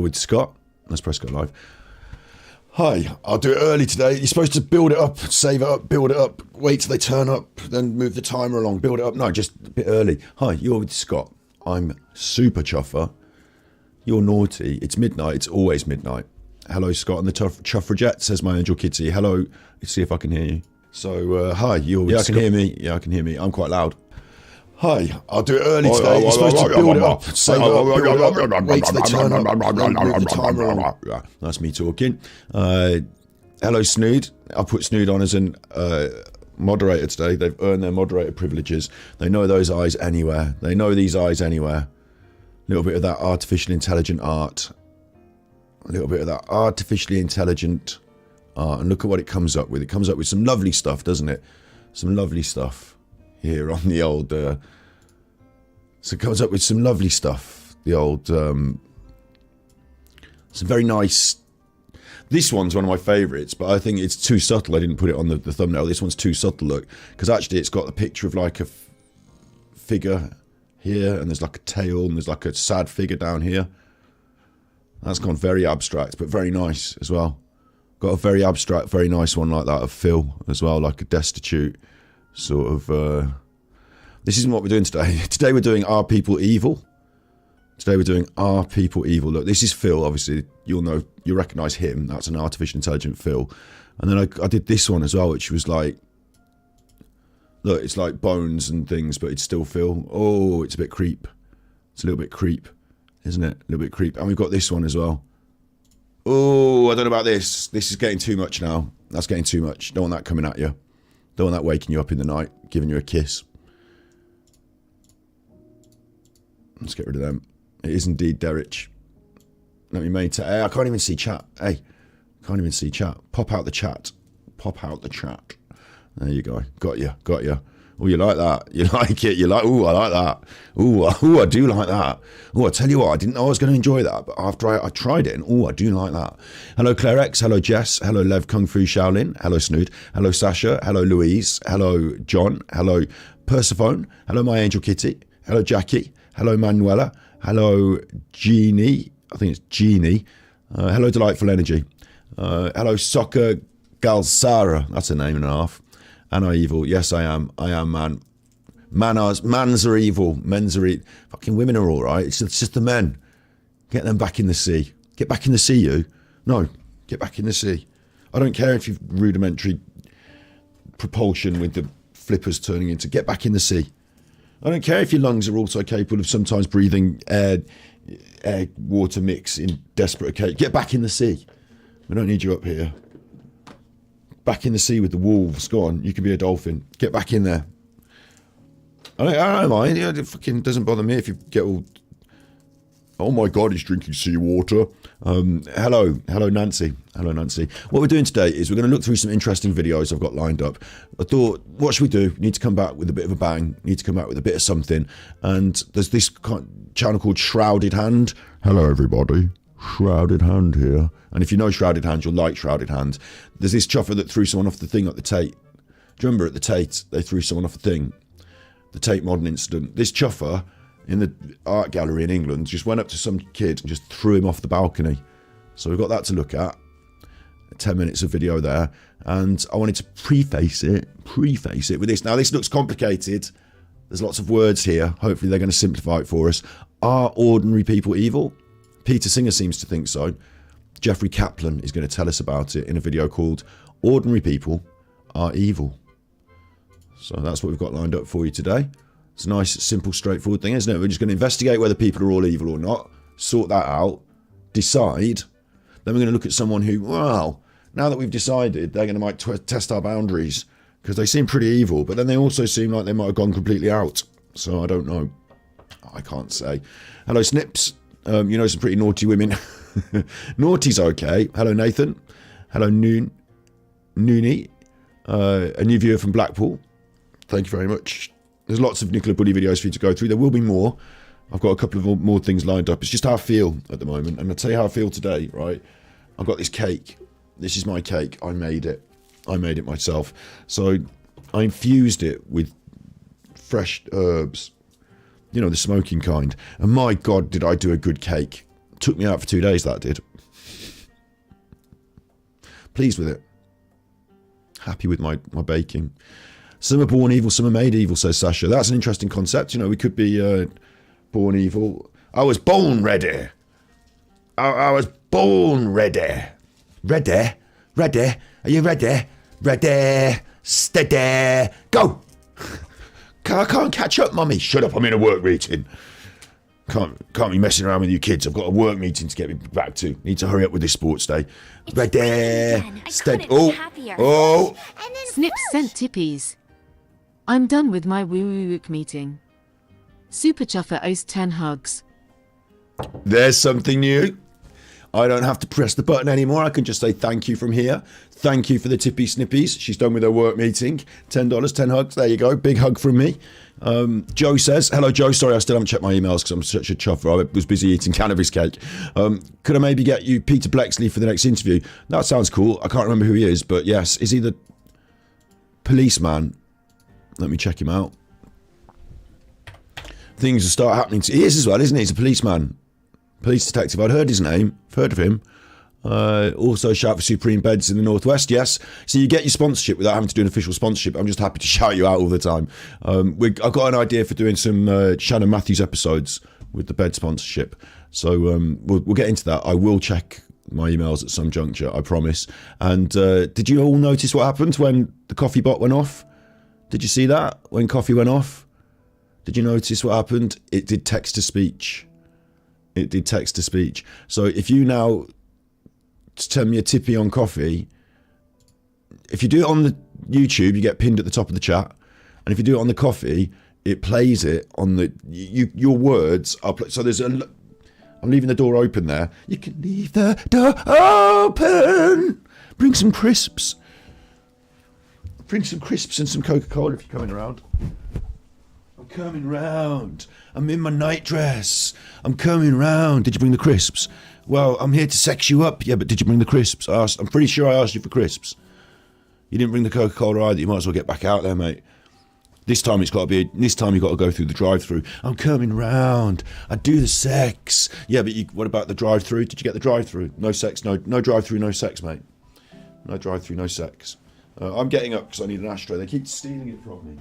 with Scott. Let's press go live. Hi, I'll do it early today. You're supposed to build it up, save it up, build it up, wait till they turn up, then move the timer along, build it up. No, just a bit early. Hi, you're with Scott. I'm super chuffer. You're naughty. It's midnight. It's always midnight. Hello, Scott and the Chuffraget, says my angel Kitty. Hello. Let's see if I can hear you. So, hi, you're with Scott. I can hear me. Yeah, I can hear me. I'm quite loud. Hi, I'll do it early today. You're supposed to build it up, save it up, build it up, wait till they turn up, then move the timer along. That's me talking. Hello, Snood. I'll put Snood on as an moderator today. They've earned their moderator privileges. They know those eyes anywhere. They know these eyes anywhere. A little bit of that artificially intelligent art. A little bit of that artificially intelligent art. And look at what it comes up with. It comes up with some lovely stuff, doesn't it? Some lovely stuff here on the old... so it comes up with some lovely stuff. The old... some very nice... This one's one of my favourites, but I think it's too subtle. I didn't put it on the thumbnail. This one's too subtle, look. Because actually it's got a picture of like a figure here, and there's like a tail, and there's like a sad figure down here. That's gone very abstract, but very nice as well. Got a very abstract, very nice one like that of Phil as well, like a destitute sort of... This isn't what we're doing today. Today we're doing Are People Evil? Today we're doing Are People Evil? Look, this is Phil, obviously. You'll know, you recognise him. That's an artificial intelligent Phil. And then I did this one as well, which was like... Look, it's like bones and things, but it's still Phil. Oh, it's a bit creep. It's a little bit creep, isn't it? A little bit creep. And we've got this one as well. Oh, I don't know about this. This is getting too much now. That's getting too much. Don't want that coming at you. Don't want that waking you up in the night, giving you a kiss. Let's get rid of them. It is indeed Derek. Let me maintain. Hey, I can't even see chat. Hey, can't even see chat. Pop out the chat. Pop out the chat. There you go. Got you. Got you. Oh, you like that? You like it? You like? Ooh, I like that. Ooh, I do like that. Oh, I tell you what, I didn't know I was going to enjoy that, but after I tried it, and oh, I do like that. Hello, Claire X. Hello, Jess. Hello, Lev Kung Fu Shaolin. Hello, Snood. Hello, Sasha. Hello, Louise. Hello, John. Hello, Persephone. Hello, my angel Kitty. Hello, Jackie. Hello, Manuela. Hello, Jeannie. I think it's Jeannie. Hello, Delightful Energy. Hello, Soccer Galsara. That's a name and a half. Am I evil? Yes, I am. I am, man. Mans are evil. Men's are evil. Fucking women are all right. It's just the men. Get them back in the sea. Get back in the sea, you. No, get back in the sea. I don't care if you've rudimentary propulsion with the flippers turning into... Get back in the sea. I don't care if your lungs are also capable of sometimes breathing air-water mix in desperate occasion. Get back in the sea. We don't need you up here. Back in the sea with the wolves. Go on, you can be a dolphin. Get back in there. I don't mind. It fucking doesn't bother me if you get all... Oh my God, he's drinking seawater. Hello, Nancy. Hello, Nancy. What we're doing today is we're going to look through some interesting videos I've got lined up. I thought, what should we do? We need to come back with a bit of a bang. We need to come back with a bit of something. And there's this channel called Shrouded Hand. Hello, everybody. Shrouded Hand here. And if you know Shrouded Hand, you'll like Shrouded Hand. There's this chuffer that threw someone off the thing at the Tate. Do you remember at the Tate, they threw someone off the thing? The Tate Modern incident. This chuffer in the art gallery in England just went up to some kid and just threw him off the balcony. So we've got that to look at. 10 minutes of video there. And I wanted to preface it with this. Now this looks complicated. There's lots of words here. Hopefully they're going to simplify it for us. Are ordinary people evil? Peter Singer seems to think so. Jeffrey Kaplan is going to tell us about it in a video called Ordinary People Are Evil. So that's what we've got lined up for you today. It's a nice, simple, straightforward thing, isn't it? We're just going to investigate whether people are all evil or not, sort that out, decide. Then we're going to look at someone who, well, now that we've decided, they're going to might test our boundaries because they seem pretty evil, but then they also seem like they might have gone completely out. So I don't know. I can't say. Hello, Snips. You know some pretty naughty women. Naughty's okay. Hello, Nathan. Hello, Noonie. A new viewer from Blackpool. Thank you very much. There's lots of Nicola Bully videos for you to go through. There will be more. I've got a couple of more things lined up. It's just how I feel at the moment. And I'll tell you how I feel today, right? I've got this cake. This is my cake. I made it. I made it myself. So I infused it with fresh herbs. You know, the smoking kind. And my God, did I do a good cake. Took me out for 2 days, that did. Pleased with it. Happy with my baking. Some are born evil, some are made evil, says Sasha. That's an interesting concept. You know, we could be born evil. I was born ready. I was born ready. Ready? Ready? Are you ready? Ready? Steady? Go! I can't catch up, mummy. Shut up, I'm in a work meeting. Can't be messing around with you kids. I've got a work meeting to get me back to. Need to hurry up with this sports day. Ready? Steady. Oh. Snip sent tippies. I'm done with my woo-woo-wook meeting. Super Chuffer owes 10 hugs. There's something new. I don't have to press the button anymore. I can just say thank you from here. Thank you for the tippy snippies. She's done with her work meeting. $10, 10 hugs. There you go. Big hug from me. Joe says, hello Joe, sorry I still haven't checked my emails because I'm such a chuffer. I was busy eating cannabis cake. Could I maybe get you Peter Blexley for the next interview? That sounds cool. I can't remember who he is, but yes. Is he the policeman? Let me check him out. Things will start happening. He is as well, isn't he? He's a policeman. Police detective. I'd heard his name. I've heard of him. Also shout for Supreme Beds in the Northwest. Yes. So you get your sponsorship without having to do an official sponsorship. I'm just happy to shout you out all the time. I've got an idea for doing some Shannon Matthews episodes with the bed sponsorship. So we'll get into that. I will check my emails at some juncture, I promise. And did you all notice what happened when the coffee bot went off? Did you see that? When coffee went off? Did you notice what happened? It did text to speech. It did text to speech. So if you now send me a tippy on coffee, if you do it on the YouTube, you get pinned at the top of the chat. And if you do it on the coffee, it plays it on the your words are so there's a. I'm leaving the door open there. You can leave the door open. Bring some crisps. Bring some crisps and some Coca-Cola if you're coming around. I'm coming round. I'm in my nightdress. I'm coming round. Did you bring the crisps? Well, I'm here to sex you up. Yeah, but did you bring the crisps? I'm pretty sure I asked you for crisps. You didn't bring the Coca-Cola either. You might as well get back out there, mate. This time it's got to be. This time you got to go through the drive-through. I'm coming round. I do the sex. Yeah, but what about the drive-through? Did you get the drive-through? No sex. No drive-through. No sex, mate. No drive-through. No sex. I'm getting up because I need an ashtray. They keep stealing it from me.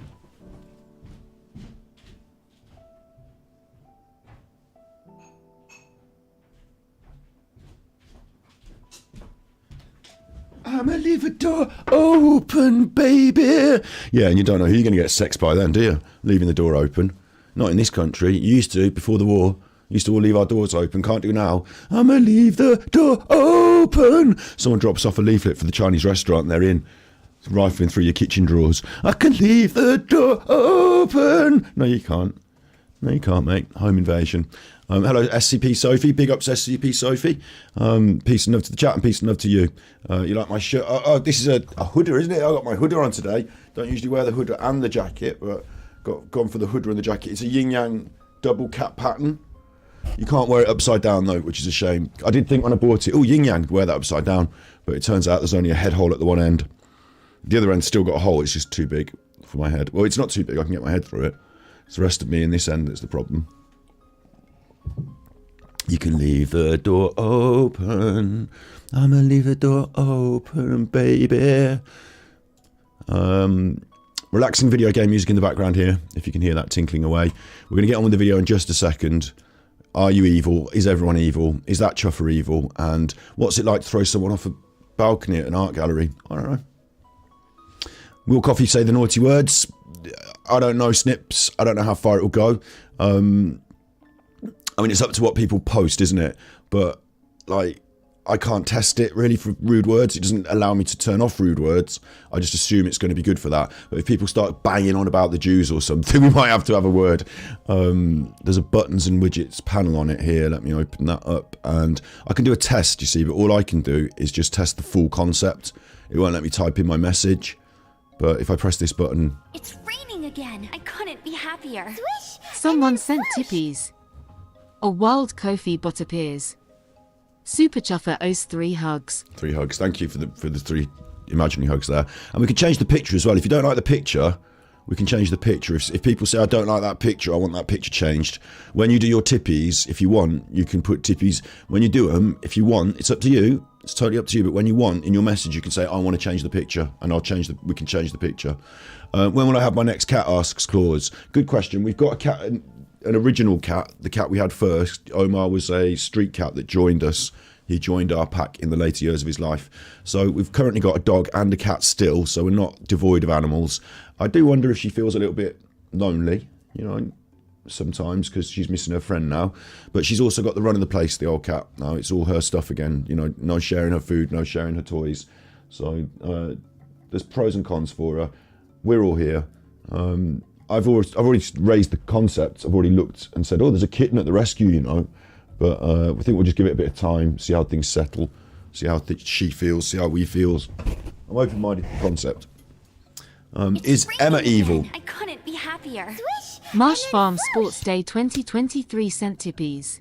I'ma leave the door open, baby. Yeah, and you don't know who you're going to get sexed by then, do you? Leaving the door open. Not in this country. You used to, before the war. Used to all leave our doors open. Can't do now. I'ma leave the door open. Someone drops off a leaflet for the Chinese restaurant and they're in. Rifling through your kitchen drawers. I can leave the door open. No, you can't. No, you can't, mate. Home invasion. Hello, SCP Sophie. Big ups, SCP Sophie. Peace and love to the chat and peace and love to you. You like my shirt? Oh, this is a hoodie, isn't it? I got my hoodie on today. Don't usually wear the hoodie and the jacket, but gone for the hoodie and the jacket. It's a yin-yang double cap pattern. You can't wear it upside down, though, which is a shame. I did think when I bought it, yin-yang, wear that upside down. But it turns out there's only a head hole at the one end. The other end's still got a hole. It's just too big for my head. Well, it's not too big. I can get my head through it. It's the rest of me in this end that's the problem. You can leave the door open. I'ma leave the door open, baby. Relaxing video game music in the background here, if you can hear that tinkling away. We're going to get on with the video in just a second. Are you evil? Is everyone evil? Is that chuffer evil? And what's it like to throw someone off a balcony at an art gallery? I don't know. Will Coffee say the naughty words? I don't know, Snips. I don't know how far it will go. I mean, it's up to what people post, isn't it? But, like, I can't test it, really, for rude words. It doesn't allow me to turn off rude words. I just assume it's going to be good for that. But if people start banging on about the Jews or something, we might have to have a word. There's a buttons and widgets panel on it here. Let me open that up. And I can do a test, you see, but all I can do is just test the full concept. It won't let me type in my message. But if I press this button... It's raining again. I couldn't be happier. Swish! Someone sent tippies. A wild Kofi bot appears. Super Chuffer owes 3 hugs. 3 hugs. Thank you for the 3 imaginary hugs there. And we can change the picture as well. If you don't like the picture, we can change the picture. If people say, I don't like that picture, I want that picture changed. When you do your tippies, if you want, you can put tippies. When you do them, if you want, it's up to you. It's totally up to you. But when you want, in your message, you can say, I want to change the picture, and we can change the picture. When will I have my next cat, asks Claus. Good question. We've got a cat, an original cat, the cat we had first. Omar was a street cat that joined us. He joined our pack in the later years of his life. So we've currently got a dog and a cat still, so we're not devoid of animals. I do wonder if she feels a little bit lonely, you know, sometimes, because she's missing her friend now. But she's also got the run of the place, the old cat. Now it's all her stuff again, you know, no sharing her food, no sharing her toys. So there's pros and cons for her. We're all here. I've already raised the concept. I've already looked and said, oh, there's a kitten at the rescue, you know. But I think we'll just give it a bit of time, see how things settle, see how she feels, see how we feels. I'm open-minded to the concept. Is Emma evil? I couldn't be happier. Marsh Farm Sports Day 2023 sent tippies.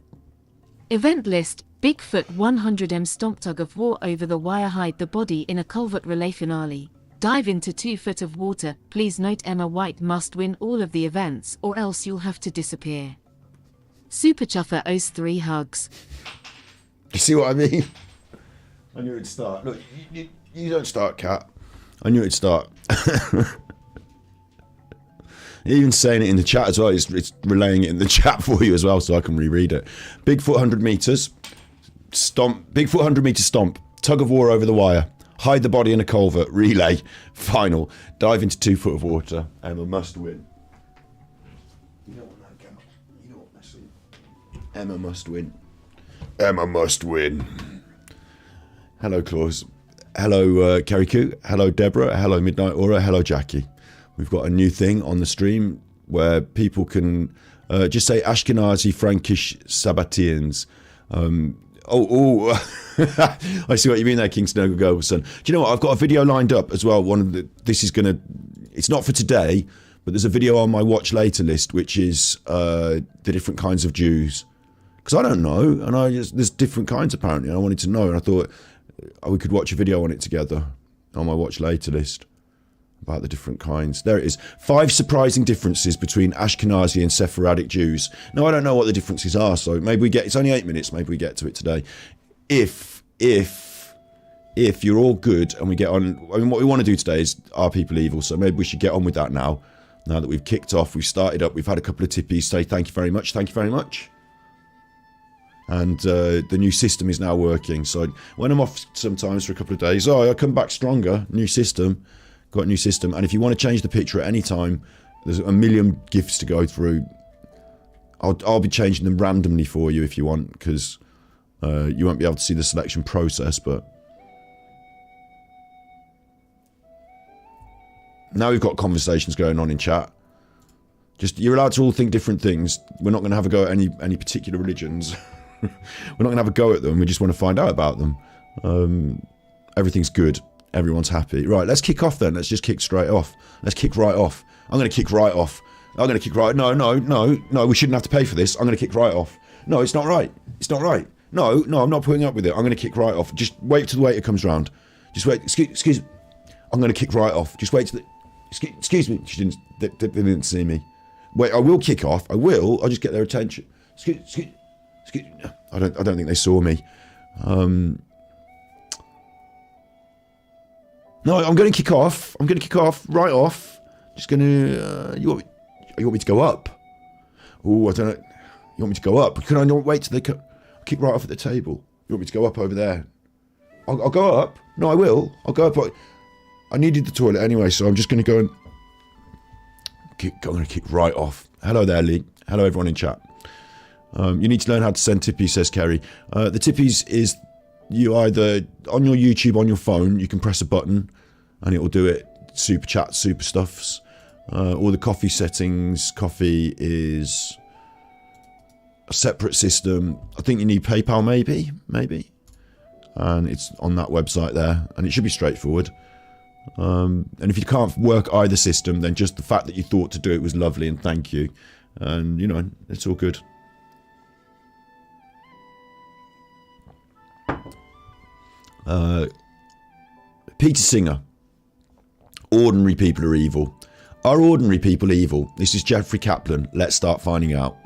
Event list: Bigfoot 100m stomp tug of war over the wire, hide the body in a culvert relay finale. Dive into 2 foot of water. Please note Emma White must win all of the events or else you'll have to disappear. Super Chuffer owes 3 hugs. You see what I mean? I knew it'd start. Look, you don't start, cat. I knew it'd start. Even saying it in the chat as well, it's relaying it in the chat for you as well, so I can reread it. Bigfoot 100 meters, stomp. Bigfoot 100 meter stomp. Tug of war over the wire. Hide the body in a culvert. Relay. Final. Dive into 2 foot of water. Emma must win. You don't want that, cat. You don't want that. Emma must win. Emma must win. Hello, Claus. Hello, Kariku. Hello, Deborah. Hello, Midnight Aura. Hello, Jackie. We've got a new thing on the stream where people can just say Ashkenazi Frankish Sabbatians. I see what you mean there, Kingston Goberson. Do you know what? I've got a video lined up as well. It's not for today, but there's a video on my watch later list, which is the different kinds of Jews. Because I don't know, and there's different kinds apparently, and I wanted to know, and I thought we could watch a video on it together on my watch later list about the different kinds. There it is. 5 surprising differences between Ashkenazi and Sephardic Jews. Now, I don't know what the differences are, so maybe it's only 8 minutes, maybe we get to it today. If you're all good and we get on, I mean, what we want to do today is Are People Evil? So maybe we should get on with that now that we've kicked off, we've started up, we've had a couple of tippies say thank you very much. And the new system is now working. So when I'm off sometimes for a couple of days, I come back stronger. New system. Got a new system. And if you want to change the picture at any time, there's a million gifts to go through. I'll be changing them randomly for you if you want, because you won't be able to see the selection process. But now we've got conversations going on in chat. Just, you're allowed to all think different things. We're not going to have a go at any particular religions. We're not going to have a go at them. We just want to find out about them. Everything's good. Everyone's happy. Right, let's kick off then. Let's just kick straight off. Let's kick right off. I'm going to kick right off. I'm going to kick right... No, we shouldn't have to pay for this. I'm going to kick right off. No, it's not right. It's not right. No, I'm not putting up with it. I'm going to kick right off. Just wait till the waiter comes round. Just wait. Excuse me. I'm going to kick right off. Just wait till the... Excuse me. They didn't see me. Wait, I will kick off. I will. I'll just get their attention. Excuse I don't think they saw me. No, I'm going to kick off. I'm going to kick off right off. Just going to. You want me to go up? Oh, I don't know. You want me to go up? Can I not wait till they kick right off at the table? You want me to go up over there? I'll go up. No, I will. I'll go up. I needed the toilet anyway, so I'm just going to go and. I'm going to kick right off. Hello there, Lee. Hello, everyone in chat. You need to learn how to send tippies, says Kerry. The tippies is you either on your YouTube on your phone, you can press a button and it will do it. Super chat, super stuffs. All the coffee settings. Coffee is a separate system. I think you need PayPal, maybe. And it's on that website there, and it should be straightforward. And if you can't work either system, then just the fact that you thought to do it was lovely, and thank you. And, you know, it's all good. Peter Singer. Ordinary people are evil. Are ordinary people evil? This is Jeffrey Kaplan. Let's start finding out.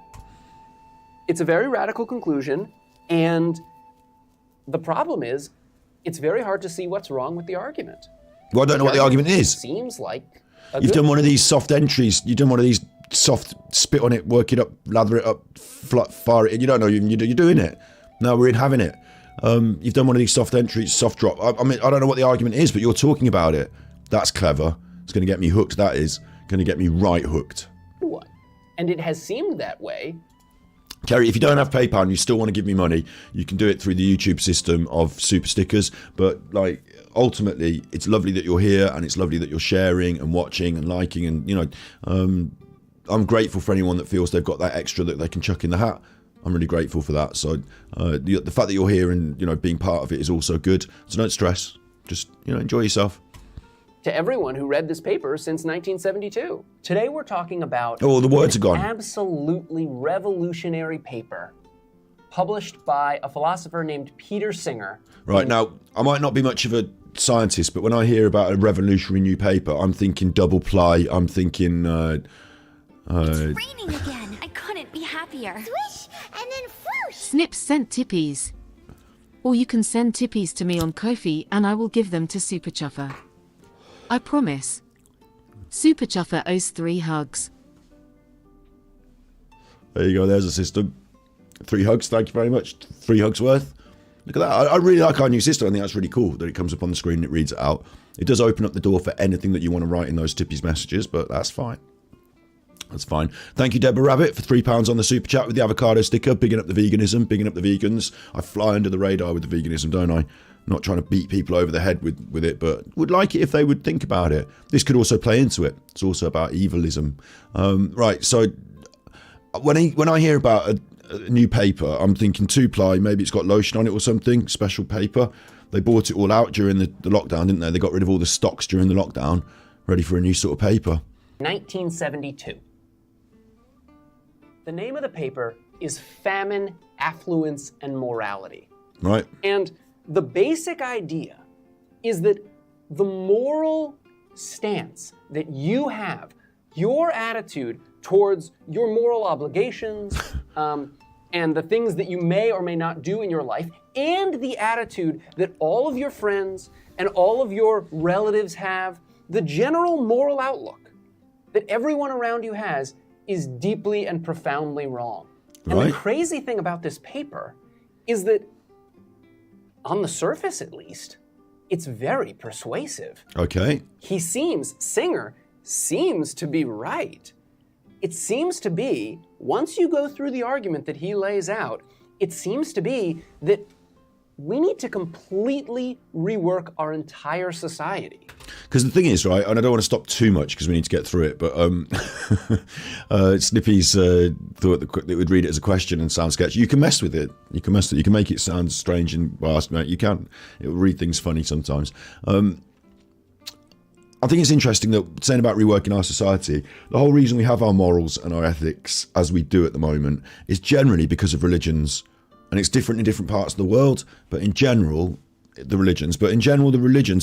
It's a very radical conclusion, and the problem is, it's very hard to see what's wrong with the argument. Well, I don't know what the argument is. Seems like you've done one of these soft entries. You've done one of these soft spit on it, work it up, lather it up, fire it. You don't know you're doing it. No, we're in having it. You've done one of these soft entries, soft drop. I mean, I don't know what the argument is, but you're talking about it. That's clever. It's going to get me hooked. That is going to get me right hooked. What? And it has seemed that way. Kerry, if you don't have PayPal and you still want to give me money, you can do it through the YouTube system of super stickers. But like, ultimately, it's lovely that you're here, and it's lovely that you're sharing and watching and liking. And you know, I'm grateful for anyone that feels they've got that extra that they can chuck in the hat. I'm really grateful for that. So the fact that you're here and being part of it is also good. So don't stress. Just enjoy yourself. To everyone who read this paper since 1972. Today we're talking about the words are gone. An absolutely revolutionary paper published by a philosopher named Peter Singer. Right, now, I might not be much of a scientist, but when I hear about a revolutionary new paper, I'm thinking double ply, I'm thinking... It's raining again. I couldn't be happier. Swish, and then whoosh. Snips sent tippies. Or you can send tippies to me on Ko-fi and I will give them to Super Chuffer. I promise. Super Chuffer owes 3 hugs. There you go, there's a system. 3 hugs, thank you very much. 3 hugs worth. Look at that. I really like our new system. I think that's really cool that it comes up on the screen and it reads it out. It does open up the door for anything that you want to write in those tippies messages, but that's fine. That's fine. Thank you, Deborah Rabbit, for £3 on the super chat with the avocado sticker. Bigging up the veganism, bigging up the vegans. I fly under the radar with the veganism, don't I? Not trying to beat people over the head with it, but would like it if they would think about it. This could also play into it. It's also about evilism. Right, so when I hear about a new paper, I'm thinking 2-ply, maybe it's got lotion on it or something, special paper. They bought it all out during the lockdown, didn't they? They got rid of all the stocks during the lockdown, ready for a new sort of paper. 1972. The name of the paper is Famine, Affluence, and Morality. Right. And the basic idea is that the moral stance that you have, your attitude towards your moral obligations, and the things that you may or may not do in your life, and the attitude that all of your friends and all of your relatives have, the general moral outlook that everyone around you has is deeply and profoundly wrong. And Right. the crazy thing about this paper is that, on the surface at least, it's very persuasive. Okay. Singer seems to be right. It seems to be, once you go through the argument that he lays out, it seems to be that we need to completely rework our entire society. Because the thing is, right, and I don't want to stop too much because we need to get through it, but Snippy's thought that it would read it as a question and sound sketchy. You can mess with it. You can mess with it. You can make it sound strange and vast. You can. It will read things funny sometimes. I think it's interesting that, saying about reworking our society, the whole reason we have our morals and our ethics as we do at the moment is generally because of religions. And it's different in different parts of the world, but in general, the religions,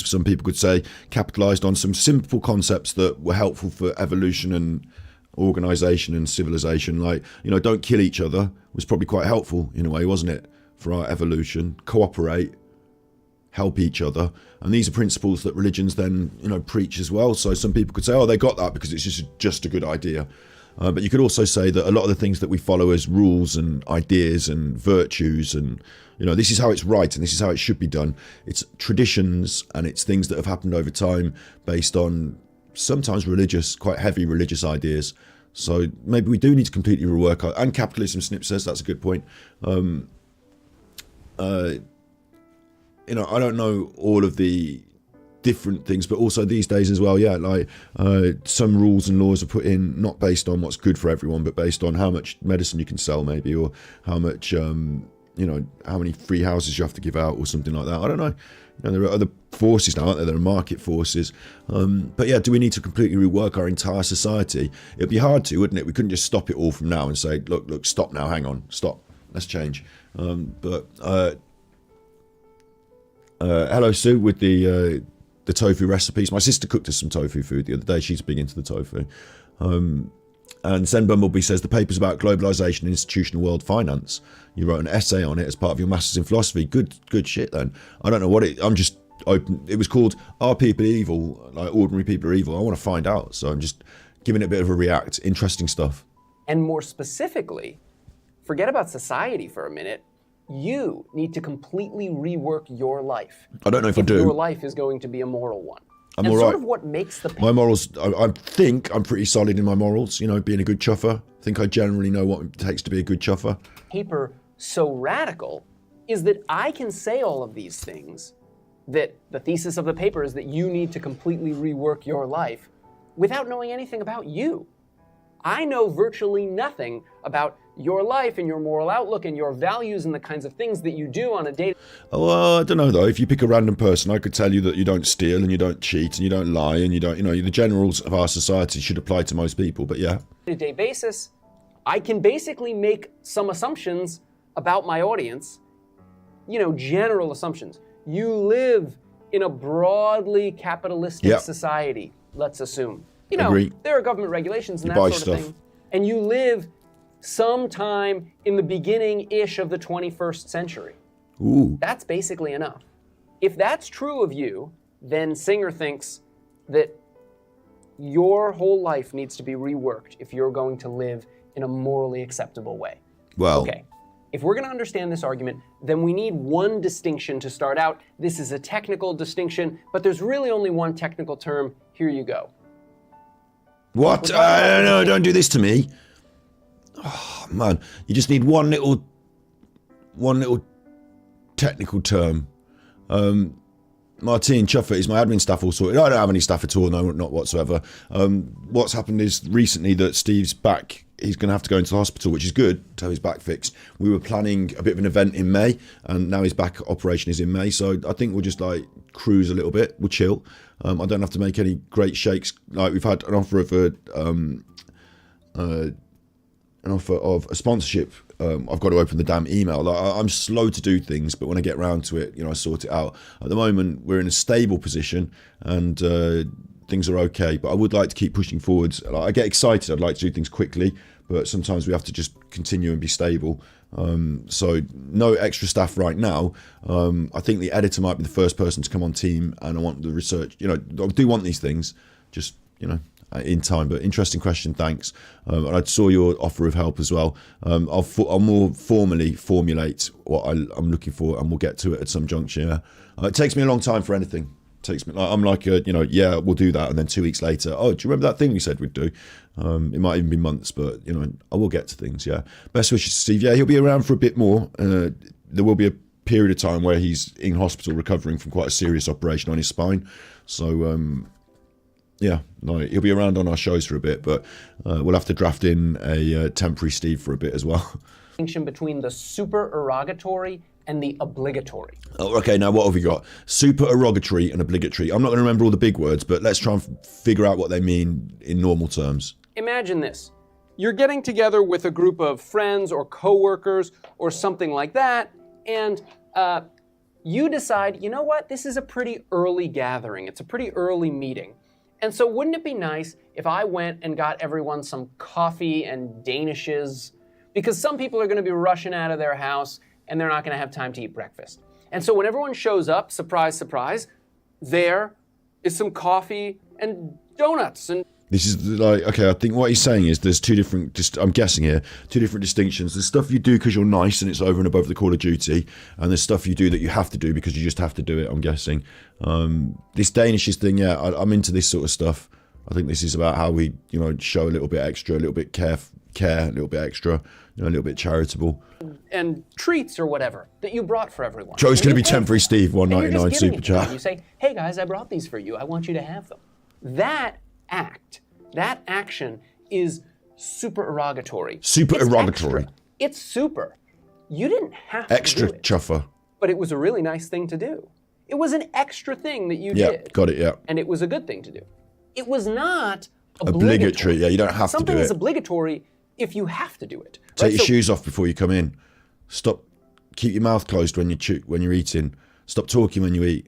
some people could say, capitalized on some simple concepts that were helpful for evolution and organization and civilization. Like, don't kill each other was probably quite helpful in a way, wasn't it? For our evolution, cooperate, help each other. And these are principles that religions then, preach as well. So some people could say, they got that because it's just a good idea. But you could also say that a lot of the things that we follow as rules and ideas and virtues and, this is how it's right and this is how it should be done. It's traditions and it's things that have happened over time based on sometimes quite heavy religious ideas. So maybe we do need to completely rework our, and capitalism, Snip says, that's a good point. I don't know all of the different things, but also these days as well, some rules and laws are put in not based on what's good for everyone, but based on how much medicine you can sell maybe, or how much how many free houses you have to give out or something like that. I don't know. There are other forces now, aren't there? There are market forces. But yeah, do we need to completely rework our entire society? It'd be hard to, wouldn't it? We couldn't just stop it all from now and say, look, stop now, hang on, stop, let's change. Hello, Sue, with the the tofu recipes. My sister cooked us some tofu food the other day. She's big into the tofu. And Zen Bumblebee says, the paper's about globalization and institutional world finance. You wrote an essay on it as part of your master's in philosophy. Good shit then. I don't know what I'm just open. It was called Are People Evil? Like Ordinary People Are Evil. I want to find out. So I'm just giving it a bit of a react. Interesting stuff. And more specifically, forget about society for a minute. You need to completely rework your life. I don't know if I do. Your life is going to be a moral one. I'm and all sort right. of what makes the My morals, I think I'm pretty solid in my morals, you know, being a good chuffer. I think I generally know what it takes to be a good chuffer. paper so radical is that I can say all of these things, that the thesis of the paper is that you need to completely rework your life without knowing anything about you. I know virtually nothing about your life and your moral outlook and your values and the kinds of things that you do on a day. Oh, I don't know though. If you pick a random person, I could tell you that you don't steal and you don't cheat and you don't lie and you don't, you know, the generals of our society should apply to most people, but yeah. Day-to-day basis, I can basically make some assumptions about my audience, you know, general assumptions. You live in a broadly capitalistic society, let's assume. You know, Agree. there are government regulations and You that buy sort stuff. of thing. And you live sometime in the beginning-ish of the 21st century. Ooh. That's basically enough. If that's true of you, then Singer thinks that your whole life needs to be reworked if you're going to live in a morally acceptable way. Well, Okay, if we're going to understand this argument, then we need one distinction to start out. This is a technical distinction, but there's really only one technical term. Here you go. what? No, don't do this to me. Oh, man, you just need one little technical term. Martine Chuffer is my admin staff all sorted. I don't have any staff at all, no, not whatsoever. What's happened is recently that Steve's back. He's going to have to go into the hospital, which is good to have his back fixed. We were planning a bit of an event in May, and now his back operation is in May. So I think we'll just like cruise a little bit. We'll chill. I don't have to make any great shakes. Like we've had an offer of a sponsorship. I've got to open the damn email. Like, I'm slow to do things, but when I get around to it, you know, I sort it out. At the moment, we're in a stable position and things are okay, but I would like to keep pushing forwards. Like, I get excited. I'd like to do things quickly, but sometimes we have to just continue and be stable. So no extra staff right now. I think the editor might be the first person to come on team, and I want the research. You know, I do want these things, just, you know, in time. But interesting question, thanks. And I saw your offer of help as well. I'll more formally formulate what I'm looking for, and we'll get to it at some juncture. It takes me a long time for anything. It takes me. I'm like, yeah, we'll do that, and then 2 weeks later, oh, do you remember that thing we said we'd do? It might even be months, but you know, I will get to things. Yeah. Best wishes to Steve. Yeah, he'll be around for a bit more. There will be a period of time where he's in hospital recovering from quite a serious operation on his spine. So. Yeah, no, he'll be around on our shows for a bit, but we'll have to draft in a temporary Steve for a bit as well. Distinction between the supererogatory and the obligatory. Oh, okay, now what have we got? Supererogatory and obligatory. I'm not going to remember all the big words, but let's try and figure out what they mean in normal terms. Imagine this. You're getting together with a group of friends or coworkers or something like that, and you decide, you know what, this is a pretty early gathering. It's a pretty early meeting. And so wouldn't it be nice if I went and got everyone some coffee and danishes? Because some people are going to be rushing out of their house and they're not going to have time to eat breakfast. And so when everyone shows up, surprise, surprise, there is some coffee and donuts. And This is like, okay, I think what he's saying is there's two different, I'm guessing here, two different distinctions. There's stuff you do because you're nice and it's over and above the call of duty, and there's stuff you do that you have to do because you just have to do it, I'm guessing. This Danishes thing, yeah, I'm into this sort of stuff. I think this is about how we, you know, show a little bit extra, a little bit care, a little bit extra, you know, a little bit charitable. And treats or whatever that you brought for everyone. Joe's going to be pay temporary for it. Steve, And you're just $1.99 giving super it to them. chat. You say, hey guys, I brought these for you. I want you to have them. That act, that action is supererogatory. Supererogatory. It's super. You didn't have Extra to do it, chuffer. but it was a really nice thing to do. It was an extra thing that you Yeah, did. got it, yeah. And it was a good thing to do. It was not Obligatory, yeah, you don't have to Something do is it. obligatory if you have to do it. Take right? your So- shoes off before you come in. Stop. Keep your mouth closed when you're eating. Stop talking when you eat.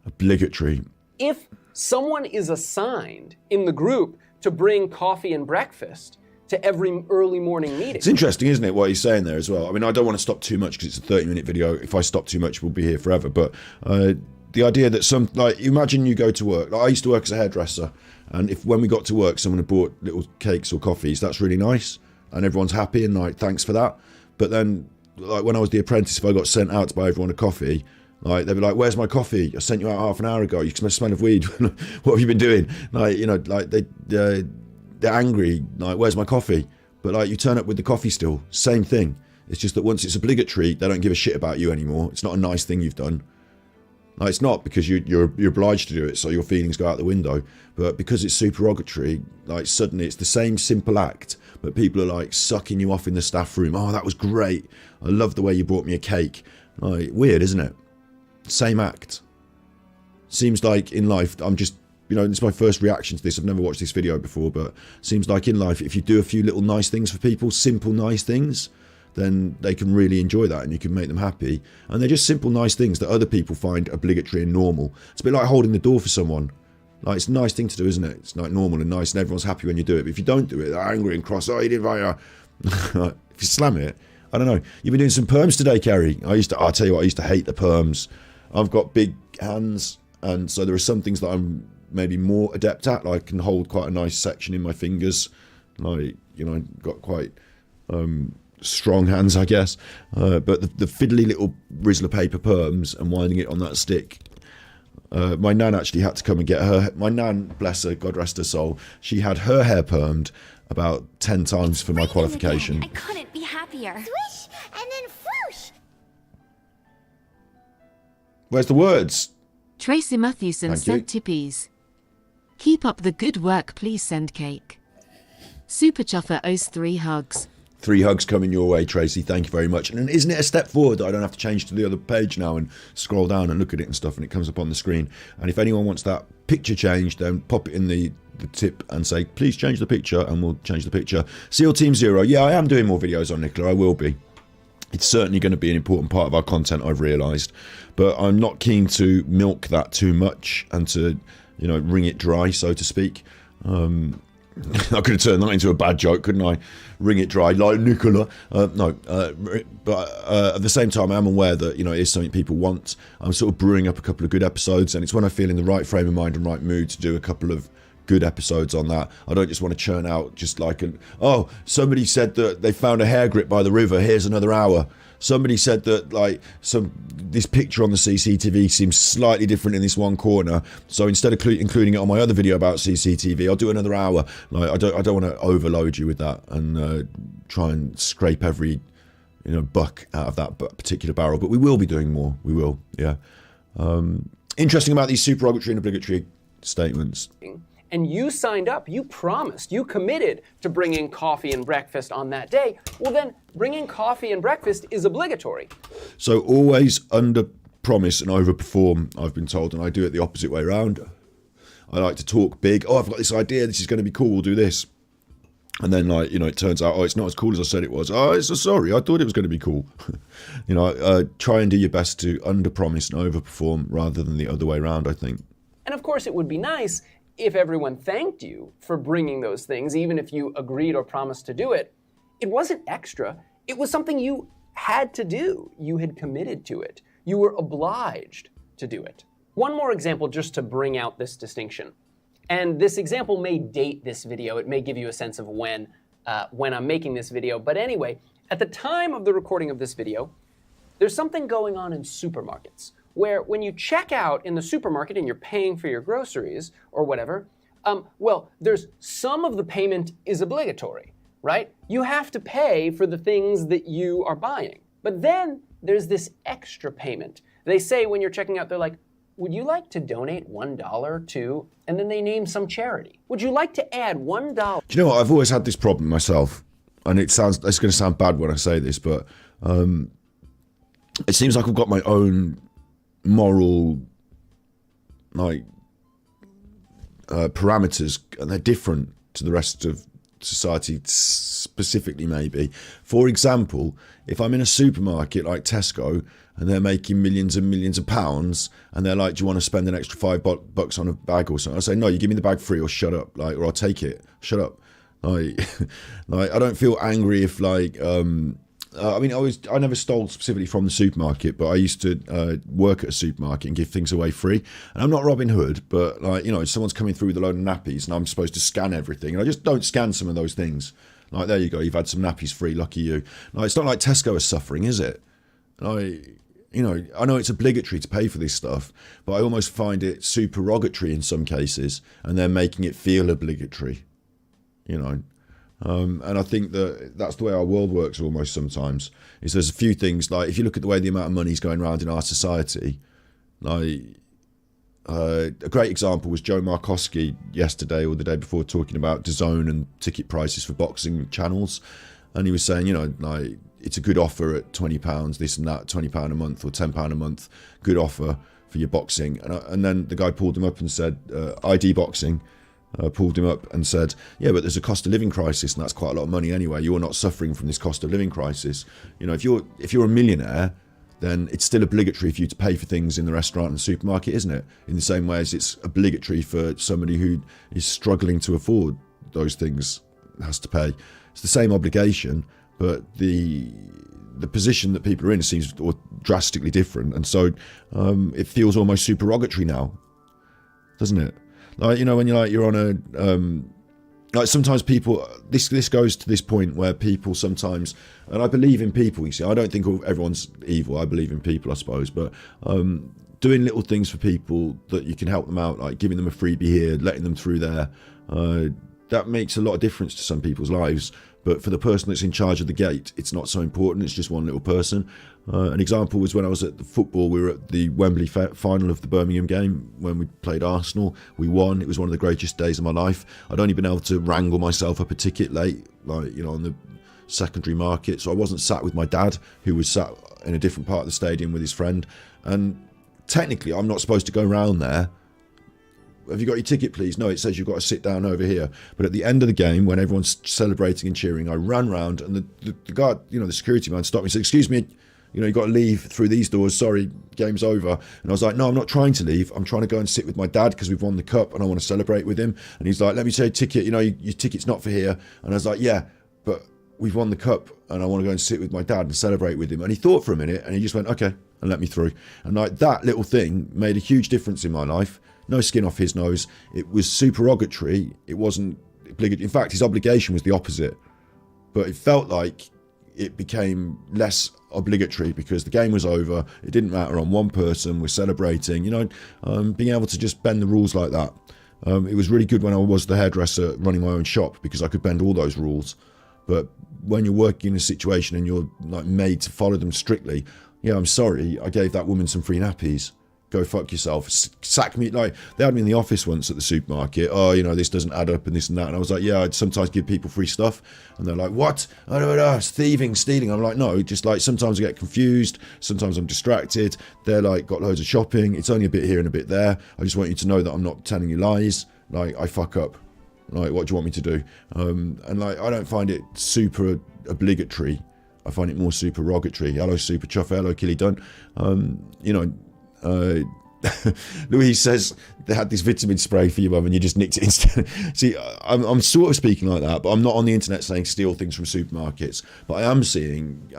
Obligatory. If someone is assigned in the group to bring coffee and breakfast to every early morning meeting. It's interesting, isn't it, what he's saying there as well? I mean, I don't want to stop too much because it's a 30-minute video. If I stop too much, we'll be here forever. But the idea that imagine you go to work. Like, I used to work as a hairdresser, and when we got to work, someone had brought little cakes or coffees. That's really nice, and everyone's happy and like, thanks for that. But then, like when I was the apprentice, if I got sent out to buy everyone a coffee, like they'd be like, "Where's my coffee? I sent you out half an hour ago. You can smell of weed. What have you been doing?" Like, you know, like they're angry. Like, "Where's my coffee?" But like, you turn up with the coffee still. Same thing. It's just that once it's obligatory, they don't give a shit about you anymore. It's not a nice thing you've done. Like, it's not because you're obliged to do it, so your feelings go out the window. But because it's supererogatory, like suddenly it's the same simple act, but people are like sucking you off in the staff room. "Oh, that was great. I love the way you brought me a cake." Like, weird, isn't it? Same act. Seems like in life, I'm just, you know, it's my first reaction to this. I've never watched this video before, but seems like in life, if you do a few little nice things for people, simple nice things, then they can really enjoy that and you can make them happy. And they're just simple nice things that other people find obligatory and normal. It's a bit like holding the door for someone. Like, it's a nice thing to do, isn't it? It's like normal and nice and everyone's happy when you do it. But if you don't do it, they're angry and cross. "Oh, you didn't invite her." If you slam it, I don't know. You've been doing some perms today, Kerry. I'll tell you what, I used to hate the perms. I've got big hands, and so there are some things that I'm maybe more adept at. Like, I can hold quite a nice section in my fingers. Like, you know, got quite strong hands, I guess. But the fiddly little Rizzler paper perms and winding it on that stick. My nan actually had to come and get her. My nan, bless her, God rest her soul, she had her hair permed about 10 times for my qualification. Again. I couldn't be happier. Swish and then whoosh. Where's the words? Tracy Matthewson Thank you. sent tippies. Keep up the good work, please send cake. Super Chuffer owes 3 hugs. 3 hugs coming your way, Tracy. Thank you very much. And isn't it a step forward that I don't have to change to the other page now and scroll down and look at it and stuff, and it comes up on the screen. And if anyone wants that picture changed, then pop it in the tip and say, "Please change the picture," and we'll change the picture. SEAL Team Zero. Yeah, I am doing more videos on Nicola. I will be. It's certainly going to be an important part of our content, I've realised. But I'm not keen to milk that too much and to, you know, wring it dry, so to speak. I could have turned that into a bad joke, couldn't I? Wring it dry, like Nicola. No, but at the same time, I am aware that, you know, it is something people want. I'm sort of brewing up a couple of good episodes, and it's when I feel in the right frame of mind and right mood to do a couple of good episodes on that. I don't just want to churn out just like oh, somebody said that they found a hair grip by the river, here's another hour. Somebody said that like this picture on the CCTV seems slightly different in this one corner, so instead of including it on my other video about CCTV, I'll do another hour. Like, I don't want to overload you with that and try and scrape every, you know, buck out of that particular barrel. But we will be doing more. We will, yeah. Interesting about these supererogatory and obligatory statements. And you signed up, you promised, you committed to bringing coffee and breakfast on that day, well then bringing coffee and breakfast is obligatory. So always under promise and over perform, I've been told, and I do it the opposite way around. I like to talk big. "Oh, I've got this idea, this is going to be cool, we'll do this." And then, like, you know, it turns out, "Oh, it's not as cool as I said it was." "Oh, sorry, I thought it was going to be cool." You know, try and do your best to under promise and over perform rather than the other way around, I think. And of course it would be nice if everyone thanked you for bringing those things, even if you agreed or promised to do it. It wasn't extra. It was something you had to do. You had committed to it. You were obliged to do it. One more example just to bring out this distinction. And this example may date this video. It may give you a sense of when I'm making this video. But anyway, at the time of the recording of this video, there's something going on in supermarkets, where when you check out in the supermarket and you're paying for your groceries or whatever, well, there's some of the payment is obligatory, right? You have to pay for the things that you are buying. But then there's this extra payment. They say when you're checking out, they're like, "Would you like to donate $1 to," and then they name some charity. "Would you like to add $1? Do you know what? I've always had this problem myself, and it's going to sound bad when I say this, but it seems like I've got my own moral, like, parameters, and they're different to the rest of society specifically, maybe. For example, if I'm in a supermarket like Tesco and they're making millions and millions of pounds and they're like, do you want to spend an extra $5 on a bag or something? I say, no, you give me the bag free or shut up, like, or I'll take it. Shut up. Like, like I don't feel angry if like, I mean, I never stole specifically from the supermarket, but I used to work at a supermarket and give things away free. And I'm not Robin Hood, but like, you know, someone's coming through with a load of nappies and I'm supposed to scan everything. And I just don't scan some of those things. Like, there you go, you've had some nappies free, lucky you. Like, it's not like Tesco is suffering, is it? Like, you know, I know it's obligatory to pay for this stuff, but I almost find it supererogatory in some cases, and they're making it feel obligatory, you know. And I think that that's the way our world works almost sometimes, is there's a few things, like if you look at the way the amount of money is going around in our society, like a great example was Joe Markowski yesterday or the day before talking about DAZN and ticket prices for boxing channels. And he was saying, you know, like it's a good offer at £20, this and that, £20 a month or £10 a month, good offer for your boxing. And then the guy pulled him up and said, ID Boxing, pulled him up and said, yeah, but there's a cost of living crisis and that's quite a lot of money anyway. You're not suffering from this cost of living crisis. You know, if you're a millionaire, then it's still obligatory for you to pay for things in the restaurant and the supermarket, isn't it? In the same way as it's obligatory for somebody who is struggling to afford those things has to pay. It's the same obligation, but the position that people are in seems drastically different, and so it feels almost supererogatory now, doesn't it? Like, you know, when you're on a like sometimes people, this goes to this point where people sometimes, and I believe in people, you see, I don't think everyone's evil, I believe in people, I suppose, but doing little things for people that you can help them out, like giving them a freebie here, letting them through there, that makes a lot of difference to some people's lives. But for the person that's in charge of the gate, it's not so important. It's just one little person. An example was when I was at the football. We were at the Wembley final of the Birmingham game when we played Arsenal. We won. It was one of the greatest days of my life. I'd only been able to wrangle myself up a ticket late, like, you know, on the secondary market. So I wasn't sat with my dad, who was sat in a different part of the stadium with his friend. And technically, I'm not supposed to go round there. Have you got your ticket, please? No, it says you've got to sit down over here. But at the end of the game, when everyone's celebrating and cheering, I ran round and the guard, you know, the security man stopped me and said, excuse me, you know, you've got to leave through these doors. Sorry, game's over. And I was like, no, I'm not trying to leave. I'm trying to go and sit with my dad because we've won the cup and I want to celebrate with him. And he's like, let me see your ticket. You know, your ticket's not for here. And I was like, yeah, but we've won the cup and I want to go and sit with my dad and celebrate with him. And he thought for a minute and he just went, okay, and let me through. And like that little thing made a huge difference in my life. No skin off his nose. It was supererogatory. It wasn't obligatory. In fact, his obligation was the opposite. But it felt like it became less obligatory because the game was over. It didn't matter on one person. We're celebrating. You know, being able to just bend the rules like that. It was really good when I was the hairdresser running my own shop because I could bend all those rules. But when you're working in a situation and you're like made to follow them strictly, yeah, I'm sorry, I gave that woman some free nappies. Go fuck yourself. Sack me. Like, they had me in the office once at the supermarket. Oh, you know, this doesn't add up and this and that. And I was like, yeah, I'd sometimes give people free stuff. And they're like, what? I don't know, it's thieving, stealing. I'm like, no, just like sometimes I get confused. Sometimes I'm distracted. They're like, got loads of shopping. It's only a bit here and a bit there. I just want you to know that I'm not telling you lies. Like, I fuck up. Like, what do you want me to do? And like, I don't find it super obligatory. I find it more supererogatory. Hello, Super Chuffer. Hello, Killy Dunn. You know, Louise says they had this vitamin spray for your mum and you just nicked it instead. See, I'm sort of speaking like that, but I'm not on the internet saying steal things from supermarkets. But I am saying,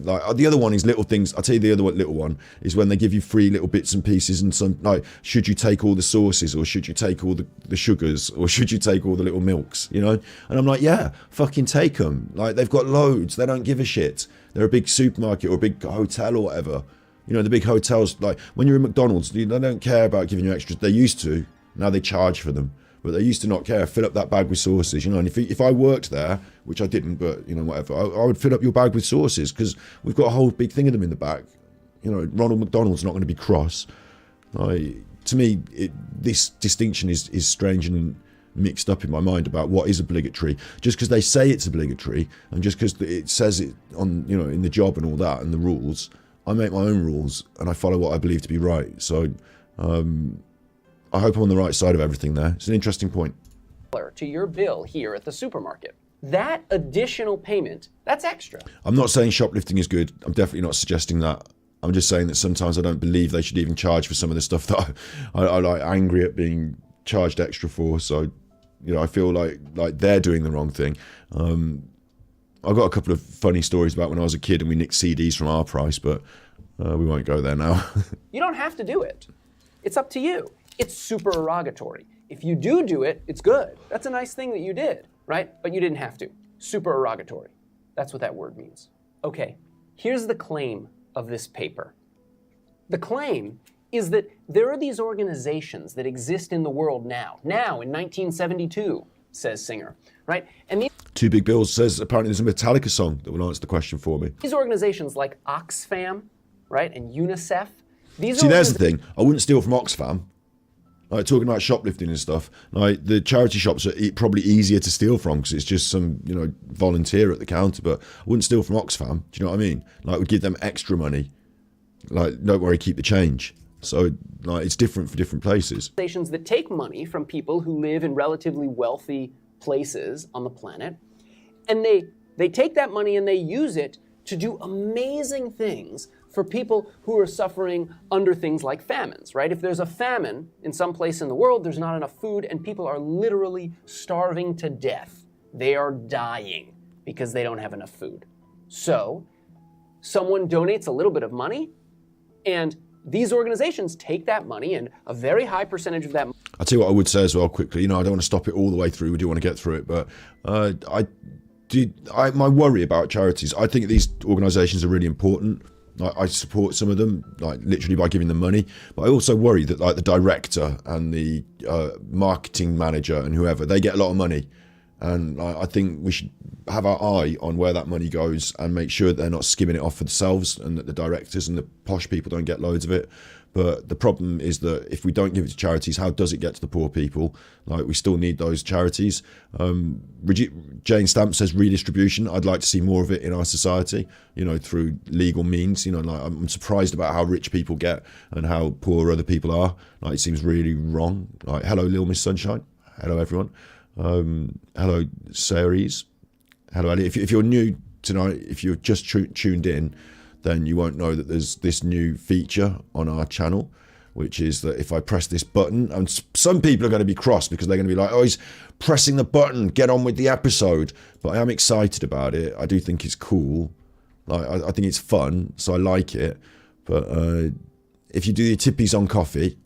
like, the other one is little things. I'll tell you the other one, little one is when they give you free little bits and pieces and some, like, should you take all the sauces or should you take all the sugars or should you take all the little milks, you know? And I'm like, yeah, fucking take them. Like, they've got loads. They don't give a shit. They're a big supermarket or a big hotel or whatever. You know, the big hotels, like when you're in McDonald's, they don't care about giving you extras. They used to. Now they charge for them. But they used to not care. Fill up that bag with sauces, you know. And if I worked there, which I didn't, but, you know, whatever, I would fill up your bag with sauces because we've got a whole big thing of them in the back. You know, Ronald McDonald's not going to be cross. To me, this distinction is strange and mixed up in my mind about what is obligatory. Just because they say it's obligatory and just because it says it on, you know, in the job and all that and the rules, I make my own rules and I follow what I believe to be right. So I hope I'm on the right side of everything there. It's an interesting point. to your bill here at the supermarket. That additional payment, that's extra. I'm not saying shoplifting is good. I'm definitely not suggesting that. I'm just saying that sometimes I don't believe they should even charge for some of the stuff that I like angry at being charged extra for. So, I feel like they're doing the wrong thing. I've got a couple of funny stories about when I was a kid and we nicked CDs from our price, but we won't go there now. You don't have to do it. It's up to you. It's supererogatory. If you do it, it's good. That's a nice thing that you did, right? But you didn't have to. Supererogatory. That's what that word means. Okay, here's the claim of this paper. The claim is that there are these organizations that exist in the world now in 1972, says Singer, right? And Two Big Bills says apparently there's a Metallica song that will answer the question for me. these organizations like Oxfam, right, and UNICEF, See, there's the thing. I wouldn't steal from Oxfam. Like, talking about shoplifting and stuff, like the charity shops are probably easier to steal from because it's just some, volunteer at the counter, but I wouldn't steal from Oxfam. Do you know what I mean? Like, we'd give them extra money. Like, don't worry, keep the change. So, it's different for different places. Organizations that take money from people who live in relatively wealthy places on the planet, and they take that money and they use it to do amazing things for people who are suffering under things like famines, right? If there's a famine in some place in the world, there's not enough food, and people are literally starving to death. They are dying because they don't have enough food. So, someone donates a little bit of money, and these organizations take that money, and a very high percentage of that money. I'll tell you what I would say as well quickly. I don't want to stop it all the way through. We do want to get through it, but my worry about charities, I think these organizations are really important. I support some of them, literally by giving them money. But I also worry that the director and the marketing manager and whoever, they get a lot of money. And I think we should have our eye on where that money goes and make sure that they're not skimming it off for themselves and that the directors and the posh people don't get loads of it. But the problem is that if we don't give it to charities, how does it get to the poor people? We still need those charities. Jane Stamp says redistribution. I'd like to see more of it in our society, through legal means. I'm surprised about how rich people get and how poor other people are. It seems really wrong. Hello, Little Miss Sunshine. Hello, everyone. Hello, Ceres. Hello, Ellie. If you're new tonight, if you're just tuned in, then you won't know that there's this new feature on our channel, which is that if I press this button, and some people are going to be cross because they're going to be like, oh, he's pressing the button, get on with the episode. But I am excited about it. I do think it's cool. I think it's fun, so I like it. But if you do your tippies on coffee,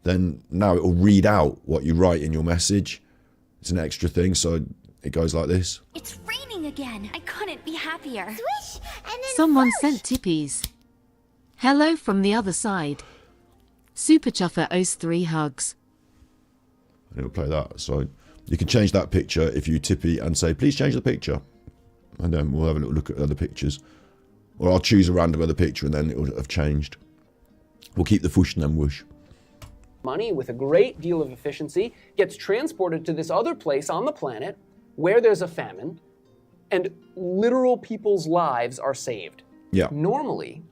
then now it will read out what you write in your message. It's an extra thing, so it goes like this. It's raining again. I couldn't be happier. Swish, and then Someone swoosh. sent tippies. Hello from the other side. Super Chuffer owes 3 hugs. And it'll play that. So you can change that picture if you tippy and say, please change the picture. And then we'll have a little look at other pictures. Or I'll choose a random other picture and then it'll have changed. We'll keep the fush and then whoosh. Money with a great deal of efficiency gets transported to this other place on the planet where there's a famine, and literal people's lives are saved. Yeah. Normally,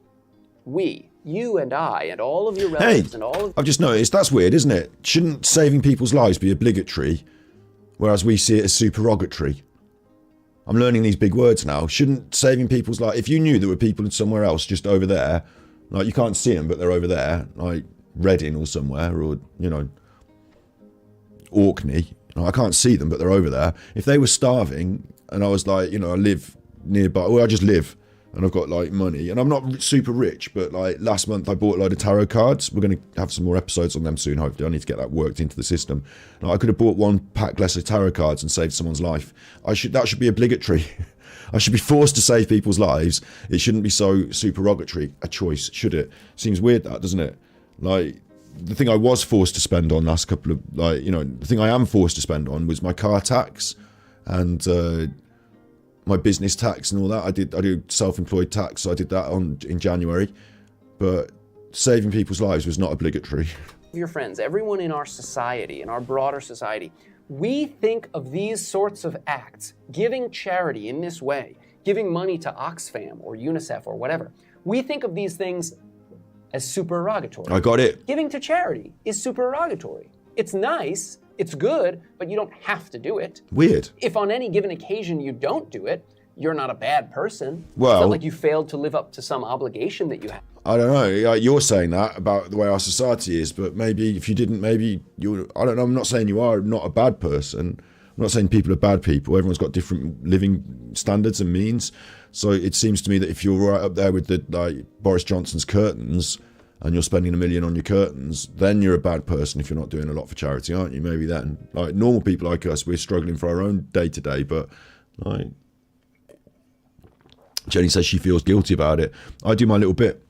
you and I and all of your relatives and all of... I've just noticed, that's weird, isn't it? Shouldn't saving people's lives be obligatory, whereas we see it as supererogatory? I'm learning these big words now. Shouldn't saving people's lives... If you knew there were people somewhere else just over there, you can't see them, but they're over there, Reading or somewhere, or, Orkney. I can't see them, but they're over there. If they were starving, and I was I live nearby, or I just live, and I've got, money, and I'm not super rich, but, last month I bought a load of tarot cards. We're going to have some more episodes on them soon, hopefully. I need to get that worked into the system. I could have bought 1 pack less of tarot cards and saved someone's life. That should be obligatory. I should be forced to save people's lives. It shouldn't be so supererogatory a choice, should it? Seems weird, that, doesn't it? The thing I was forced to spend on last couple of, the thing I am forced to spend on was my car tax and my business tax and all that. I do self-employed tax, so I did that in January. But saving people's lives was not obligatory. Your friends, everyone in our society, in our broader society, we think of these sorts of acts, giving charity in this way, giving money to Oxfam or UNICEF or whatever. We think of these things as supererogatory. I got it. Giving to charity is supererogatory. It's nice, It's good, but you don't have to do it. Weird. If on any given occasion you don't do it, you're not a bad person. Well, it's not like you failed to live up to some obligation that you have. I don't know. You're saying that about the way our society is, but maybe if you didn't, maybe you. I don't know. I'm not saying you are not a bad person. I'm not saying people are bad people. Everyone's got different living standards and means. So it seems to me that if you're right up there with the like Boris Johnson's curtains, and you're spending $1 million on your curtains, then you're a bad person if you're not doing a lot for charity, aren't you? Maybe then. Like normal people like us, we're struggling for our own day to day, but like Jenny says she feels guilty about it. I do my little bit.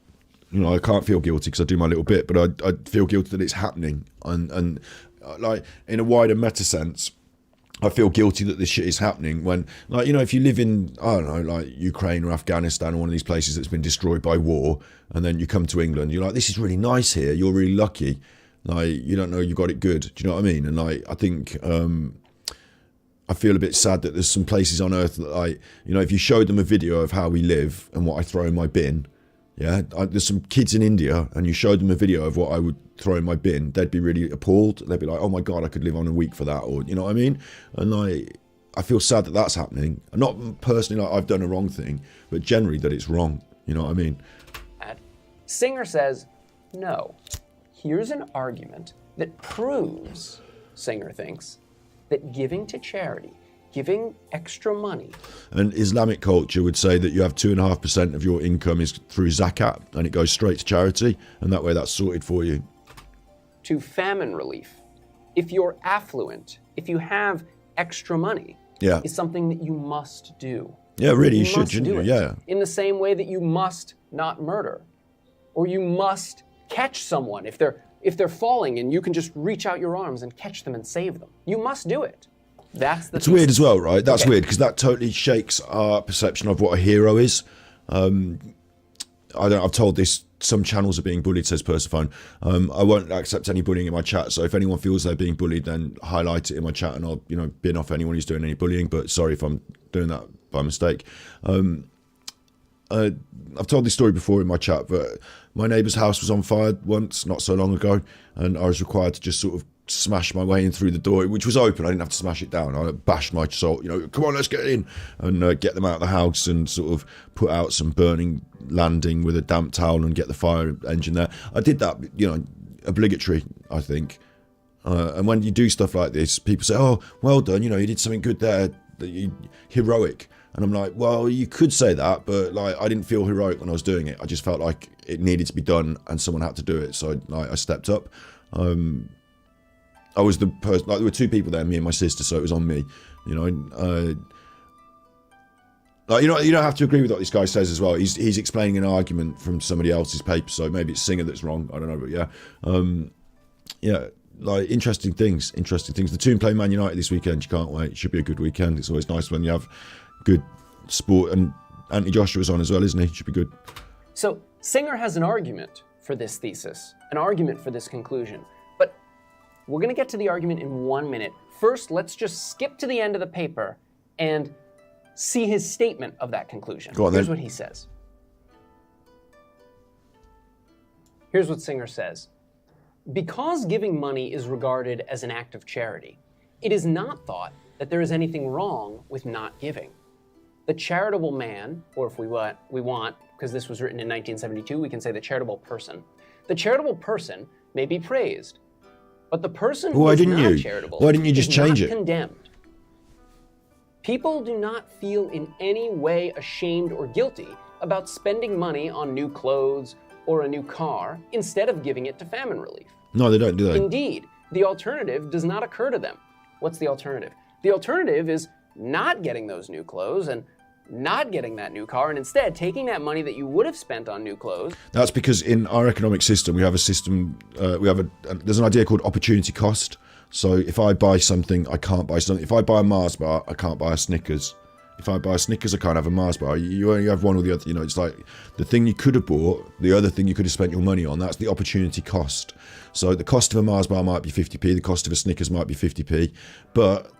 You know, I can't feel guilty because I do my little bit, but I feel guilty that it's happening. And like in a wider meta sense, I feel guilty that this shit is happening when, like, you know, if you live in, I don't know, like Ukraine or Afghanistan or one of these places that's been destroyed by war, and then you come to England, you're like, this is really nice here. You're really lucky. Like, you don't know you got it good. Do you know what I mean? And like, I think I feel a bit sad that there's some places on earth that, like, you know, if you showed them a video of how we live and what I throw in my bin, yeah, there's some kids in India and you showed them a video of what I would throw in my bin, they'd be really appalled. They'd be like, oh my God, I could live on a week for that, or, you know what I mean? And like, I feel sad that that's happening. Not personally like I've done a wrong thing, but generally that it's wrong. You know what I mean? Singer says, no. Here's an argument that proves, Singer thinks, that giving to charity, giving extra money. And Islamic culture would say that you have 2.5% of your income is through zakat, and it goes straight to charity, and that way that's sorted for you. To famine relief. If you're affluent, if you have extra money, is something that you must do. Yeah, really, you should, shouldn't you? Yeah. In the same way that you must not murder, or you must catch someone if they're falling and you can just reach out your arms and catch them and save them. You must do it. That's the. It's weird as well, right? That's weird because that totally shakes our perception of what a hero is. I've told this. Some channels are being bullied, says Persephone. I won't accept any bullying in my chat. So if anyone feels they're being bullied, then highlight it in my chat, and I'll, you know, bin off anyone who's doing any bullying. But sorry if I'm doing that by mistake. I've told this story before in my chat, but my neighbour's house was on fire once, not so long ago, and I was required to just sort of smash my way in through the door, which was open. I didn't have to smash it down. I bashed my soul, you know, come on, let's get in, and get them out of the house and sort of put out some burning landing with a damp towel and get the fire engine there. I did that, you know, obligatory, I think. And when you do stuff like this, people say, oh, well done, you know, you did something good there, heroic. And I'm like, well, you could say that, but like, I didn't feel heroic when I was doing it. I just felt like it needed to be done and someone had to do it. So like, I stepped up. I was the person, like there were two people there, me and my sister, so it was on me, you know. Like, you know, you don't have to agree with what this guy says as well. He's explaining an argument from somebody else's paper, so maybe it's Singer that's wrong. I don't know, but yeah. Yeah, like interesting things. The Toon play Man United this weekend. You can't wait. It should be a good weekend. It's always nice when you have good sport, and Anthony Joshua's on as well, isn't he? Should be good. So Singer has an argument for this thesis, an argument for this conclusion. But we're going to get to the argument in 1 minute. First, let's just skip to the end of the paper and see his statement of that conclusion. Go on, Here's then. what he says. Here's what Singer says. Because giving money is regarded as an act of charity, it is not thought that there is anything wrong with not giving. The charitable man, or if we want, because this was written in 1972, we can say the charitable person. The charitable person may be praised, but the person who is not charitable Why didn't you just change not it? Condemned. People do not feel in any way ashamed or guilty about spending money on new clothes or a new car instead of giving it to famine relief. No, they don't, do they? Indeed, the alternative does not occur to them. What's the alternative? The alternative is not getting those new clothes and not getting that new car, and instead taking that money that you would have spent on new clothes. That's because in our economic system, we have a system, there's an idea called opportunity cost. So if I buy something, I can't buy something. If I buy a Mars bar, I can't buy a Snickers. If I buy a Snickers, I can't have a Mars bar. You only have one or the other. You know, it's like the thing you could have bought, the other thing you could have spent your money on, that's the opportunity cost. So the cost of a Mars bar might be 50p, the cost of a Snickers might be 50p, but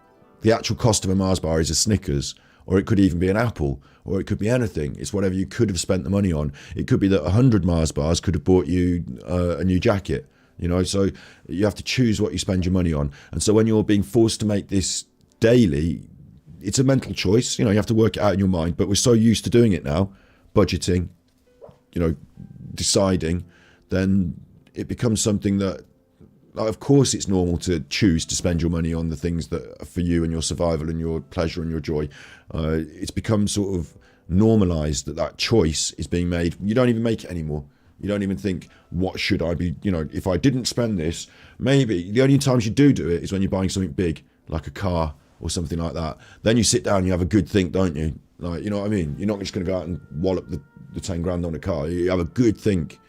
the actual cost of a Mars bar is a Snickers, or it could even be an apple, or it could be anything. It's whatever you could have spent the money on. It could be that 100 Mars bars could have bought you a new jacket. you know, so you have to choose what you spend your money on. And so when you're being forced to make this daily, it's a mental choice, you know, you have to work it out in your mind, but we're so used to doing it now, budgeting, you know, deciding, then it becomes something that, like, of course it's normal to choose to spend your money on the things that are for you and your survival and your pleasure and your joy. It's become sort of normalized that choice is being made. You don't even make it anymore. You don't even think, what should I be, you know, if I didn't spend this, maybe. The only times you do it is when you're buying something big, like a car or something like that. Then you sit down and you have a good think, don't you? Like, you know what I mean? You're not just going to go out and wallop the 10 grand on a car. You have a good think.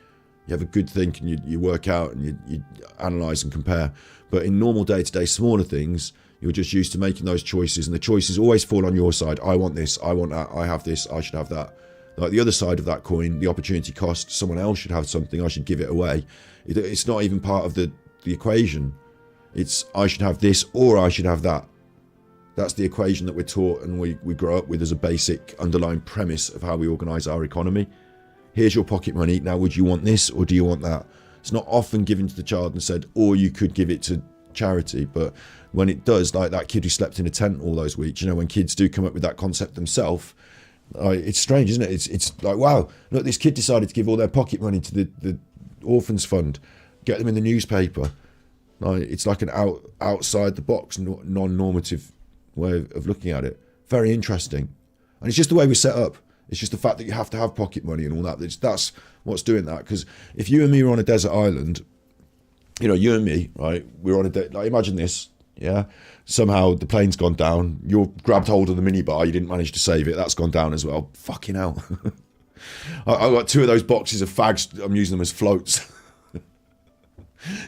You have a good think, and you work out and you analyse and compare. But in normal day-to-day smaller things, you're just used to making those choices, and the choices always fall on your side. I want this, I want that, I have this, I should have that. Like the other side of that coin, the opportunity cost, someone else should have something, I should give it away. It's not even part of the equation. It's I should have this or I should have that. That's the equation that we're taught and we grow up with as a basic underlying premise of how we organise our economy. Here's your pocket money. Now, would you want this or do you want that? It's not often given to the child and said, or you could give it to charity. But when it does, like that kid who slept in a tent all those weeks, you know, when kids do come up with that concept themselves, it's strange, isn't it? It's like, wow, look, this kid decided to give all their pocket money to the orphans fund, get them in the newspaper. Like, it's like an outside the box, non-normative way of looking at it. Very interesting. And it's just the way we're set up. It's just the fact that you have to have pocket money and all that. That's what's doing that. Because if you and me were on a desert island, you know, you and me, right, we're on a like, imagine this, yeah? Somehow the plane's gone down. You're grabbed hold of the minibar. You didn't manage to save it. That's gone down as well. Fucking hell. I've got 2 of those boxes of fags. I'm using them as floats.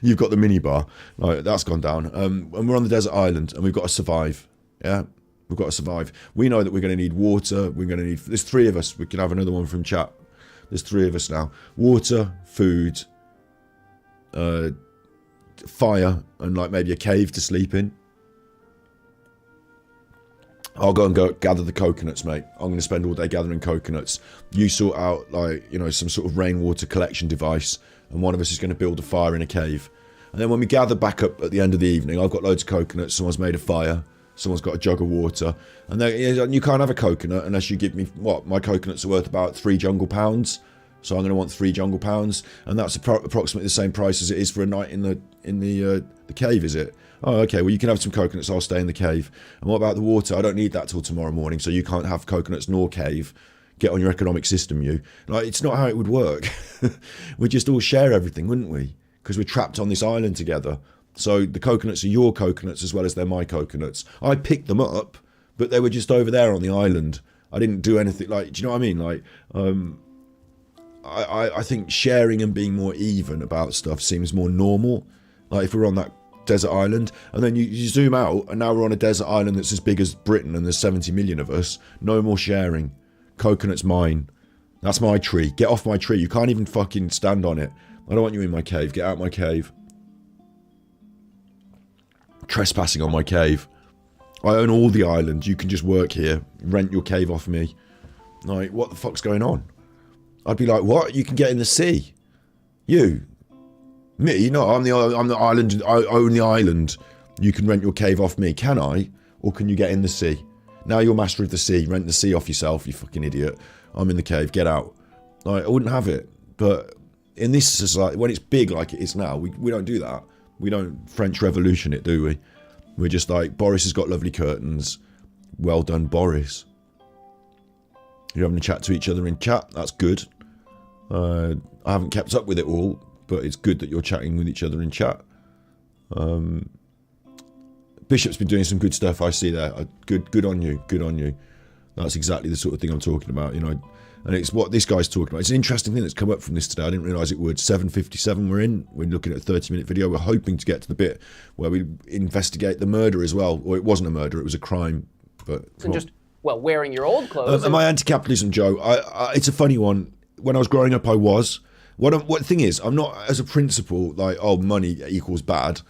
You've got the minibar. Right, that's gone down. And we're on the desert island and we've got to survive, yeah? We've got to survive. We know that we're going to need water. We're going to need... There's 3 of us. We can have another one from chat. There's 3 of us now. Water, food, fire, and like maybe a cave to sleep in. I'll go gather the coconuts, mate. I'm going to spend all day gathering coconuts. You sort out, like, you know, some sort of rainwater collection device, and one of us is going to build a fire in a cave. And then when we gather back up at the end of the evening, I've got loads of coconuts. Someone's made a fire. Someone's got a jug of water, and then you can't have a coconut unless you give me what? My coconuts are worth about 3 jungle pounds, so I'm going to want 3 jungle pounds, and that's approximately the same price as it is for a night in the cave, is it? Oh, okay. Well, you can have some coconuts. I'll stay in the cave. And what about the water? I don't need that till tomorrow morning, so you can't have coconuts nor cave. Get on your economic system, you. Like, it's not how it would work. We'd just all share everything, wouldn't we? Because we're trapped on this island together. So the coconuts are your coconuts as well as they're my coconuts. I picked them up, but they were just over there on the island. I didn't do anything. Like, do you know what I mean? Like, I think sharing and being more even about stuff seems more normal. Like if we're on that desert island and then you zoom out and now we're on a desert island that's as big as Britain and there's 70 million of us. No more sharing. Coconut's mine. That's my tree. Get off my tree. You can't even fucking stand on it. I don't want you in my cave. Get out my cave. Trespassing on my cave. I own all the island. You can just work here. Rent your cave off me. Like, what the fuck's going on? I'd be like, what? You can get in the sea. You. Me? No, I'm the island. I own the island. You can rent your cave off me. Can I? Or can you get in the sea? Now you're master of the sea. Rent the sea off yourself, you fucking idiot. I'm in the cave. Get out. Like, I wouldn't have it. But in this society, when it's big like it is now, we don't do that. We don't French Revolution it, do we? We're just like, Boris has got lovely curtains. Well done, Boris. You're having a chat to each other in chat. That's good. I haven't kept up with it all, but it's good that you're chatting with each other in chat. Bishop's been doing some good stuff, I see there. Good on you. Good on you. That's exactly the sort of thing I'm talking about, you know. And it's what this guy's talking about. It's an interesting thing that's come up from this today. I didn't realise it would. 7:57 we're in. We're looking at a 30-minute video. We're hoping to get to the bit where we investigate the murder as well. Or it wasn't a murder, it was a crime. But and just, well, wearing your old clothes. Am I anti-capitalism, Joe? It's a funny one. When I was growing up, I was. What thing is, I'm not, as a principle, like, oh, money equals bad.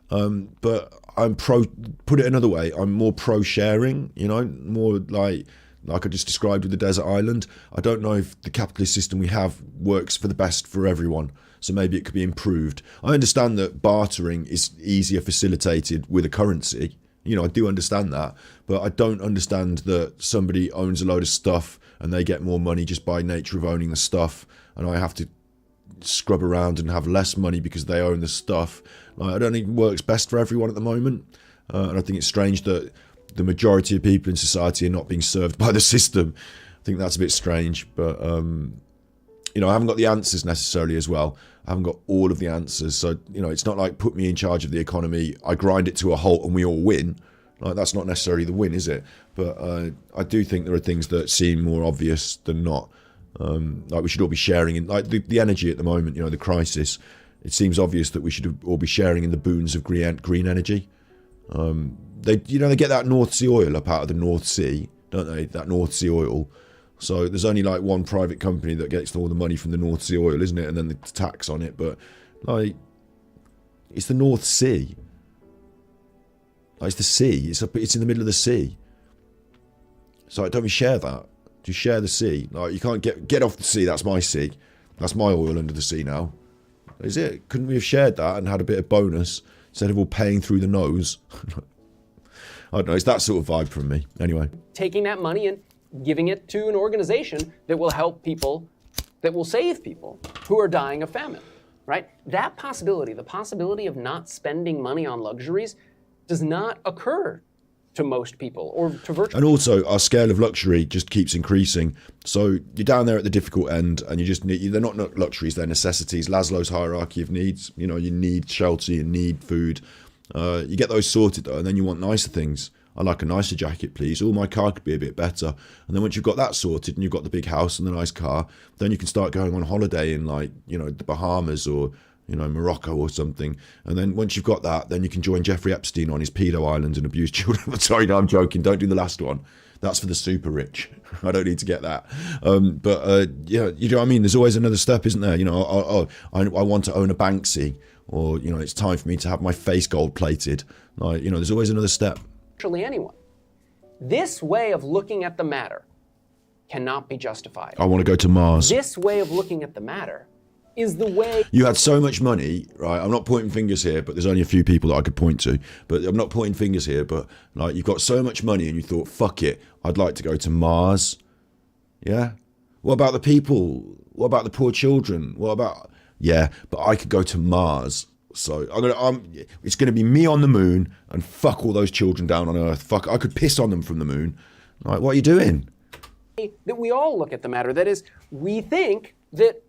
But I'm pro, put it another way, I'm more pro-sharing, you know, more like like I just described with the desert island. I don't know if the capitalist system we have works for the best for everyone. So maybe it could be improved. I understand that bartering is easier facilitated with a currency. You know, I do understand that. But I don't understand that somebody owns a load of stuff and they get more money just by nature of owning the stuff. And I have to scrub around and have less money because they own the stuff. Like, I don't think it works best for everyone at the moment. And I think it's strange that the majority of people in society are not being served by the system. I think that's a bit strange. But, you know, I haven't got the answers necessarily as well. I haven't got all of the answers. So, you know, it's not like put me in charge of the economy, I grind it to a halt and we all win. Like, that's not necessarily the win, is it? But I do think there are things that seem more obvious than not. Like, we should all be sharing in, like, the energy at the moment, you know, the crisis. It seems obvious that we should all be sharing in the boons of green energy. They get that North Sea oil up out of the North Sea, don't they? That North Sea oil. So there's only like one private company that gets all the money from the North Sea oil, isn't it? And then the tax on it. But like, it's the North Sea. Like, it's the sea. It's in the middle of the sea. So like, don't we share that? Do you share the sea? Like, you can't get off the sea. That's my sea. That's my oil under the sea now. Is it? Couldn't we have shared that and had a bit of bonus instead of all paying through the nose? I don't know. It's that sort of vibe from me. Anyway. Taking that money and giving it to an organization that will help people, that will save people who are dying of famine, right? That possibility, the possibility of not spending money on luxuries, does not occur to most people or to virtually. And also, our scale of luxury just keeps increasing. So you're down there at the difficult end, and you just need, they're not luxuries, they're necessities. Maslow's hierarchy of needs. You know, you need shelter, you need food. You get those sorted though, and then you want nicer things. I like a nicer jacket, please. Oh, my car could be a bit better. And then once you've got that sorted and you've got the big house and the nice car, then you can start going on holiday in, like, you know, the Bahamas or, you know, Morocco or something. And then once you've got that, then you can join Jeffrey Epstein on his pedo island and abuse children. Sorry, no, I'm joking. Don't do the last one. That's for the super rich. I don't need to get that. Yeah, you know what I mean? There's always another step, isn't there? You know, I want to own a Banksy, or, you know, it's time for me to have my face gold plated. Like, you know, there's always another step. Virtually anyone. This way of looking at the matter cannot be justified. I want to go to Mars. This way of looking at the matter is the way. You had so much money, right? I'm not pointing fingers here, but there's only a few people that I could point to. But I'm not pointing fingers here, but like, you've got so much money and you thought, fuck it, I'd like to go to Mars. Yeah? What about the people? What about the poor children? What about... Yeah, but I could go to Mars. So it's going to be me on the moon and fuck all those children down on Earth. Fuck, I could piss on them from the moon. Like, what are you doing? That we all look at the matter. That is, we think that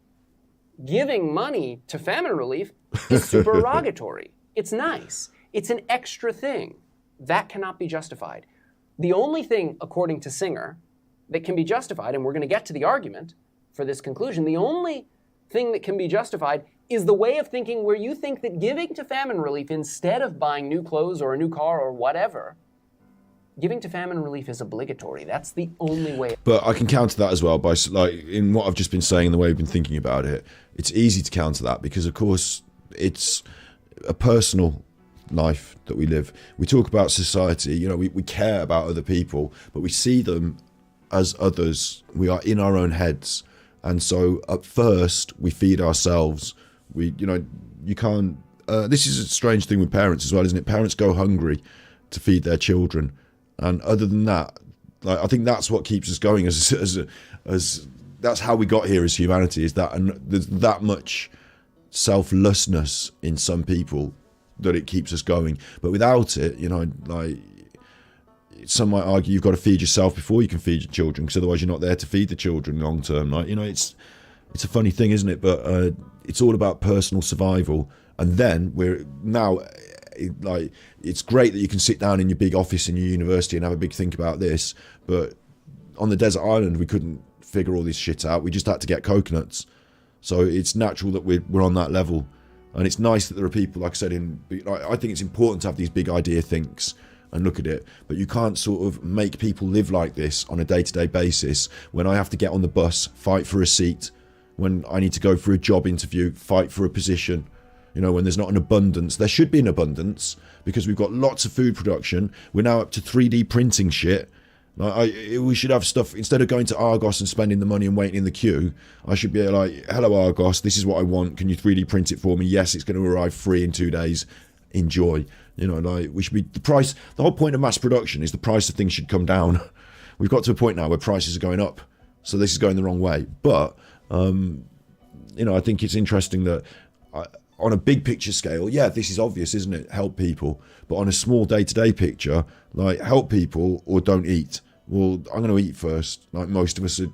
giving money to famine relief is supererogatory. It's nice. It's an extra thing. That cannot be justified. The only thing, according to Singer, that can be justified, and we're going to get to the argument for this conclusion, the only thing that can be justified is the way of thinking where you think that giving to famine relief instead of buying new clothes or a new car or whatever, giving to famine relief is obligatory. That's the only way. But I can counter that as well by, like, in what I've just been saying and the way we've been thinking about it. It's easy to counter that because, of course, it's a personal life that we live. We talk about society, you know, we care about other people, but we see them as others. We are in our own heads. And so at first we feed ourselves. We, you know, you can't, this is a strange thing with parents as well, isn't it? Parents go hungry to feed their children. And other than that, like, I think that's what keeps us going as that's how we got here as humanity, is that, and there's that much selflessness in some people that it keeps us going. But without it, you know, like, some might argue you've got to feed yourself before you can feed your children, because otherwise you're not there to feed the children long term. Like, you know, it's a funny thing, isn't it? But it's all about personal survival. And then we're now, like, it's great that you can sit down in your big office in your university and have a big think about this, but on the desert island we couldn't figure all this shit out. We just had to get coconuts. So it's natural that we're on that level. And it's nice that there are people, like I said, I think it's important to have these big idea thinks and look at it, but you can't sort of make people live like this on a day-to-day basis. When I have to get on the bus, fight for a seat. When I need to go for a job interview, fight for a position. You know, when there's not an abundance. There should be an abundance, because we've got lots of food production. We're now up to 3D printing shit. We should have stuff, instead of going to Argos and spending the money and waiting in the queue, I should be like, hello Argos, this is what I want, can you 3D print it for me? Yes, it's going to arrive free in 2 days, enjoy. You know, like, we should be, the whole point of mass production is the price of things should come down. We've got to a point now where prices are going up, so this is going the wrong way. But, you know, I think it's interesting that on a big picture scale, yeah, this is obvious, isn't it? Help people. But on a small day-to-day picture, like, help people or don't eat. Well, I'm going to eat first. Like, most of us are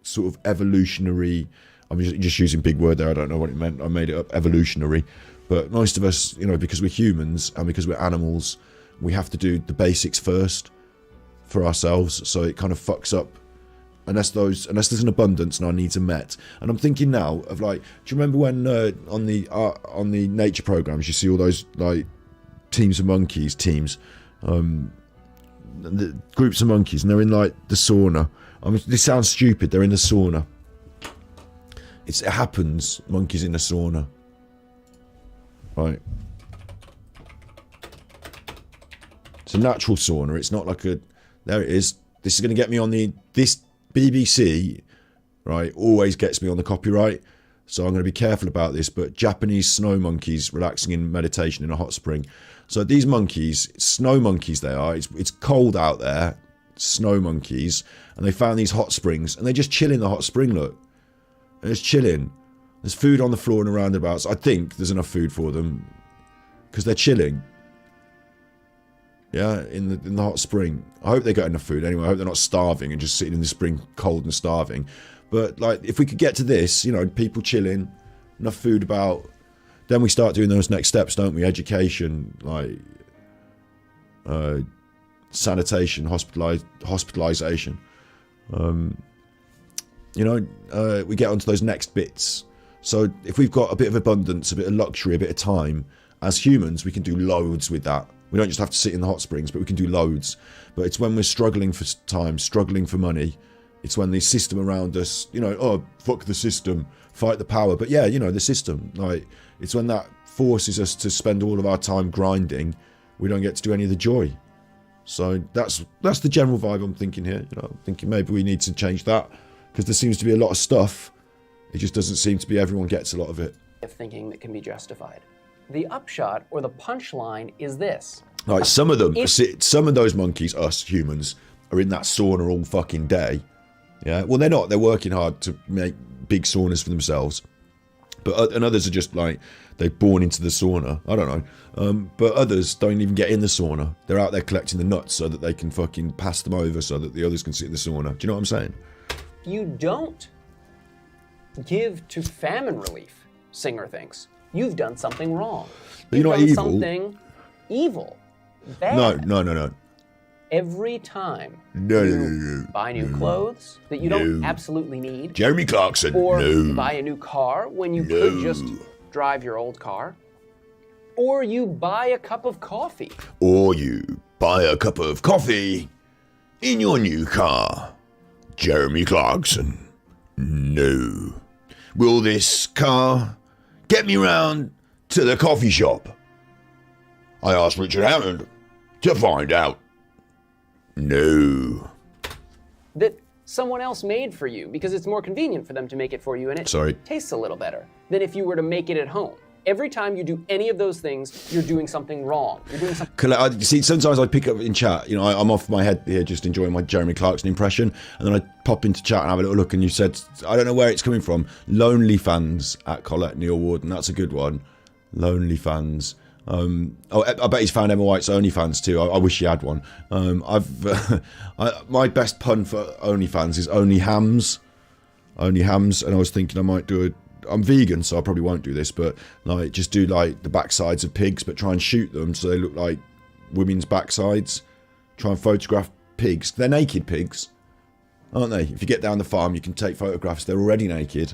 sort of evolutionary. I'm just using big word there. I don't know what it meant. I made it up, evolutionary. But most of us, you know, because we're humans and because we're animals, we have to do the basics first for ourselves. So it kind of fucks up unless there's an abundance and our needs are met. And I'm thinking now of, like, do you remember when on the nature programs you see all those, like, teams of monkeys, the groups of monkeys, and they're in, like, the sauna. I mean, this sounds stupid. They're in the sauna. It happens. Monkeys in the sauna. Right. It's a natural sauna. It's not like a. There it is. This is going to get me on this BBC. Right. Always gets me on the copyright. So I'm going to be careful about this. But Japanese snow monkeys relaxing in meditation in a hot spring. So these monkeys, snow monkeys they are. It's cold out there. Snow monkeys, and they found these hot springs, and they just chill in the hot spring. Look, they're just chilling. There's food on the floor and the roundabouts. I think there's enough food for them because they're chilling. Yeah, in the hot spring. I hope they got enough food anyway. I hope they're not starving and just sitting in the spring cold and starving. But, like, if we could get to this, you know, people chilling, enough food about, then we start doing those next steps, don't we? Education, like sanitation, hospitalization. You know, we get onto those next bits. So if we've got a bit of abundance, a bit of luxury, a bit of time, as humans, we can do loads with that. We don't just have to sit in the hot springs, but we can do loads. But it's when we're struggling for time, struggling for money, it's when the system around us, you know, oh, fuck the system, fight the power. But yeah, you know, the system, like, it's when that forces us to spend all of our time grinding, we don't get to do any of the joy. So that's the general vibe I'm thinking here. You know, I'm thinking maybe we need to change that, because there seems to be a lot of stuff. It just doesn't seem to be everyone gets a lot of it. Of thinking that can be justified. The upshot or the punchline is this. Like, some of those monkeys, us humans, are in that sauna all fucking day. Yeah, well, they're not. They're working hard to make big saunas for themselves. And others are just like, they're born into the sauna. I don't know. But others don't even get in the sauna. They're out there collecting the nuts so that they can fucking pass them over so that the others can sit in the sauna. Do you know what I'm saying? You don't give to famine relief, Singer thinks. You've done something wrong. You've done evil. Something evil. Bad. No. Every time you buy new clothes that you don't absolutely need. Jeremy Clarkson, or you buy a new car when you could just drive your old car. Or you buy a cup of coffee. Or you buy a cup of coffee in your new car. Jeremy Clarkson, no. Will this car get me round to the coffee shop? I asked Richard Hammond to find out. No. That someone else made for you because it's more convenient for them to make it for you, and it tastes a little better than if you were to make it at home. Every time you do any of those things, you're doing something wrong. You're doing something. See, sometimes I pick up in chat, you know, I'm off my head here just enjoying my Jeremy Clarkson impression, and then I pop into chat and have a little look, and you said, I don't know where it's coming from, Lonely Fans at Colette Neil Warden. That's a good one. Lonely Fans. I bet he's found Emma White's OnlyFans too. I wish he had one. My best pun for OnlyFans is Only Hams. Only Hams, and I was thinking I might do I'm vegan, so I probably won't do this, but like just do like the backsides of pigs, but try and shoot them so they look like women's backsides. Try and photograph pigs. They're naked pigs, aren't they? If you get down the farm, you can take photographs. They're already naked,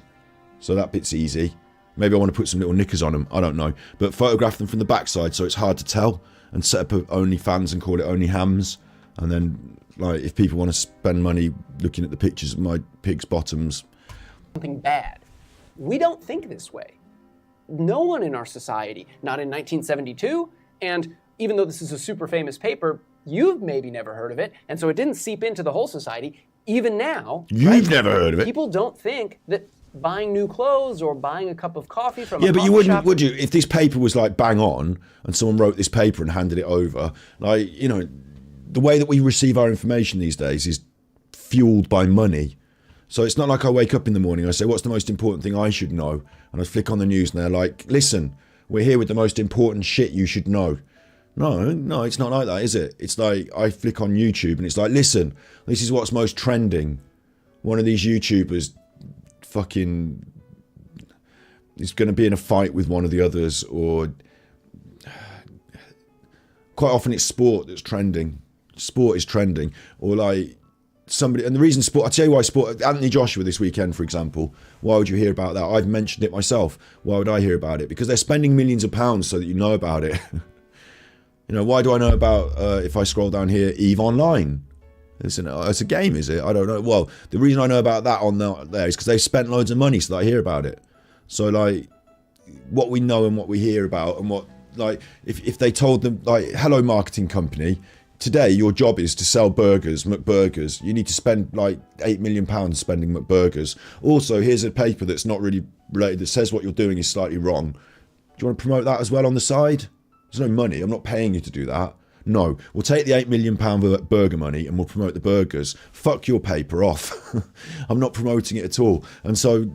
so that bit's easy. Maybe I want to put some little knickers on them. I don't know. But photograph them from the backside so it's hard to tell. And set up OnlyFans and call it Only Hams. And then, like, if people want to spend money looking at the pictures of my pig's bottoms. Something bad. We don't think this way. No one in our society, not in 1972, and even though this is a super famous paper, You've maybe never heard of it, and so it didn't seep into the whole society. Even now, You've never heard of it. people don't think that buying new clothes or buying a cup of coffee from Yeah, a but you coffee wouldn't, shop, would you? If this paper was like bang on and someone wrote this paper and handed it over, like, you know, the way that we receive our information these days is fueled by money. So it's not like I wake up in the morning, I say, what's the most important thing I should know? And I flick on the news and they're like, listen, we're here with the most important shit you should know. No, it's not like that, is it? It's like I flick on YouTube and it's like, listen, this is what's most trending. One of these YouTubers fucking is going to be in a fight with one of the others, or quite often it's sport that's trending. Sport is trending, or like somebody, and the reason sport, I'll tell you why sport, Anthony Joshua this weekend, for example, why would you hear about that? I've mentioned it myself. Why would I hear about it? Because they're spending millions of pounds so that you know about it. You know, why do I know about, if I scroll down here, EVE Online? It's a game, is it? I don't know. Well, the reason I know about that on there is because they spent loads of money so that I hear about it. So, like, what we know and what we hear about, and what, like, if they told them, like, hello marketing company, today your job is to sell burgers, McBurgers. You need to spend like £8 million spending McBurgers. Also, here's a paper that's not really related that says what you're doing is slightly wrong. Do you want to promote that as well on the side? There's no money. I'm not paying you to do that. No, we'll take the £8 million burger money and we'll promote the burgers. Fuck your paper off. I'm not promoting it at all. And so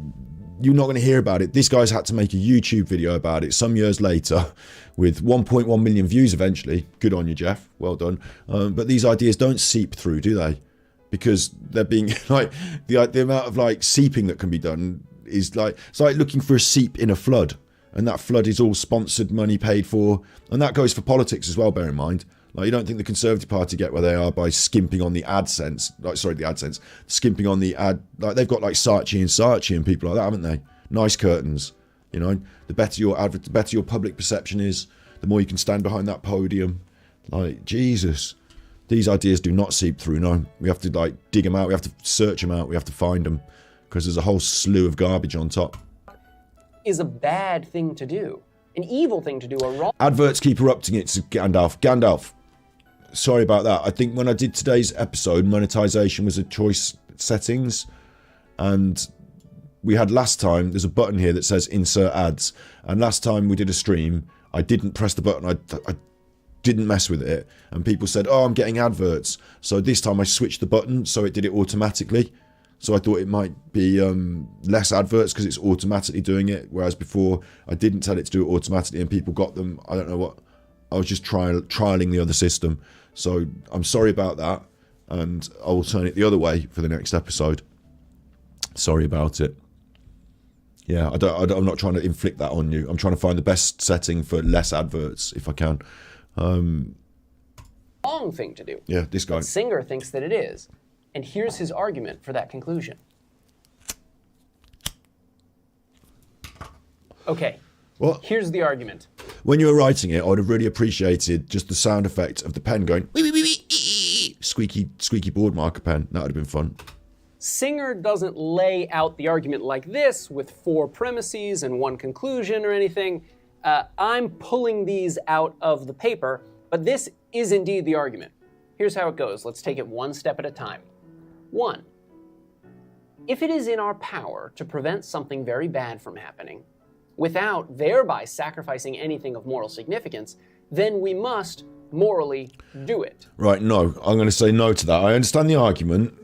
you're not going to hear about it. This guy's had to make a YouTube video about it some years later with 1.1 million views eventually. Good on you, Jeff. Well done. But these ideas don't seep through, do they? Because they're being like the amount of like seeping that can be done is like, it's like looking for a seep in a flood. And that flood is all sponsored, money paid for. And that goes for politics as well, bear in mind. Like, you don't think the Conservative Party get where they are by skimping on the AdSense, skimping on the ad, like they've got like Saatchi and people like that, haven't they? Nice curtains, you know. The better your public perception is, the more you can stand behind that podium. Like, Jesus, these ideas do not seep through. No, we have to like dig them out. We have to search them out. We have to find them because there's a whole slew of garbage on top. is a bad thing to do, an evil thing to do, a wrong. Adverts keep erupting. It's Gandalf. Sorry about that. I think when I did today's episode, monetization was a choice settings, and we had last time, there's a button here that says insert ads, and last time we did a stream, I didn't press the button, I didn't mess with it, and people said, oh, I'm getting adverts. So this time I switched the button so it did it automatically. So I thought it might be less adverts because it's automatically doing it, whereas before I didn't tell it to do it automatically and people got them. I don't know what, I was just trialing the other system. So I'm sorry about that, and I will turn it the other way for the next episode. Sorry about it. Yeah, I'm not trying to inflict that on you. I'm trying to find the best setting for less adverts if I can. Wrong thing to do. Yeah, this guy. But Singer thinks that it is. And here's his argument for that conclusion. Okay. What? Here's the argument. When you were writing it, I would have really appreciated just the sound effect of the pen going wee, wee, wee, wee, squeaky board marker pen. That would have been fun. Singer doesn't lay out the argument like this with 4 premises and 1 conclusion or anything. I'm pulling these out of the paper, but this is indeed the argument. Here's how it goes. Let's take it one step at a time. 1. If it is in our power to prevent something very bad from happening, without thereby sacrificing anything of moral significance, then we must morally do it. Right, no. I'm going to say no to that. I understand the argument.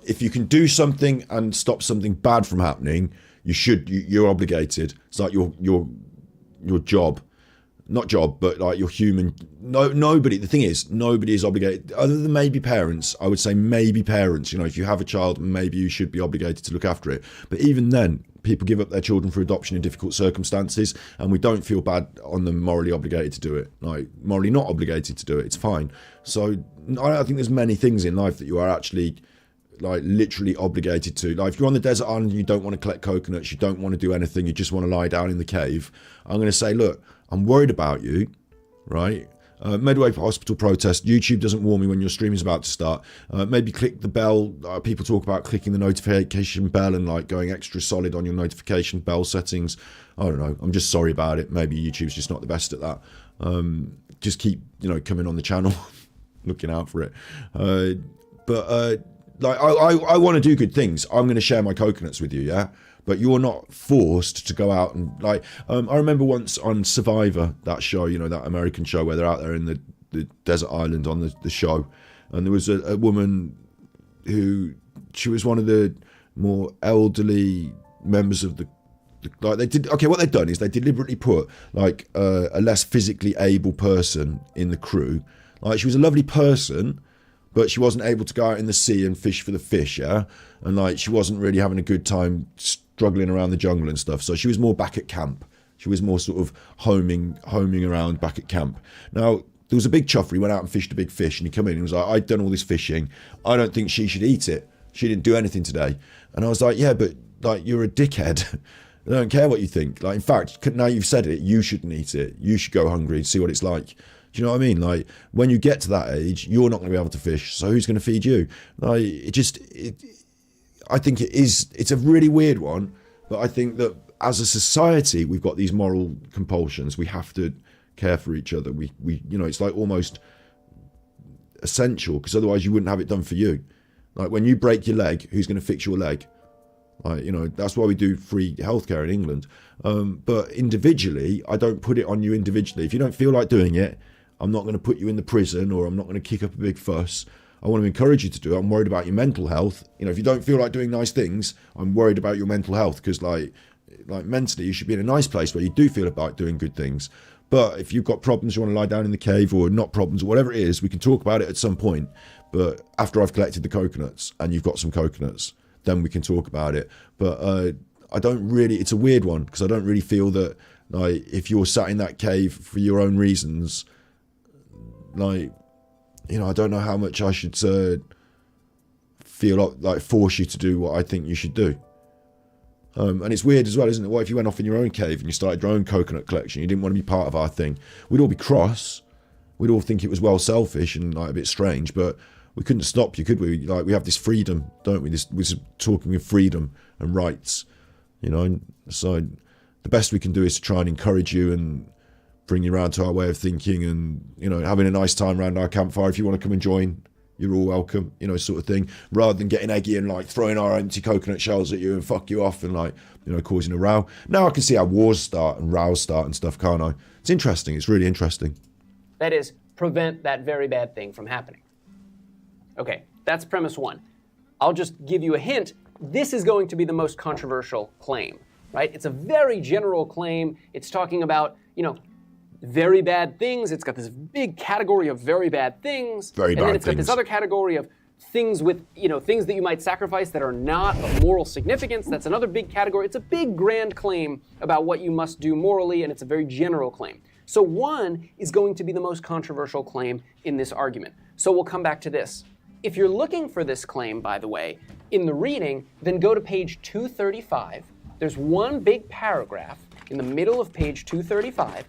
If you can do something and stop something bad from happening, you should. You're obligated. It's like your job. Not job, but like your human. No, nobody. The thing is, nobody is obligated, other than maybe parents. I would say maybe parents. You know, if you have a child, maybe you should be obligated to look after it. But even then, people give up their children for adoption in difficult circumstances, and we don't feel bad on them morally obligated to do it. Like morally not obligated to do it. It's fine. So I think there's many things in life that you are actually like literally obligated to. Like if you're on the desert island and you don't want to collect coconuts, you don't want to do anything, you just want to lie down in the cave, I'm going to say, look, I'm worried about you, right? Medway hospital protest. YouTube doesn't warn me when your stream is about to start. Maybe click the bell. People talk about clicking the notification bell and like going extra solid on your notification bell settings. I don't know. I'm just sorry about it. Maybe YouTube's just not the best at that. Just keep, coming on the channel. looking out for it. Like I want to do good things. I'm going to share my coconuts with you, yeah? But you're not forced to go out and like. I remember once on Survivor, that show, you know, that American show where they're out there in the desert island on the show, and there was a woman who, she was one of the more elderly members of the like they did. Okay, what they've done is they deliberately put like a less physically able person in the crew. Like, she was a lovely person, but she wasn't able to go out in the sea and fish for the fish, yeah? And like, she wasn't really having a good time struggling around the jungle and stuff. So she was more back at camp. She was more sort of homing around back at camp. Now, there was a big chuffer. He went out and fished a big fish, and he come in and was like, I'd done all this fishing. I don't think she should eat it. She didn't do anything today. And I was like, yeah, but like, you're a dickhead. I don't care what you think. Like, in fact, now you've said it, you shouldn't eat it. You should go hungry and see what it's like. Do you know what I mean? Like, when you get to that age, you're not going to be able to fish. So who's going to feed you? Like, I think it's a really weird one. But I think that as a society, we've got these moral compulsions. We have to care for each other. We you know, it's like almost essential, because otherwise you wouldn't have it done for you. Like, when you break your leg, who's going to fix your leg? Like, you know, that's why we do free healthcare in England. But individually, I don't put it on you individually. If you don't feel like doing it, I'm not going to put you in the prison, or I'm not going to kick up a big fuss. I want to encourage you to do it. I'm worried about your mental health. You know, if you don't feel like doing nice things, I'm worried about your mental health, because like mentally, you should be in a nice place where you do feel about doing good things. But if you've got problems, you want to lie down in the cave, or not problems, or whatever it is, we can talk about it at some point. But after I've collected the coconuts and you've got some coconuts, then we can talk about it. But I don't really, it's a weird one, because I don't really feel that, like, if you're sat in that cave for your own reasons, like, you know, I don't know how much I should feel like force you to do what I think you should do. And it's weird as well, isn't it? What if you went off in your own cave and you started your own coconut collection? You didn't want to be part of our thing. We'd all be cross. We'd all think it was well selfish and like a bit strange, but we couldn't stop you, could we? Like, we have this freedom, don't we? We're talking of freedom and rights, you know. And so the best we can do is to try and encourage you and bring you around to our way of thinking, and, you know, having a nice time around our campfire. If you want to come and join, you're all welcome, you know, sort of thing, rather than getting eggy and like throwing our empty coconut shells at you and fuck you off and, like, you know, causing a row. Now I can see how wars start and rows start and stuff, can't I? It's interesting. It's really interesting. That is, prevent that very bad thing from happening. Okay, that's premise one. I'll just give you a hint. This is going to be the most controversial claim, right? It's a very general claim. It's talking about, you know, very bad things. It's got this big category of very bad things. And then it's got this other category of things with, you know, things that you might sacrifice that are not of moral significance. That's another big category. It's a big, grand claim about what you must do morally, and it's a very general claim. So one is going to be the most controversial claim in this argument. So we'll come back to this. If you're looking for this claim, by the way, in the reading, then go to page 235. There's one big paragraph in the middle of page 235,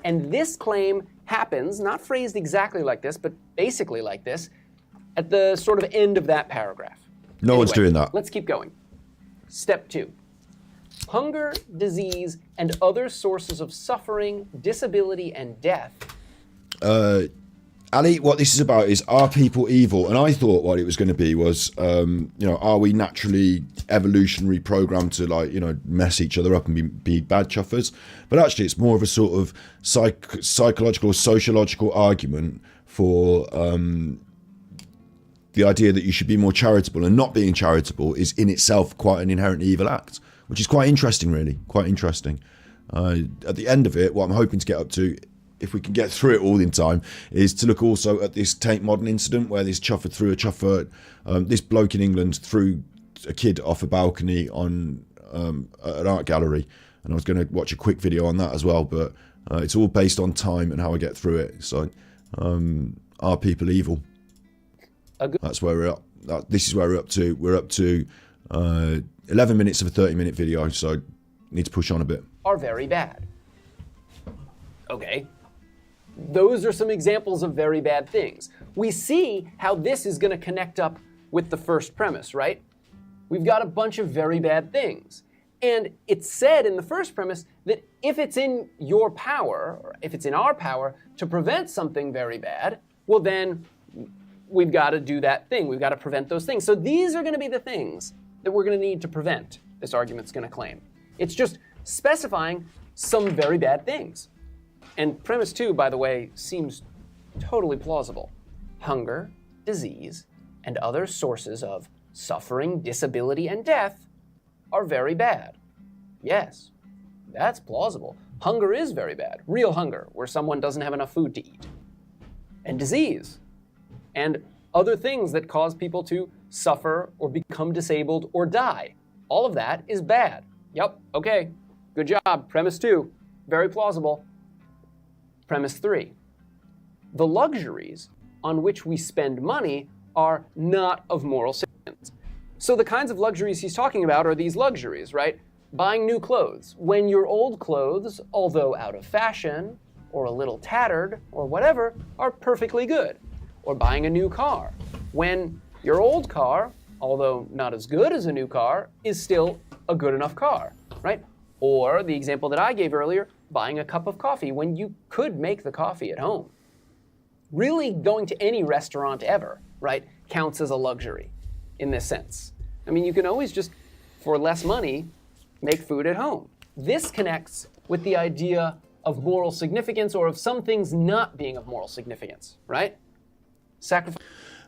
and this claim happens, not phrased exactly like this, but basically like this, at the sort of end of that paragraph. No one's doing that. Let's keep going. Step 2. Hunger, disease, and other sources of suffering, disability, and death. Ali, what this is about is, are people evil? And I thought what it was going to be was, you know, are we naturally evolutionary programmed to, like, you know, mess each other up and be bad chuffers? But actually, it's more of a sort of psychological or sociological argument for the idea that you should be more charitable, and not being charitable is in itself quite an inherently evil act, which is quite interesting, really, quite interesting. At the end of it, what I'm hoping to get up to, if we can get through it all in time, is to look also at this Tate Modern incident where this this bloke in England threw a kid off a balcony on an art gallery, and I was going to watch a quick video on that as well, but it's all based on time and how I get through it. So are people evil? That's where we're up. This is where we're up to. We're up to 11 minutes of a 30-minute video, so need to push on a bit. Are very bad. Okay. Those are some examples of very bad things. We see how this is going to connect up with the first premise, right? We've got a bunch of very bad things. And it's said in the first premise that if it's in your power, or if it's in our power, to prevent something very bad, well then we've got to do that thing. We've got to prevent those things. So these are going to be the things that we're going to need to prevent, this argument's going to claim. It's just specifying some very bad things. And premise 2, by the way, seems totally plausible. Hunger, disease, and other sources of suffering, disability, and death are very bad. Yes, that's plausible. Hunger is very bad. Real hunger, where someone doesn't have enough food to eat. And disease. And other things that cause people to suffer or become disabled or die. All of that is bad. Yep, okay, good job. Premise 2, very plausible. Premise 3, the luxuries on which we spend money are not of moral significance. So the kinds of luxuries he's talking about are these luxuries, right? Buying new clothes. When your old clothes, although out of fashion, or a little tattered, or whatever, are perfectly good. Or buying a new car. When your old car, although not as good as a new car, is still a good enough car, right? Or the example that I gave earlier, buying a cup of coffee when you could make the coffee at home. Really going to any restaurant ever, right, counts as a luxury in this sense. I mean, you can always just, for less money, make food at home. This connects with the idea of moral significance or of some things not being of moral significance, right? Sacrifice.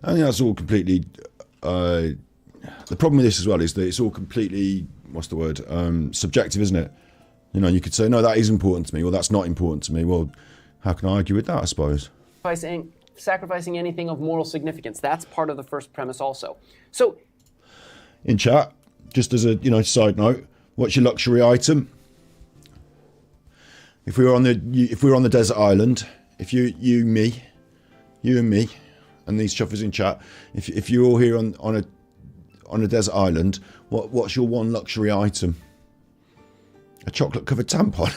I think that's all completely. The problem with this as well is that it's all completely, what's the word, subjective, isn't it? You know, you could say, no, that is important to me, or that's not important to me. Well, how can I argue with that, I suppose? Sacrificing anything of moral significance. That's part of the first premise also. So, in chat, just as a side note, what's your luxury item? If we were on the desert island, if you and me, and these chuffers in chat, if you're all here on a desert island, what's your one luxury item? A chocolate covered tampon.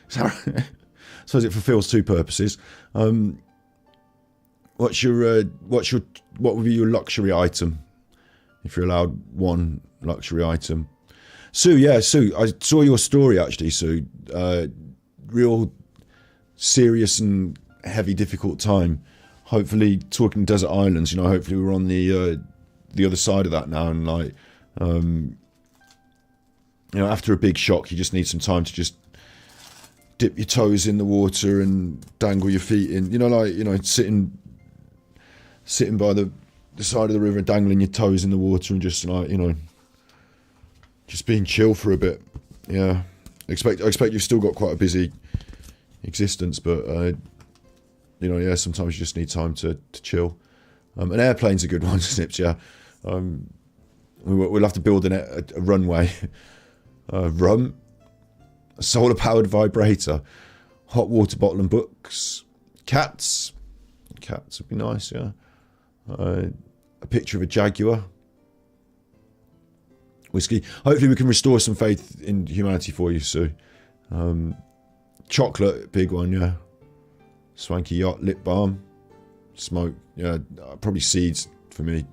So suppose it fulfills two purposes. What would be your luxury item if you're allowed one luxury item? Sue, I saw your story actually, Sue. Real serious and heavy, difficult time. Hopefully, talking desert islands, hopefully we're on the other side of that now, and after a big shock, you just need some time to just dip your toes in the water and dangle your feet in, sitting by the side of the river and dangling your toes in the water and just just being chill for a bit. Yeah, I expect you've still got quite a busy existence, but sometimes you just need time to chill. An airplane's a good one, Snips. Yeah, we'll have to build a runway. Rum, a solar powered vibrator, hot water bottle and books, cats would be nice. Yeah, a picture of a jaguar. Whiskey. Hopefully we can restore some faith in humanity for you, Sue. Chocolate, big one, yeah. Swanky yacht, lip balm, smoke, yeah. Probably seeds for me.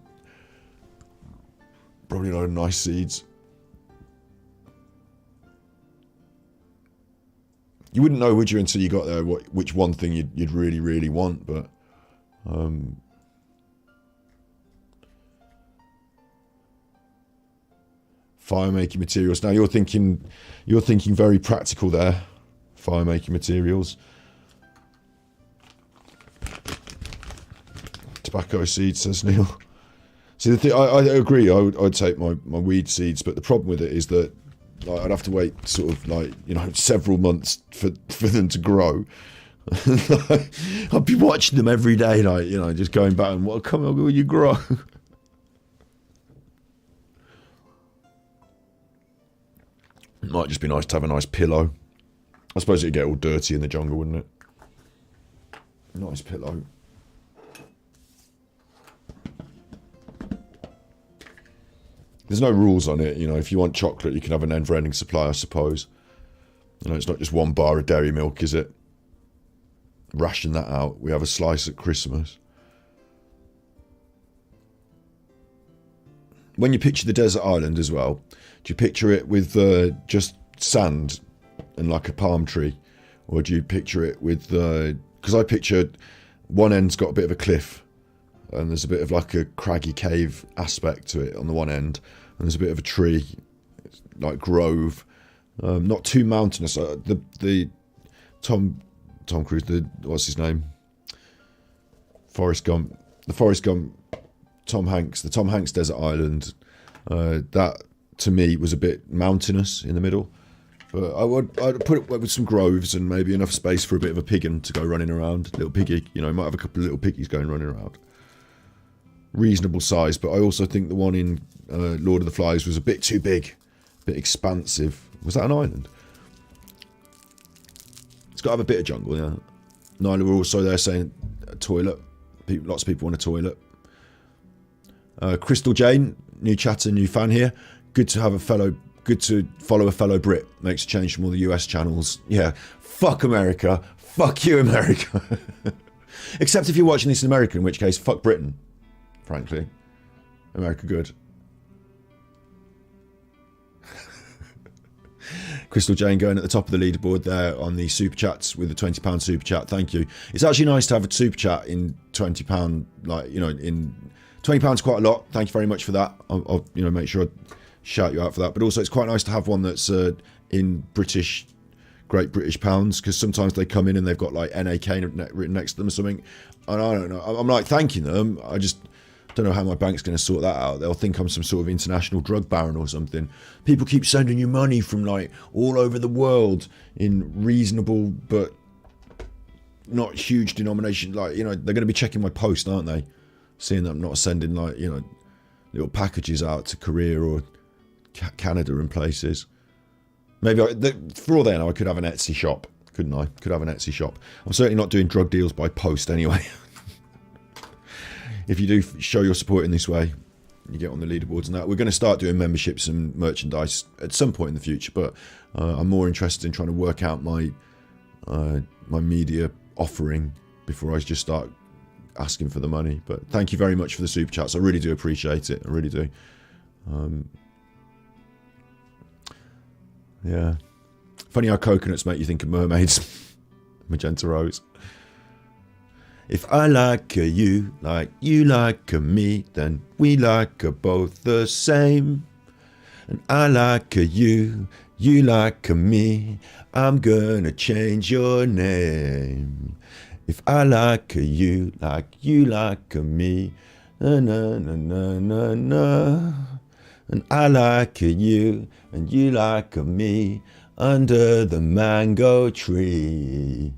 Probably a lot of nice seeds. You wouldn't know, would you, until you got there, which one thing you'd really, really want, but fire making materials. Now you're thinking very practical there. Fire making materials. Tobacco seeds, says Neil. See, the thing, I agree. I'd take my weed seeds, but the problem with it is that I'd have to wait sort of several months for them to grow. I'd be watching them every day, just going back and come on, will you grow? It might just be nice to have a nice pillow. I suppose it'd get all dirty in the jungle, wouldn't it? Nice pillow. There's no rules on it, if you want chocolate, you can have a never-ending supply, I suppose. It's not just one bar of dairy milk, is it? Ration that out. We have a slice at Christmas. When you picture the desert island as well, do you picture it with just sand and like a palm tree? Or do you picture it with... Because I picture one end's got a bit of a cliff, and there's a bit of like a craggy cave aspect to it on the one end, and there's a bit of a tree, like grove, not too mountainous. The Tom Cruise, what's his name? Forrest Gump. The Forrest Gump, Tom Hanks, the Tom Hanks desert island, that to me was a bit mountainous in the middle. But I'd put it with some groves and maybe enough space for a bit of a piggin to go running around. Little piggy, you know, might have a couple of little piggies going running around. Reasonable size, but I also think the one in Lord of the Flies was a bit too big, a bit expansive. Was that an island? It's got to have a bit of jungle, yeah. Nyla were also there saying a toilet. Lots of people want a toilet. Crystal Jane, new chatter, new fan here. Good to follow a fellow Brit. Makes a change from all the US channels. Yeah, fuck America. Fuck you, America. Except if you're watching this in America, in which case, fuck Britain. Frankly. America good. Crystal Jane going at the top of the leaderboard there on the super chats with the £20 super chat. Thank you. It's actually nice to have a super chat in £20, like, you know, in £20 quite a lot. Thank you very much for that. I'll you know, make sure I shout you out for that. But also it's quite nice to have one that's in Great British pounds, because sometimes they come in and they've got like NAK written next to them or something. And I don't know. I'm like thanking them. I just don't know how my bank's going to sort that out. They'll think I'm some sort of international drug baron or something. People keep sending you money from like all over the world in reasonable but not huge denomination. Like, you know, they're going to be checking my post, aren't they? Seeing that I'm not sending like, you know, little packages out to Korea or Canada and places. Maybe for all they know, I could have an Etsy shop, couldn't I? Could have an Etsy shop. I'm certainly not doing drug deals by post anyway. If you do show your support in this way, you get on the leaderboards and that. We're going to start doing memberships and merchandise at some point in the future, but I'm more interested in trying to work out my my media offering before I just start asking for the money. But thank you very much for the super chats. I really do appreciate it. I really do. Yeah. Funny how coconuts make you think of mermaids. Magenta Rose. If I like you like you like me, then we like both the same. And I like you, you like me, I'm gonna change your name. If I like you like me, na na na na na na. And I like you and you like me under the mango tree.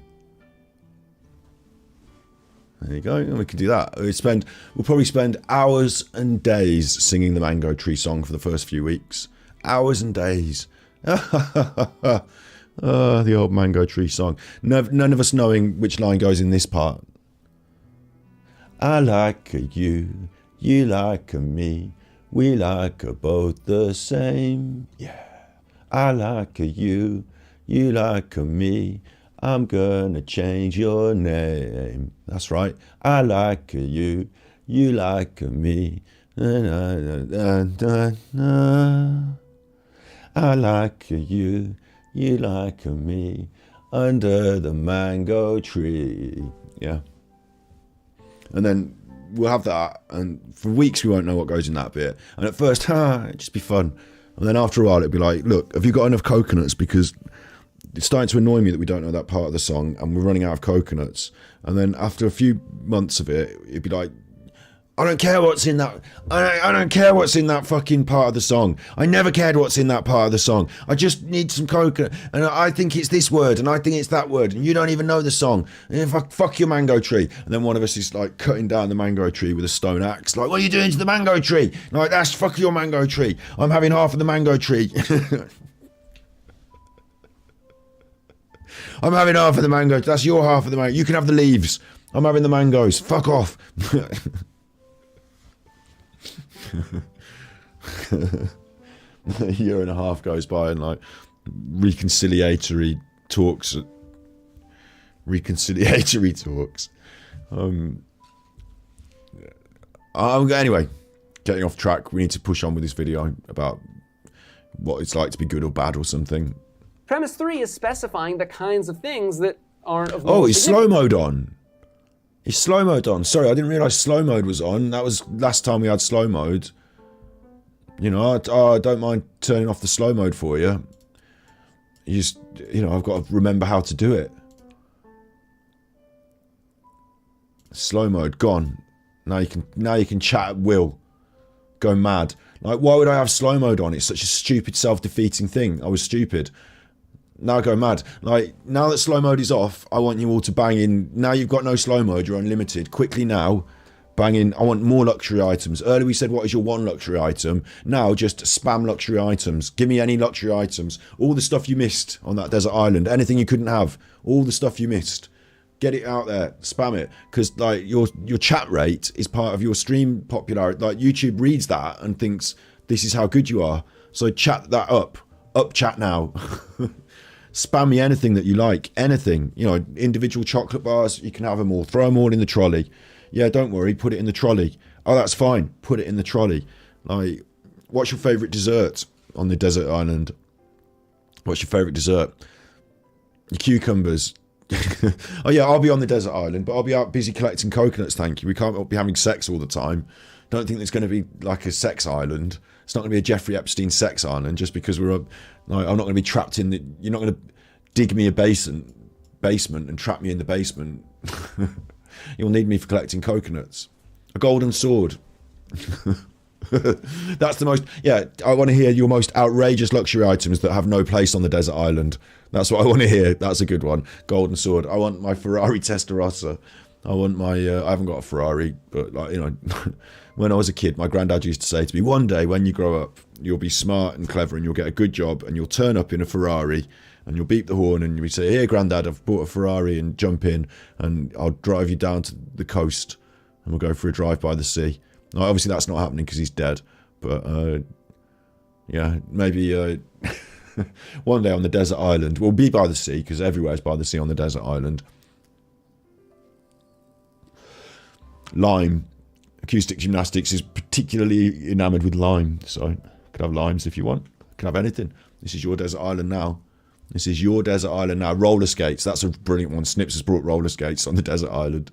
There you go, and we can do that. We'll probably spend hours and days singing the Mango Tree song for the first few weeks. Hours and days. The old Mango Tree song. None of us knowing which line goes in this part. I like you, you like me, we like both the same. Yeah. I like you, you like me, I'm gonna change your name. That's right. I like you, you like me. Na, na, na, na, na. I like you, you like me under the mango tree. Yeah. And then we'll have that, and for weeks we won't know what goes in that bit. And at first, it'd just be fun. And then after a while, it'd be like, look, have you got enough coconuts? Because it's starting to annoy me that we don't know that part of the song and we're running out of coconuts. And then after a few months of it, it'd be like, I don't care what's in that. I don't care what's in that fucking part of the song. I never cared what's in that part of the song. I just need some coconut. And I think it's this word and I think it's that word. And you don't even know the song. And fuck your mango tree. And then one of us is like cutting down the mango tree with a stone axe. Like, what are you doing to the mango tree? Like, that's fuck your mango tree. I'm having half of the mango tree. I'm having half of the mango. That's your half of the mango. You can have the leaves. I'm having the mangoes. Fuck off. A year and a half goes by and like reconciliatory talks. Anyway, getting off track. We need to push on with this video about what it's like to be good or bad or something. Premise 3 is specifying the kinds of things that aren't of Oh, is slow mode on? Is slow mode on? Sorry, I didn't realise slow mode was on. That was last time we had slow mode. You know, I don't mind turning off the slow mode for you. You just, you know, I've got to remember how to do it. Slow mode gone. Now you can chat at will. Go mad. Like, why would I have slow mode on? It's such a stupid, self-defeating thing. I was stupid. Now I go mad. Like, now that slow mode is off, I want you all to bang in. Now you've got no slow mode, you're unlimited. Quickly now, bang in. I want more luxury items. Earlier we said, what is your one luxury item? Now just spam luxury items. Give me any luxury items. All the stuff you missed on that desert island. Anything you couldn't have. All the stuff you missed. Get it out there. Spam it. Because like your chat rate is part of your stream popularity. Like YouTube reads that and thinks, this is how good you are. So chat that up. Up chat now. Spam me anything that you like, anything. You know, individual chocolate bars, you can have them all. Throw them all in the trolley. Yeah, don't worry, put it in the trolley. Oh, that's fine, put it in the trolley. Like, what's your favourite dessert on the desert island? What's your favourite dessert? Your cucumbers. Oh yeah, I'll be on the desert island, but I'll be out busy collecting coconuts, thank you. We can't be having sex all the time. Don't think it's going to be like a sex island. It's not going to be a Jeffrey Epstein sex island just because we're up. No, I'm not going to be trapped in the. You're not going to dig me a basement and trap me in the basement. You'll need me for collecting coconuts. A golden sword. That's the most. Yeah, I want to hear your most outrageous luxury items that have no place on the desert island. That's what I want to hear. That's a good one. Golden sword. I want my Ferrari Testarossa. I want my. I haven't got a Ferrari, but like, you know. When I was a kid, my granddad used to say to me, one day when you grow up, you'll be smart and clever and you'll get a good job and you'll turn up in a Ferrari and you'll beep the horn and you'll say, here, granddad, I've bought a Ferrari, and jump in and I'll drive you down to the coast and we'll go for a drive by the sea. Now, obviously, that's not happening because he's dead. But, yeah, maybe one day on the desert island. We'll be by the sea because everywhere's by the sea on the desert island. Lime. Acoustic gymnastics is particularly enamoured with lime, so you can have limes if you want. You can have anything. This is your desert island now. This is your desert island now. Roller skates, that's a brilliant one. Snips has brought roller skates on the desert island.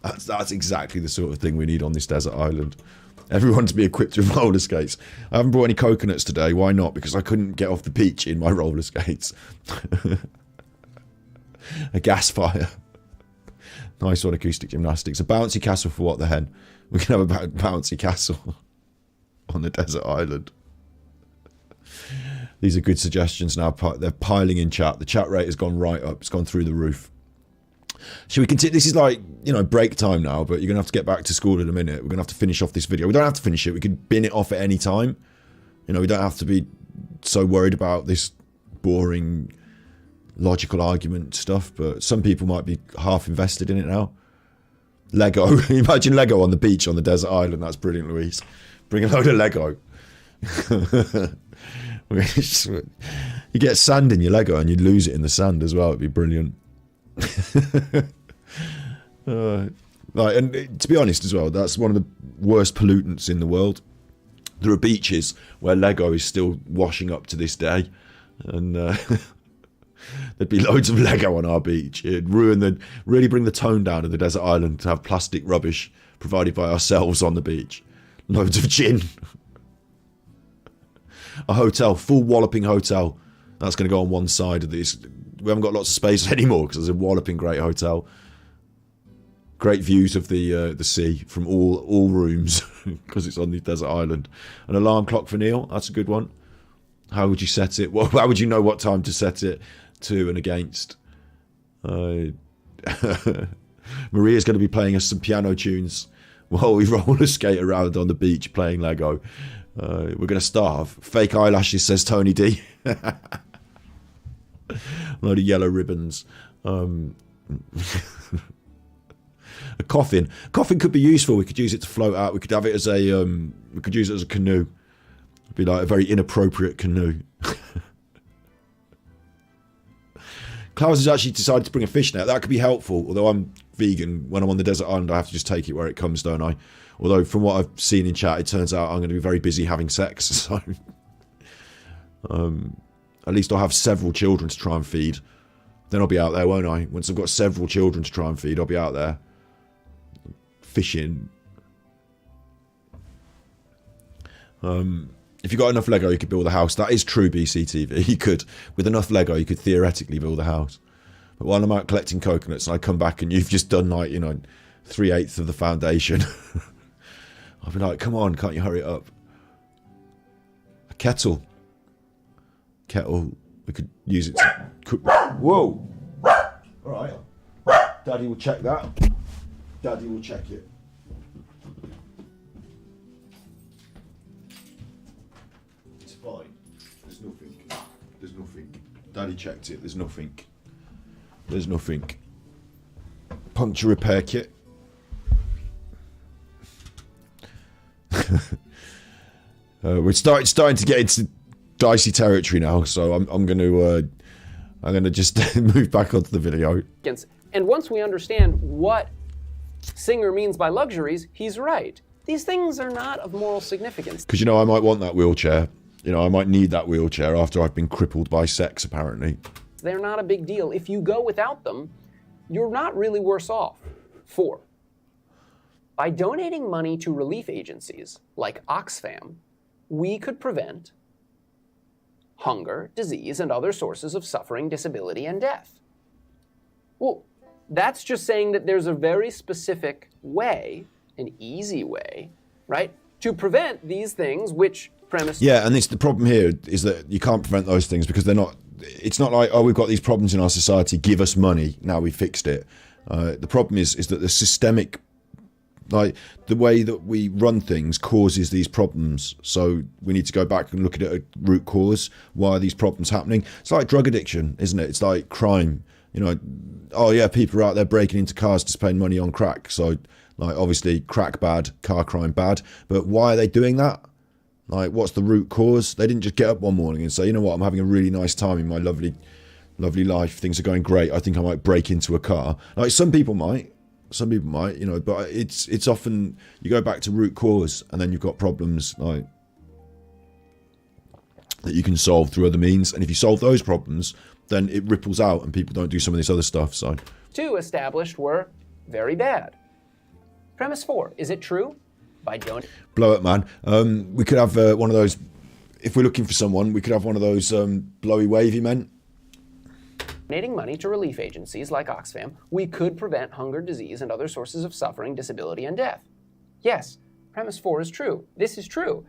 That's exactly the sort of thing we need on this desert island. Everyone to be equipped with roller skates. I haven't brought any coconuts today. Why not? Because I couldn't get off the beach in my roller skates. A gas fire. Nice one, acoustic gymnastics. A bouncy castle for what the hen? We can have a bouncy castle on the desert island. These are good suggestions now. They're piling in chat. The chat rate has gone right up. It's gone through the roof. Should we continue? This is like, you know, break time now, but you're going to have to get back to school in a minute. We're going to have to finish off this video. We don't have to finish it. We could bin it off at any time. You know, we don't have to be so worried about this boring logical argument stuff, but some people might be half invested in it now. Lego. Imagine Lego on the beach on the desert island. That's brilliant, Louise. Bring a load of Lego. You get sand in your Lego and you'd lose it in the sand as well. It'd be brilliant. Like, and to be honest as well, that's one of the worst pollutants in the world. There are beaches where Lego is still washing up to this day, and there'd be loads of Lego on our beach. It'd really bring the tone down of the desert island to have plastic rubbish provided by ourselves on the beach. Loads of gin. A hotel, full walloping hotel. That's going to go on one side of this. We haven't got lots of space anymore because there's a walloping great hotel. Great views of the sea from all rooms because it's on the desert island. An alarm clock for Neil. That's a good one. How would you set it? Well, how would you know what time to set it to and against? Maria's going to be playing us some piano tunes while we roller skate around on the beach playing Lego. We're going to starve. Fake eyelashes, says Tony D. A load of yellow ribbons. A coffin. Coffin could be useful. We could use it to float out. We could have it as a. We could use it as a canoe. It'd be like a very inappropriate canoe. Klaus has actually decided to bring a fishnet. That could be helpful. Although I'm vegan, when I'm on the desert island, I have to just take it where it comes, don't I? Although from what I've seen in chat, it turns out I'm going to be very busy having sex. So, at least I'll have several children to try and feed. Then I'll be out there, won't I? Once I've got several children to try and feed, I'll be out there fishing. If you got enough Lego, you could build a house. That is true, BCTV. You could, with enough Lego, you could theoretically build a house. But while I'm out collecting coconuts and I come back and you've just done like, you know, 3/8 of the foundation, I'll be like, come on, can't you hurry it up? A kettle. Kettle, we could use it to cook. Whoa! Alright. Daddy will check that. Daddy will check it. It's fine. There's nothing. There's nothing. Daddy checked it. There's nothing. There's nothing. Puncture repair kit. We're starting to get into dicey territory now, so I'm gonna just move back onto the video. And once we understand what Singer means by luxuries, he's right. These things are not of moral significance. Because, you know, I might want that wheelchair. You know, I might need that wheelchair after I've been crippled by sex, apparently. They're not a big deal. If you go without them, you're not really worse off. 4. By donating money to relief agencies like Oxfam, we could prevent hunger, disease, and other sources of suffering, disability, and death. Well, that's just saying that there's a very specific way, an easy way, right, to prevent these things which premise... Yeah, and the problem here is that you can't prevent those things because they're not... It's not like, oh, we've got these problems in our society, give us money, now we fixed it. The problem is that the systemic... Like, the way that we run things causes these problems. So we need to go back and look at a root cause. Why are these problems happening? It's like drug addiction, isn't it? It's like crime. You know, oh yeah, people are out there breaking into cars to spend money on crack. So, like, obviously, crack bad, car crime bad. But why are they doing that? Like, what's the root cause? They didn't just get up one morning and say, you know what, I'm having a really nice time in my lovely life. Things are going great. I think I might break into a car. Like, some people might. Some people might, you know, but it's often you go back to root cause and then you've got problems like that you can solve through other means. And if you solve those problems, then it ripples out and people don't do some of this other stuff. So 2 established were very bad. Premise 4, is it true? By don't blow up, man. We could have one of those. If we're looking for someone, we could have one of those blowy wavy men. Donating money to relief agencies like Oxfam, we could prevent hunger, disease, and other sources of suffering, disability, and death. Yes, premise 4 is true. This is true.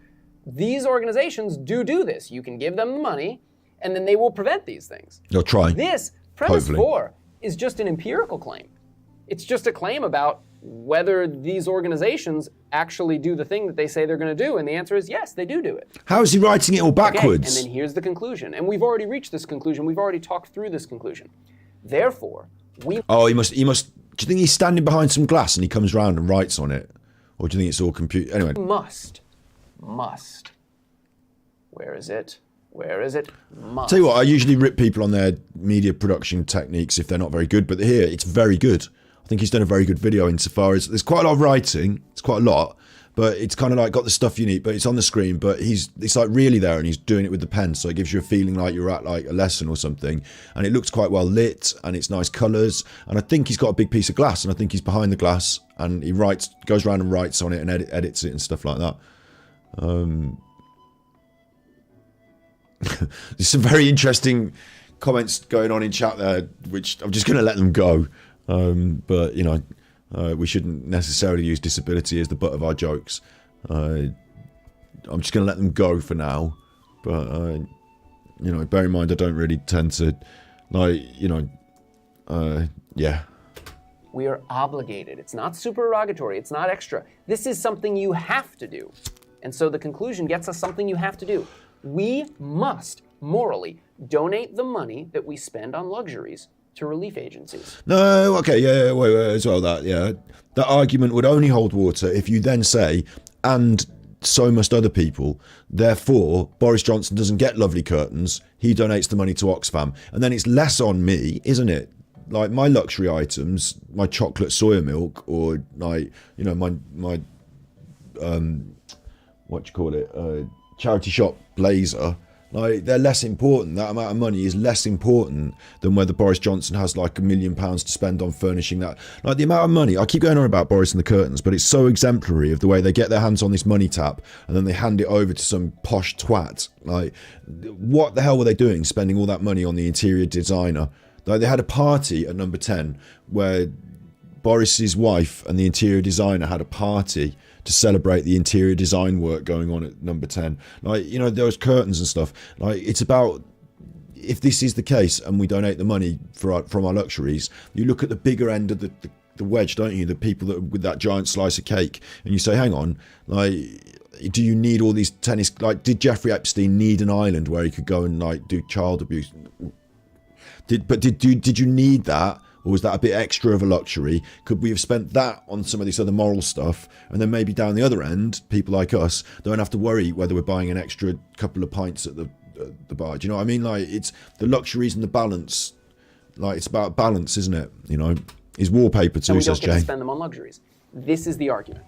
These organizations do this. You can give them the money, and then they will prevent these things. They'll try. This, premise Hopefully. 4, is just an empirical claim. It's just a claim about whether these organizations actually do the thing that they say they're going to do, and the answer is yes, they do it. How is he writing it all backwards? Okay, and then here's the conclusion, and we've already reached this conclusion. We've already talked through this conclusion. Therefore, we... Oh, he must... Do you think he's standing behind some glass and he comes round and writes on it? Or do you think it's all computer... Anyway. Must. Where is it? Must. Tell you what, I usually rip people on their media production techniques if they're not very good, but here, it's very good. I think he's done a very good video insofar as there's quite a lot of writing. It's quite a lot, but it's kind of like got the stuff you need, but it's on the screen, but it's like really there and he's doing it with the pen. So it gives you a feeling like you're at like a lesson or something. And it looks quite well lit and it's nice colors. And I think he's got a big piece of glass and I think he's behind the glass and he goes around and writes on it and edits it and stuff like that. There's some very interesting comments going on in chat there, which I'm just going to let them go. But, you know, we shouldn't necessarily use disability as the butt of our jokes. I'm just going to let them go for now. But, you know, bear in mind, I don't really tend to, like, you know, yeah. We are obligated. It's not supererogatory. It's not extra. This is something you have to do. And so the conclusion gets us something you have to do. We must, morally, donate the money that we spend on luxuries to relief agencies. No, okay, yeah, wait, as well, that argument would only hold water if you then say, and so must other people, therefore, Boris Johnson doesn't get lovely curtains, he donates the money to Oxfam. And then it's less on me, isn't it? Like, my luxury items, my chocolate soya milk, or, like, you know, my what do you call it, charity shop blazer, Like, they're less important. That amount of money is less important than whether Boris Johnson has like £1 million to spend on furnishing that. Like, the amount of money, I keep going on about Boris and the curtains, but it's so exemplary of the way they get their hands on this money tap and then they hand it over to some posh twat. Like, what the hell were they doing spending all that money on the interior designer? Like, they had a party at number 10 where Boris's wife and the interior designer had a party to celebrate the interior design work going on at number 10. Like, you know, those curtains and stuff. Like, it's about, if this is the case and we donate the money from our luxuries, you look at the bigger end of the wedge, don't you? The people that with that giant slice of cake, and you say, hang on, like, do you need all these tennis? Like, did Jeffrey Epstein need an island where he could go and like do child abuse? Did you need that? Or was that a bit extra of a luxury? Could we have spent that on some of this other moral stuff? And then maybe down the other end, people like us don't have to worry whether we're buying an extra couple of pints at the bar. Do you know what I mean? Like, it's the luxuries and the balance. Like, it's about balance, isn't it? You know, is wallpaper too, says Jane. And we don't get to spend them on luxuries. This is the argument.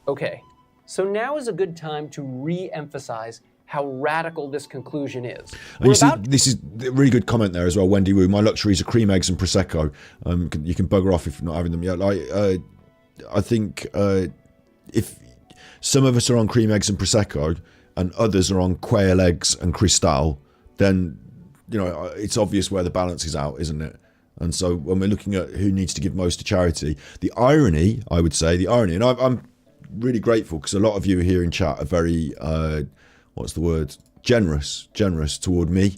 Okay, so now is a good time to re-emphasize how radical this conclusion is. And you see, this is a really good comment there as well, Wendy Wu. My luxuries are cream eggs and Prosecco. You can bugger off if you're not having them yet. Like, I think if some of us are on cream eggs and Prosecco and others are on quail eggs and Cristal, then, you know, it's obvious where the balance is out, isn't it? And so when we're looking at who needs to give most to charity, the irony, I would say, and I'm really grateful because a lot of you here in chat are very... what's the word? Generous toward me.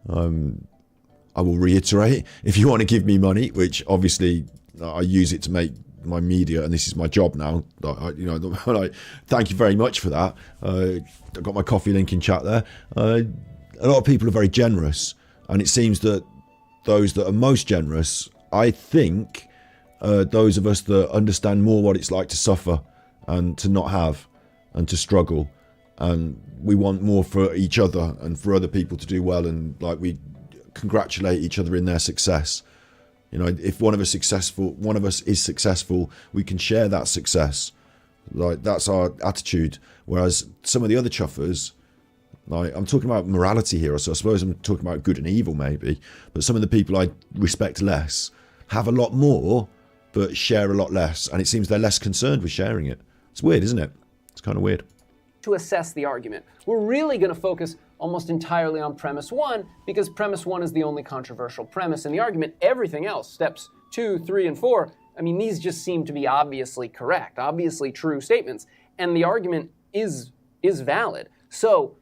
I will reiterate, if you want to give me money, which obviously I use it to make my media, and this is my job now. Thank you very much for that. I got my coffee link in chat there. A lot of people are very generous, and it seems that those that are most generous, I think, those of us that understand more what it's like to suffer and to not have and to struggle. And we want more for each other and for other people to do well, and like we congratulate each other in their success. You know, if one of us is successful, we can share that success. Like, that's our attitude. Whereas some of the other chuffers, like, I'm talking about morality here, so I suppose I'm talking about good and evil maybe. But some of the people I respect less have a lot more, but share a lot less, and it seems they're less concerned with sharing it. It's weird, isn't it? It's kind of weird. To assess the argument, we're really going to focus almost entirely on premise 1 because premise 1 is the only controversial premise in the argument. Everything else, steps 2, 3, and 4, I mean, these just seem to be obviously correct, obviously true statements, and the argument is valid. So,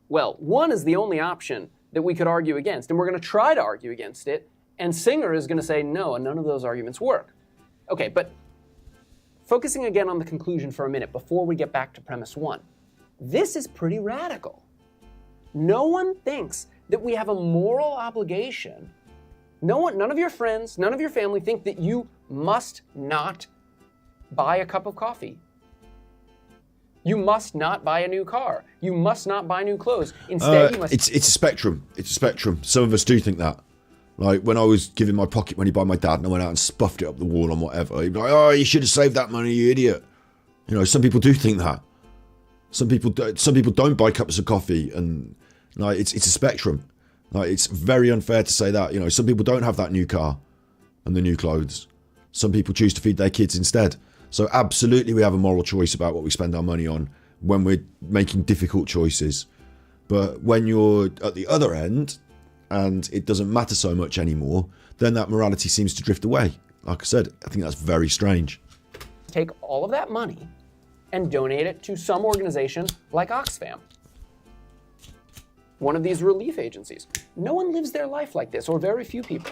well, 1 is the only option that we could argue against, and we're going to try to argue against it, and Singer is going to say, no, none of those arguments work. Okay, but focusing again on the conclusion for a minute before we get back to premise 1. This is pretty radical. No one thinks that we have a moral obligation. None of your friends, none of your family think that you must not buy a cup of coffee. You must not buy a new car. You must not buy new clothes. Instead, you must... It's a spectrum. It's a spectrum. Some of us do think that. Like, when I was giving my pocket money by my dad and I went out and spuffed it up the wall on whatever, he'd be like, oh, you should have saved that money, you idiot. You know, some people do think that. Some people don't buy cups of coffee, and like it's a spectrum. Like, it's very unfair to say that. You know, some people don't have that new car and the new clothes. Some people choose to feed their kids instead. So absolutely, we have a moral choice about what we spend our money on when we're making difficult choices. But when you're at the other end and it doesn't matter so much anymore, then that morality seems to drift away. Like I said, I think that's very strange. Take all of that money and donate it to some organization like Oxfam, one of these relief agencies. No one lives their life like this, or very few people.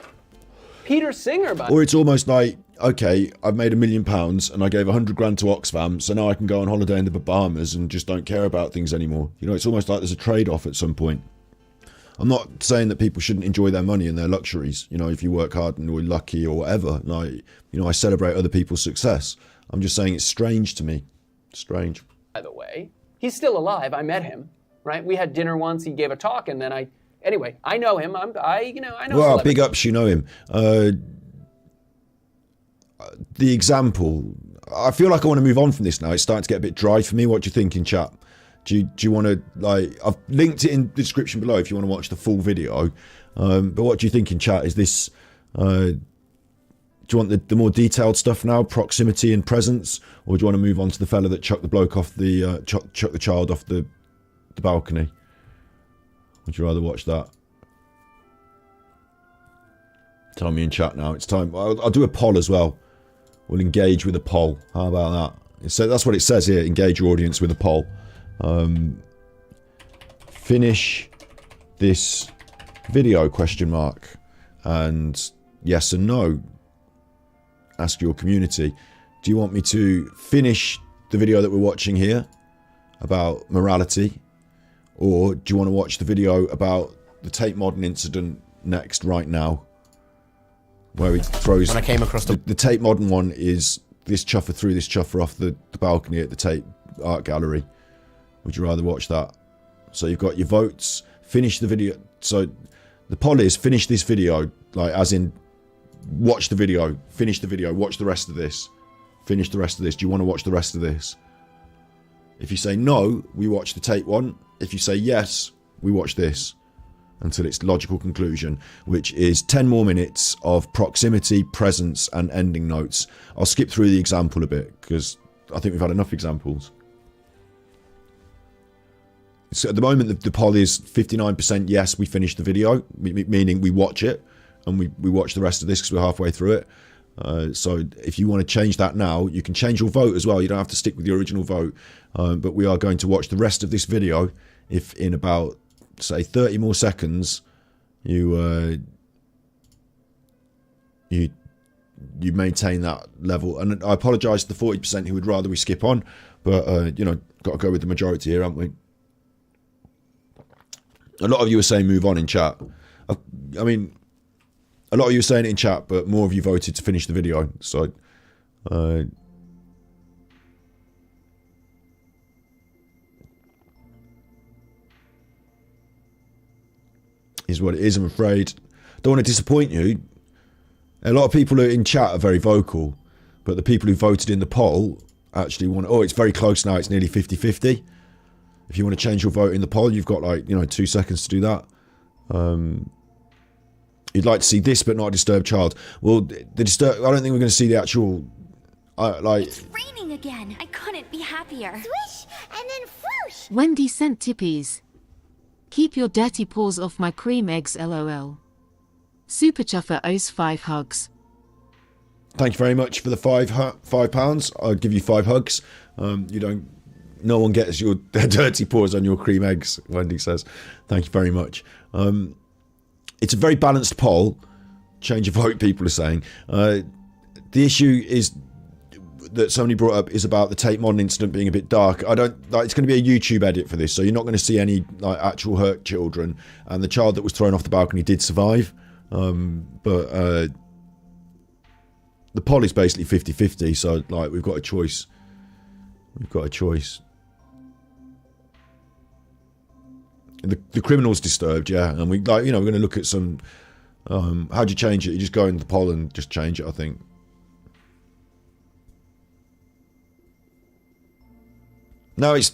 Peter Singer, but... Or it's almost like, okay, I've made £1 million and I gave 100 grand to Oxfam, so now I can go on holiday in the Bahamas and just don't care about things anymore. You know, it's almost like there's a trade-off at some point. I'm not saying that people shouldn't enjoy their money and their luxuries. You know, if you work hard and you're lucky or whatever, like, you know, I celebrate other people's success. I'm just saying it's strange to me. Strange. By the way, he's still alive. I met him, right? We had dinner once. He gave a talk, and then anyway, I know him. I know. Well, big ups, you know him. The example. I feel like I want to move on from this now. It's starting to get a bit dry for me. What do you think in chat? Do you want to, like, I've linked it in the description below if you want to watch the full video. But what do you think in chat? Is this, do you want the more detailed stuff now, proximity and presence, or do you want to move on to the fella that chucked the bloke off the, chucked the child off the balcony? Would you rather watch that? Tell me in chat now. It's time. I'll do a poll as well. We'll engage with a poll. How about that? So that's what it says here. Engage your audience with a poll. Finish this video, question mark, and yes and no. Ask your community. Do you want me to finish the video that we're watching here about morality, or do you want to watch the video about the Tate Modern incident next, right now, where he throws... When I came across the Tate Modern one is this chuffer threw this chuffer off the balcony at the Tate Art Gallery. Would you rather watch that? So you've got your votes. Finish the video. So the poll is finish this video, like as in watch the video, finish the video, watch the rest of this, finish the rest of this. Do you want to watch the rest of this? If you say no, we watch the Tate one. If you say yes, we watch this until its logical conclusion, which is 10 more minutes of proximity, presence, and ending notes. I'll skip through the example a bit because I think we've had enough examples. So at the moment, the poll is 59% yes, we finish the video, meaning we watch it, and we watch the rest of this because we're halfway through it. So if you want to change that now, you can change your vote as well. You don't have to stick with your original vote. But we are going to watch the rest of this video if in about, say, 30 more seconds you maintain that level. And I apologise to the 40% who would rather we skip on, but you know, got to go with the majority here, haven't we? A lot of you are saying move on in chat. I mean, a lot of you are saying it in chat, but more of you voted to finish the video. So, is what it is, I'm afraid. Don't want to disappoint you. A lot of people in chat are very vocal, but the people who voted in the poll actually want... Oh, it's very close now. It's nearly 50-50. If you want to change your vote in the poll, you've got, like, you know, 2 seconds to do that. You'd like to see this, but not a disturbed child. Well, the disturb... I don't think we're going to see the actual... like... It's raining again. I couldn't be happier. Swish, and then whoosh. Wendy sent tippies. Keep your dirty paws off my cream eggs, lol. Super Chuffer owes 5 hugs. Thank you very much for the £5. I'll give you 5 hugs. You don't... No one gets your dirty paws on your cream eggs, Wendy says. Thank you very much. It's a very balanced poll. Change of vote, people are saying. The issue is that somebody brought up is about the Tate Modern incident being a bit dark. I don't like. It's going to be a YouTube edit for this, so you're not going to see any like actual hurt children. And the child that was thrown off the balcony did survive, but the poll is basically 50-50. So like we've got a choice. We've got a choice. The criminal's disturbed, yeah, and we like, you know, we're going to look at some. How do you change it? You just go into the poll and just change it, I think. Now it's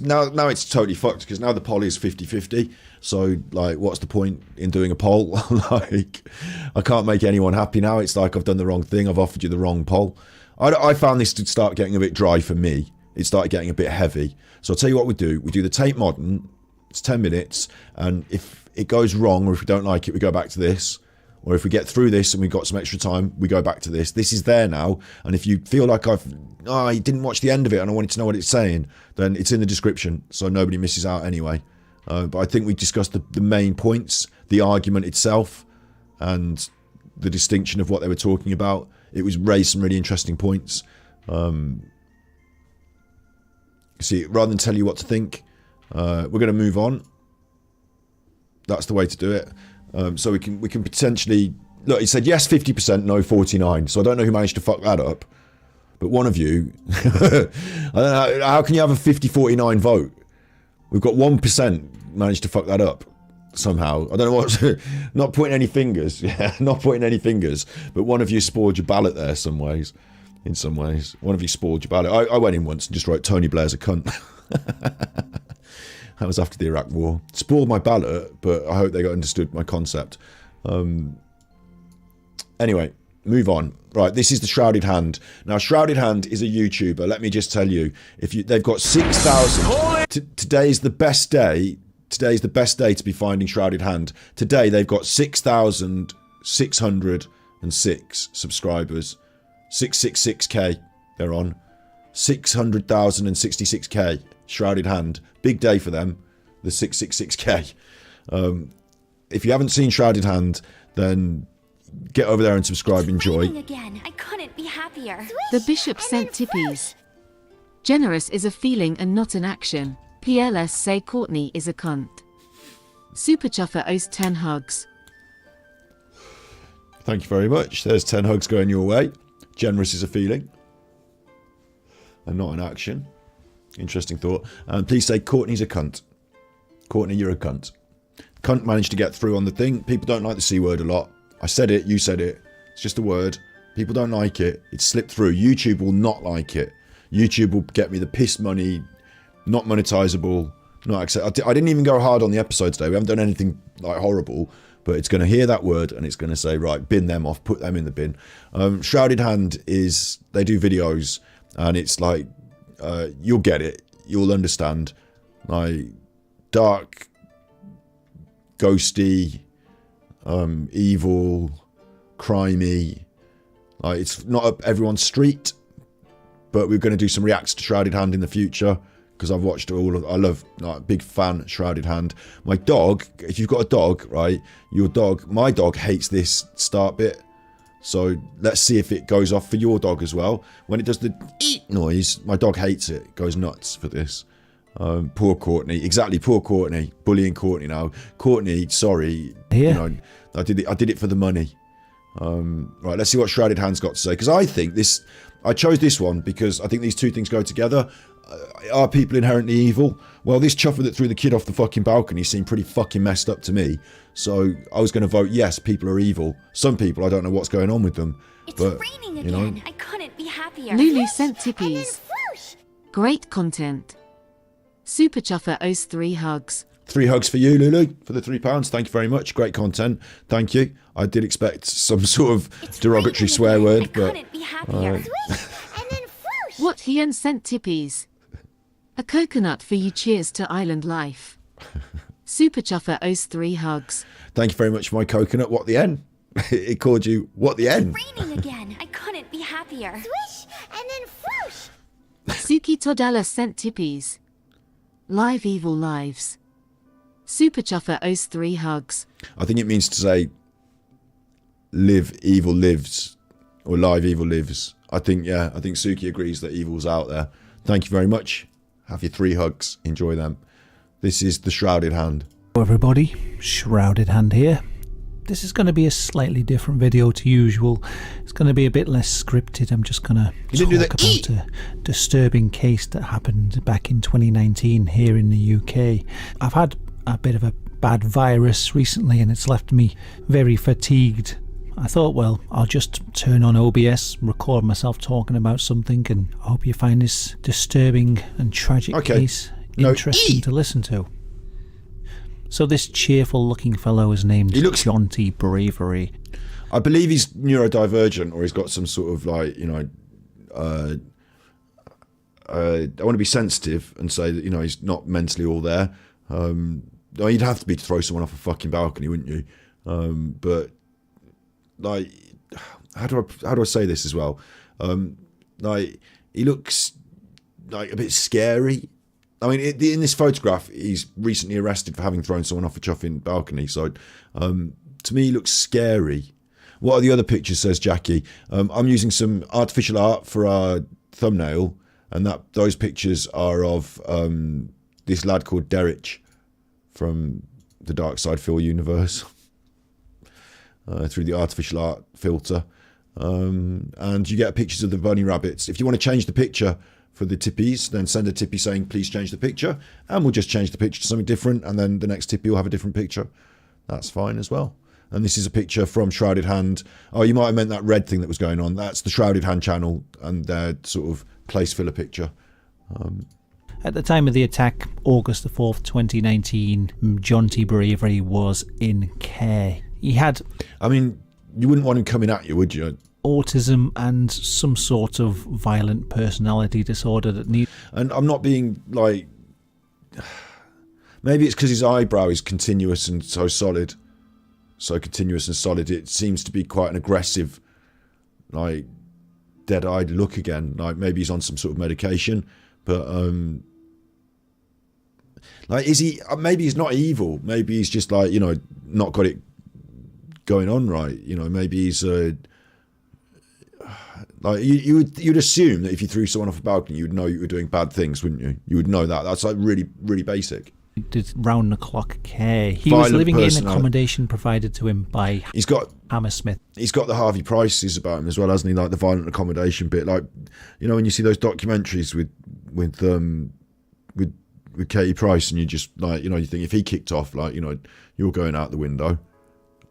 totally fucked because now the poll is 50-50. So like, what's the point in doing a poll? Like, I can't make anyone happy now. It's like I've done the wrong thing. I've offered you the wrong poll. I found this to start getting a bit dry for me. It started getting a bit heavy. So I'll tell you what we do. We do the Tate Modern. It's 10 minutes. And if it goes wrong or if we don't like it, we go back to this. Or if we get through this and we've got some extra time, we go back to this. This is there now. And if you feel like I didn't watch the end of it and I wanted to know what it's saying, then it's in the description so nobody misses out anyway. But I think we discussed the main points, the argument itself, and the distinction of what they were talking about. It was raised some really interesting points. See, rather than tell you what to think, we're going to move on. That's the way to do it. So we can potentially look. He said yes 50%, no 49. So I don't know who managed to fuck that up, but one of you. I don't know how can you have a 50-49 vote? We've got 1% managed to fuck that up somehow. I don't know what. Not pointing any fingers. Yeah, not pointing any fingers. But one of you spoiled your ballot there. Some ways. In some ways, one of you spoiled your ballot. I went in once and just wrote Tony Blair's a cunt. That was after the Iraq War. Spoiled my ballot, but I hope they got understood my concept. Anyway, move on. Right, this is the Shrouded Hand. Now, Shrouded Hand is a YouTuber. Let me just tell you, they've got 6,000. Today's the best day. Today's the best day to be finding Shrouded Hand. Today they've got 6,606 subscribers. 666k they're on. 600,066k. Shrouded Hand. Big day for them. The 666k. If you haven't seen Shrouded Hand, then get over there and subscribe. Enjoy. Again. I couldn't be happier. The Bishop sent tippies. Generous is a feeling and not an action. PLS say Courtney is a cunt. Super Chuffer owes 10 hugs. Thank you very much. There's 10 hugs going your way. Generous is a feeling and not an action. Interesting thought. And please say Courtney's a cunt. Courtney, you're a cunt. Cunt managed to get through on the thing. People don't like the C word a lot. I said it, you said it. It's just a word. People don't like it. It's slipped through. YouTube will not like it. YouTube will get me the piss money. Not monetizable, not accept. I didn't even go hard on the episode today. We haven't done anything like horrible, but it's going to hear that word and it's going to say, right, bin them off, put them in the bin. Shrouded Hand is, they do videos and it's like, you'll get it. You'll understand. Like, dark, ghosty, evil, crimey. Like, it's not up everyone's street, but we're going to do some reacts to Shrouded Hand in the future. Because I've watched all of, I love, like, big fan, Shrouded Hand. My dog, if you've got a dog, right, my dog hates this start bit. So let's see if it goes off for your dog as well. When it does the eat noise, my dog hates it. It goes nuts for this. Poor Courtney. Exactly, poor Courtney. Bullying Courtney now. Courtney, sorry. Yeah. You know, I did it for the money. Right, let's see what Shrouded Hand's got to say. Because I think this, I chose this one because I think these two things go together. Are people inherently evil? Well, this chuffer that threw the kid off the fucking balcony seemed pretty fucking messed up to me. So I was going to vote yes, people are evil. Some people, I don't know what's going on with them. It's but, raining you know, again. I couldn't be happier. Lulu sent tippies. Great content. Super Chuffer owes 3 hugs. 3 hugs for you, Lulu, for the £3. Thank you very much. Great content. Thank you. I did expect some sort of derogatory swear word, I but couldn't be happier. What Hien sent tippies. A coconut for you, cheers to island life. Super Chuffer owes 3 hugs. thank you very much for my coconut. What the N? It called you what the N? Raining again. I couldn't be happier. Swish and then swoosh. Suki Todala sent tippies. Live evil lives. Super Chuffer owes 3 hugs. I think it means to say live evil lives or live evil lives. I think Suki agrees that evil's out there. Thank you very much. Have your 3 hugs. Enjoy them. This is the Shrouded Hand. Hello everybody, Shrouded Hand here. This is going to be a slightly different video to usual. It's going to be a bit less scripted. I'm just going to talk about a disturbing case that happened back in 2019 here in the UK. I've had a bit of a bad virus recently and it's left me very fatigued. I thought, well, I'll just turn on OBS, record myself talking about something, and I hope you find this disturbing and tragic case interesting to listen to. So this cheerful looking fellow is named Jaunty Bravery. I believe he's neurodivergent, or he's got some sort of like, you know, I want to be sensitive and say that, you know, he's not mentally all there. You'd have to be to throw someone off a fucking balcony, wouldn't you? But like, how do I say this as well? Like, he looks like a bit scary. I mean, in this photograph, he's recently arrested for having thrown someone off a chuffing balcony. So, to me, he looks scary. What are the other pictures, says Jackie? I'm using some artificial art for our thumbnail, and those pictures are of this lad called Derek from the Dark Side Phil universe through the artificial art filter. And you get pictures of the bunny rabbits. If you want to change the picture for the tippies, then send a tippy saying please change the picture, and we'll just change the picture to something different, and then the next tippy will have a different picture. That's fine as well. And this is a picture from Shrouded Hand. Oh, you might have meant that red thing that was going on. That's the Shrouded Hand channel and their sort of place filler picture. At the time of the attack, August the 4th, 2019, John T. Bravery was in care. He had... I mean, you wouldn't want him coming at you, would you? Autism and some sort of violent personality disorder that needs... And I'm not being like... Maybe it's because his eyebrow is continuous and so solid. So continuous and solid. It seems to be quite an aggressive, like, dead-eyed look again. Like, maybe he's on some sort of medication. But, like, is he... Maybe he's not evil. Maybe he's just, like, you know, not got it going on right. You know, maybe he's... like, you'd assume that if you threw someone off a balcony, you'd know you were doing bad things, wouldn't you? You would know that. That's, like, really, really basic. Did round-the-clock care. He was living in accommodation provided to him by Hammersmith. He's got the Harvey Prices about him as well, hasn't he? Like the violent accommodation bit. Like, you know, when you see those documentaries with Katie Price, and you just, like, you know, you think if he kicked off, like, you know, you're going out the window.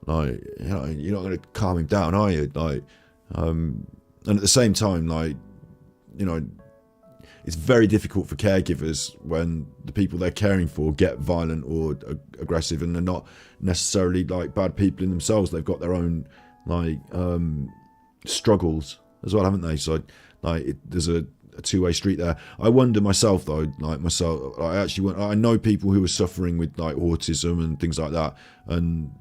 Like, you know, you're not going to calm him down, are you? Like, and at the same time, like, you know, it's very difficult for caregivers when the people they're caring for get violent or aggressive, and they're not necessarily like bad people in themselves. They've got their own like struggles as well, haven't they? So like there's a two-way street there. I wonder myself though, I know people who are suffering with like autism and things like that, and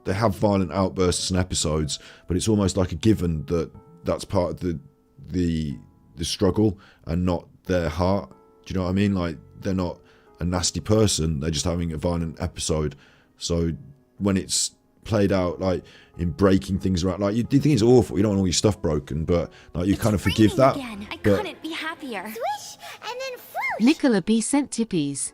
they have violent outbursts and episodes, but it's almost like a given that that's part of the struggle and not their heart. Do you know what I mean? Like, they're not a nasty person, they're just having a violent episode. So when it's played out like in breaking things around, like, you think it's awful, you don't want all your stuff broken, but like you kind of forgive that. Again. I couldn't be happier. Swish and then whoosh. Nicola B sent tippies.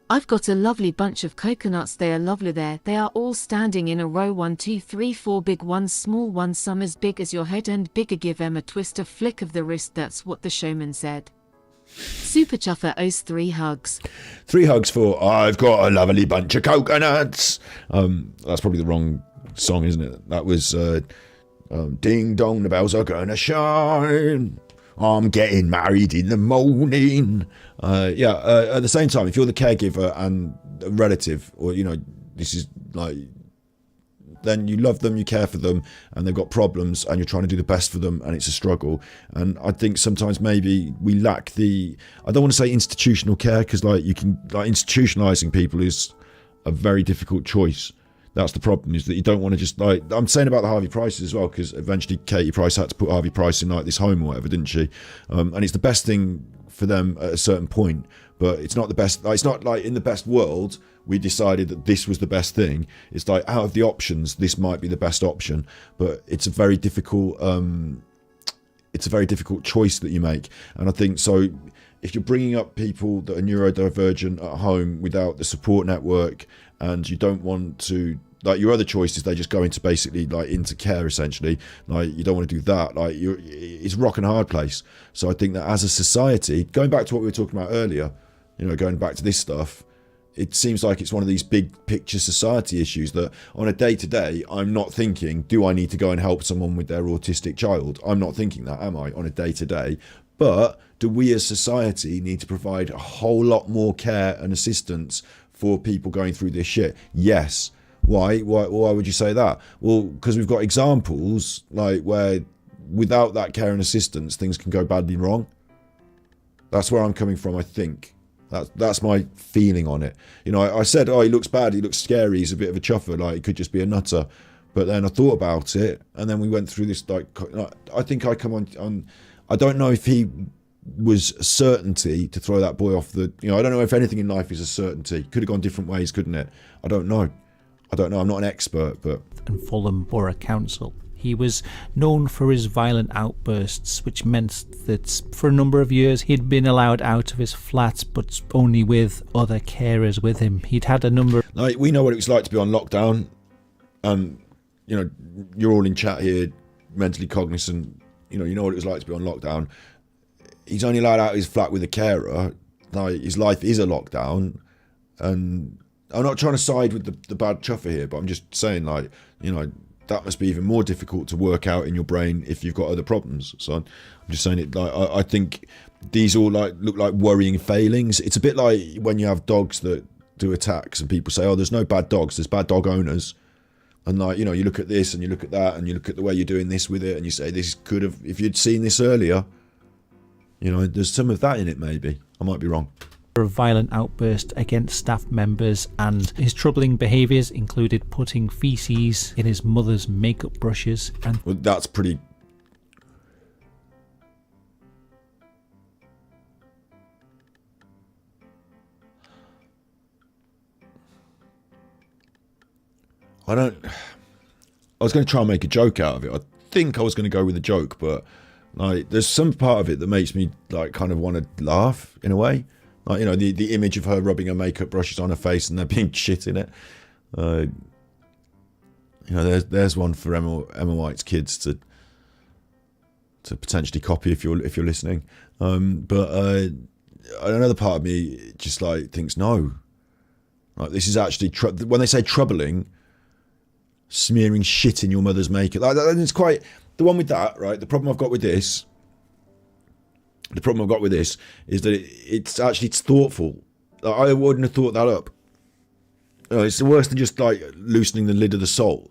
I've got a lovely bunch of coconuts, they are lovely there. They are all standing in a row, 1, 2, 3, 4 big ones, small ones, some as big as your head and bigger. Give them a twist, a flick of the wrist, that's what the showman said. Super Chuffer owes 3 hugs. 3 hugs for I've got a lovely bunch of coconuts. That's probably the wrong song, isn't it? That was Ding Dong, the bells are gonna shine. I'm getting married in the morning. At the same time, if you're the caregiver and a relative, or, you know, this is like, then you love them, you care for them, and they've got problems, and you're trying to do the best for them, and it's a struggle. And I think sometimes maybe we lack I don't want to say institutional care, because like institutionalizing people is a very difficult choice. That's the problem, is that you don't want to just, like, I'm saying about the Harvey Prices as well, because eventually Katie Price had to put Harvey Price in like this home or whatever, didn't she? And it's the best thing for them at a certain point, but it's not the best. Like, it's not like in the best world we decided that this was the best thing. It's like, out of the options, this might be the best option, but it's a very difficult choice that you make. And I think so, if you're bringing up people that are neurodivergent at home without the support network, and you don't want to, like, your other choice is they just go into basically like into care essentially, like, you don't want to do that. Like, it's a rock and hard place. So I think that as a society, going back to what we were talking about earlier, you know, going back to this stuff, it seems like it's one of these big picture society issues that on a day-to-day, I'm not thinking, do I need to go and help someone with their autistic child? I'm not thinking that, am I, on a day-to-day? But do we as society need to provide a whole lot more care and assistance for people going through this shit? Yes. Why would you say that? Well, because we've got examples like where without that care and assistance, things can go badly wrong. That's where I'm coming from, I think. That's my feeling on it. You know, I said, oh, he looks bad, he looks scary, he's a bit of a chuffer, like, he could just be a nutter. But then I thought about it, and then we went through this, like, I think I come on, I don't know if he was certainty to throw that boy off the, you know, I don't know if anything in life is a certainty. Could have gone different ways, couldn't it? I don't know. I'm not an expert, but... And Fulham Borough Council. He was known for his violent outbursts, which meant that for a number of years he'd been allowed out of his flat, but only with other carers with him. He'd had a number... Like, we know what it was like to be on lockdown. You know, you're all in chat here, mentally cognizant. You know what it was like to be on lockdown. He's only allowed out of his flat with a carer. Like, his life is a lockdown. And I'm not trying to side with the bad chuffer here, but I'm just saying, like, you know, that must be even more difficult to work out in your brain if you've got other problems. So I'm just saying it. Like I think these all look like worrying failings. It's a bit like when you have dogs that do attacks and people say, oh, there's no bad dogs, there's bad dog owners. And like, you know, you look at this and you look at that and you look at the way you're doing this with it and you say, this could have, if you'd seen this earlier, you know, there's some of that in it maybe. I might be wrong. A violent outburst against staff members, and his troubling behaviours included putting feces in his mother's makeup brushes. And well, that's pretty... I was going to try and make a joke out of it. I think I was going to go with a joke, but like, there's some part of it that makes me like kind of want to laugh in a way. Like, you know, the image of her rubbing her makeup brushes on her face and there being shit in it. You know, there's one for Emma White's kids to potentially copy if you're listening. But another part of me just like thinks no. Like, this is actually when they say troubling. Smearing shit in your mother's makeup. Like, it's quite the one with that, right? The problem I've got with this is that it's thoughtful. Like, I wouldn't have thought that up. You know, it's worse than just like loosening the lid of the soul,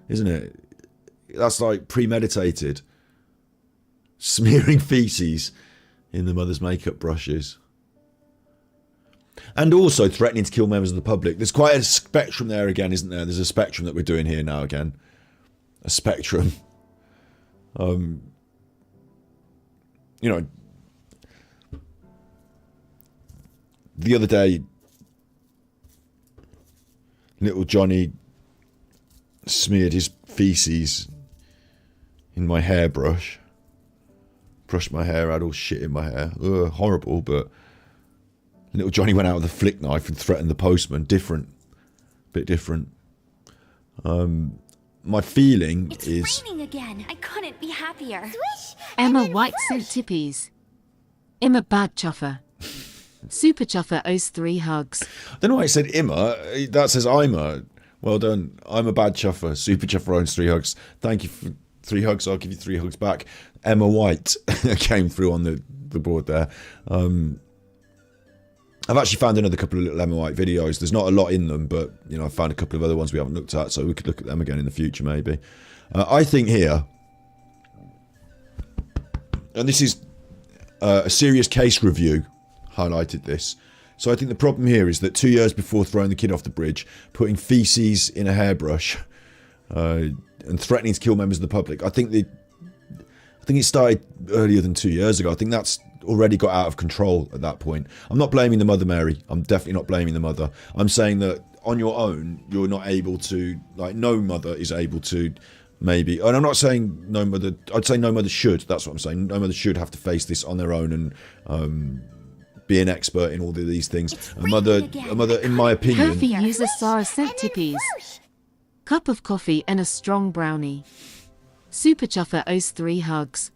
isn't it? That's like premeditated. Smearing feces in the mother's makeup brushes. And also threatening to kill members of the public. There's quite a spectrum there again, isn't there? There's a spectrum that we're doing here now again. A spectrum. You know, the other day, little Johnny smeared his feces in my hairbrush. Brushed my hair, had all shit in my hair. Ugh, horrible, but... Little Johnny went out with a flick knife and threatened the postman. Different. Bit different. My feeling it's is... It's raining again. I couldn't be happier. Swish! Emma White sent tippies. I'm a bad chuffer. Super chuffer owes 3 hugs. I don't know why it said Imma. That says Ima. Well done. I'm a bad chuffer. Super chuffer owns 3 hugs. Thank you for 3 hugs. I'll give you 3 hugs back. Emma White came through on the board there. I've actually found another couple of little Emma White videos. There's not a lot in them, but you know, I found a couple of other ones we haven't looked at, so we could look at them again in the future, maybe. I think here, and this is a serious case review, highlighted this. So I think the problem here is that 2 years before throwing the kid off the bridge, putting feces in a hairbrush, and threatening to kill members of the public. I think it started earlier than 2 years ago. I think that's already got out of control at that point. I'm not blaming the mother, Mary. I'm definitely not blaming the mother. I'm saying that on your own, you're not able to, like, no mother is able to maybe, and I'm not saying no mother, I'd say no mother should, that's what I'm saying. No mother should have to face this on their own and be an expert in all of these things. A mother, in my opinion... Coffee user Sarah sent tippies. Cup of coffee and a strong brownie. Super chuffer owes 3 hugs.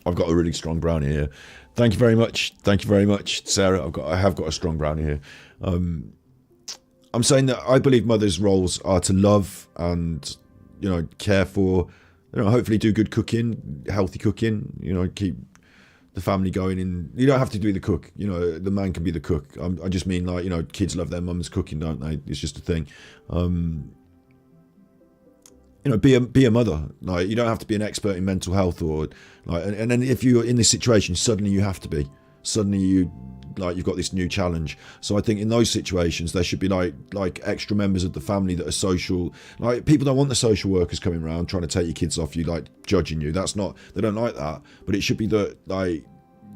I've got a really strong brownie here. Thank you very much. Thank you very much, Sarah. I have got a strong brownie here. I'm saying that I believe mothers' roles are to love and, you know, care for, you know, hopefully do good cooking, healthy cooking, you know, keep the family going. And you don't have to be the cook. You know, the man can be the cook. I just mean, like, you know, kids love their mum's cooking, don't they? It's just a thing. You know, be a mother. Like, you don't have to be an expert in mental health or like, and then if you're in this situation, suddenly you have to be. Suddenly you've got this new challenge. So I think in those situations there should be like extra members of the family that are social. Like, people don't want the social workers coming around trying to take your kids off you, like judging you. That's not, they don't like that. But it should be that, like,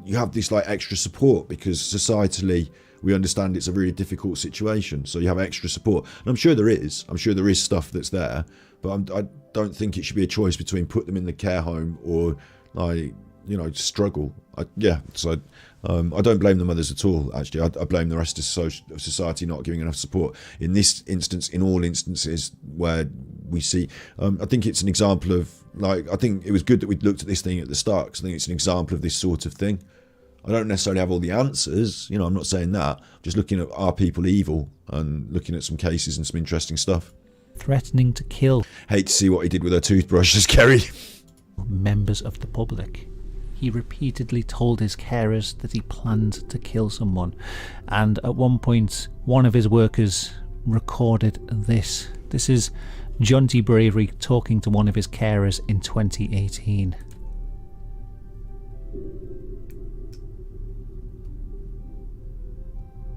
you have this like extra support because societally we understand it's a really difficult situation. So you have extra support. And I'm sure there is. I'm sure there is stuff that's there. But I don't think it should be a choice between put them in the care home or, like, you know, struggle. I don't blame the mothers at all, actually. I blame the rest of society not giving enough support. In this instance, in all instances where we see... I think it's an example of, like, I think it was good that we looked at this thing at the start, because I think it's an example of this sort of thing. I don't necessarily have all the answers, you know, I'm not saying that. I'm just looking at, are people evil, and looking at some cases and some interesting stuff. threatening to kill Hate to see what he did with her toothbrushes, Kerry. members of the public. He repeatedly told his carers that he planned to kill someone, and at one point one of his workers recorded this. This is John T. Bravery talking to one of his carers in 2018.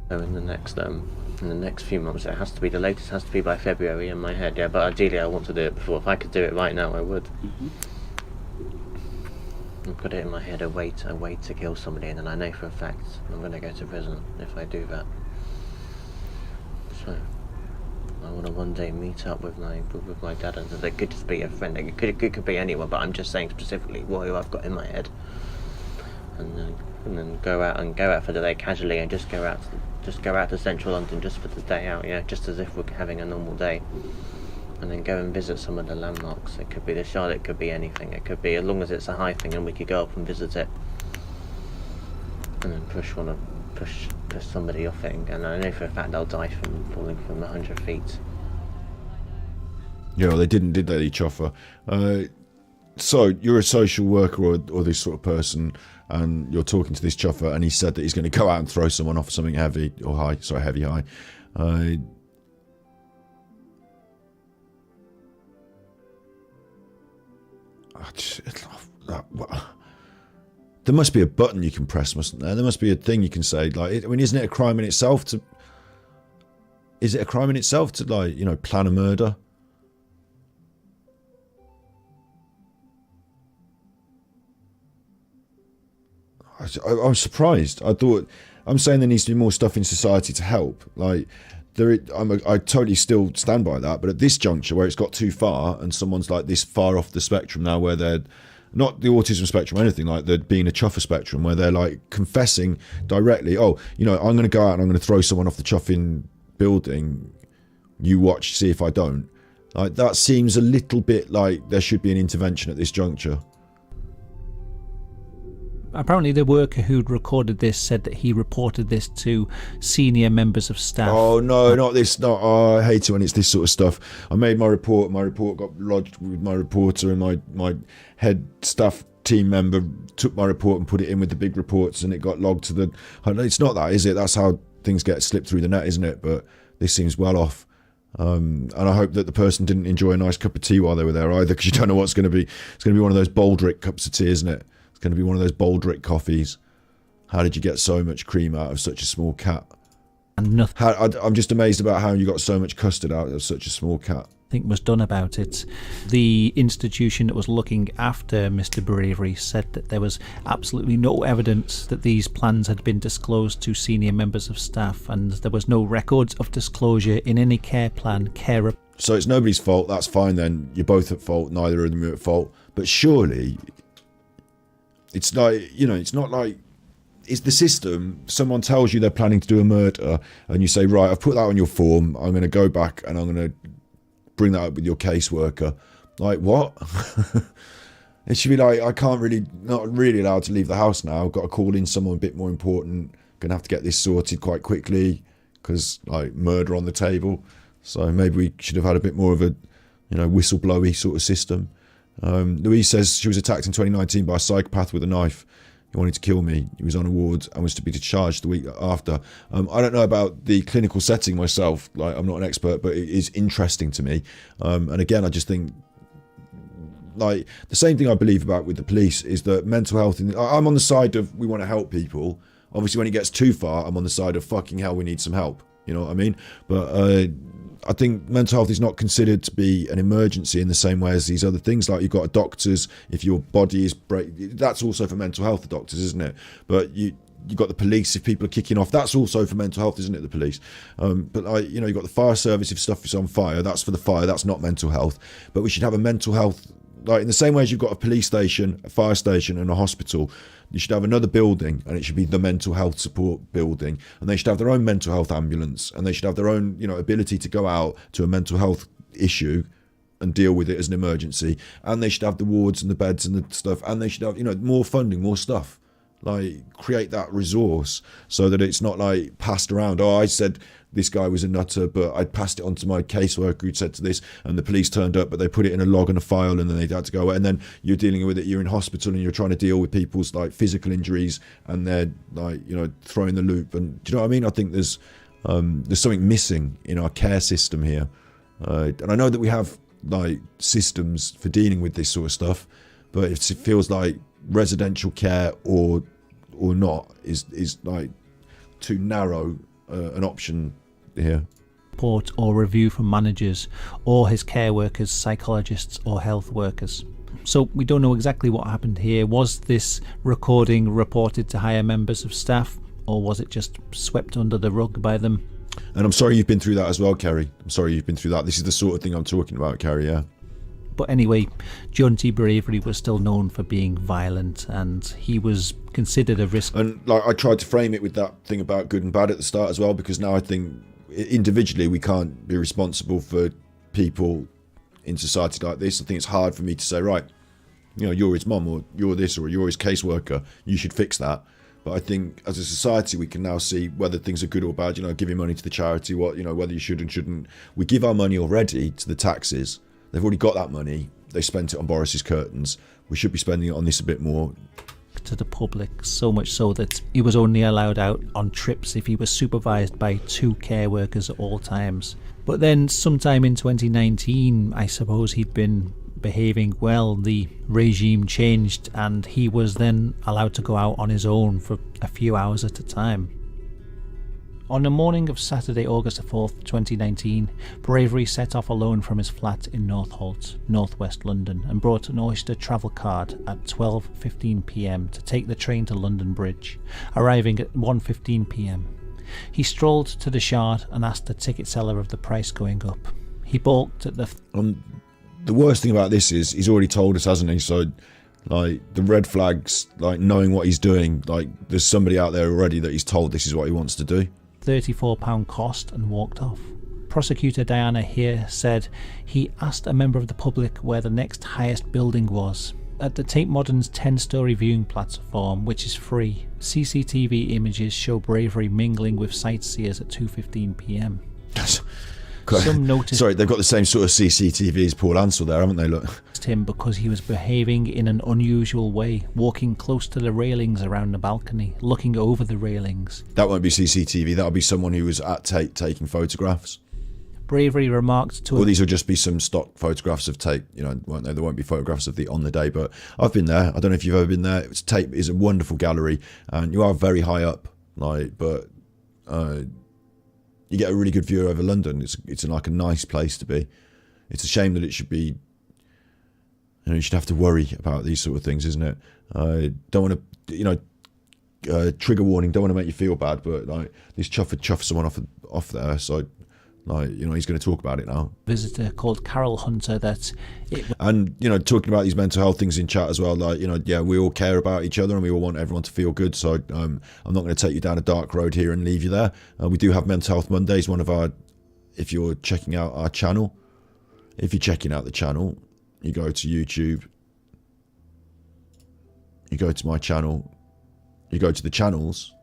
So in the next few months, it has to be, the latest has to be by February in my head, yeah, but ideally I want to do it before. If I could do it right now, I would. I've got it in my head, a way to kill somebody, and then I know for a fact I'm going to go to prison if I do that. So I want to one day meet up with my dad, and it could just be a friend, it could be anyone, but I'm just saying specifically who I've got in my head, and then go out for the day casually, and just go out to central London just for the day out, yeah, just as if we're having a normal day. And then go and visit some of the landmarks. It could be the Shard, it could be anything. It could be, as long as it's a high thing, and we could go up and visit it. And then push somebody off it. And I know for a fact they'll die from falling from 100 feet. Yeah, well, they didn't, did they, Choffer? So, you're a social worker or this sort of person, and you're talking to this Choffer, and he said that he's going to go out and throw someone off something heavy, or high, sorry, heavy, high. There must be a button you can press, mustn't there? There must be a thing you can say, like, I mean, isn't it a crime in itself to... Is it a crime in itself to, like, you know, plan a murder? I'm surprised. I thought... I'm saying there needs to be more stuff in society to help. Like, I totally still stand by that, but at this juncture where it's got too far and someone's like this far off the spectrum now, where they're not the autism spectrum or anything, like they're being a chuffer spectrum, where they're like confessing directly, oh, you know, I'm going to go out and I'm going to throw someone off the chuffing building, you watch, see if I don't. Like, that seems a little bit like there should be an intervention at this juncture. Apparently the worker who'd recorded this said that he reported this to senior members of staff. Oh no, not this. No, oh, I hate it when it's this sort of stuff. I made my report. My report got lodged with my reporter, and my head staff team member took my report and put it in with the big reports, and it got logged to the... It's not that, is it? That's how things get slipped through the net, isn't it? But this seems well off. And I hope that the person didn't enjoy a nice cup of tea while they were there either, because you don't know what's going to be. It's going to be one of those Baldric cups of tea, isn't it? It's going to be one of those Baldric coffees. How did you get so much cream out of such a small cat? And nothing. I'm just amazed about how you got so much custard out of such a small cat. Was done about it. The institution that was looking after Mr. Bravery said that there was absolutely no evidence that these plans had been disclosed to senior members of staff, and there was no records of disclosure in any care plan, So it's nobody's fault. That's fine then. You're both at fault. Neither of them are at fault. But surely, it's like, you know, it's not like... It's the system. Someone tells you they're planning to do a murder, and you say, right, I've put that on your form. I'm going to go back and I'm going to bring that up with your caseworker. Like, what? It should be like, I can't really, not really allowed to leave the house now. I've got to call in someone a bit more important. Going to have to get this sorted quite quickly because, like, murder on the table. So maybe we should have had a bit more of a, you know, whistleblowy sort of system. Louise says she was attacked in 2019 by a psychopath with a knife. He wanted to kill me. He was on a ward and was to be discharged the week after. I don't know about the clinical setting myself. Like, I'm not an expert, but it is interesting to me. And again, I just think, like, the same thing I believe about with the police is that mental health... I'm on the side of we want to help people. Obviously, when it gets too far, I'm on the side of fucking hell, we need some help. You know what I mean? But I think mental health is not considered to be an emergency in the same way as these other things. Like, you've got doctors, if your body is that's also for mental health, the doctors, isn't it? But you've got the police, if people are kicking off, that's also for mental health, isn't it, the police? But, like, you know, you've got the fire service, if stuff is on fire, that's for the fire, that's not mental health. But we should have a mental health, like, in the same way as you've got a police station, a fire station and a hospital, you should have another building, and it should be the mental health support building, and they should have their own mental health ambulance, and they should have their own, you know, ability to go out to a mental health issue and deal with it as an emergency, and they should have the wards and the beds and the stuff, and they should have, you know, more funding, more stuff. like create that resource so that it's not like passed around. Oh, I said this guy was a nutter, but I passed it on to my caseworker who said to this, and the police turned up, but they put it in a log and a file, and then they had to go away. And then you're dealing with it, you're in hospital, and you're trying to deal with people's like physical injuries, and they're like, you know, throwing the loop. And do you know what I mean? I think there's something missing in our care system here, and I know that we have like systems for dealing with this sort of stuff, but it feels like residential care or not is like too narrow an option here. Report or review from managers or his care workers, psychologists or health workers. So we don't know exactly what happened here. Was this recording reported to higher members of staff, or was it just swept under the rug by them? And I'm sorry you've been through that as well, Kerry. I'm sorry you've been through that. This is the sort of thing I'm talking about, Kerry, yeah. But anyway, Jaunty Bravery was still known for being violent, and he was considered a risk. And like I tried to frame it with that thing about good and bad at the start as well, because now I think individually we can't be responsible for people in society like this. I think it's hard for me to say, right, you know, you're his mum, or you're this, or you're his caseworker, you should fix that. But I think as a society we can now see whether things are good or bad. You know, giving money to the charity, what, you know, whether you should and shouldn't. We give our money already to the taxes. They've already got that money. They spent it on Boris's curtains. We should be spending it on this a bit more. To the public, so much so that he was only allowed out on trips if he was supervised by 2 care workers at all times. But then sometime in 2019, I suppose he'd been behaving well, the regime changed, and he was then allowed to go out on his own for a few hours at a time. On the morning of Saturday, August 4th, 2019, Bravery set off alone from his flat in Northolt, northwest London, and brought an Oyster travel card at 12:15 p.m. to take the train to London Bridge, arriving at 1:15 p.m. He strolled to the Shard and asked the ticket seller of the price going up. He balked at the... The worst thing about this is he's already told us, hasn't he? So, like, the red flags, like, knowing what he's doing, like, there's somebody out there already that he's told this is what he wants to do. £34 cost and walked off. Prosecutor Diana here said he asked a member of the public where the next highest building was. At the Tate Modern's 10-storey viewing platform, which is free, CCTV images show Bravery mingling with sightseers at 2:15 p.m. Some noticed... Sorry, they've got the same sort of CCTV as Paul Ansell there, haven't they? Look. Him because he was behaving in an unusual way, walking close to the railings around the balcony, looking over the railings. That won't be CCTV, that'll be someone who was at Tate taking photographs. Bravery remarked to... Well, these will just be some stock photographs of Tate, you know, won't they? There won't be photographs of the on the day, but I've been there. I don't know if you've ever been there. Tate is a wonderful gallery, and you are very high up, like, but you get a really good view over London. It's like a nice place to be. It's a shame that it should be, you know, you should have to worry about these sort of things, isn't it? Don't want to, you know, trigger warning, don't want to make you feel bad, but like this chuffed someone off there, so like, you know, he's going to talk about it now. Visitor called Carol Hunter that and, you know, talking about these mental health things in chat as well, like, you know, yeah, we all care about each other and we all want everyone to feel good, so I'm not going to take you down a dark road here and leave you there. We do have Mental Health Mondays, one of our, if you're checking out our channel, if you're checking out the channel, you go to YouTube, you go to my channel, you go to the channels,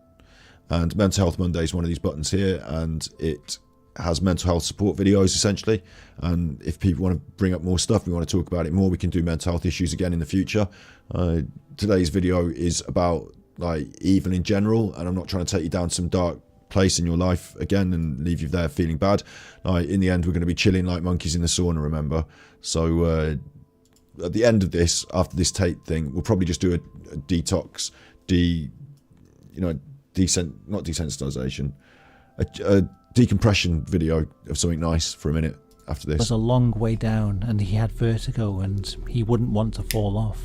and Mental Health Monday is one of these buttons here, and it has mental health support videos essentially. And if people want to bring up more stuff, we want to talk about it more, we can do mental health issues again in the future. Today's video is about like evil in general, and I'm not trying to take you down some dark place in your life again and leave you there feeling bad. In the end, we're going to be chilling like monkeys in the sauna, remember? So at the end of this, after this Tate thing, we'll probably just do a detox, not desensitization, a decompression video of something nice for a minute after this. It was a long way down and he had vertigo and he wouldn't want to fall off.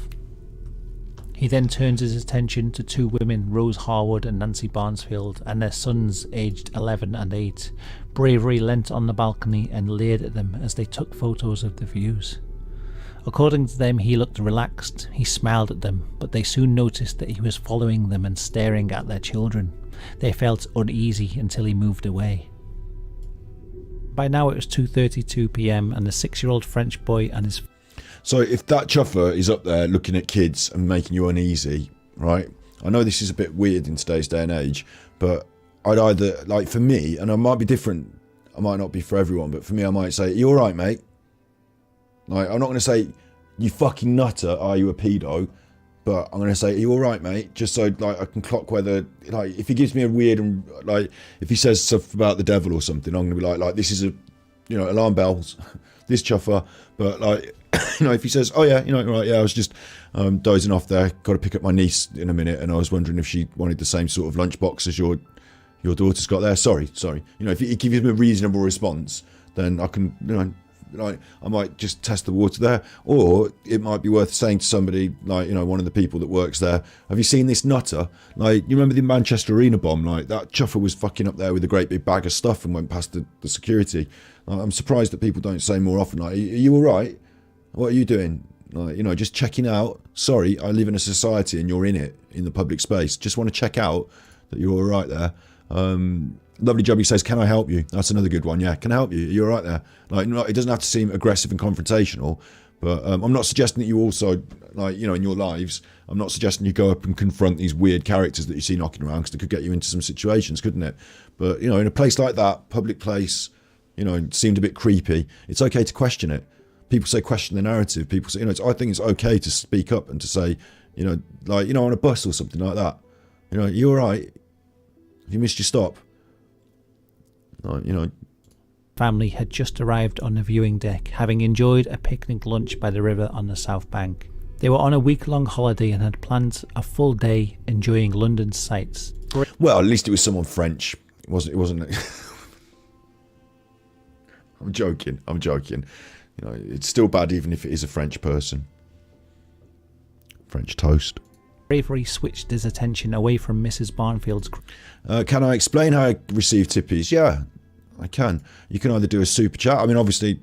He then turns his attention to 2 women, Rose Harwood and Nancy Barnesfield, and their sons aged 11 and 8. Bravery leant on the balcony and leered at them as they took photos of the views. According to them, he looked relaxed, he smiled at them, but they soon noticed that he was following them and staring at their children. They felt uneasy until he moved away. By now it was 2:32 p.m. and the 6-year-old French boy and his... So if that chuffer is up there looking at kids and making you uneasy, right, I know this is a bit weird in today's day and age, but I'd either, like for me, and I might be different, I might not be for everyone, but for me I might say, you alright mate? Like, I'm not going to say, you fucking nutter, are you a pedo? But I'm going to say, are you alright mate? Just so like I can clock whether, like if he gives me a weird, and like if he says stuff about the devil or something, I'm going to be like this is a, you know, alarm bells, this chuffer. But like, you know, if he says, oh yeah, you know, right, yeah, I was just dozing off there, got to pick up my niece in a minute, and I was wondering if she wanted the same sort of lunchbox as your daughter's got there. Sorry. You know, if he gives me a reasonable response, then I can, you know, like I might just test the water there, or it might be worth saying to somebody like, you know, one of the people that works there, have you seen this nutter? Like, you remember the Manchester Arena bomb? Like, that chuffer was fucking up there with a great big bag of stuff and went past the security. Like, I'm surprised that people don't say more often, like, are you all right? What are you doing? Like, you know, just checking out. Sorry, I live in a society and you're in it, in the public space. Just want to check out that you're all right there. Lovely Jobby says, can I help you? That's another good one. Yeah, can I help you? You're right there. Like, no, it doesn't have to seem aggressive and confrontational, but I'm not suggesting that you also, like, you know, in your lives, I'm not suggesting you go up and confront these weird characters that you see knocking around, because it could get you into some situations, couldn't it? But, you know, in a place like that, public place, you know, it seemed a bit creepy. It's okay to question it. People say question the narrative. People say, you know, I think it's okay to speak up and to say, you know, like, you know, on a bus or something like that. You know, you all right? Have you missed your stop? You know, family had just arrived on the viewing deck, having enjoyed a picnic lunch by the river on the south bank. They were on a week-long holiday and had planned a full day enjoying London's sights. Well, at least it was someone French. It wasn't. I'm joking. You know, it's still bad even if it is a French person. French toast. Bravery switched his attention away from Mrs. Barnfield's. Can I explain how I receive tippies? Yeah, I can. You can either do a super chat. I mean, obviously,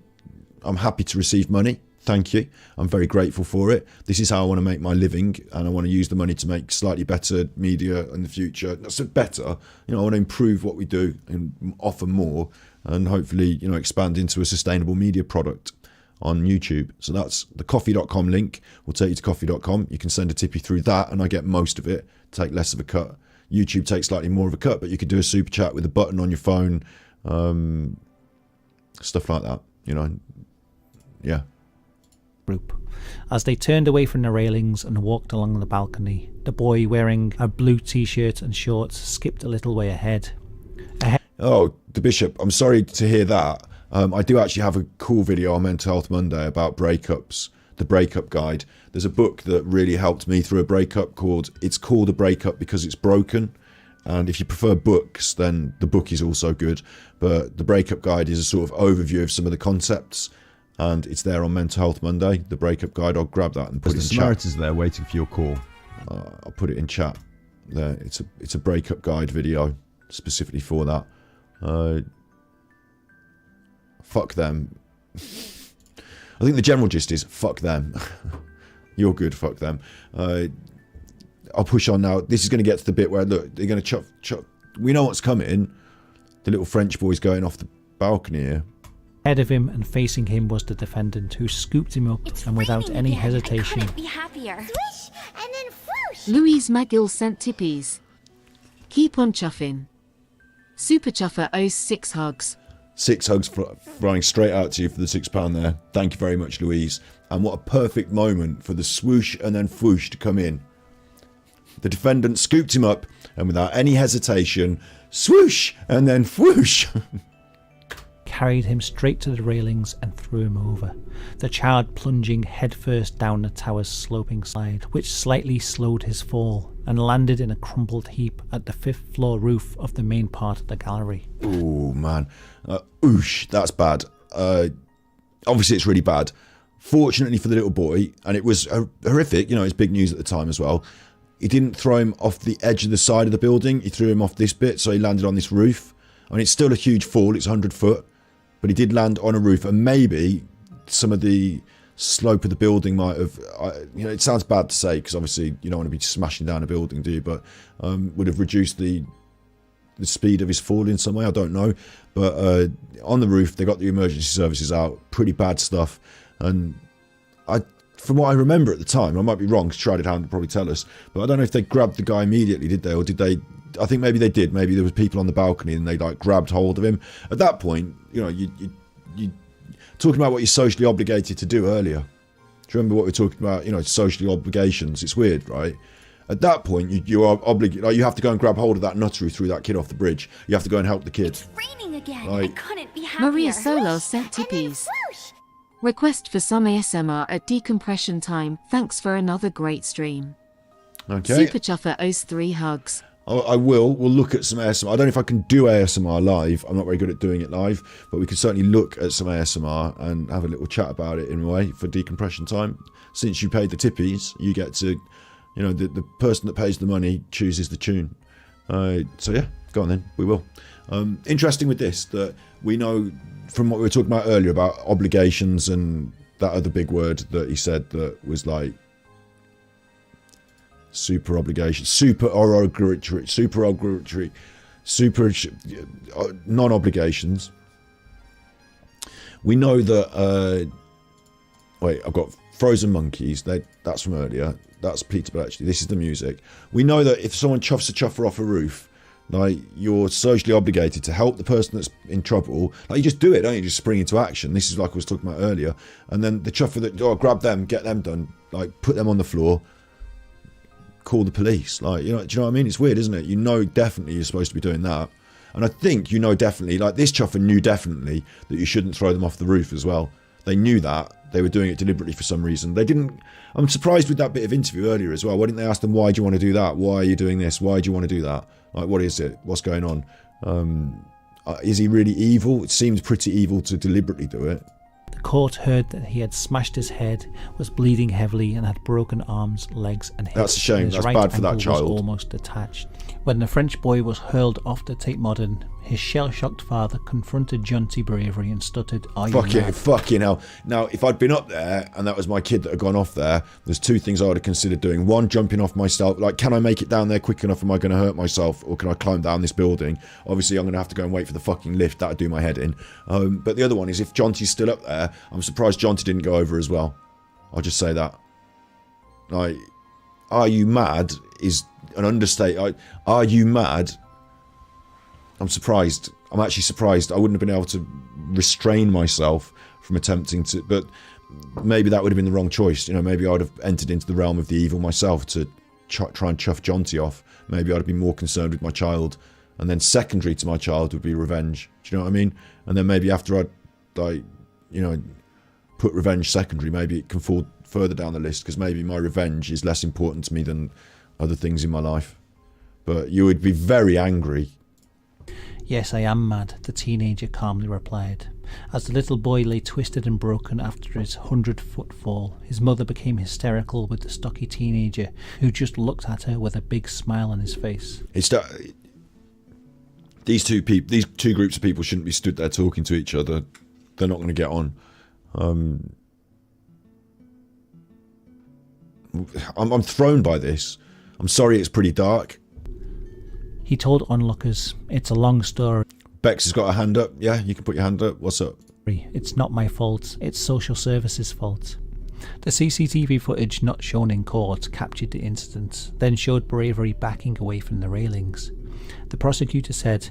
I'm happy to receive money. Thank you. I'm very grateful for it. This is how I want to make my living, and I want to use the money to make slightly better media in the future. Not so better, you know, I want to improve what we do and offer more, and hopefully, you know, expand into a sustainable media product on YouTube. So that's the coffee.com link will take you to coffee.com. You can send a tippy through that and I get most of it, take less of a cut. YouTube takes slightly more of a cut, but you could do a super chat with a button on your phone, stuff like that, you know. Yeah. Group. As they turned away from the railings and walked along the balcony, the boy wearing a blue t-shirt and shorts skipped a little way ahead. Oh, the Bishop, I'm sorry to hear that. I do actually have a cool video on Mental Health Monday about breakups, the breakup guide. There's a book that really helped me through a breakup called It's Called a Breakup Because It's Broken. And if you prefer books, then the book is also good. But the breakup guide is a sort of overview of some of the concepts. And it's there on Mental Health Monday, the breakup guide. I'll grab that and put it in chat. The Samaritans there waiting for your call. I'll put it in chat. There, it's a breakup guide video specifically for that. Fuck them. I think the general gist is fuck them. You're good, fuck them. I'll push on now. This is going to get to the bit where, look, they're going to chop. We know what's coming. The little French boy's going off the balcony here. Ahead of him and facing him was the defendant, who scooped him up and without any hesitation. I couldn't be happier. Swish and then whoosh. Louise McGill sent tippies. Keep on chuffing. Super Chuffer owes 6 hugs. 6 hugs flying straight out to you for the £6 there. Thank you very much, Louise. And what a perfect moment for the swoosh and then whoosh to come in. The defendant scooped him up and without any hesitation, swoosh and then whoosh. Carried him straight to the railings and threw him over, the child plunging headfirst down the tower's sloping slide, which slightly slowed his fall and landed in a crumpled heap at the 5th floor roof of the main part of the gallery. Oh man, oosh, that's bad. Obviously it's really bad. Fortunately for the little boy, and it was horrific, you know, it's big news at the time as well, he didn't throw him off the edge of the side of the building, he threw him off this bit, so he landed on this roof. I mean, it's still a huge fall, it's 100 foot, but he did land on a roof, and maybe some of the slope of the building might have, you know, it sounds bad to say, because obviously you don't want to be smashing down a building, do you, but would have reduced the speed of his fall in some way, I don't know. But on the roof, they got the emergency services out, pretty bad stuff, and from what I remember at the time, I might be wrong, because Shrouded Hand would probably tell us, but I don't know if they grabbed the guy immediately, did they? Or did they... I think maybe they did. Maybe there was people on the balcony and they like grabbed hold of him. At that point, you know, you talking about what you're socially obligated to do earlier. Do you remember what we were talking about? You know, social obligations. It's weird, right? At that point, you are obligated. Like, you have to go and grab hold of that nutter who threw that kid off the bridge. You have to go and help the kid. It's raining again. Like, I couldn't be happier. Maria Solos sent tippies. Request for some ASMR at decompression time. Thanks for another great stream. okay. Super Chuffer owes 3 hugs. I will. We'll look at some ASMR. I don't know if I can do ASMR live. I'm not very good at doing it live, but we can certainly look at some ASMR and have a little chat about it in a way for decompression time. Since you paid the tippies, you get to, you know, the person that pays the money chooses the tune. So yeah, go on then. We will. Interesting with this that we know from what we were talking about earlier about obligations and that other big word that he said that was like super obligation, super non-obligations. We know that wait, I've got Frozen Monkeys, that's from earlier, that's Peter, but actually this is the music. We know that if someone chuffs a chuffer off a roof, like, you're socially obligated to help the person that's in trouble. Like, you just do it, don't you? Just spring into action. This is like I was talking about earlier. And then the chuffer that, grab them, get them done, like, put them on the floor, call the police. Like, you know, do you know what I mean? It's weird, isn't it? You know definitely you're supposed to be doing that. And I think you know definitely, like, this chuffer knew definitely that you shouldn't throw them off the roof as well. They knew that. They were doing it deliberately for some reason. They didn't... I'm surprised with that bit of interview earlier as well. Why didn't they ask them, why do you want to do that? Why are you doing this? Why do you want to do that? Like, what is it? What's going on? Is he really evil? It seems pretty evil to deliberately do it. The court heard that he had smashed his head, was bleeding heavily, and had broken arms, legs, and hips. That's a shame. His That's right bad for that ankle child. was almost detached. When the French boy was hurled off the Tate Modern, his shell-shocked father confronted jaunty bravery and stuttered, "Are you mad?" Fucking hell. Now, if I'd been up there and that was my kid that had gone off there, there's 2 things I would have considered doing. One, jumping off myself. Like, can I make it down there quick enough? Am I going to hurt myself? Or can I climb down this building? Obviously, I'm going to have to go and wait for the fucking lift. That would do my head in. But the other one is, if Jaunty's still up there, I'm surprised Jaunty didn't go over as well. I'll just say that. Like, are you mad is an understatement. Are you mad? I'm surprised. I'm actually surprised. I wouldn't have been able to restrain myself from attempting to, but maybe that would have been the wrong choice. You know, maybe I would have entered into the realm of the evil myself to try and chuff Jaunty off. Maybe I'd have been more concerned with my child, and then secondary to my child would be revenge. Do you know what I mean? And then maybe after I'd, like, you know, put revenge secondary, maybe it can fall further down the list, because maybe my revenge is less important to me than other things in my life. But you would be very angry. "Yes, I am mad," the teenager calmly replied. As the little boy lay twisted and broken after his 100-foot fall, his mother became hysterical with the stocky teenager, who just looked at her with a big smile on his face. It's that these two groups of people shouldn't be stood there talking to each other. They're not going to get on. I'm thrown by this. I'm sorry, it's pretty dark. He told onlookers, "It's a long story. Bex has got her hand up. Yeah, you can put your hand up. What's up?" It's not my fault. It's social services' fault." The CCTV footage not shown in court captured the incident, then showed Bravery backing away from the railings. The prosecutor said,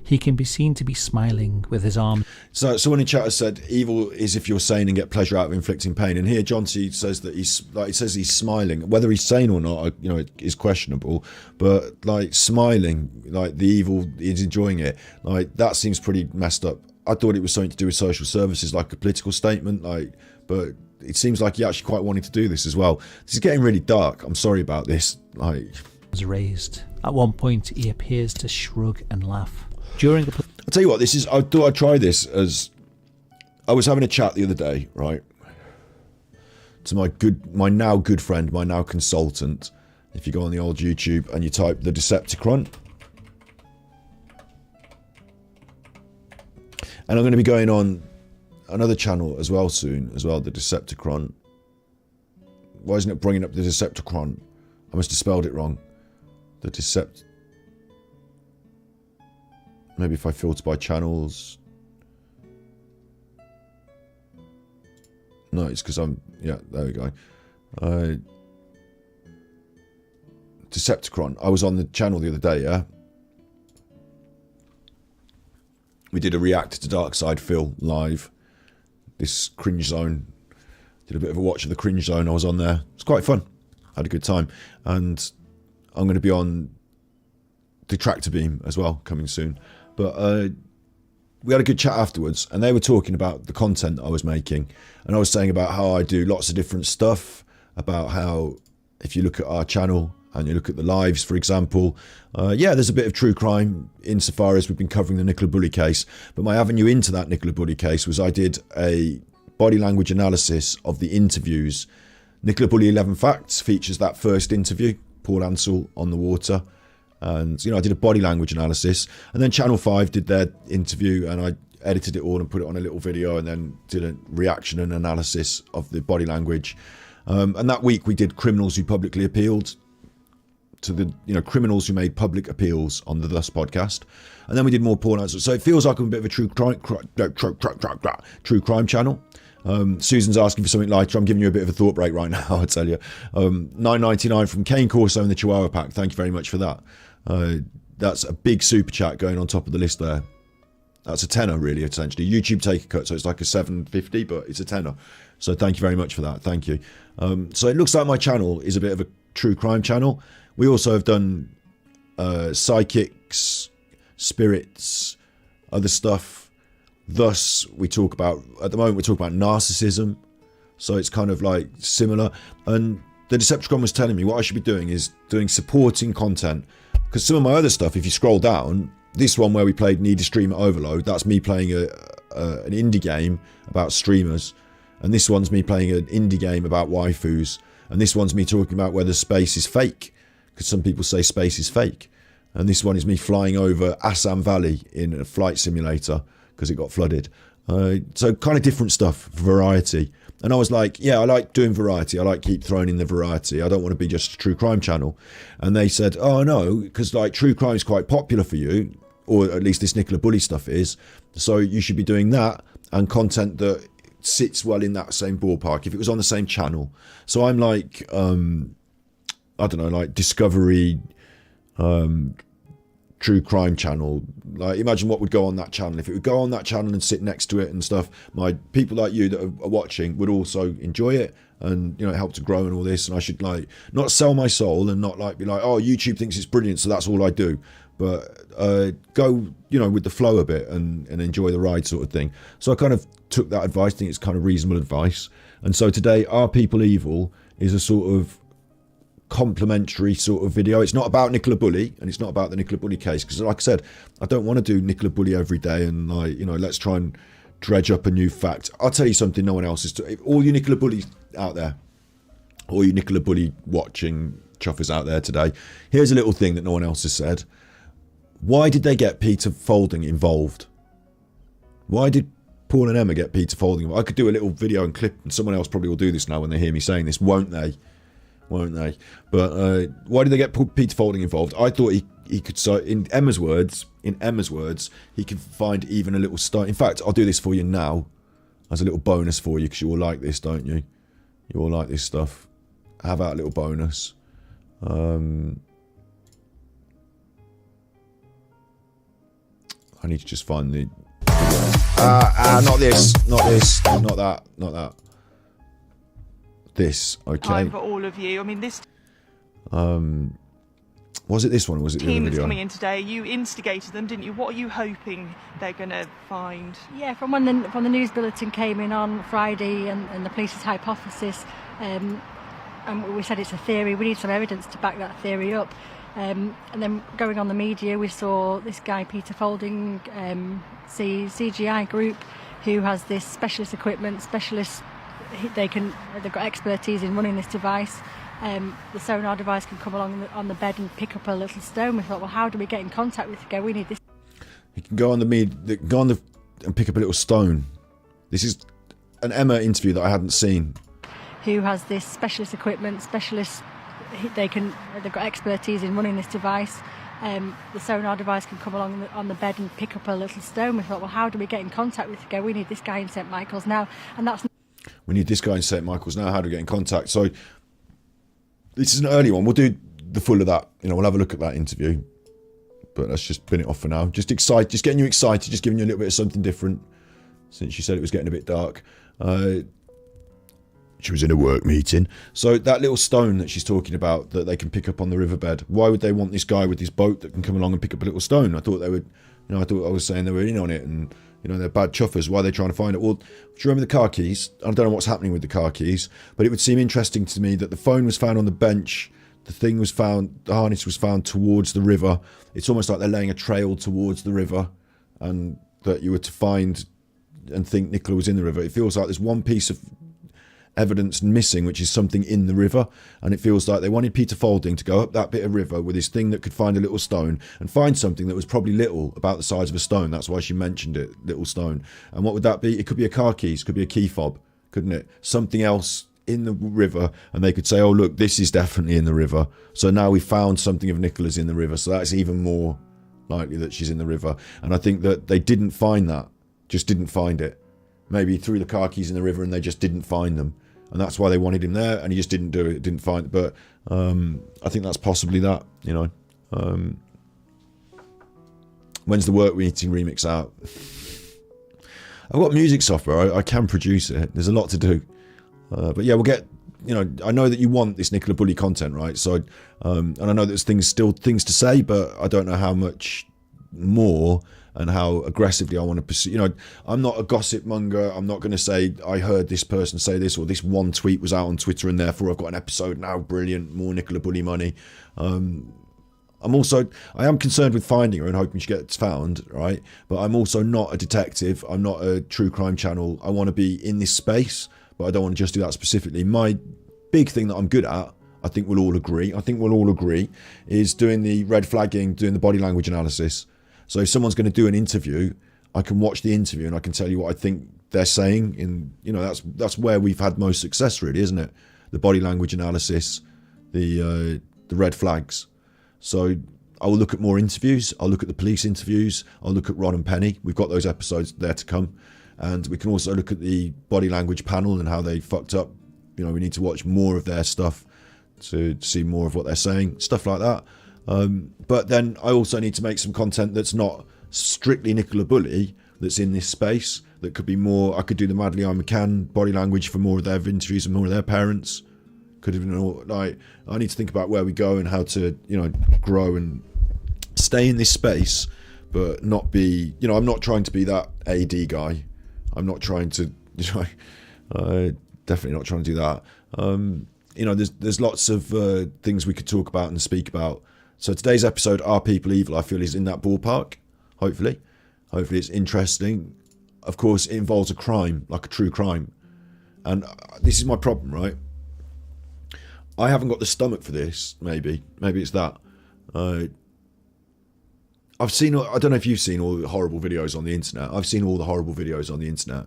"He can be seen to be smiling with his arm." So someone in chat has said evil is if you're sane and get pleasure out of inflicting pain. And here Jaunty says that he's smiling. Whether he's sane or not, you know, is questionable. But like smiling, like the evil is enjoying it. Like that seems pretty messed up. I thought it was something to do with social services, like a political statement. Like, but it seems like he actually quite wanted to do this as well. This is getting really dark. I'm sorry about this. Like, was raised. At one point, he appears to shrug and laugh. During the... I'll tell you what, I thought I'd try this as... I was having a chat the other day, right? To my now good friend, my now consultant. If you go on the old YouTube and you type the Decepticon. And I'm going to be going on another channel as well soon, as well, the Decepticon. Why isn't it bringing up the Decepticon? I must have spelled it wrong. The Decept... Maybe if I filter by channels. No, it's because I'm... Yeah, there we go. Decepticon. I was on the channel the other day, yeah? We did a react to Darkside Phil live. This Cringe Zone. Did a bit of a watch of the Cringe Zone. I was on there. It's quite fun. Had a good time. And I'm going to be on Detractor Beam as well, coming soon. But we had a good chat afterwards, and they were talking about the content that I was making. And I was saying about how I do lots of different stuff, about how if you look at our channel and you look at the lives, for example, yeah, there's a bit of true crime insofar as we've been covering the Nicola Bulley case. But my avenue into that Nicola Bulley case was I did a body language analysis of the interviews. Nicola Bulley 11 Facts features that first interview, Paul Ansell on the water. And, you know, I did a body language analysis. And then Channel 5 did their interview, and I edited it all and put it on a little video, and then did a reaction and analysis of the body language. And that week we did criminals who publicly appealed to the, you know, criminals who made public appeals on the Thus podcast. And then we did more Paul Ansell. So it feels like I'm a bit of a true crime channel. Susan's asking for something lighter. I'm giving you a bit of a thought break right now, I tell you. $9.99 from Kane Corso in the Chihuahua pack. Thank you very much for that. That's a big super chat going on top of the list there. That's a tenner, really, essentially. YouTube take a cut, so it's like a $7.50, but it's a tenner. So thank you very much for that. Thank you. So it looks like my channel is a bit of a true crime channel. We also have done psychics, spirits, other stuff. Thus, we talk about, at the moment, we're talking about narcissism. So it's kind of like similar. And the Decepticon was telling me what I should be doing is doing supporting content. Because some of my other stuff, if you scroll down, this one where we played Need a Streamer Overload, that's me playing an indie game about streamers. And this one's me playing an indie game about waifus. And this one's me talking about whether space is fake. Because some people say space is fake. And this one is me flying over Assam Valley in a flight simulator because it got flooded. So kind of different stuff, variety. And I was like, yeah, I like doing variety. I like keep throwing in the variety. I don't want to be just a true crime channel. And they said, oh no, because like true crime is quite popular for you, or at least this Nicola Bulley stuff is. So you should be doing that and content that sits well in that same ballpark if it was on the same channel. So I'm like, I don't know, like Discovery, true crime channel. Like imagine what would go on that channel. If it would go on that channel and sit next to it and stuff, my people like you that are watching would also enjoy it, and you know, it helped to grow and all this. And I should like not sell my soul and not like be like, oh, YouTube thinks it's brilliant, so that's all I do. But go, you know, with the flow a bit and enjoy the ride sort of thing. So I kind of took that advice. I think it's kind of reasonable advice. And so today, Are People Evil is a sort of complimentary sort of video. It's not about Nicola Bulley, and it's not about the Nicola Bulley case, because like I said, I don't want to do Nicola Bulley every day and like, you know, let's try and dredge up a new fact. I'll tell you something no one else is all you Nicola Bulley out there, all you Nicola Bulley watching chuffers out there today, here's a little thing that no one else has said. Why did they get Peter Folding involved? Why did Paul and Emma get Peter Folding involved? I could do a little video and clip, and someone else probably will do this now when they hear me saying this, won't they? Won't they? But why did they get Peter Folding involved? I thought he could, so in Emma's words, he could find even a little stone. In fact, I'll do this for you now as a little bonus for you, because you all like this, don't you? You all like this stuff. Have out a little bonus. I need to just find the... not this, not that. This, okay. Time for all of you. I mean, this was it this one or was it the team other that's video? coming in today, you instigated them, didn't you? What are you hoping they're going to find? Yeah, from when the news bulletin came in on Friday and the police's hypothesis, and we said it's a theory, we need some evidence to back that theory up. And then going on the media, we saw this guy, Peter Folding, CGI Group, who has this specialist equipment, they've got expertise in running this device. The sonar device can come along on the bed and pick up a little stone. We thought, well, how do we get in contact with it? We need this. You can go on and pick up a little stone. This is an Emma interview that I hadn't seen. Who has this specialist equipment, they've got expertise in running this device. The sonar device can come along on the bed and pick up a little stone. We thought, well, how do we get in contact with it? We need this guy in St Michael's now, and that's... We need this guy in St Michael's now. How do we get in contact? So this is an early one. We'll do the full of that. We'll have a look at that interview. But let's just pin it off for now. Just getting you excited, just giving you a little bit of something different. Since you said it was getting a bit dark. She was in a work meeting. So that little stone that she's talking about that they can pick up on the riverbed, why would they want this guy with this boat that can come along and pick up a little stone? I thought they would, I thought I was saying they were in on it and, they're bad chuffers. Why are they trying to find it? Well, do you remember the car keys? I don't know what's happening with the car keys, but it would seem interesting to me that the phone was found on the bench. The harness was found towards the river. It's almost like they're laying a trail towards the river and that you were to find and think Nicola was in the river. It feels like there's one piece of evidence missing, which is something in the river, and it feels like they wanted Peter Folding to go up that bit of river with his thing that could find a little stone and find something that was probably little, about the size of a stone. That's why she mentioned it, little stone. And what would that be? It could be a car keys, could be a key fob, couldn't it? Something else in the river, and they could say, oh look, this is definitely in the river, so now we found something of Nicola's in the river, so that's even more likely that she's in the river. And I think that they didn't find that, just didn't find it. Maybe he threw the car keys in the river and they just didn't find them, and that's why they wanted him there, and he just didn't do it, didn't find it. But I think that's possibly that, when's the work meeting remix out? I've got music software, I can produce it, there's a lot to do. But yeah, we'll get, I know that you want this Nicola Bully content, right? So, and I know there's still things to say, but I don't know how much more and how aggressively I want to pursue. I'm not a gossip monger. I'm not going to say I heard this person say this, or this one tweet was out on Twitter and therefore I've got an episode now. Brilliant, more Nicola Bully money. I am concerned with finding her and hoping she gets found, right? But I'm also not a detective. I'm not a true crime channel. I want to be in this space, but I don't want to just do that specifically. My big thing that I'm good at, I think we'll all agree, is doing the red flagging, doing the body language analysis. So if someone's going to do an interview, I can watch the interview and I can tell you what I think they're saying. That's where we've had most success, really, isn't it? The body language analysis, the red flags. So I will look at more interviews. I'll look at the police interviews. I'll look at Ron and Penny. We've got those episodes there to come. And we can also look at the body language panel and how they fucked up. We need to watch more of their stuff to see more of what they're saying, stuff like that. But then I also need to make some content that's not strictly Nicola Bully, that's in this space, that could be more. I could do the Madly I McCann body language for more of their interviews and more of their parents. Could have been I need to think about where we go and how to grow and stay in this space, but not be. I'm not trying to be that AD guy. I'm not trying to. Definitely not trying to do that. There's lots of things we could talk about and speak about. So today's episode, Are People Evil? I feel is in that ballpark. Hopefully it's interesting. Of course, it involves a crime, like a true crime, and this is my problem, right? I haven't got the stomach for this. Maybe it's that. I've seen. I don't know if you've seen all the horrible videos on the internet. I've seen all the horrible videos on the internet.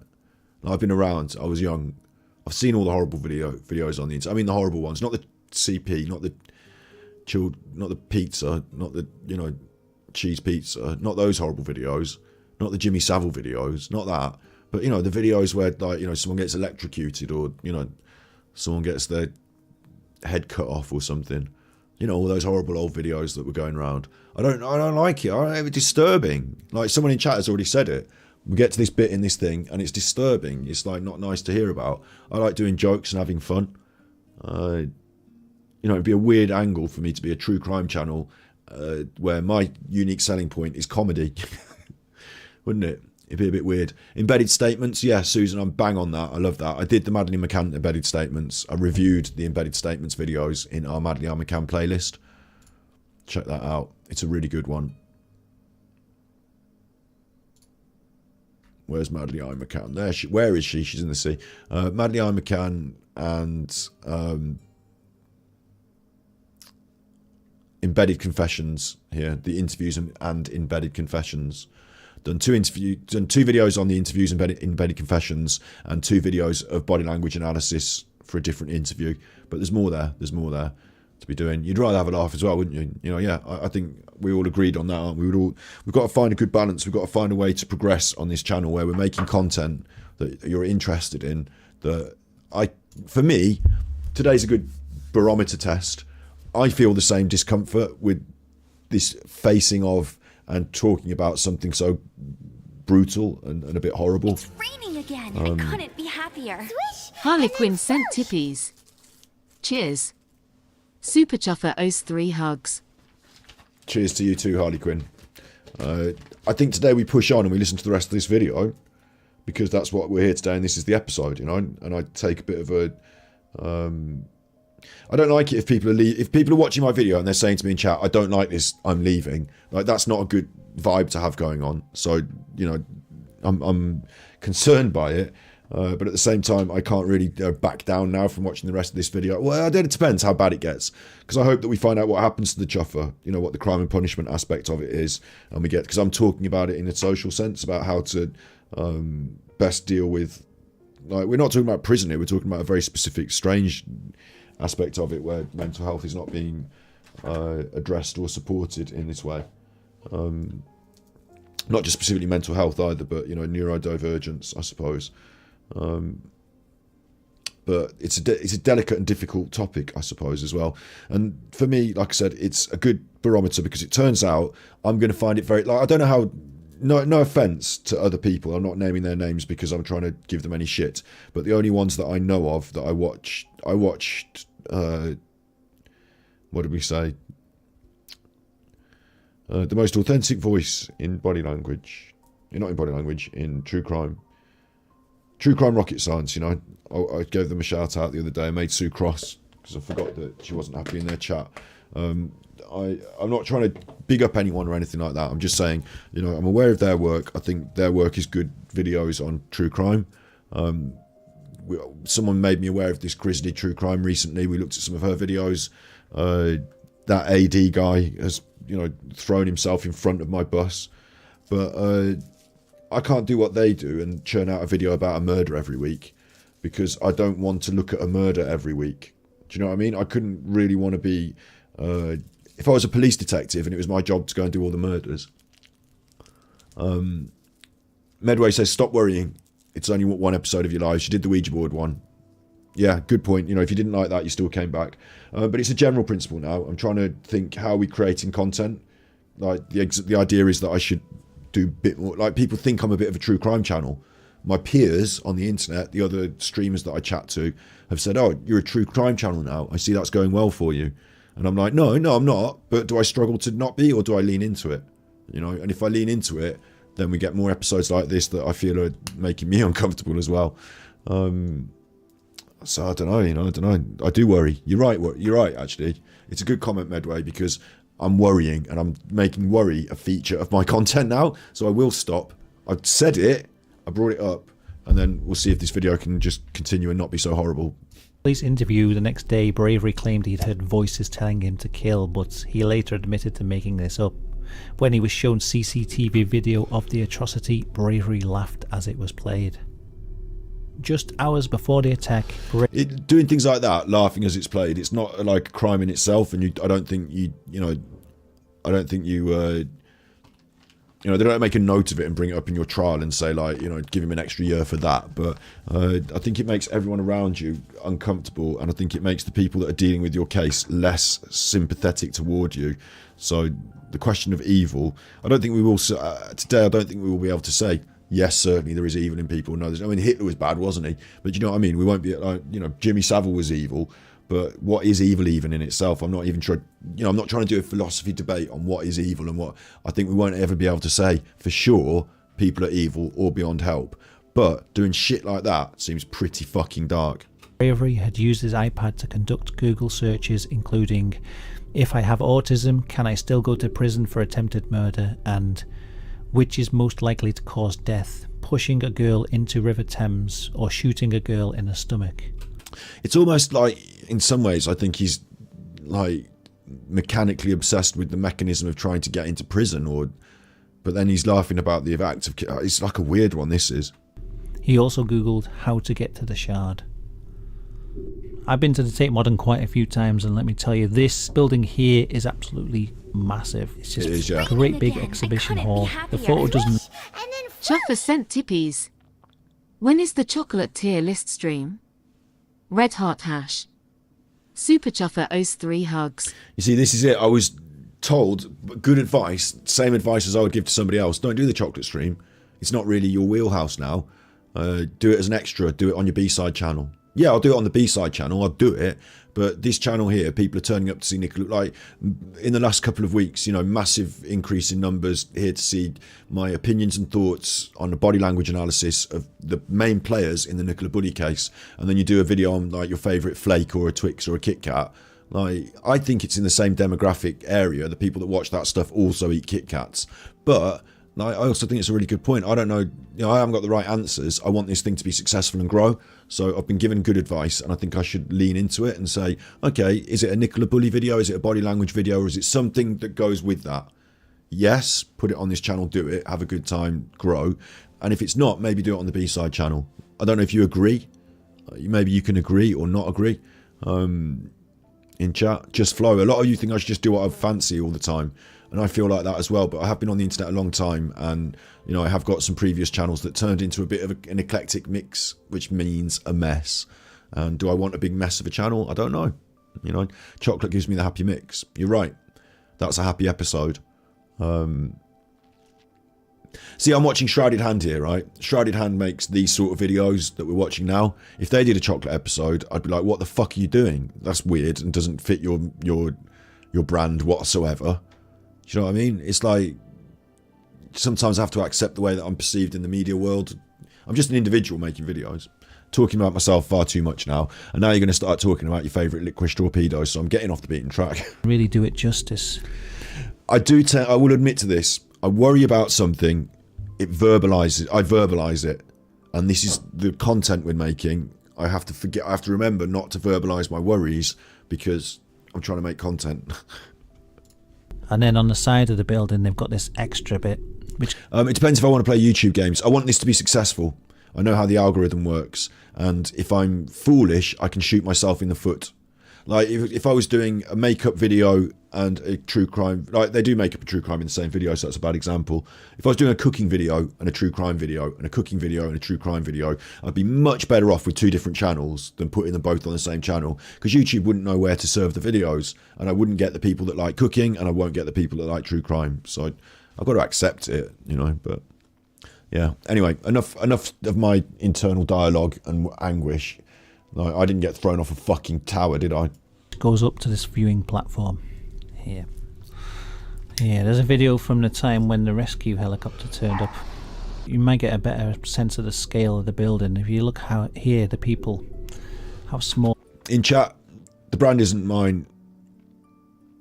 I've been around. I was young. I've seen all the horrible videos on the internet. I mean the horrible ones, not the CP, not the pizza, not the cheese pizza, not those horrible videos, not the Jimmy Savile videos, not that. But the videos where someone gets electrocuted or someone gets their head cut off or something. All those horrible old videos that were going around. I don't like it. It's disturbing. Like someone in chat has already said it. We get to this bit in this thing and it's disturbing. It's like not nice to hear about. I like doing jokes and having fun. It'd be a weird angle for me to be a true crime channel where my unique selling point is comedy. Wouldn't it? It'd be a bit weird. Embedded statements, yeah, Susan, I'm bang on that. I love that. I did the Madly McCann embedded statements. I reviewed the embedded statements videos in our Madly I McCann playlist. Check that out. It's a really good one. Where's Madly I McCann? There she. Where is she? She's in the sea. Madly I McCann and embedded confessions here. The interviews and embedded confessions. Done two videos on the interviews, embedded confessions, and 2 videos of body language analysis for a different interview. But there's more there. There's more there to be doing. You'd rather have a laugh as well, wouldn't you? Yeah. I think we all agreed on that, aren't we? We've got to find a good balance. We've got to find a way to progress on this channel where we're making content that you're interested in. For me, today's a good barometer test. I feel the same discomfort with this facing of and talking about something so brutal and a bit horrible. It's raining again. I couldn't be happier. Swish! Harlequin sent tippies. Cheers. Super Chuffer owes 3 hugs. Cheers to you too, Harlequin. I think today we push on and we listen to the rest of this video because that's what we're here today, and this is the episode, you know. And I take a bit of a. I don't like it if people are watching my video and they're saying to me in chat, "I don't like this, I'm leaving." Like, that's not a good vibe to have going on. So, you know, I'm concerned by it, but at the same time, I can't really back down now from watching the rest of this video. Well, it depends how bad it gets, because I hope that we find out what happens to the chuffer. You know, what the crime and punishment aspect of it is, and we get, because I'm talking about it in a social sense about how to best deal with. Like, we're not talking about prison here. We're talking about a very specific, strange aspect of it where mental health is not being addressed or supported in this way. Not just specifically mental health either, but, you know, neurodivergence, I suppose. But it's a delicate and difficult topic, I suppose, as well. And for me, like I said, it's a good barometer because it turns out I'm going to find it very, like, I don't know how. No offence to other people. I'm not naming their names because I'm trying to give them any shit. But the only ones that I know of that I watched. What did we say? The most authentic voice in body language. Not in body language, in true crime. True crime rocket science, you know. I gave them a shout out the other day. I made Sue cross because I forgot that she wasn't happy in their chat. I'm not trying to big up anyone or anything like that. I'm just saying, you know, I'm aware of their work. I think their work is good videos on true crime. Someone made me aware of this Grizzly true crime recently. We looked at some of her videos. That AD guy has, you know, thrown himself in front of my bus. But I can't do what they do and churn out a video about a murder every week because I don't want to look at a murder every week. Do you know what I mean? I couldn't really want to be... if I was a police detective and it was my job to go and do all the murders. Medway says, stop worrying. It's only one episode of your lives. You did the Ouija board one. Yeah, good point. You know, if you didn't like that, you still came back. But it's a general principle now. I'm trying to think, how are we creating content? Like, the idea is that I should do a bit more. Like, people think I'm a bit of a true crime channel. My peers on the internet, the other streamers that I chat to, have said, oh, you're a true crime channel now. I see that's going well for you. And I'm like, no, I'm not. But do I struggle to not be, or do I lean into it? You know, and if I lean into it, then we get more episodes like this that I feel are making me uncomfortable as well. So I don't know, you know, I don't know. I do worry. You're right, actually. It's a good comment, Medway, because I'm worrying and I'm making worry a feature of my content now. So I will stop. I've said it, I brought it up, and then we'll see if this video can just continue and not be so horrible. Police interview the next day, Bravery claimed he'd heard voices telling him to kill, but he later admitted to making this up. When he was shown CCTV video of the atrocity, Bravery laughed as it was played. Just hours before the attack, doing things like that, laughing as it's played, it's not like a crime in itself, and I don't think you they don't make a note of it and bring it up in your trial and say, like, you know, give him an extra year for that. But I think it makes everyone around you uncomfortable, and I think it makes the people that are dealing with your case less sympathetic toward you. So the question of evil, I don't think we will today. I don't think we will be able to say, yes, certainly there is evil in people. No, I mean, Hitler was bad, wasn't he? But you know what I mean? We won't be like, you know, Jimmy Savile was evil. But what is evil even in itself? I'm not even trying, you know, I'm not trying to do a philosophy debate on what is evil and what. I think we won't ever be able to say for sure people are evil or beyond help. But doing shit like that seems pretty fucking dark. Bravery had used his iPad to conduct Google searches, including, if I have autism, can I still go to prison for attempted murder? And which is most likely to cause death, pushing a girl into River Thames or shooting a girl in the stomach? It's almost like, in some ways, I think he's like mechanically obsessed with the mechanism of trying to get into prison, but then he's laughing about the act of. It's like a weird one, this is. He also googled how to get to the Shard. I've been to the Tate Modern quite a few times, and let me tell you, this building here is absolutely massive. It's just a great big exhibition hall. The photo doesn't. Chuffer sent tippies. When is the chocolate tier list stream? Red Heart Hash. Super Chuffer owes 3 hugs. You see, this is it. I was told good advice, same advice as I would give to somebody else. Don't do the chocolate stream. It's not really your wheelhouse now. Do it as an extra. Do it on your B-side channel. Yeah, I'll do it on the B-side channel. I'll do it. But this channel here, people are turning up to see Nicola. Like, in the last couple of weeks, you know, massive increase in numbers here to see my opinions and thoughts on the body language analysis of the main players in the Nicola Buddy case. And then you do a video on, like, your favourite flake or a Twix or a Kit Kat. Like, I think it's in the same demographic area. The people that watch that stuff also eat Kit Kats. But I also think it's a really good point. I don't know, I haven't got the right answers. I want this thing to be successful and grow. So I've been given good advice, and I think I should lean into it and say, okay, is it a Nicola Bully video? Is it a body language video? Or is it something that goes with that? Yes, put it on this channel, do it, have a good time, grow. And if it's not, maybe do it on the B-side channel. I don't know if you agree. Maybe you can agree or not agree. In chat, just flow. A lot of you think I should just do what I fancy all the time. And I feel like that as well, but I have been on the internet a long time, and you know, I have got some previous channels that turned into a bit of an eclectic mix, which means a mess. And do I want a big mess of a channel? I don't know. You know, chocolate gives me the happy mix. You're right. That's a happy episode. See, I'm watching Shrouded Hand here, right? Shrouded Hand makes these sort of videos that we're watching now. If they did a chocolate episode, I'd be like, what the fuck are you doing? That's weird and doesn't fit your brand whatsoever. Do you know what I mean? It's like, sometimes I have to accept the way that I'm perceived in the media world. I'm just an individual making videos. Talking about myself far too much now. And now you're going to start talking about your favourite licorice torpedoes, so I'm getting off the beaten track. Really do it justice. I will admit to this. I worry about something, I verbalise it. And this is the content we're making. I have to remember not to verbalise my worries because I'm trying to make content. And then on the side of the building, they've got this extra bit. Which it depends if I want to play YouTube games. I want this to be successful. I know how the algorithm works. And if I'm foolish, I can shoot myself in the foot. Like, if I was doing a makeup video and a true crime... Like, they do makeup and true crime in the same video, so that's a bad example. If I was doing a cooking video and a true crime video and a cooking video and a true crime video, I'd be much better off with 2 different channels than putting them both on the same channel. Because YouTube wouldn't know where to serve the videos. And I wouldn't get the people that like cooking, and I won't get the people that like true crime. So I've got to accept it, you know, but... Yeah. Anyway, enough of my internal dialogue and anguish. Like, I didn't get thrown off a fucking tower, did I? Goes up to this viewing platform here. Yeah, there's a video from the time when the rescue helicopter turned up. You might get a better sense of the scale of the building if you look how here the people, how small. In chat, the brand isn't mine.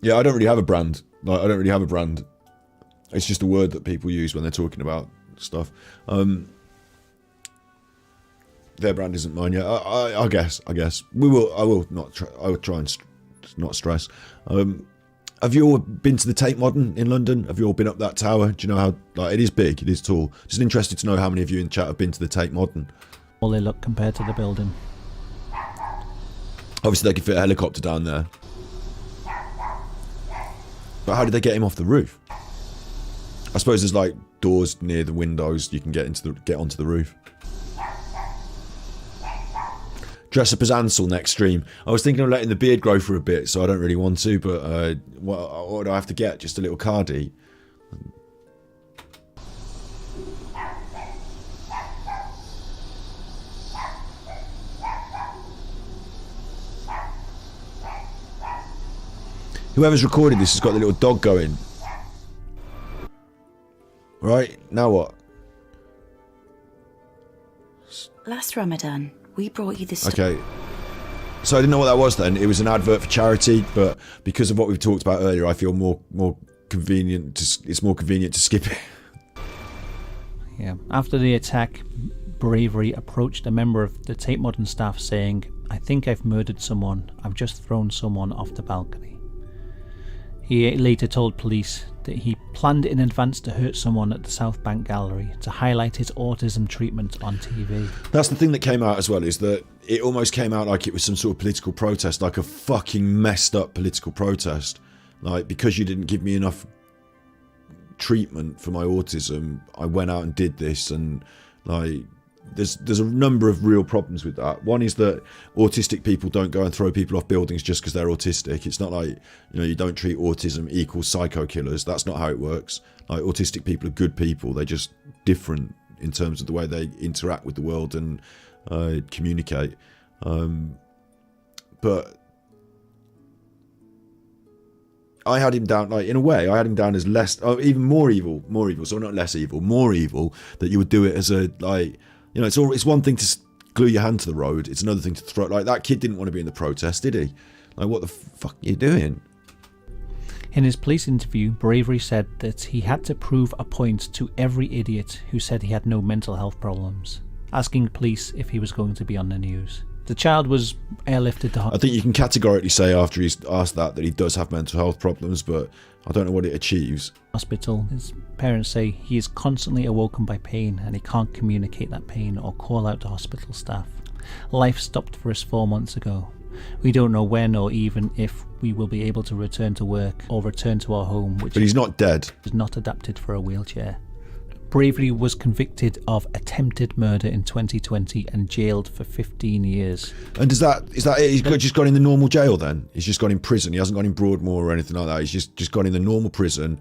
Yeah, I don't really have a brand. Like, I don't really have a brand. It's just a word that people use when they're talking about stuff. Their brand isn't mine yet. I guess. I will try and not stress. Have you all been to the Tate Modern in London? Have you all been up that tower? Do you know how, like, it is big, it is tall. Just interested to know how many of you in chat have been to the Tate Modern. All they look compared to the building. Obviously they could fit a helicopter down there. But how did they get him off the roof? I suppose there's like doors near the windows you can get onto the roof. Dress up as Ansel next stream. I was thinking of letting the beard grow for a bit, so I don't really want to, but what do I have to get? Just a little cardie? Whoever's recorded this has got the little dog going. Right, now what? Last Ramadan, we brought you this. Okay. So I didn't know what that was then. It was an advert for charity, but because of what we've talked about earlier, I feel more convenient. It's more convenient to skip it. Yeah. After the attack, Bravery approached a member of the Tate Modern staff saying, "I think I've murdered someone. I've just thrown someone off the balcony." He later told police that he planned in advance to hurt someone at the South Bank Gallery to highlight his autism treatment on TV. That's the thing that came out as well, is that it almost came out like it was some sort of political protest, like a fucking messed up political protest. Like, because you didn't give me enough treatment for my autism, I went out and did this, and like, there's a number of real problems with that. One is that autistic people don't go and throw people off buildings just because they're autistic. It's not like, you don't treat autism equals psycho killers. That's not how it works. Like, autistic people are good people. They're just different in terms of the way they interact with the world and communicate. But I had him down, like, in a way, I had him down as less, even more evil, so not less evil, more evil, that you would do it as a, like, it's one thing to glue your hand to the road, it's another thing to throw, like, that kid didn't want to be in the protest, did he? Like, what the fuck are you doing? In his police interview, Bravery said that he had to prove a point to every idiot who said he had no mental health problems, asking police if he was going to be on the news. The child was airlifted to hospital. I think you can categorically say after he's asked that he does have mental health problems, but I don't know what it achieves. Hospital. His parents say he is constantly awoken by pain and he can't communicate that pain or call out to hospital staff. Life stopped for us 4 months ago. We don't know when or even if we will be able to return to work or return to our home, which but he's not dead. Is not adapted for a wheelchair. Bravery was convicted of attempted murder in 2020 and jailed for 15 years. And is that it? He's just gone in the normal jail then? He's just gone in prison? He hasn't gone in Broadmoor or anything like that? He's just gone in the normal prison,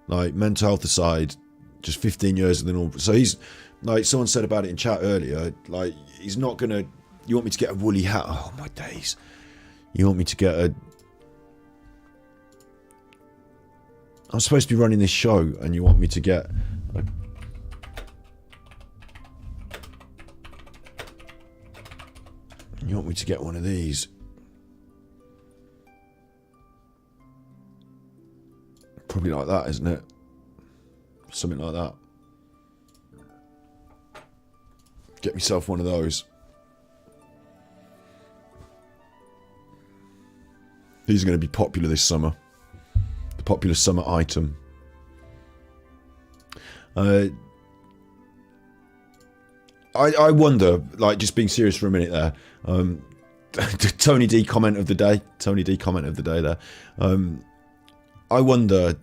like, mental health aside, just 15 years in the normal... So he's, like someone said about it in chat earlier, like, he's not going to... You want me to get a woolly hat? Oh, my days. You want me to get a... I'm supposed to be running this show and you want me to get... You want me to get one of these? Probably like that, isn't it? Something like that. Get myself one of those. These are going to be popular this summer. The popular summer item. I wonder, like, just being serious for a minute there, Tony D comment of the day there. I wonder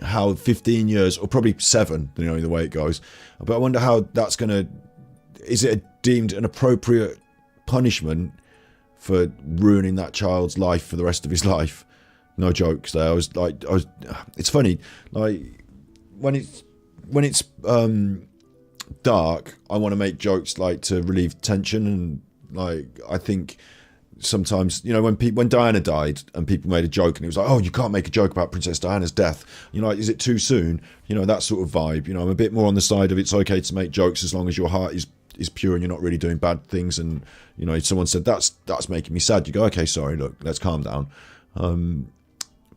how 15 years, or probably 7, the way it goes, but I wonder how that's gonna, is it deemed an appropriate punishment for ruining that child's life for the rest of his life? No jokes there. It's funny, like, when it's dark, I want to make jokes, like, to relieve tension, and, like, I think sometimes, when Diana died and people made a joke and it was like, oh, you can't make a joke about Princess Diana's death, like, is it too soon? That sort of vibe. I'm a bit more on the side of it's okay to make jokes as long as your heart is pure and you're not really doing bad things. And someone said that's making me sad, you go, okay, sorry, look, let's calm down.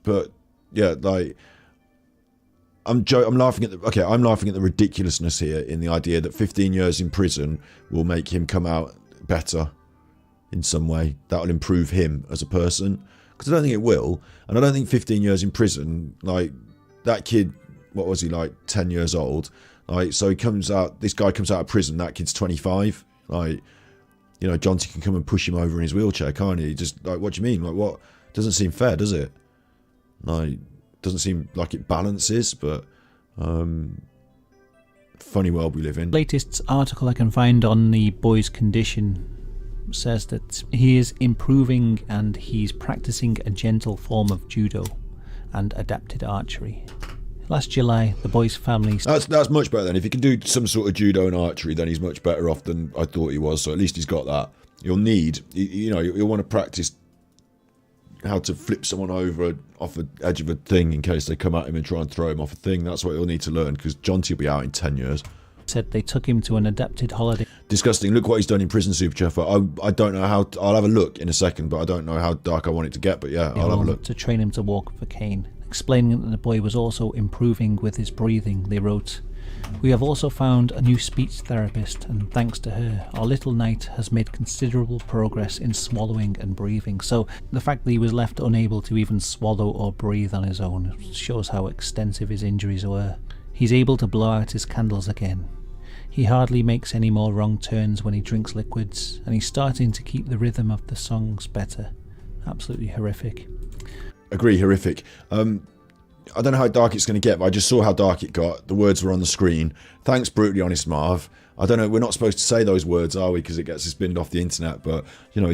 But yeah, like, I'm laughing at the ridiculousness here in the idea that 15 years in prison will make him come out better in some way. That'll improve him as a person, because I don't think it will. And I don't think 15 years in prison, like, that kid, what was he, like 10 years old, like, so this guy comes out of prison, that kid's 25, like, Jonty can come and push him over in his wheelchair, can't he? Just, like, what do you mean? Like, what? Doesn't seem fair, does it? Like, doesn't seem like it balances, but funny world we live in. Latest article I can find on the boy's condition says that he is improving and he's practicing a gentle form of judo and adapted archery. Last July, the boy's family... That's much better then. If he can do some sort of judo and archery, then he's much better off than I thought he was, so at least he's got that. You'll want to practice how to flip someone over off the edge of a thing in case they come at him and try and throw him off a thing. That's what he'll need to learn, because Jonty will be out in 10 years. Said they took him to an adapted holiday. Disgusting. Look what he's done in prison, Super Chef. I don't know how... I'll have a look in a second, but I don't know how dark I want it to get, but yeah, I'll have a look. To train him to walk with a cane. Explaining that the boy was also improving with his breathing, they wrote, "We have also found a new speech therapist, and thanks to her, our little knight has made considerable progress in swallowing and breathing." So the fact that he was left unable to even swallow or breathe on his own shows how extensive his injuries were. He's able to blow out his candles again. He hardly makes any more wrong turns when he drinks liquids, and he's starting to keep the rhythm of the songs better. Absolutely horrific. Agree, horrific. I don't know how dark it's going to get, but I just saw how dark it got. The words were on the screen. Thanks, Brutally Honest Marv. I don't know, we're not supposed to say those words, are we? Because it gets us binned off the internet. But, you know,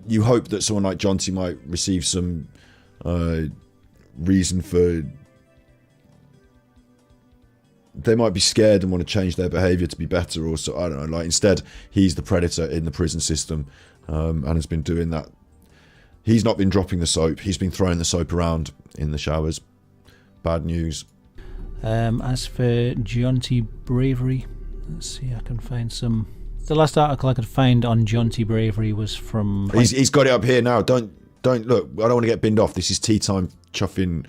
you hope that someone like Jonty might receive some reason for... They might be scared and want to change their behaviour to be better, or so, I don't know. Like, instead, he's the predator in the prison system and has been doing that. He's not been dropping the soap. He's been throwing the soap around in the showers. Bad news. As for Jonty Bravery, let's see, I can find some... The last article I could find on Jonty Bravery was from... He's got it up here now. Don't look. I don't want to get binned off. This is tea time chuffing.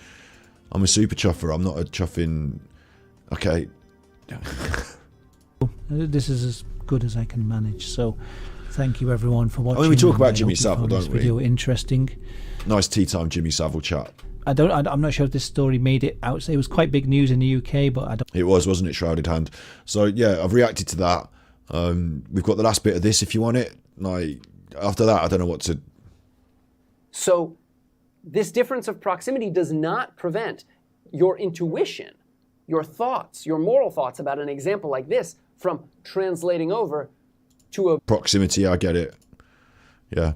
I'm a super chuffer. I'm not a chuffing... Okay. This is as good as I can manage, so thank you everyone for watching. I mean, we talk about Jimmy Savile, don't we? Video interesting. Nice tea time Jimmy Savile chat. I'm not sure if this story made it out. It was quite big news in the UK, but I don't... It was, wasn't it? Shrouded Hand. So yeah, I've reacted to that. We've got the last bit of this if you want it. Like, after that, I don't know what to... So this difference of proximity does not prevent your intuition, your thoughts, your moral thoughts about an example like this from translating over to a... Proximity, I get it. Yeah.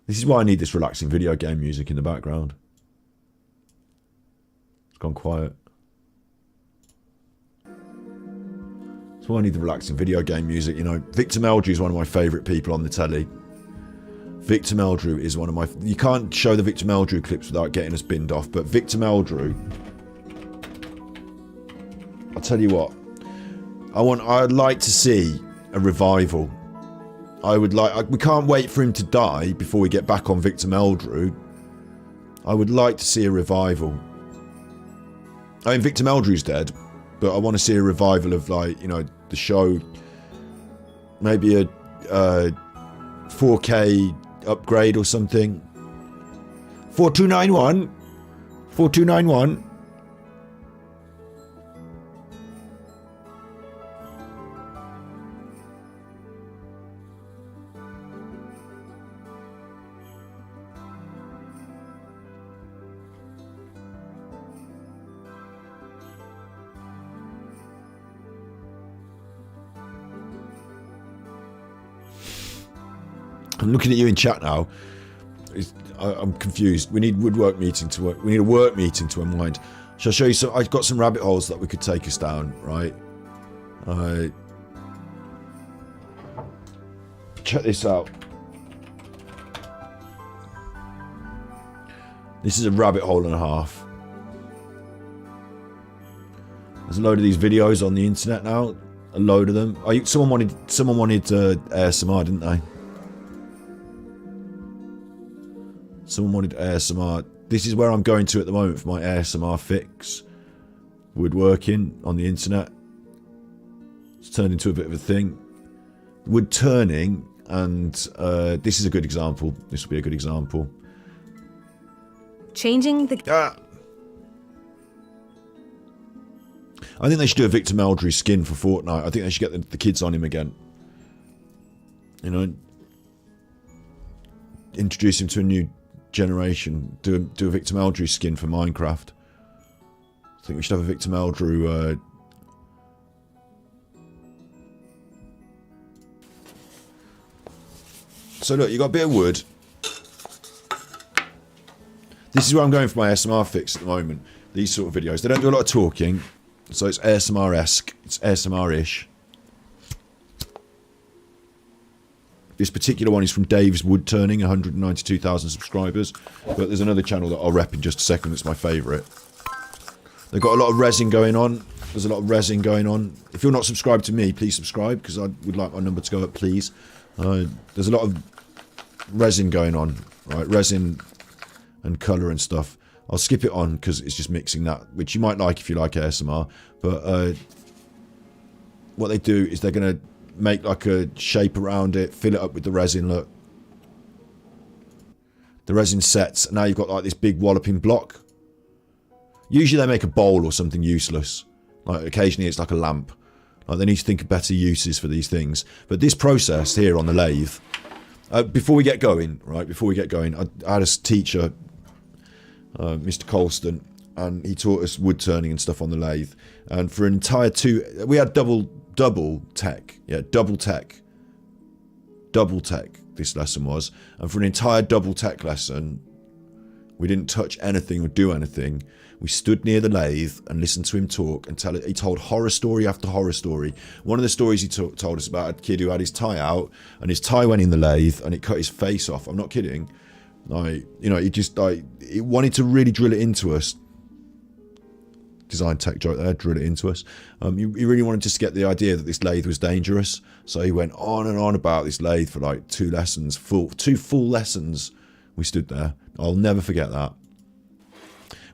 This is why I need this relaxing video game music in the background. It's gone quiet. That's why I need the relaxing video game music. You know, Victor Meldrew is one of my favourite people on the telly. Victor Meldrew is one of my... You can't show the Victor Meldrew clips without getting us binned off, but Victor Meldrew... I'll tell you what. I'd like to see a revival. We can't wait for him to die before we get back on Victor Meldrew. I would like to see a revival. I mean, Victor Meldrew's dead, but I want to see a revival of, like, you know, the show. Maybe a 4K upgrade or something. 4291. 4291. I'm looking at you in chat now. I'm confused. We need woodwork meeting to work. We need a work meeting to unwind. Shall I show you some? I've got some rabbit holes that we could take us down. Right. Check this out. This is a rabbit hole and a half. There's a load of these videos on the internet now. A load of them. Someone wanted ASMR, didn't they? Someone wanted ASMR. This is where I'm going to at the moment for my ASMR fix. Woodworking on the internet. It's turned into a bit of a thing. Wood turning, and this is a good example. This will be a good example. Changing the... I think they should do a Victor Meldrew skin for Fortnite. I think they should get the kids on him again. You know? Introduce him to a new generation. Do a Victor Meldrew skin for Minecraft. I think we should have a Victor Meldrew... So look, you got a bit of wood. This is where I'm going for my ASMR fix at the moment. These sort of videos. They don't do a lot of talking. So it's ASMR-esque. It's ASMR-ish. This particular one is from Dave's Wood Turning, 192,000 subscribers. But there's another channel that I'll rep in just a second. It's my favourite. They've got a lot of resin going on. There's a lot of resin going on. If you're not subscribed to me, please subscribe, because I would like my number to go up, please. There's a lot of resin going on. Right, resin and colour and stuff. I'll skip it on because it's just mixing that, which you might like if you like ASMR. But what they do is they're going to make like a shape around it, fill it up with the resin, look. The resin sets, and now you've got like this big walloping block. Usually they make a bowl or something useless. Like occasionally it's like a lamp. Like they need to think of better uses for these things. But this process here on the lathe, Before we get going, right? Before we get going, I had a teacher, Mr. Colston, and he taught us wood turning and stuff on the lathe. And for an entire we had double tech, double tech. This lesson was, and for an entire double tech lesson, we didn't touch anything or do anything. We stood near the lathe and listened to him talk and he told horror story after horror story. One of the stories he told us about a kid who had his tie out and his tie went in the lathe and it cut his face off. I'm not kidding. Like, you know, he wanted to really drill it into us. Design tech joke there, drill it into us. He really wanted us to get the idea that this lathe was dangerous. So he went on and on about this lathe for like 2 lessons, two full lessons. We stood there. I'll never forget that.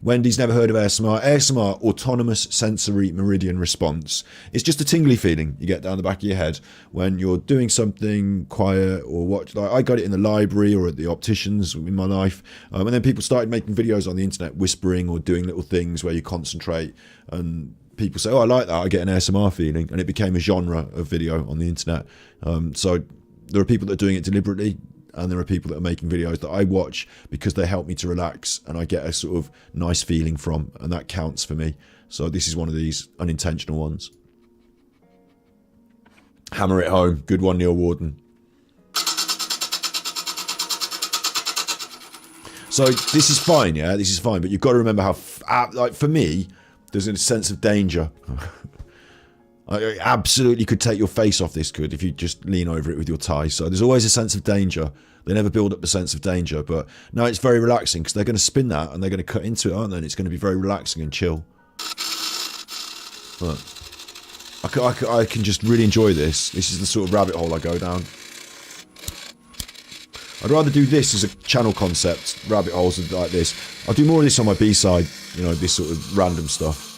Wendy's never heard of ASMR. ASMR, Autonomous Sensory Meridian Response. It's just a tingly feeling you get down the back of your head when you're doing something quiet or watch. Like I got it in the library or at the opticians in my life. And then people started making videos on the internet whispering or doing little things where you concentrate. And people say, oh, I like that. I get an ASMR feeling. And it became a genre of video on the internet. So there are people that are doing it deliberately. And there are people that are making videos that I watch because they help me to relax and I get a sort of nice feeling from, and that counts for me. So this is one of these unintentional ones. Hammer it home. Good one, Neil Warden. So this is fine, yeah? This is fine, but you've got to remember how, like for me, there's a sense of danger. I absolutely could take your face off this could if you just lean over it with your tie. So there's always a sense of danger. They never build up a sense of danger. But no, it's very relaxing because they're going to spin that and they're going to cut into it, aren't they? And it's going to be very relaxing and chill. But I can just really enjoy this. This is the sort of rabbit hole I go down. I'd rather do this as a channel concept, rabbit holes like this. I'll do more of this on my B-side, you know, this sort of random stuff.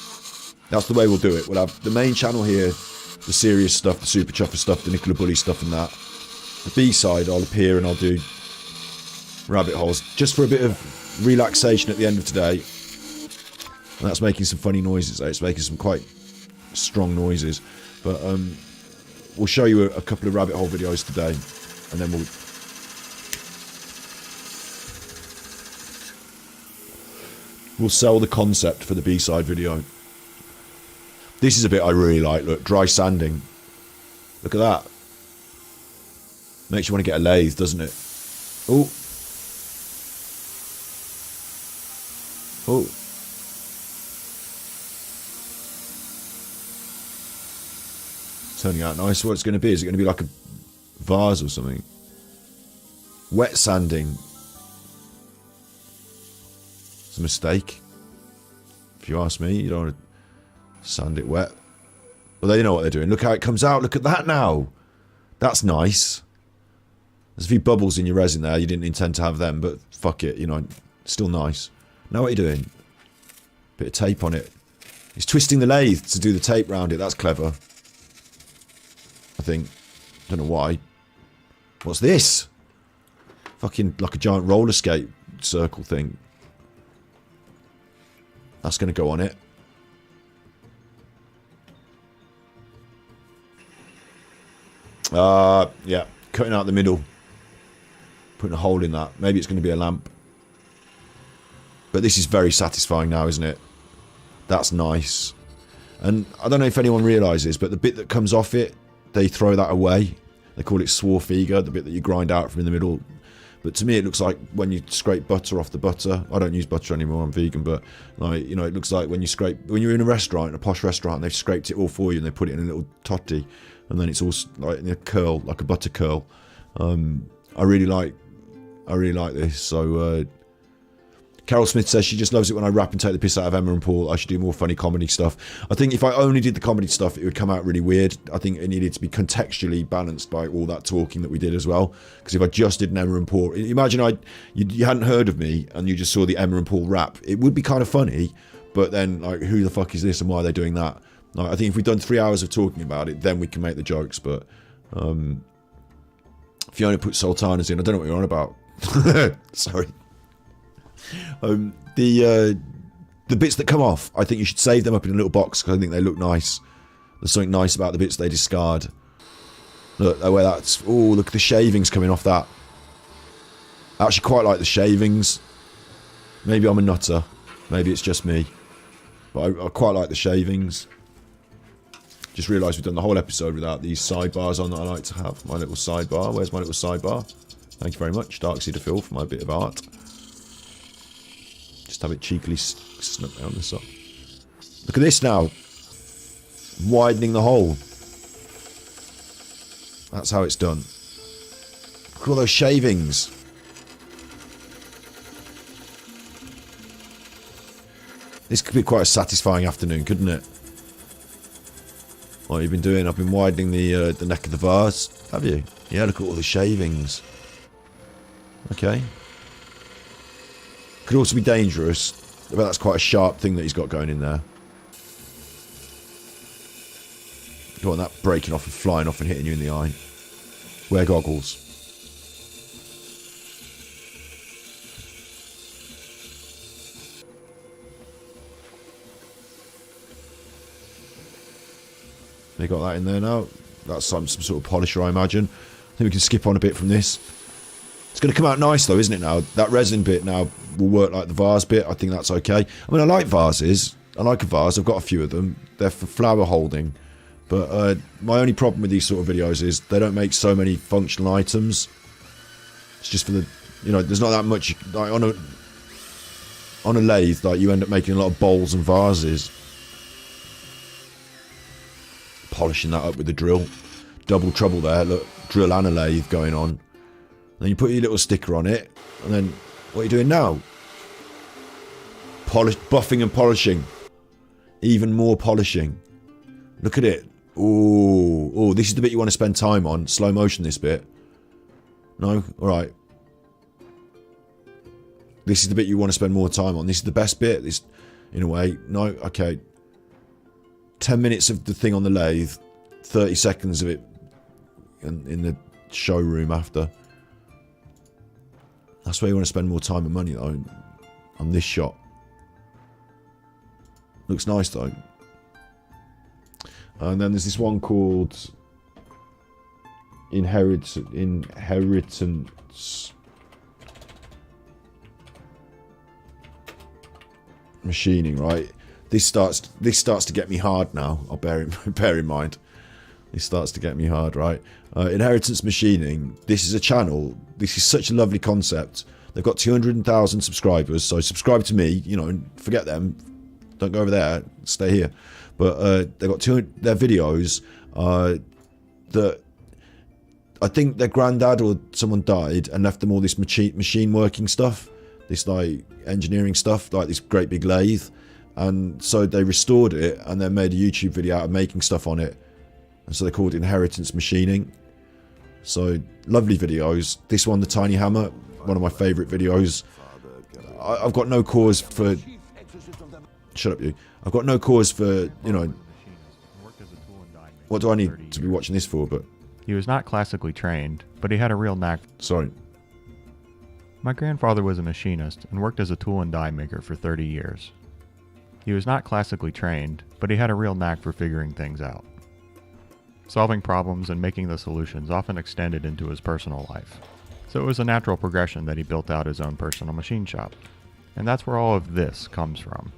That's the way we'll do it. We'll have the main channel here, the serious stuff, the Super Chuffer stuff, the Nicola Bully stuff and that. The B-side, I'll appear and I'll do rabbit holes, just for a bit of relaxation at the end of today. And that's making some funny noises, though. It's making some quite strong noises. But we'll show you a couple of rabbit hole videos today, and then we'll sell the concept for the B-side video. This is a bit I really like. Look, dry sanding. Look at that. Makes you want to get a lathe, doesn't it? Oh. Oh. Turning out nice. What it's going to be? Is it going to be like a vase or something? Wet sanding. It's a mistake. If you ask me, you don't want to sand it wet. Well, they know what they're doing. Look how it comes out. Look at that now. That's nice. There's a few bubbles in your resin there. You didn't intend to have them, but fuck it. You know, still nice. Now what are you doing? Bit of tape on it. He's twisting the lathe to do the tape round it. That's clever. I think. Don't know why. What's this? Fucking like a giant roller skate circle thing. That's going to go on it. Yeah. Cutting out the middle. Putting a hole in that. Maybe it's going to be a lamp. But this is very satisfying now, isn't it? That's nice. And I don't know if anyone realises, but the bit that comes off it, they throw that away. They call it swarfiga, the bit that you grind out from in the middle. But to me, it looks like when you scrape butter off the butter. I don't use butter anymore. I'm vegan, but like, you know, it looks like when you're in a restaurant, in a posh restaurant, and they've scraped it all for you and they put it in a little toddy, and then it's all like in a curl, like a butter curl. I really like this. So Carol Smith says she just loves it when I rap and take the piss out of Emma and Paul. I should do more funny comedy stuff. I think if I only did the comedy stuff, it would come out really weird. I think it needed to be contextually balanced by all that talking that we did as well. Because if I just did an Emma and Paul, imagine you hadn't heard of me and you just saw the Emma and Paul rap. It would be kind of funny, but then like, who the fuck is this and why are they doing that? Like, I think if we'd done 3 hours of talking about it, then we can make the jokes. But Fiona put sultanas in. I don't know what you're on about. Sorry. The bits that come off, I think you should save them up in a little box because I think they look nice. There's something nice about the bits they discard. Look where that's. Oh, look at the shavings coming off that. I actually quite like the shavings. Maybe I'm a nutter. Maybe it's just me. But I quite like the shavings. Just realised we've done the whole episode without these sidebars on that I like to have. My little sidebar. Where's my little sidebar? Thank you very much, Darkseid of Phil, for my bit of art. Just have it cheekily snuck down the side. Look at this now. Widening the hole. That's how it's done. Look at all those shavings. This could be quite a satisfying afternoon, couldn't it? What have you been doing? I've been widening the neck of the vase. Have you? Yeah, look at all the shavings. Okay. Could also be dangerous. I bet that's quite a sharp thing that he's got going in there. You don't want that breaking off and flying off and hitting you in the eye. Wear goggles. They got that in there now. That's some sort of polisher, I imagine. I think we can skip on a bit from this. It's going to come out nice though, isn't it now? That resin bit now will work like the vase bit. I think that's okay. I mean, I like vases. I like a vase. I've got a few of them. They're for flower holding. But my only problem with these sort of videos is they don't make so many functional items. It's just for the, you know, there's not that much, like on a lathe, like you end up making a lot of bowls and vases. Polishing that up with the drill. Double trouble there. Look, drill and a lathe going on. Then you put your little sticker on it, and then what are you doing now? Buffing and polishing. Even more polishing. Look at it. Ooh, this is the bit you want to spend time on. Slow motion this bit. No? Alright. This is the bit you want to spend more time on. This is the best bit. This, in a way. No? Okay. 10 minutes of the thing on the lathe. 30 seconds of it in the showroom after. That's where you want to spend more time and money, though. On this shot. Looks nice, though. And then there's this one called Inheritance Machining, right? This starts to get me hard now. I'll bear in mind. This starts to get me hard, right? Inheritance Machining. This is a channel. This is such a lovely concept. They've got 200,000 subscribers, so subscribe to me. You know, forget them. Don't go over there. Stay here. But they've got their videos that I think their granddad or someone died and left them all this machine working stuff, this like engineering stuff, like this great big lathe, and so they restored it and then made a YouTube video out of making stuff on it, and so they called it Inheritance Machining. So lovely videos. This one, the tiny hammer, one of my favourite videos. I've got no cause for. Shut up, you. I've got no cause for, you know, what do I need to be watching this for, but... He was not classically trained, but he had a real knack... Sorry. My grandfather was a machinist and worked as a tool and die maker for 30 years. He was not classically trained, but he had a real knack for figuring things out. Solving problems and making the solutions often extended into his personal life. So it was a natural progression that he built out his own personal machine shop. And that's where all of this comes from.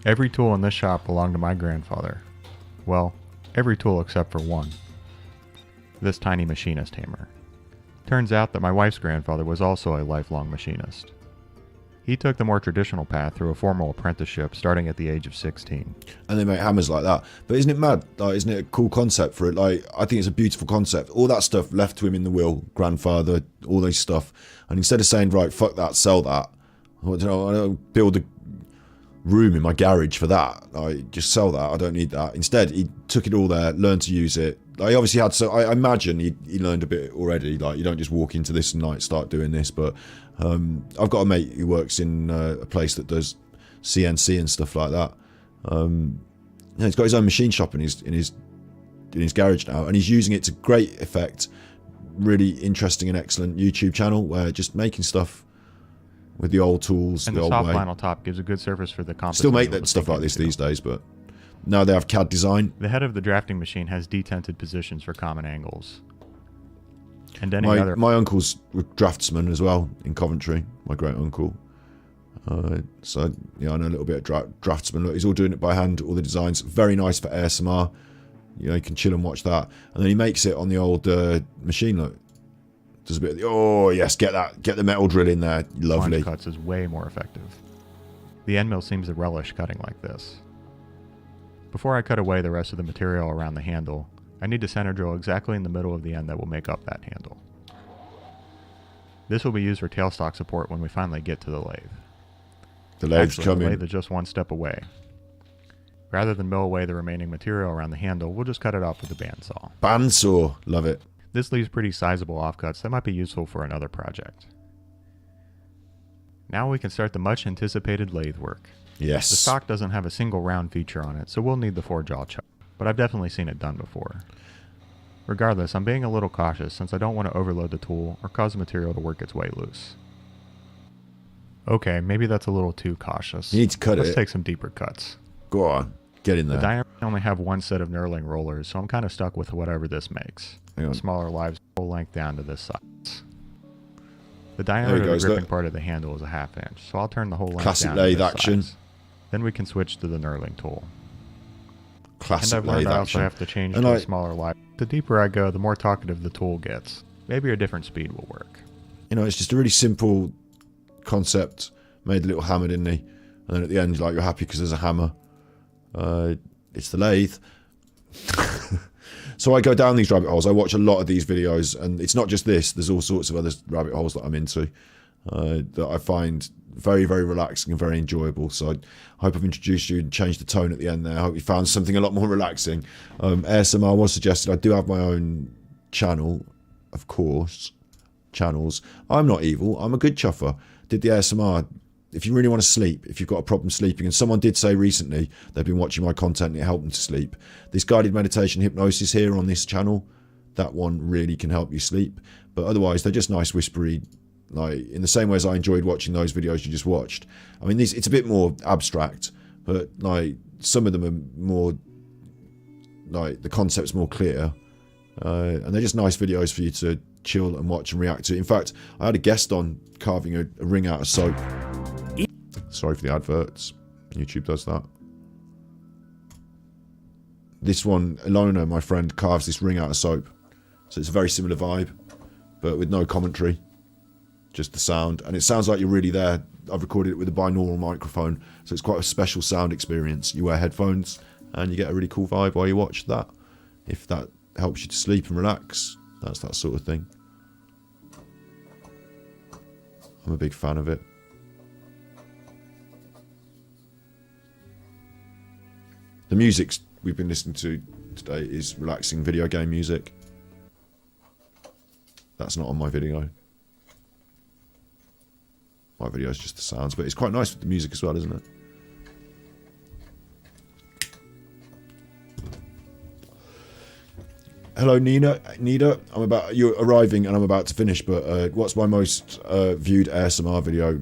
Every tool in this shop belonged to my grandfather. Well, every tool except for one. This tiny machinist hammer. Turns out that my wife's grandfather was also a lifelong machinist. He took the more traditional path through a formal apprenticeship starting at the age of 16. And they make hammers like that. But isn't it mad? Like, isn't it a cool concept for it? Like, I think it's a beautiful concept. All that stuff left to him in the will, grandfather, all this stuff. And instead of saying, right, fuck that, sell that, I don't build a room in my garage for that, like, just sell that, I don't need that. Instead, he took it all there, learned to use it. Like, he obviously had, so I imagine he learned a bit already. Like, you don't just walk into this and like start doing this. But I've got a mate who works in a place that does CNC and stuff like that. Yeah, he's got his own machine shop in his garage now, and he's using it to great effect. Really interesting and excellent YouTube channel where just making stuff with the old tools, and the old soft way. vinyl top gives a good surface for the compass. Still make that stuff like this these days, but now they have CAD design. The head of the drafting machine has detented positions for common angles. And any other... My uncle's a draftsman as well in Coventry, my great uncle. So, yeah, I know a little bit of draftsman. Look, he's all doing it by hand, all the designs. Very nice for ASMR. You know, you can chill and watch that. And then he makes it on the old machine, look. Does a bit of the, oh, yes, get the metal drill in there. Lovely. Sponge cuts is way more effective. The end mill seems to relish cutting like this. Before I cut away the rest of the material around the handle, I need to center drill exactly in the middle of the end that will make up that handle. This will be used for tailstock support when we finally get to the lathe. The lathe's coming. The lathe is just one step away. Rather than mill away the remaining material around the handle, we'll just cut it off with a bandsaw. Bandsaw, love it. This leaves pretty sizable offcuts that might be useful for another project. Now we can start the much anticipated lathe work. Yes. The stock doesn't have a single round feature on it, so we'll need the 4-jaw chuck, but I've definitely seen it done before. Regardless, I'm being a little cautious since I don't want to overload the tool or cause the material to work its way loose. Okay, maybe that's a little too cautious. You need to cut it. Let's take some deeper cuts. Go on, get in there. The diameter only have one set of knurling rollers, so I'm kind of stuck with whatever this makes. The smaller lives full length down to this size. The diameter of the gripping part of the handle is a 1/2 inch, so I'll turn the whole length Classic down lathe to this action. size. Then we can switch to the knurling tool. Classic and I've learned lathe I also action. have to change to a smaller live. The deeper I go, the more talkative the tool gets. Maybe a different speed will work. You know, it's just a really simple concept. Made a little hammer, didn't he? And then at the end, you're happy because there's a hammer. It's the lathe. So I go down these rabbit holes. I watch a lot of these videos, and it's not just this. There's all sorts of other rabbit holes that I'm into that I find very, very relaxing and very enjoyable. So I hope I've introduced you and changed the tone at the end there. I hope you found something a lot more relaxing. ASMR was suggested. I do have my own channel, of course. Channels. I'm not evil. I'm a good chuffer. Did the ASMR. If you really want to sleep, if you've got a problem sleeping, and someone did say recently they've been watching my content and it helped them to sleep. This guided meditation hypnosis here on this channel, that one really can help you sleep. But otherwise, they're just nice whispery, like in the same way as I enjoyed watching those videos you just watched. I mean, it's a bit more abstract, but like some of them are more, like the concept's more clear. And they're just nice videos for you to chill and watch and react to. In fact, I had a guest on carving a ring out of soap. Sorry for the adverts. YouTube does that. This one, Ilona, my friend, carves this ring out of soap. So it's a very similar vibe, but with no commentary. Just the sound. And it sounds like you're really there. I've recorded it with a binaural microphone, so it's quite a special sound experience. You wear headphones, and you get a really cool vibe while you watch that. If that helps you to sleep and relax, that's that sort of thing. I'm a big fan of it. The music we've been listening to today is relaxing video game music. That's not on my video. My video is just the sounds, but it's quite nice with the music as well, isn't it? Hello, Nina. You're arriving and I'm about to finish, but what's my most viewed ASMR video?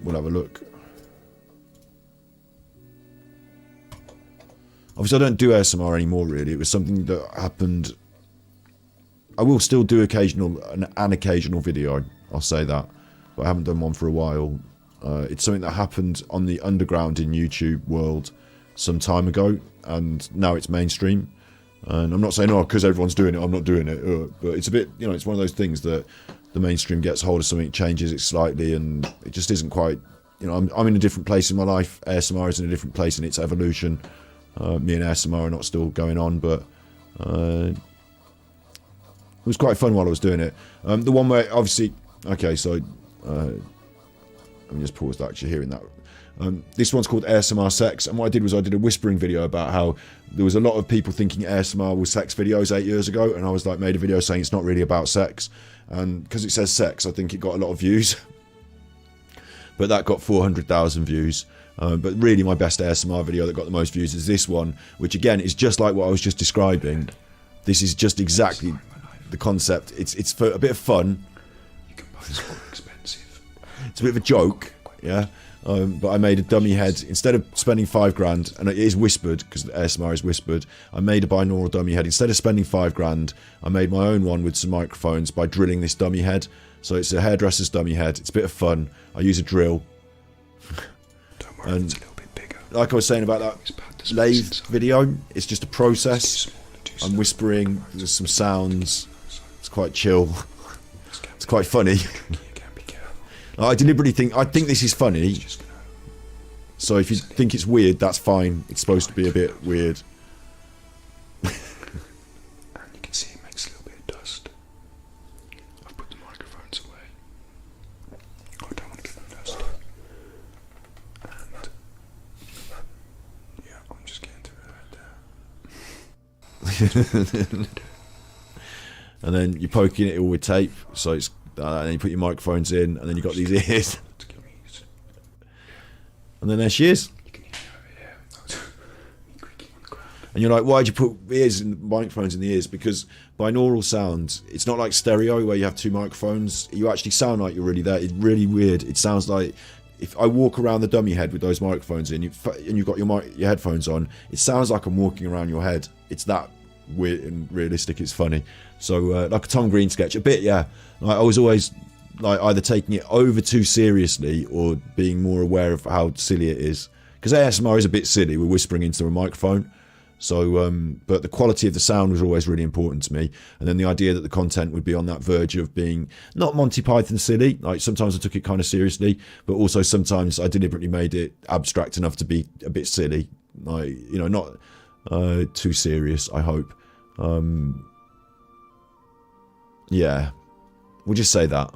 We'll have a look. Obviously, I don't do ASMR anymore, really. It was something that happened. I will still do an occasional video, I'll say that. But I haven't done one for a while. It's something that happened on the underground in YouTube world some time ago, and now it's mainstream. And I'm not saying, oh, because everyone's doing it, I'm not doing it. But it's a bit, you know, it's one of those things that the mainstream gets hold of something, changes it slightly, and it just isn't quite, you know, I'm in a different place in my life. ASMR is in a different place in its evolution. Me and ASMR are not still going on, but it was quite fun while I was doing it. The one where, obviously, okay, so let me just pause that, actually hearing that. This one's called ASMR Sex, and what I did was I did a whispering video about how there was a lot of people thinking ASMR was sex videos 8 years ago, and I was like, made a video saying it's not really about sex, and because it says sex, I think it got a lot of views. But that got 400,000 views. But really my best ASMR video that got the most views is this one, which again is just like what I was just describing. This is just exactly the concept. It's for a bit of fun. You can buy this more expensive. It's a bit of a joke, yeah. But I made a dummy head. Instead of spending $5,000, and it is whispered, because the ASMR is whispered, I made a binaural dummy head. Instead of spending $5,000, I made my own one with some microphones by drilling this dummy head. So it's a hairdresser's dummy head. It's a bit of fun. I use a drill. Don't worry, it's a little bit bigger. Like I was saying about that lathe video, it's just a process. I'm whispering, there's some sounds. It's quite chill. It's quite funny. I deliberately think this is funny. So if you think it's weird, that's fine. It's supposed to be a bit weird. And you can see it makes a little bit of dust. I've put the microphones away. I don't want to get no dust. And yeah, I'm just getting to it right there. And then you're poking it all with tape, so it's and then you put your microphones in, and then you got these ears. And then there she is. And you're like, why'd you put ears and microphones in the ears? Because binaural sound, it's not like stereo where you have two microphones. You actually sound like you're really there. It's really weird. It sounds like if I walk around the dummy head with those microphones in, and you've got your headphones on, it sounds like I'm walking around your head. It's that weird and realistic. It's funny. So like a Tom Green sketch, a bit, yeah. Like, I was always like either taking it over too seriously or being more aware of how silly it is. Because ASMR is a bit silly. We're whispering into a microphone. So, but the quality of the sound was always really important to me. And then the idea that the content would be on that verge of being not Monty Python silly. Like sometimes I took it kind of seriously, but also sometimes I deliberately made it abstract enough to be a bit silly. Like, you know, not too serious, I hope. Yeah, we'll just say that.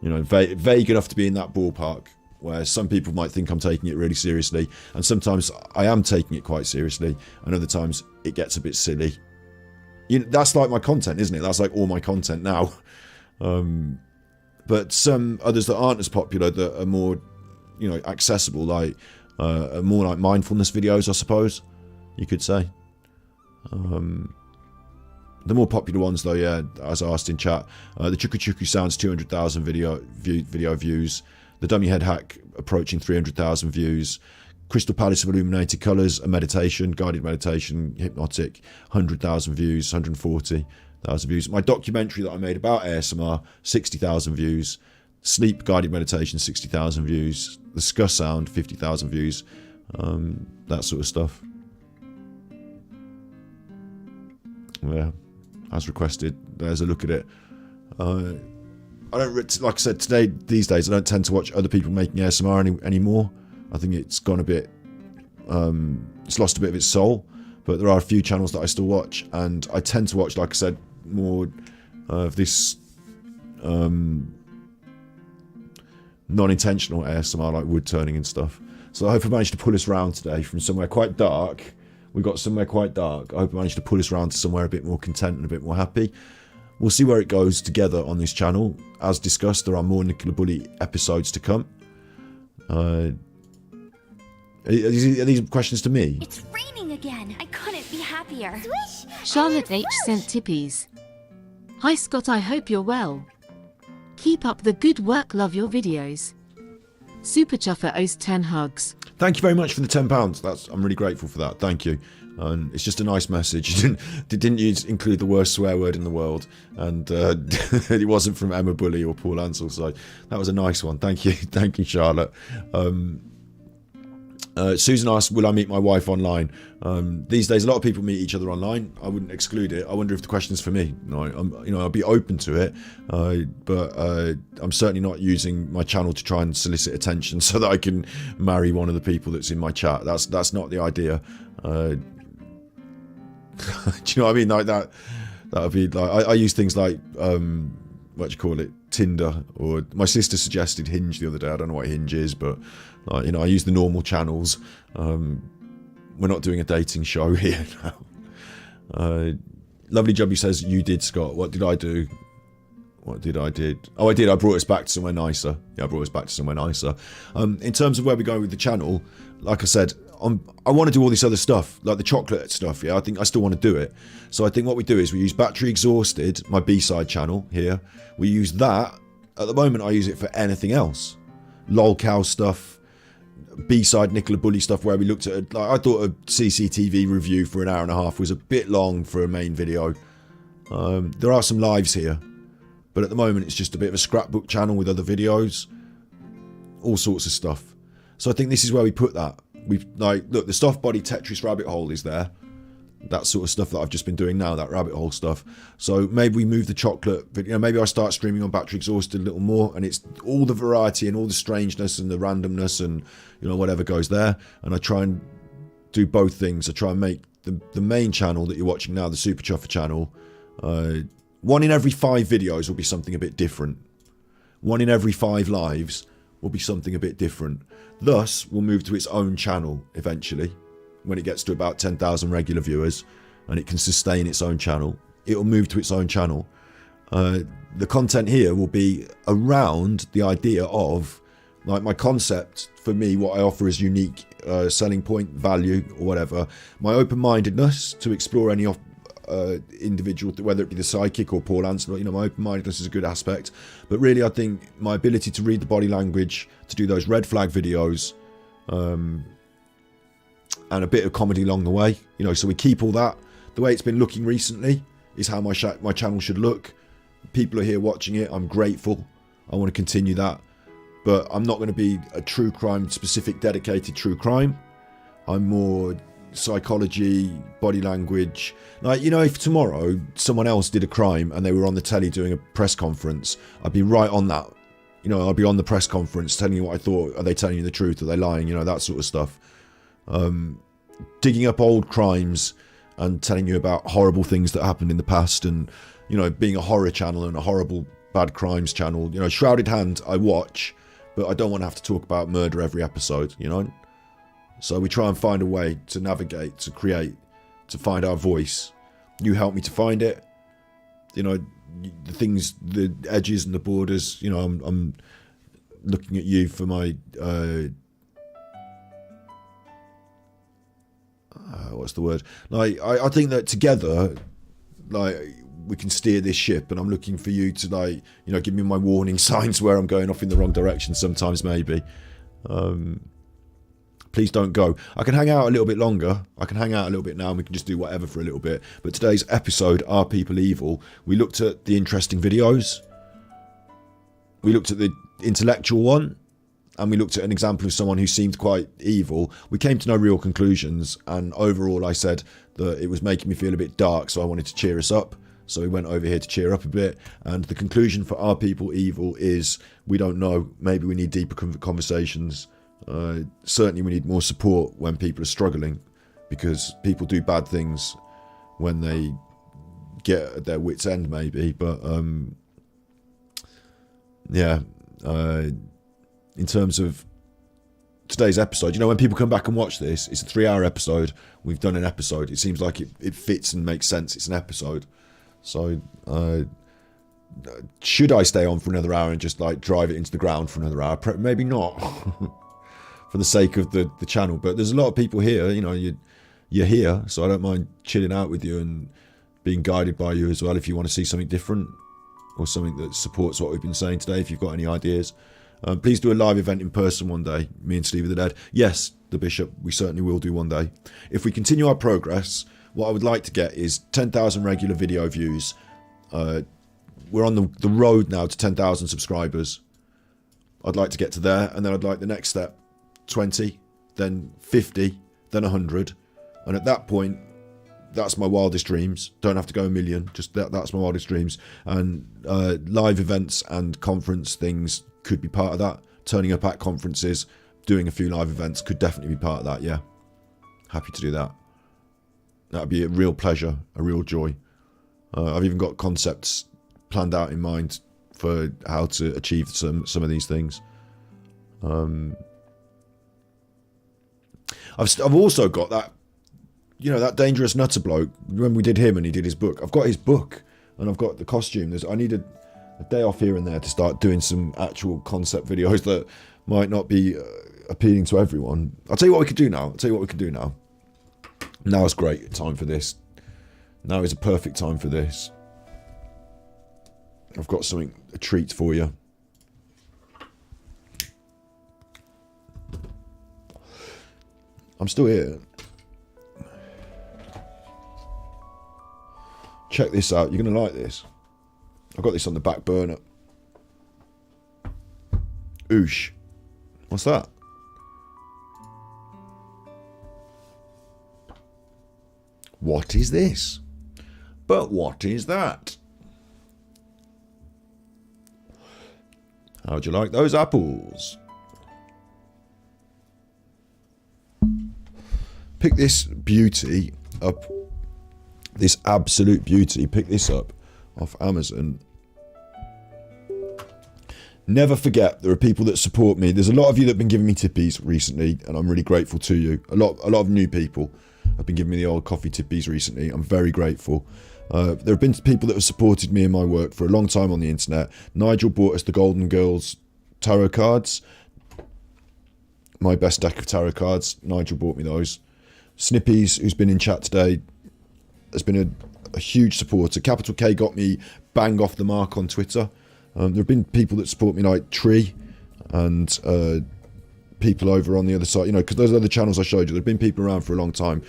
You know, vague enough to be in that ballpark where some people might think I'm taking it really seriously, and sometimes I am taking it quite seriously, and other times it gets a bit silly. You know, that's like my content, isn't it? That's like all my content now. But some others that aren't as popular, that are more, you know, accessible, like are more like mindfulness videos, I suppose you could say. The more popular ones, though, yeah, as I asked in chat, the Chuku Chuku Sounds 200,000 video views, the Dummy Head Hack approaching 300,000 views, Crystal Palace of Illuminated Colours, a meditation, guided meditation, hypnotic, 100,000 views, 140,000 views. My documentary that I made about ASMR, 60,000 views, Sleep Guided Meditation, 60,000 views, the Scuss Sound, 50,000 views, that sort of stuff. Yeah. As requested, there's a look at it. I don't, like I said, these days, I don't tend to watch other people making ASMR anymore. I think it's gone a bit, it's lost a bit of its soul. But there are a few channels that I still watch, and I tend to watch, like I said, more of this non-intentional ASMR, like wood turning and stuff. So I hope I managed to pull us round today from somewhere quite dark. We got somewhere quite dark. I hope I managed to pull us around to somewhere a bit more content and a bit more happy. We'll see where it goes together on this channel. As discussed, there are more Nicola Bully episodes to come. Are these questions to me? It's raining again. I couldn't be happier. Swish! Charlotte H. sent tippies. Hi Scott, I hope you're well. Keep up the good work, love your videos. Super Chuffer owes 10 hugs. Thank you very much for the £10. I'm really grateful for that. Thank you. And it's just a nice message. Didn't you include the worst swear word in the world? And it wasn't from Emma Bully or Paul Ansell, so that was a nice one. Thank you. Thank you, Charlotte. Susan asked, will I meet my wife online? These days, a lot of people meet each other online. I wouldn't exclude it. I wonder if the question's for me. No, I'll be open to it, but I'm certainly not using my channel to try and solicit attention so that I can marry one of the people that's in my chat. That's not the idea. Do you know what I mean? Like that would be like I use things like what do you call it, Tinder, or my sister suggested Hinge the other day. I don't know what Hinge is, but I use the normal channels. We're not doing a dating show here now. Lovely Jubby says, you did, Scott. What did I do? What did I did? Oh, I did. I brought us back to somewhere nicer. Yeah, I brought us back to somewhere nicer. In terms of where we're going with the channel, like I said, I want to do all this other stuff, like the chocolate stuff. Yeah, I think I still want to do it. So I think what we do is we use Battery Exhausted, my B-side channel here. We use that. At the moment, I use it for anything else. LOLcow stuff, B-side Nicola Bully stuff where we looked at, like, I thought a CCTV review for an hour and a half was a bit long for a main video. There are some lives here, but at the moment it's just a bit of a scrapbook channel with other videos, all sorts of stuff. So I think this is where we put that. We've, like, look, the Soft Body Tetris rabbit hole is there. That sort of stuff that I've just been doing now, that rabbit hole stuff. So maybe we move the chocolate, but, you know, maybe I start streaming on Battery Exhausted a little more, and it's all the variety and all the strangeness and the randomness and, you know, whatever goes there. And I try and do both things. I try and make the main channel that you're watching now, the Super Chuffer channel, 1 in every 5 videos will be something a bit different. 1 in every 5 lives will be something a bit different. Thus, we'll move to its own channel eventually. When it gets to about 10,000 regular viewers and it can sustain its own channel, it'll move to its own channel. The content here will be around the idea of, like, my concept for me, what I offer is unique selling point, value, or whatever. My open-mindedness to explore any individual, whether it be the psychic or Paul Anson, you know, my open-mindedness is a good aspect. But really, I think my ability to read the body language, to do those red flag videos, and a bit of comedy along the way, you know, so we keep all that. The way it's been looking recently is how my channel should look. People are here watching it. I'm grateful. I want to continue that. But I'm not going to be a true crime specific, dedicated true crime. I'm more psychology, body language. Like, you know, if tomorrow someone else did a crime and they were on the telly doing a press conference, I'd be right on that. You know, I'd be on the press conference telling you what I thought. Are they telling you the truth? Are they lying? You know, that sort of stuff. Digging up old crimes and telling you about horrible things that happened in the past, and, you know, being a horror channel and a horrible bad crimes channel. You know, Shrouded Hand I watch, but I don't want to have to talk about murder every episode, you know. So we try and find a way to navigate, to create, to find our voice. You help me to find it. You know, the things, the edges and the borders. You know, I'm looking at you for my what's the word? Like, I think that together, like, we can steer this ship, and I'm looking for you to, like, you know, give me my warning signs where I'm going off in the wrong direction sometimes, maybe. Please don't go. I can hang out a little bit longer. I can hang out a little bit now, and we can just do whatever for a little bit. But today's episode, Are People Evil? We looked at the interesting videos. We looked at the intellectual one. And we looked at an example of someone who seemed quite evil. We came to no real conclusions, and overall I said that it was making me feel a bit dark, so I wanted to cheer us up. So we went over here to cheer up a bit, and the conclusion for Are People Evil is, we don't know. Maybe we need deeper conversations. Certainly we need more support when people are struggling, because people do bad things when they get at their wits' end, maybe. But yeah, in terms of today's episode, you know, when people come back and watch this, it's a 3-hour episode. We've done an episode. It seems like it fits and makes sense. It's an episode. So should I stay on for another hour and just, like, drive it into the ground for another hour? Maybe not. For the sake of the channel. But there's a lot of people here, you know, you're here, so I don't mind chilling out with you and being guided by you as well if you want to see something different or something that supports what we've been saying today. If you've got any ideas, please do a live event in person one day, me and Steve of the Dead. Yes, the Bishop, we certainly will do one day. If we continue our progress, what I would like to get is 10,000 regular video views. We're on the road now to 10,000 subscribers. I'd like to get to there, and then I'd like the next step, 20, then 50, then 100, and at that point, that's my wildest dreams. Don't have to go a million, just that's my wildest dreams. And live events and conference things could be part of that. Turning up at conferences, doing a few live events could definitely be part of that. Yeah, happy to do that. That'd be a real pleasure, a real joy. I've even got concepts planned out in mind for how to achieve some of these things. I've also got that, you know, that Dangerous Nutter bloke, when we did him and he did his book. I've got his book and I've got the costume. I need a day off here and there to start doing some actual concept videos that might not be appealing to everyone. I'll tell you what we could do now. Now is great time for this. Now is a perfect time for this. I've got a treat for you. I'm still here. Check this out. You're going to like this. I've got this on the back burner. Oosh. What's that? What is this? But what is that? How'd you like those apples? Pick this beauty up. This absolute beauty. Pick this up off Amazon. Never forget, there are people that support me. There's a lot of you that have been giving me tippies recently, and I'm really grateful to you. A lot of new people have been giving me the old coffee tippies recently. I'm very grateful. There have been people that have supported me in my work for a long time on the internet. Nigel bought us the Golden Girls tarot cards. My best deck of tarot cards. Nigel bought me those. Snippies, who's been in chat today, has been a huge supporter. Capital K got me bang off the mark on Twitter. There have been people that support me like Tree and people over on the other side, you know, because those are the channels I showed you. There have been people around for a long time.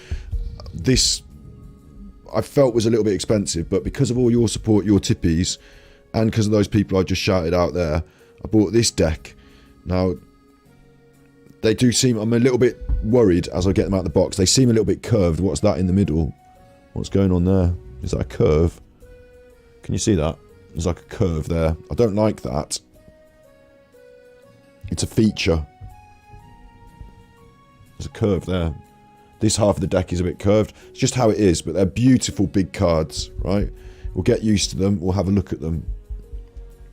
This, I felt, was a little bit expensive, but because of all your support, your tippies, and because of those people I just shouted out there, I bought this deck. Now, they do seem, I'm a little bit worried as I get them out of the box. They seem a little bit curved. What's that in the middle? What's going on there? Is that a curve? Can you see that? There's like a curve there. I don't like that. It's a feature. There's a curve there. This half of the deck is a bit curved. It's just how it is, but they're beautiful big cards, right? We'll get used to them. We'll have a look at them.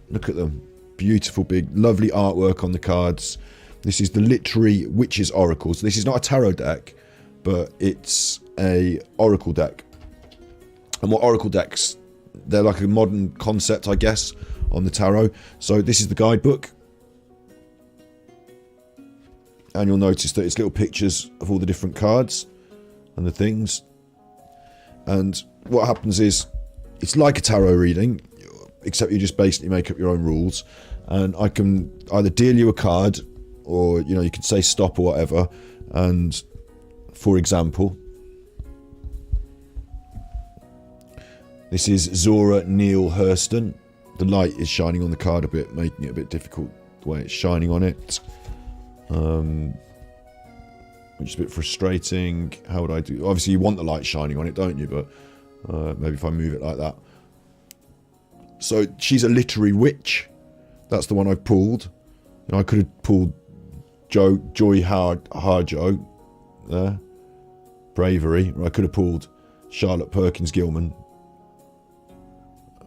Look at them. Beautiful big, lovely artwork on the cards. This is the Literary Witches Oracle. So this is not a tarot deck, but it's a oracle deck. And what oracle decks, they're like a modern concept, I guess, on the tarot. So this is the guidebook. And you'll notice that it's little pictures of all the different cards and the things. And what happens is, it's like a tarot reading, except you just basically make up your own rules. And I can either deal you a card, or, you know, you can say stop or whatever. And, for example, this is Zora Neale Hurston. The light is shining on the card a bit, making it a bit difficult the way it's shining on it. Which is a bit frustrating. How would I do? Obviously, you want the light shining on it, don't you? But maybe if I move it like that. So she's a literary witch. That's the one I've pulled. You know, I could have pulled Joy Harjo there. Bravery. Or I could have pulled Charlotte Perkins Gilman.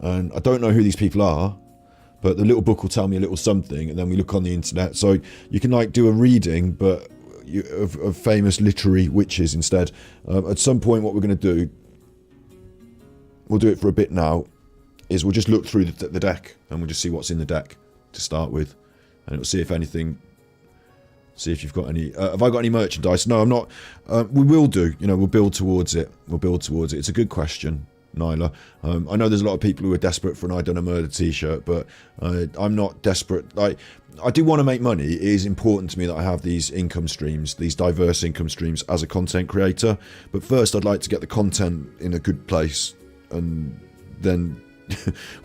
And I don't know who these people are, but the little book will tell me a little something, and then we look on the internet. So you can like do a reading, but of famous literary witches instead. At some point, what we're going to do, we'll do it for a bit now, is we'll just look through the deck, and we'll just see what's in the deck to start with, and it'll see if anything. See if you've got any. Have I got any merchandise? No, I'm not. We will do. You know, we'll build towards it. We'll build towards it. It's a good question, Nyla. I know there's a lot of people who are desperate for an I Done a Murder t-shirt, but I'm not desperate. Like, I do want to make money. It is important to me that I have these income streams, these diverse income streams as a content creator. But first, I'd like to get the content in a good place, and then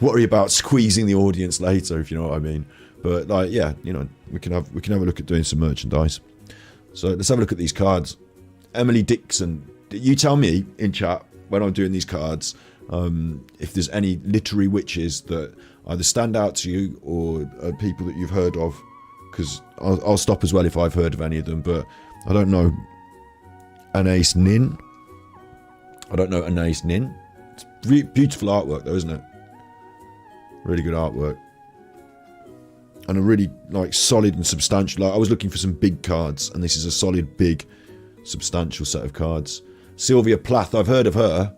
worry about squeezing the audience later, if you know what I mean. But like, yeah, you know, we can have a look at doing some merchandise. So let's have a look at these cards. Emily Dixon, you tell me in chat when I'm doing these cards, if there's any literary witches that either stand out to you or people that you've heard of, because I'll stop as well if I've heard of any of them, but I don't know. Anais Nin. I don't know Anais Nin. It's beautiful artwork though, isn't it? Really good artwork. And a really like solid and substantial. Like, I was looking for some big cards, and this is a solid, big, substantial set of cards. Sylvia Plath, I've heard of her.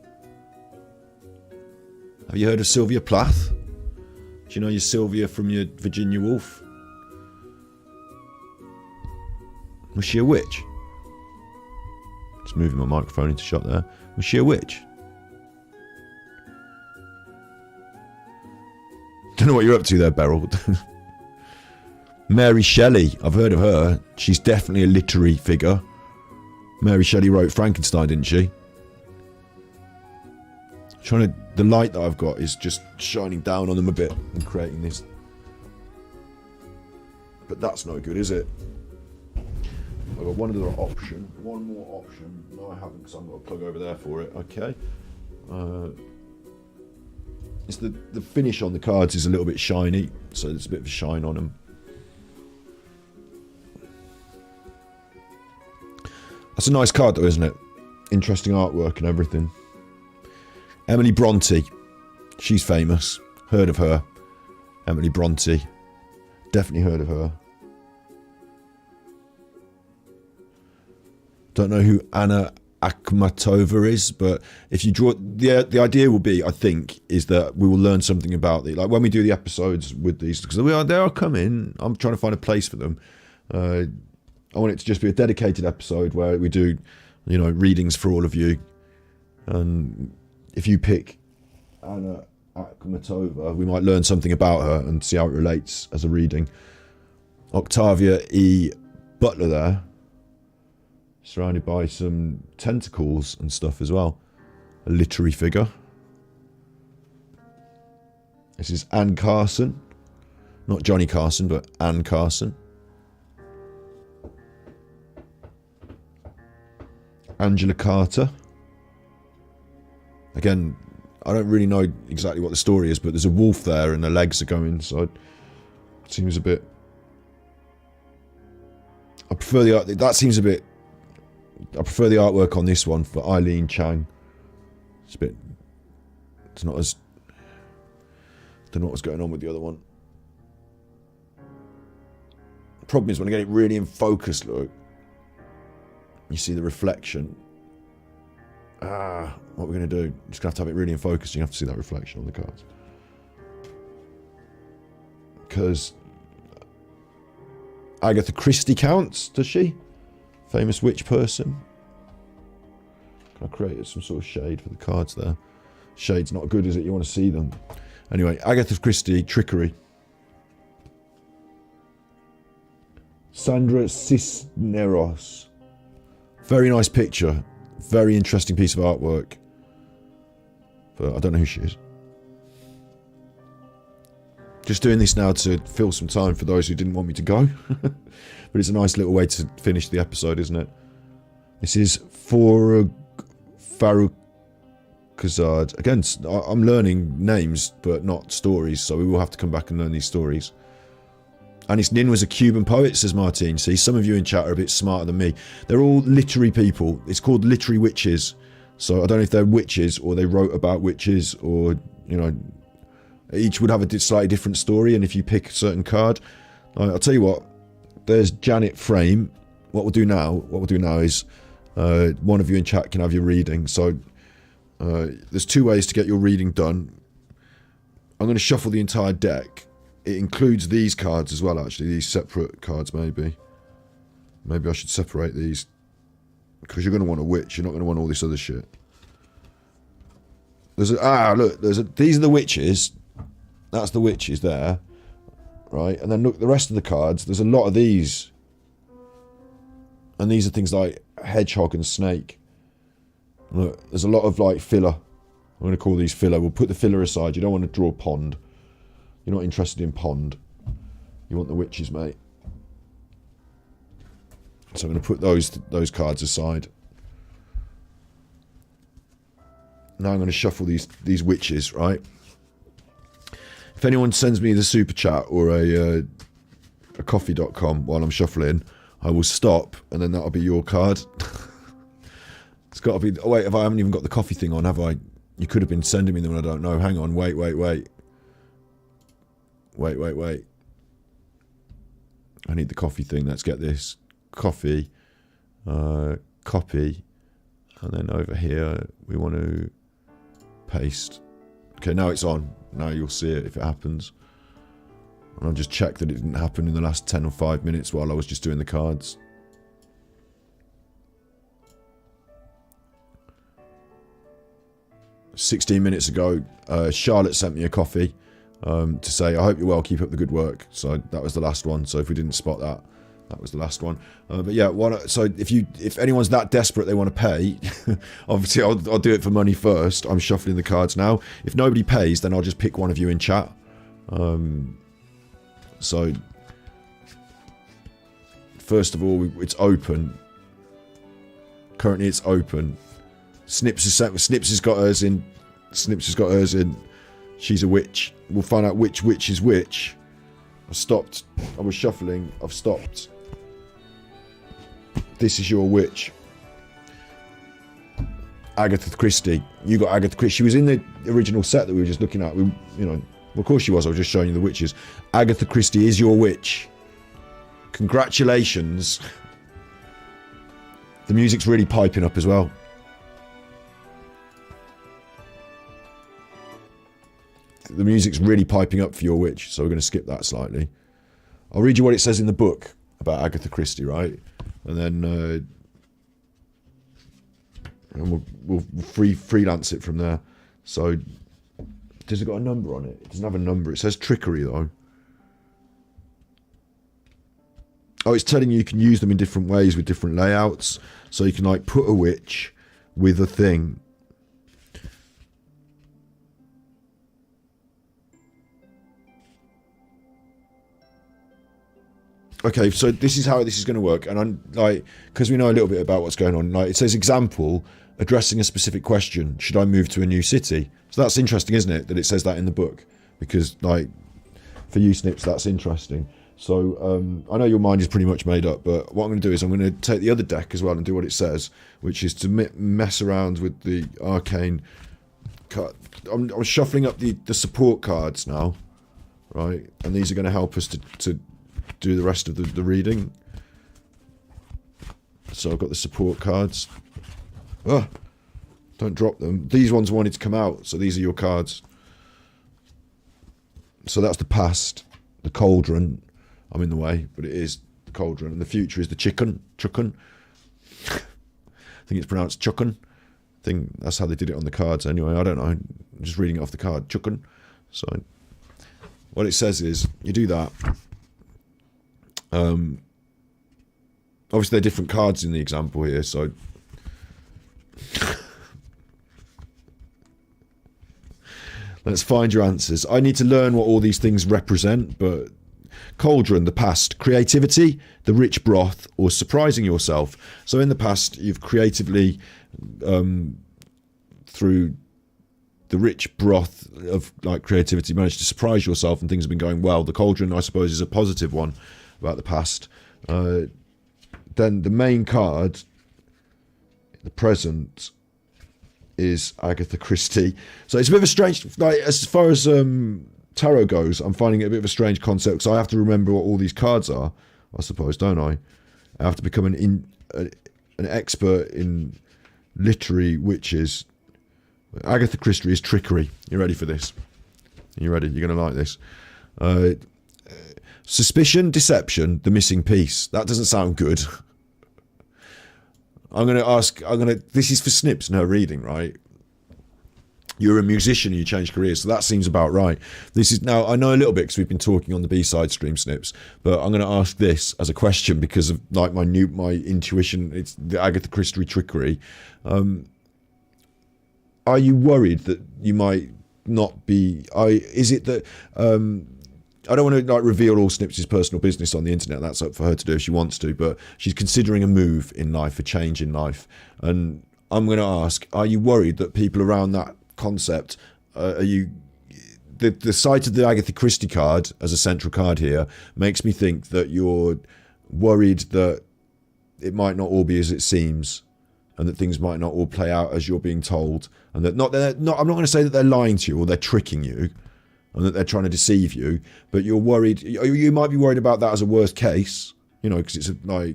Have you heard of Sylvia Plath? Do you know your Sylvia from your Virginia Woolf? Was she a witch? Just moving my microphone into shot there. Was she a witch? Don't know what you're up to there, Beryl. Mary Shelley, I've heard of her. She's definitely a literary figure. Mary Shelley wrote Frankenstein, didn't she? The light that I've got is just shining down on them a bit and creating this. But that's no good, is it? I've got one more option. No, I haven't, because I've got a plug over there for it. Okay. It's the finish on the cards is a little bit shiny, so there's a bit of a shine on them. That's a nice card though, isn't it? Interesting artwork and everything. Emily Bronte. She's famous. Heard of her. Emily Bronte. Definitely heard of her. Don't know who Anna Akhmatova is, but if you draw... The idea will be, I think, is that we will learn something about it. Like when we do the episodes with these, because they are coming. I'm trying to find a place for them. I want it to just be a dedicated episode where we do, readings for all of you. And if you pick Anna Akhmatova, we might learn something about her and see how it relates as a reading. Octavia E. Butler there, surrounded by some tentacles and stuff as well. A literary figure. This is Anne Carson. Not Johnny Carson, but Anne Carson. Angela Carter. Again, I don't really know exactly what the story is, but there's a wolf there and the legs are going, so it seems a bit... I prefer the art... That seems a bit... I prefer the artwork on this one for Eileen Chang. It's a bit... It's not as... I don't know what's going on with the other one. The problem is when I get it really in focus, look, you see the reflection. What we're going to do, you're just going to have it really in focus. You have to see that reflection on the cards. Because Agatha Christie counts, does she? Famous witch person. I created some sort of shade for the cards there. Shade's not good, is it? You want to see them. Anyway, Agatha Christie, trickery. Sandra Cisneros. Very nice picture. Very interesting piece of artwork. But I don't know who she is. Just doing this now to fill some time for those who didn't want me to go. But it's a nice little way to finish the episode, isn't it? This is Farukazad. Again, I'm learning names, but not stories, so we will have to come back and learn these stories. Anis Nin was a Cuban poet, says Martine. See, some of you in chat are a bit smarter than me. They're all literary people. It's called literary witches. So I don't know if they're witches or they wrote about witches or, each would have a slightly different story. And if you pick a certain card, I'll tell you what, there's Janet Frame. What we'll do now is one of you in chat can have your reading. So there's two ways to get your reading done. I'm going to shuffle the entire deck. It includes these cards as well, actually. These separate cards, maybe. Maybe I should separate these. Because you're going to want a witch. You're not going to want all this other shit. These are the witches. That's the witches there. Right? And then look, the rest of the cards. There's a lot of these. And these are things like hedgehog and snake. Look, there's a lot of like filler. I'm going to call these filler. We'll put the filler aside. You don't want to draw pond. You're not interested in pond. You want the witches, mate. So I'm going to put those cards aside. Now I'm going to shuffle these witches, right? If anyone sends me the super chat or a coffee.com while I'm shuffling, I will stop and then that'll be your card. It's got to be... Oh, wait, I haven't even got the coffee thing on, have I? You could have been sending me them and I don't know. Hang on, wait. Wait. I need the coffee thing. Let's get this. Coffee. Copy. And then over here, we want to paste. Okay, now it's on. Now you'll see it if it happens. And I'll just check that it didn't happen in the last 10 or 5 minutes while I was just doing the cards. "16 minutes ago, Charlotte sent me a coffee. To say, I hope you're well, keep up the good work." So that was the last one. So if we didn't spot that, That was the last one. But yeah, so if anyone's that desperate they want to pay, obviously I'll do it for money first. I'm shuffling the cards now. If nobody pays, then I'll just pick one of you in chat. So first of all, it's open. Currently, it's open. Snips has got hers in. Snips has got hers in. She's a witch. We'll find out which witch is which. I stopped. I was shuffling. I've stopped. This is your witch. Agatha Christie. You got Agatha Christie. She was in the original set that we were just looking at. Of course she was. I was just showing you the witches. Agatha Christie is your witch. Congratulations. The music's really piping up as well. The music's really piping up for your witch, so we're going to skip that slightly. I'll read you what it says in the book about Agatha Christie, right? And then we'll freelance it from there. So, does it got a number on it? It doesn't have a number. It says trickery, though. Oh, it's telling you can use them in different ways with different layouts. So you can like put a witch with a thing. Okay, so this is how this is going to work. And I'm like, because we know a little bit about what's going on. Like it says example, addressing a specific question. Should I move to a new city? So that's interesting, isn't it? That it says that in the book. Because like, for you Snips, that's interesting. So I know your mind is pretty much made up, but what I'm going to do is I'm going to take the other deck as well and do what it says, which is to mess around with the arcane card. I'm shuffling up the support cards now, right? And these are going to help us to do the rest of the reading. So I've got the support cards. Oh, don't drop them. These ones wanted to come out, so these are your cards. So that's the past, the cauldron. I'm in the way, but it is the cauldron. And the future is the chukkun. I think it's pronounced chukkun. I think that's how they did it on the cards anyway. I don't know. I'm just reading it off the card. Chukkun. So what it says is, you do that. Obviously, there are different cards in the example here, so... Let's find your answers. I need to learn what all these things represent, but... Cauldron, the past. Creativity, the rich broth, or surprising yourself. So in the past, you've creatively, through the rich broth of like creativity, managed to surprise yourself and things have been going well. The cauldron, I suppose, is a positive one about the past. Then the main card, the present, is Agatha Christie. So it's a bit of a strange, like as far as tarot goes, I'm finding it a bit of a strange concept because I have to remember what all these cards are, I suppose, don't I? I have to become an expert in literary witches. Agatha Christie is trickery. You ready for this? You ready? You're going to like this. Suspicion, deception, the missing piece. That doesn't sound good. This is for Snips and her reading, right? You're a musician, you change careers, so that seems about right. This is now, I know a little bit because we've been talking on the B-side stream, Snips, but I'm going to ask this as a question because of like my intuition. It's the Agatha Christie trickery. Are you worried that you might not be? Is it that? I don't want to like reveal all Snips' personal business on the internet. That's up for her to do if she wants to. But she's considering a move in life, a change in life, and I'm going to ask: are you worried that people around that concept, the sight of the Agatha Christie card as a central card here makes me think that you're worried that it might not all be as it seems, and that things might not all play out as you're being told, and that I'm not going to say that they're lying to you or they're tricking you, and that they're trying to deceive you, but you're worried. You might be worried about that as a worst case, because it's like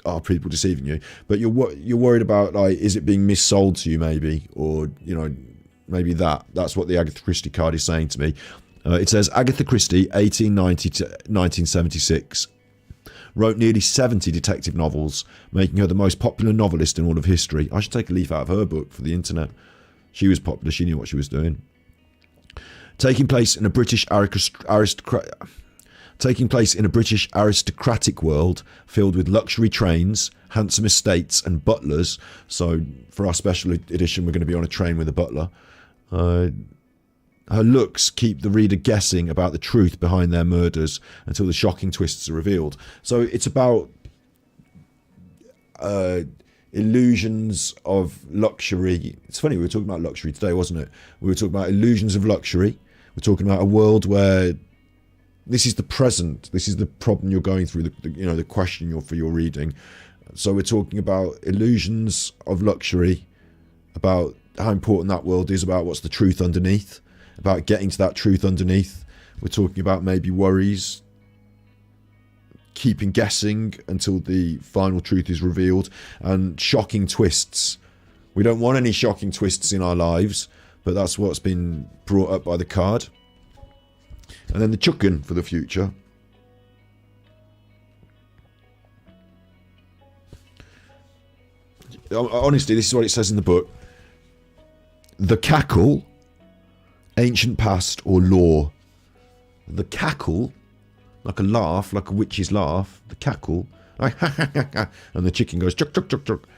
are people deceiving you? But you're worried about like, is it being missold to you maybe, or maybe that's what the Agatha Christie card is saying to me. It says Agatha Christie, 1890 to 1976, wrote nearly 70 detective novels, making her the most popular novelist in all of history. I should take a leaf out of her book for the internet. She was popular. She knew what she was doing. Taking place in a British Taking place in a British aristocratic world filled with luxury trains, handsome estates and butlers. So for our special edition, we're going to be on a train with a butler. Her looks keep the reader guessing about the truth behind their murders until the shocking twists are revealed. So it's about illusions of luxury. It's funny, we were talking about luxury today, wasn't it? We were talking about illusions of luxury. We're talking about a world where this is the present. This is the problem you're going through, the question for your reading. So we're talking about illusions of luxury, about how important that world is, about what's the truth underneath, about getting to that truth underneath. We're talking about maybe worries, keeping guessing until the final truth is revealed, and shocking twists. We don't want any shocking twists in our lives, but that's what's been brought up by the card. And then the chukin for the future. Honestly, this is what it says in the book. The cackle, ancient past or lore. The cackle, like a laugh, like a witch's laugh. The cackle, like ha ha ha ha, and the chicken goes chuck chuck chuck chuck.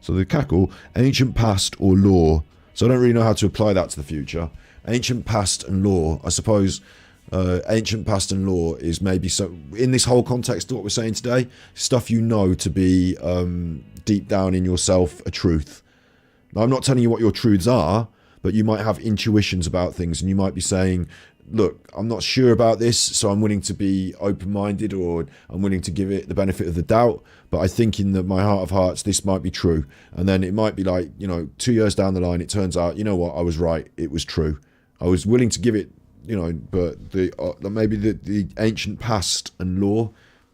So the cackle, ancient past or lore. So I don't really know how to apply that to the future. Ancient past and lore, I suppose. Ancient past and lore is maybe so in this whole context of what we're saying today, stuff you know to be deep down in yourself a truth. Now, I'm not telling you what your truths are, but you might have intuitions about things, and you might be saying, look, I'm not sure about this, so I'm willing to be open-minded, or I'm willing to give it the benefit of the doubt, but I think in my heart of hearts this might be true. And then it might be like, 2 years down the line it turns out, you know what, I was right, it was true. I was willing to give it, but maybe the ancient past and lore,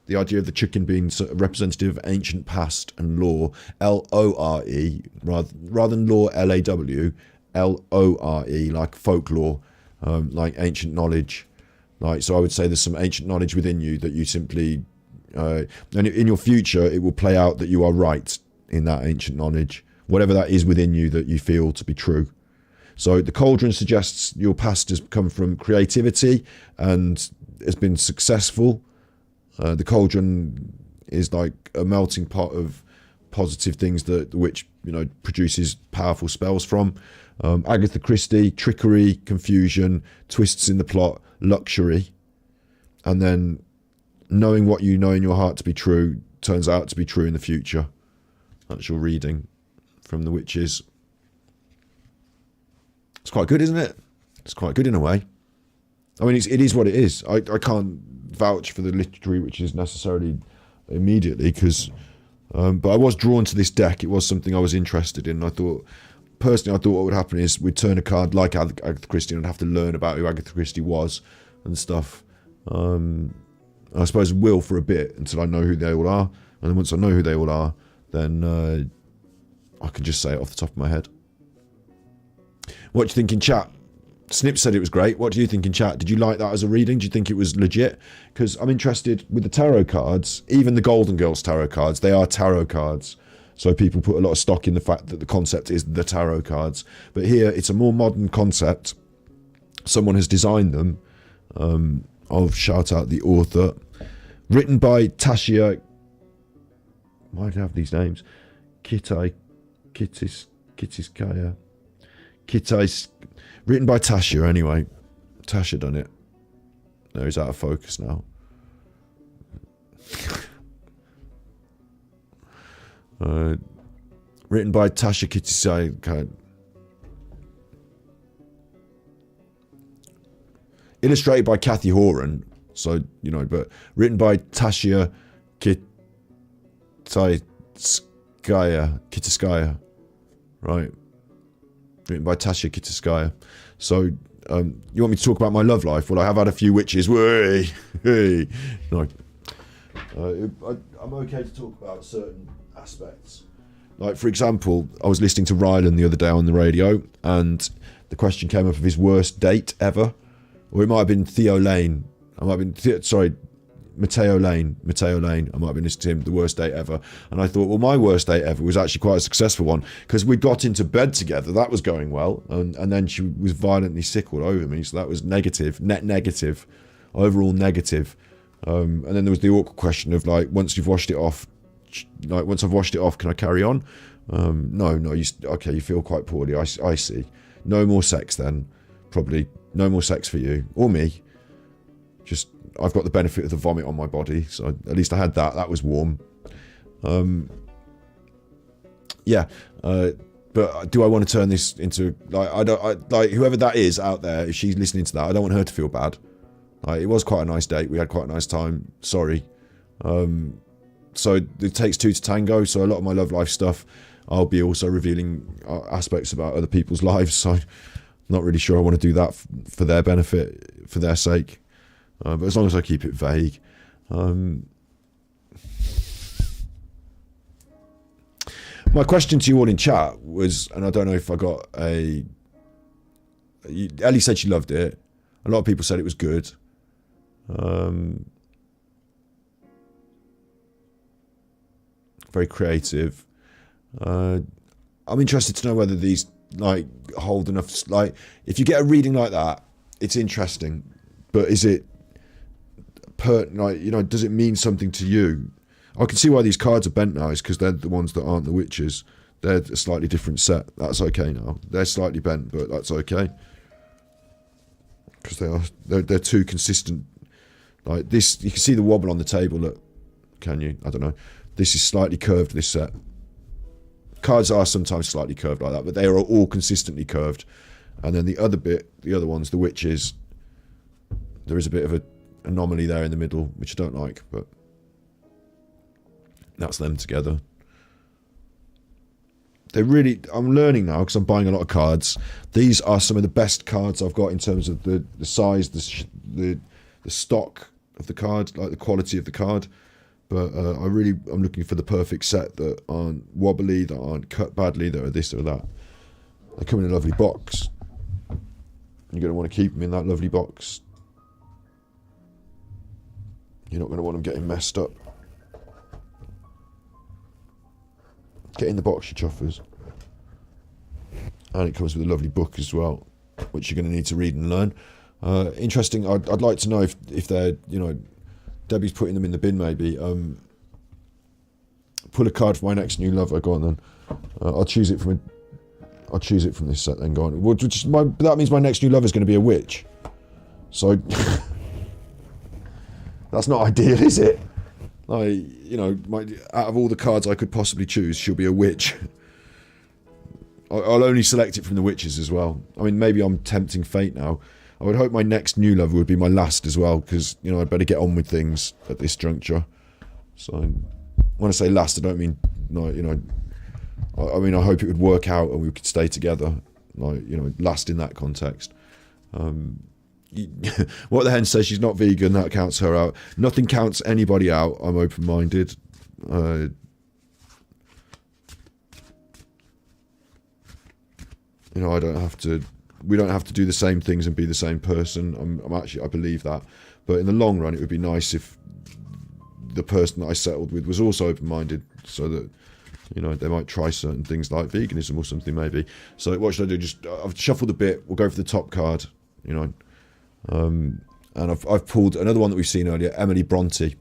the idea of the chicken being sort of representative of ancient past and lore, L-O-R-E, rather than lore, L-A-W, L-O-R-E, like folklore, like ancient knowledge. So I would say there's some ancient knowledge within you that you simply, and in your future, it will play out that you are right in that ancient knowledge, whatever that is within you that you feel to be true. So the cauldron suggests your past has come from creativity and has been successful. The cauldron is like a melting pot of positive things that which produces powerful spells from. Agatha Christie, trickery, confusion, twists in the plot, luxury, and then knowing what you know in your heart to be true turns out to be true in the future. That's your reading from the witches. It's quite good, isn't it? It's quite good in a way. I mean, it is what it is. I can't vouch for the literary witches necessarily immediately, because but I was drawn to this deck. It was something I was interested in. I thought what would happen is we'd turn a card like Agatha Christie and I'd have to learn about who Agatha Christie was and stuff. I suppose will for a bit until I know who they all are, and then once I know who they all are, then I can just say it off the top of my head. What do you think in chat? Snip said it was great. What do you think in chat? Did you like that as a reading? Do you think it was legit? Because I'm interested with the tarot cards, even the Golden Girls tarot cards, they are tarot cards. So people put a lot of stock in the fact that the concept is the tarot cards. But here, it's a more modern concept. Someone has designed them. I'll shout out the author. Written by Tasha... Why do I have these names? Kittiskaya. Written by Tasha, anyway. Tasha done it. No, he's out of focus now. Written by Tasha Kittiskaya. Illustrated by Kathy Horan. So, but written by Tasha Kittiskaya. Right. Written by Tasha Kittiskaya. So, you want me to talk about my love life? Well, I have had a few witches. Hey. No. I'm okay to talk about certain aspects. Like, for example, I was listening to Rylan the other day on the radio, and the question came up of his worst date ever. Or it might have been Theo Lane. Matteo Lane. I might have been listening to him, the worst date ever. And I thought, well, my worst date ever was actually quite a successful one, because we got into bed together. That was going well. And then she was violently sick all over me. So that was negative, net negative, overall negative. And then there was the awkward question of like, once you've washed it off, like once I've washed it off, can I carry on? No, okay, you feel quite poorly. I see. No more sex then. Probably no more sex for you or me. Just, I've got the benefit of the vomit on my body, so at least I had that. That was warm. Yeah. But do I want to turn this into like whoever that is out there, if she's listening to that, I don't want her to feel bad. Like, it was quite a nice date. We had quite a nice time. Sorry. So it takes two to tango. So a lot of my love life stuff, I'll be also revealing aspects about other people's lives. So I'm not really sure I want to do that for their benefit, for their sake. But as long as I keep it vague. My question to you all in chat was, and I don't know if I got Ellie said she loved it. A lot of people said it was good. Very creative. I'm interested to know whether these like hold enough. Like, if you get a reading like that, it's interesting, but is it like, you know, does it mean something to you? I can see why these cards are bent now, is because they're the ones that aren't the witches. They're a slightly different set. That's okay now. They're slightly bent, but that's okay. Because they're too consistent. Like this, you can see the wobble on the table, look. Can you? I don't know. This is slightly curved, this set. Cards are sometimes slightly curved like that, but they are all consistently curved. And then the other bit, the other ones, the witches, there is a bit of an anomaly there in the middle, which I don't like, but that's them together. They really, I'm learning now because I'm buying a lot of cards. These are some of the best cards I've got in terms of the size, the stock of the card, like the quality of the card. But I'm looking for the perfect set that aren't wobbly, that aren't cut badly, that are this or that. They come in a lovely box. You're going to want to keep them in that lovely box. You're not going to want them getting messed up. Get in the box, you chuffers. And it comes with a lovely book as well, which you're going to need to read and learn. Interesting. I'd like to know if they're, you know, Debbie's putting them in the bin maybe. Pull a card for my next new lover. Go on then. I'll choose it from this set then. Go on. Well, that means my next new lover is going to be a witch. So that's not ideal, is it? Like, you know, out of all the cards I could possibly choose, she'll be a witch. I'll only select it from the witches as well. I mean, maybe I'm tempting fate now. I would hope my next new lover would be my last as well, because, you know, I'd better get on with things at this juncture. So, when I say last, I don't mean, you know, I mean, I hope it would work out and we could stay together. Like, you know, last in that context. What the hen says, she's not vegan, that counts her out. Nothing counts anybody out. I'm open-minded. You know, we don't have to do the same things and be the same person. I believe that. But in the long run, it would be nice if the person that I settled with was also open-minded, so that, you know, they might try certain things like veganism or something maybe. So what should I do? I've shuffled a bit. We'll go for the top card, you know. And I've pulled another one that we've seen earlier, Emily Bronte.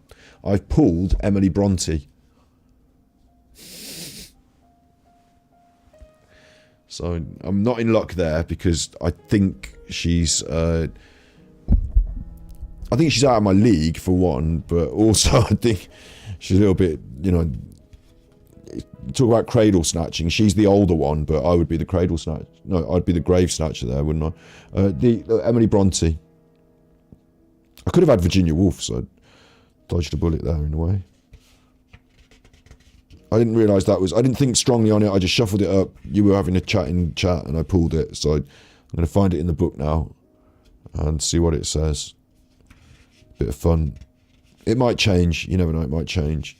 I've pulled Emily Bronte. So I'm not in luck there, because I think she's out of my league for one, but also I think she's a little bit, you know, talk about cradle snatching. She's the older one, but I would be the cradle snatch. No, I'd be the grave snatcher there, wouldn't I? Emily Bronte. I could have had Virginia Woolf, so I dodged a bullet there in a way. I didn't realise I didn't think strongly on it. I just shuffled it up. You were having a chat in chat and I pulled it. So I'm going to find it in the book now and see what it says. Bit of fun. It might change. You never know, it might change.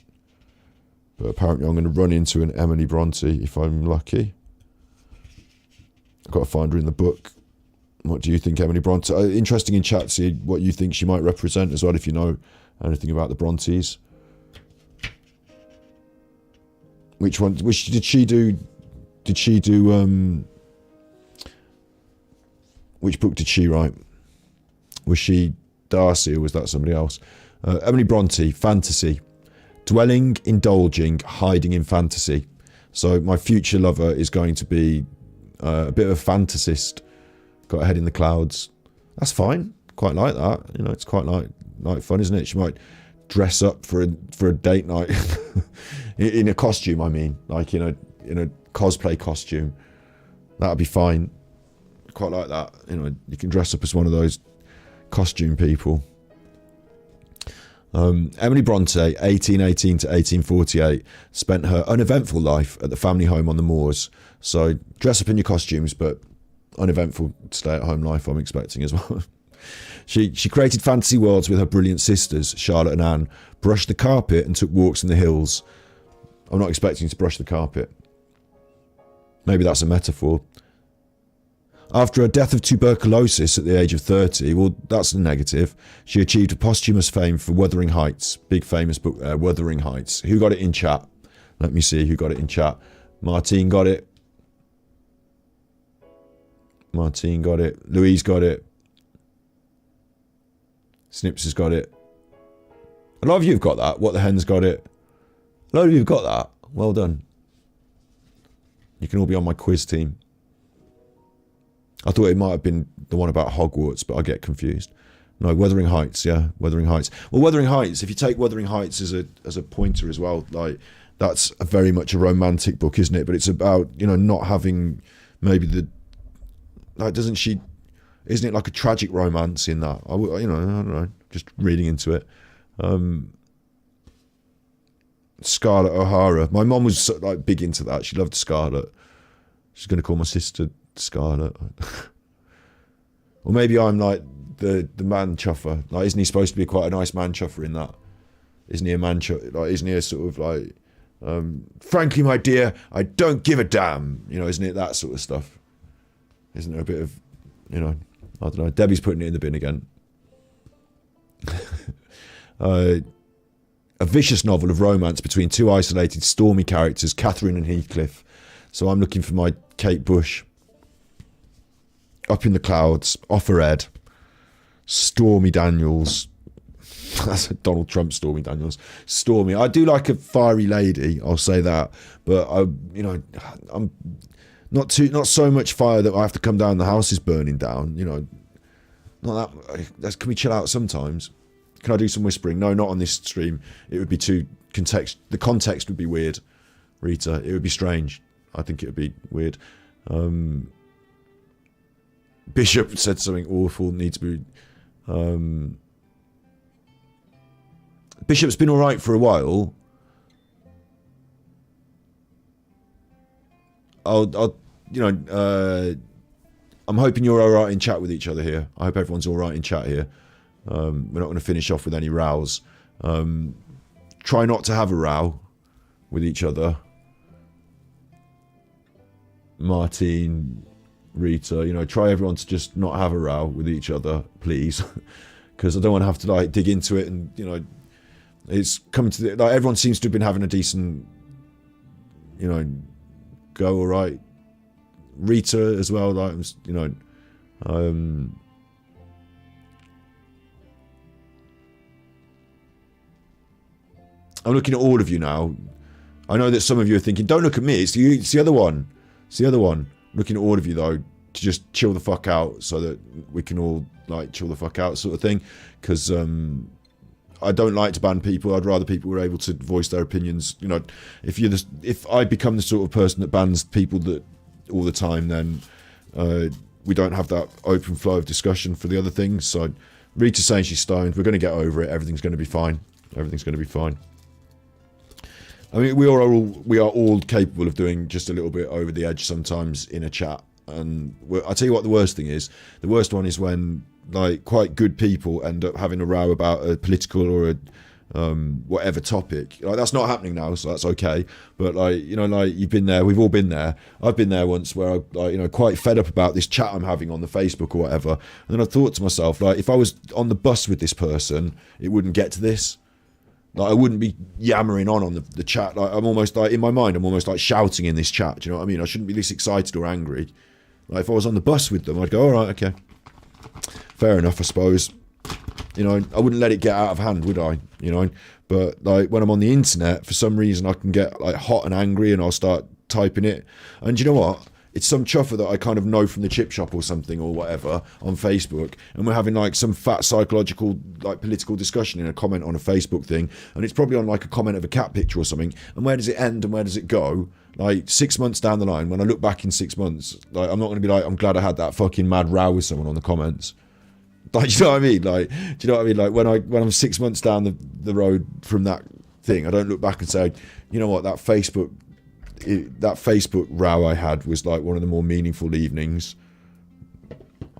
But apparently I'm going to run into an Emily Bronte if I'm lucky. I've got to find her in the book. What do you think, Emily Bronte? Interesting in chat, see what you think she might represent as well, if you know anything about the Brontes. Which one? Which did she do? Which book did she write? Was she Darcy or was that somebody else? Emily Bronte, fantasy. Dwelling, indulging, hiding in fantasy. So my future lover is going to be a bit of a fantasist. Got a head in the clouds. That's fine. Quite like that. You know, it's quite like fun, isn't it? She might dress up for a date night in a costume. I mean, like in a cosplay costume. That'd be fine. Quite like that. You know, you can dress up as one of those costume people. Emily Bronte, 1818 to 1848, spent her uneventful life at the family home on the moors. So dress up in your costumes, but uneventful stay-at-home life I'm expecting as well. She created fantasy worlds with her brilliant sisters, Charlotte and Anne, brushed the carpet and took walks in the hills. I'm not expecting to brush the carpet. Maybe that's a metaphor. After her death of tuberculosis at the age of 30, well, that's a negative. She achieved a posthumous fame for Wuthering Heights. Big famous book there, Wuthering Heights. Who got it in chat? Let me see who got it in chat. Martine got it. Martine got it. Louise got it. Snips has got it. A lot of you have got that. What the Hen's got it. A lot of you have got that. Well done. You can all be on my quiz team. I thought it might have been the one about Hogwarts, but I get confused. No, Wuthering Heights, yeah, Wuthering Heights. Well, Wuthering Heights, if you take Wuthering Heights as a pointer as well, like that's very much a romantic book, isn't it? But it's about, you know, not having maybe isn't it like a tragic romance in that? I don't know, just reading into it. Scarlett O'Hara. My mum was like big into that. She loved Scarlett. She's going to call my sister Scarlett. Or maybe I'm like the man chuffer. Like, isn't he supposed to be quite a nice man chuffer in that? Isn't he a man chuffer? Like, isn't he a sort of like, frankly, my dear, I don't give a damn. You know, isn't it that sort of stuff? Isn't there a bit of, you know, I don't know. Debbie's putting it in the bin again. A vicious novel of romance between two isolated, stormy characters, Catherine and Heathcliff. So I'm looking for my Kate Bush. Up in the Clouds, off her head. Stormy Daniels. That's Donald Trump, Stormy Daniels. Stormy. I do like a fiery lady, I'll say that. But I'm not so much fire that I have to come down, the house is burning down. You know, not that. Can we chill out sometimes? Can I do some whispering? No, not on this stream. It would be too the context would be weird, Rita. It would be strange. I think it would be weird. Bishop said something awful. Needs to be. Bishop's been all right for a while. I'm hoping you're all right in chat with each other here. I hope everyone's all right in chat here. We're not going to finish off with any rows. Try not to have a row with each other. Martine, Rita, you know, try everyone to just not have a row with each other, please. Because I don't want to have to like dig into it, and you know, it's coming to like everyone seems to have been having a decent, you know, go all right. Rita as well, like, you know, I'm looking at all of you now. I know that some of you are thinking, don't look at me, it's the other one. It's the other one. Looking at all of you though, to just chill the fuck out so that we can all like chill the fuck out sort of thing. Because I don't like to ban people. I'd rather people were able to voice their opinions. You know, if I become the sort of person that bans people that all the time, then we don't have that open flow of discussion for the other things. So Rita's saying she's stoned. We're going to get over it. Everything's going to be fine. Everything's going to be fine. I mean, we are all capable of doing just a little bit over the edge sometimes in a chat. And I'll tell you what the worst thing is. The worst one is when like quite good people end up having a row about a political or a whatever topic. Like, that's not happening now, so that's okay. But like, you know, like you've been there, we've all been there. I've been there once where I, like, you know, quite fed up about this chat I'm having on the Facebook or whatever. And then I thought to myself, like, if I was on the bus with this person, it wouldn't get to this. Like, I wouldn't be yammering on the chat. Like, I'm almost like, in my mind, I'm almost like shouting in this chat. Do you know what I mean? I shouldn't be this excited or angry. Like, if I was on the bus with them, I'd go, all right, okay. Fair enough, I suppose. You know, I wouldn't let it get out of hand, would I? You know, but like when I'm on the internet, for some reason I can get like hot and angry, and I'll start typing it. And you know what? It's some chuffer that I kind of know from the chip shop or something or whatever on Facebook, and we're having like some fat psychological like political discussion in a comment on a Facebook thing, and it's probably on like a comment of a cat picture or something. And where does it end and where does it go? Like 6 months down the line, when I look back in 6 months, like I'm not going to be like, I'm glad I had that fucking mad row with someone on the comments. Like, do you know what I mean? Like, do you know what I mean? Like when I'm 6 months down the road from that thing, I don't look back and say, you know what, that Facebook row I had was like one of the more meaningful evenings.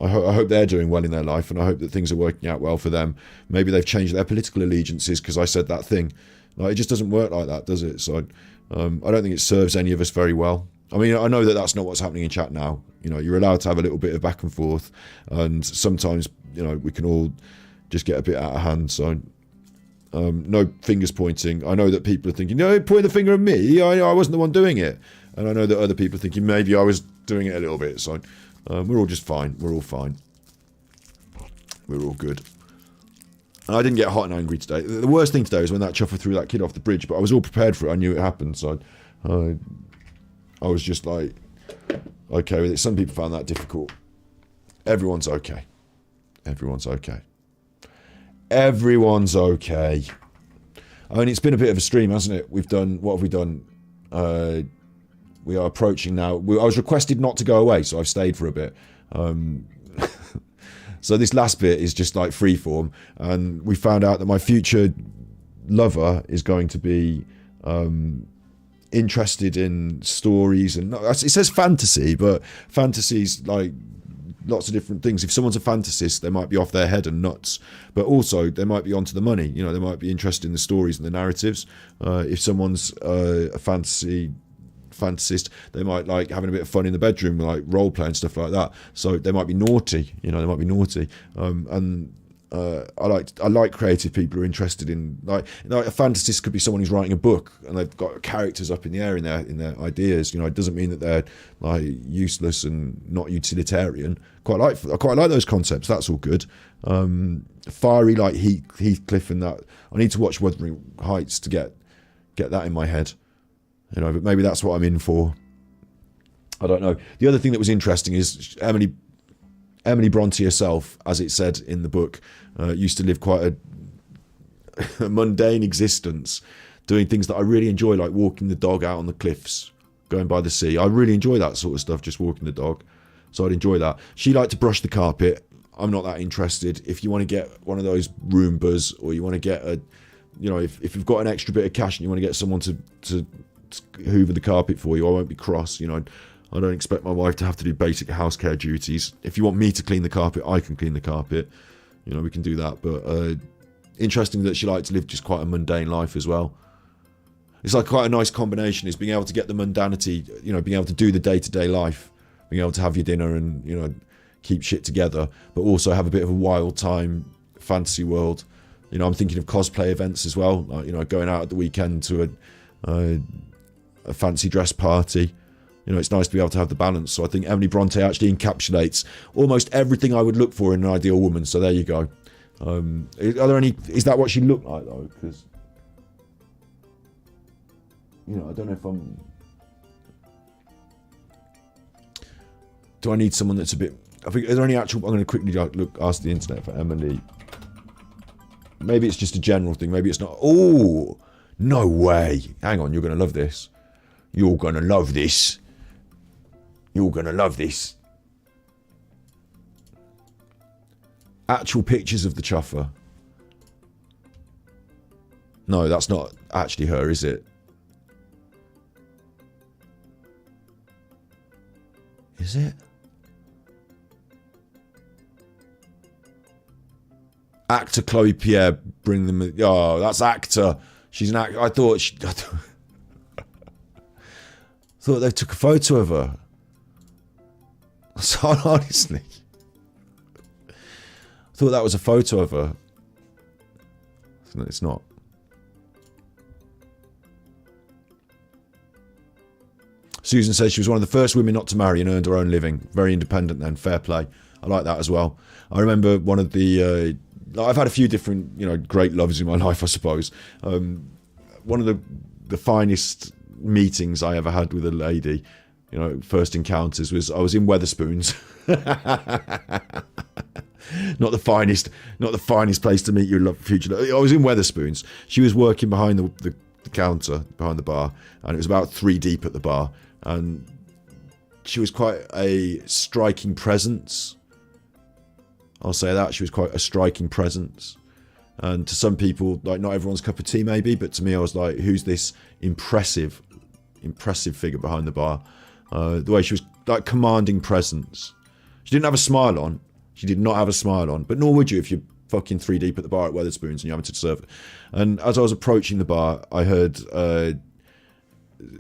I hope they're doing well in their life, and I hope that things are working out well for them. Maybe they've changed their political allegiances because I said that thing. Like, it just doesn't work like that, does it? So I don't think it serves any of us very well. I mean, I know that that's not what's happening in chat now. You know, you're allowed to have a little bit of back and forth, and sometimes, you know, we can all just get a bit out of hand. So no fingers pointing. I know that people are thinking, no, point the finger at me. I wasn't the one doing it. And I know that other people are thinking maybe I was doing it a little bit. So we're all just fine. We're all fine. We're all good. And I didn't get hot and angry today. The worst thing today was when that chuffer threw that kid off the bridge, but I was all prepared for it. I knew it happened. So I was just like, okay with it. Some people found that difficult. Everyone's okay. Everyone's okay. Everyone's okay. I mean, it's been a bit of a stream, hasn't it? We've done, what have we done? We are approaching now. I was requested not to go away, so I've stayed for a bit. So this last bit is just like freeform, and we found out that my future lover is going to be interested in stories, and it says fantasy, but fantasy's like lots of different things. If someone's a fantasist, they might be off their head and nuts, but also they might be onto the money. You know, they might be interested in the stories and the narratives. If someone's a fantasist, they might like having a bit of fun in the bedroom, like role play and stuff like that. So they might be naughty. You know, they might be naughty. I like creative people who are interested in like a fantasist could be someone who's writing a book and they've got characters up in the air in their ideas. You know, it doesn't mean that they're like useless and not utilitarian. I quite like those concepts. That's all good. Fiery like Heathcliff and that. I need to watch Wuthering Heights to get that in my head. You know, but maybe that's what I'm in for. I don't know. The other thing that was interesting is Emily Bronte herself, as it said in the book, used to live quite a mundane existence, doing things that I really enjoy, like walking the dog out on the cliffs, going by the sea. I really enjoy that sort of stuff, just walking the dog. So I'd enjoy that. She liked to brush the carpet. I'm not that interested. If you want to get one of those Roombas, or you want to get a, you know, if you've got an extra bit of cash and you want to get someone to hoover the carpet for you, I won't be cross. You know, I don't expect my wife to have to do basic house care duties. If you want me to clean the carpet, I can clean the carpet. You know, we can do that. But interesting that she liked to live just quite a mundane life as well. It's like quite a nice combination, is being able to get the mundanity, you know, being able to do the day-to-day life, being able to have your dinner and, you know, keep shit together, but also have a bit of a wild time, fantasy world. You know, I'm thinking of cosplay events as well, like, you know, going out at the weekend to a fancy dress party. You know, it's nice to be able to have the balance. So I think Emily Bronte actually encapsulates almost everything I would look for in an ideal woman. So there you go. Are there any? Is that what she looked like though? Because, you know, I don't know if I'm. Do I need someone that's a bit? I think, is there any actual? I'm going to quickly ask the internet for Emily. Maybe it's just a general thing. Maybe it's not. Oh, no way! Hang on, you're going to love this. You're going to love this. You're going to love this. Actual pictures of the chuffer. No, that's not actually her, is it? Is it? Actor Chloe Pierre, bring them. Oh, that's actor. She's an actor. I thought they took a photo of her. So honestly, I thought that was a photo of her. It's not. Susan says she was one of the first women not to marry and earned her own living. Very independent then. Fair play. I like that as well. I remember one of the I've had a few different, great loves in my life, I suppose. One of the finest meetings I ever had with a lady, first encounters, was I was in Wetherspoons. Not the finest place to meet your future. I was in Wetherspoons. She was working behind the counter, behind the bar, and it was about 3 deep at the bar, and she was quite a striking presence. I'll say that. She was quite a striking presence. And to some people, like, not everyone's cup of tea maybe, but to me I was like, who's this impressive figure behind the bar? The way she was, like, commanding presence. She didn't have a smile on. She did not have a smile on, but nor would you if you're fucking 3 deep at the bar at Wetherspoons and you're having to serve it. And as I was approaching the bar, I heard,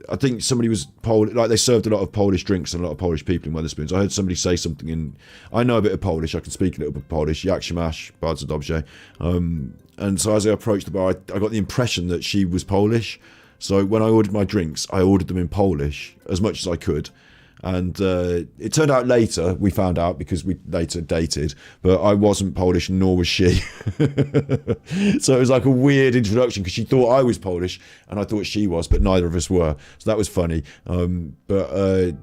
I think somebody was Polish, like they served a lot of Polish drinks and a lot of Polish people in Wetherspoons. I heard somebody say something in, I know a bit of Polish, I can speak a little bit of Polish, jak się masz, bardzo dobrze. And so as I approached the bar, I got the impression that she was Polish. So when I ordered my drinks, I ordered them in Polish as much as I could. And it turned out later, we found out because we later dated, but I wasn't Polish, nor was she. So it was like a weird introduction because she thought I was Polish and I thought she was, but neither of us were. So that was funny. But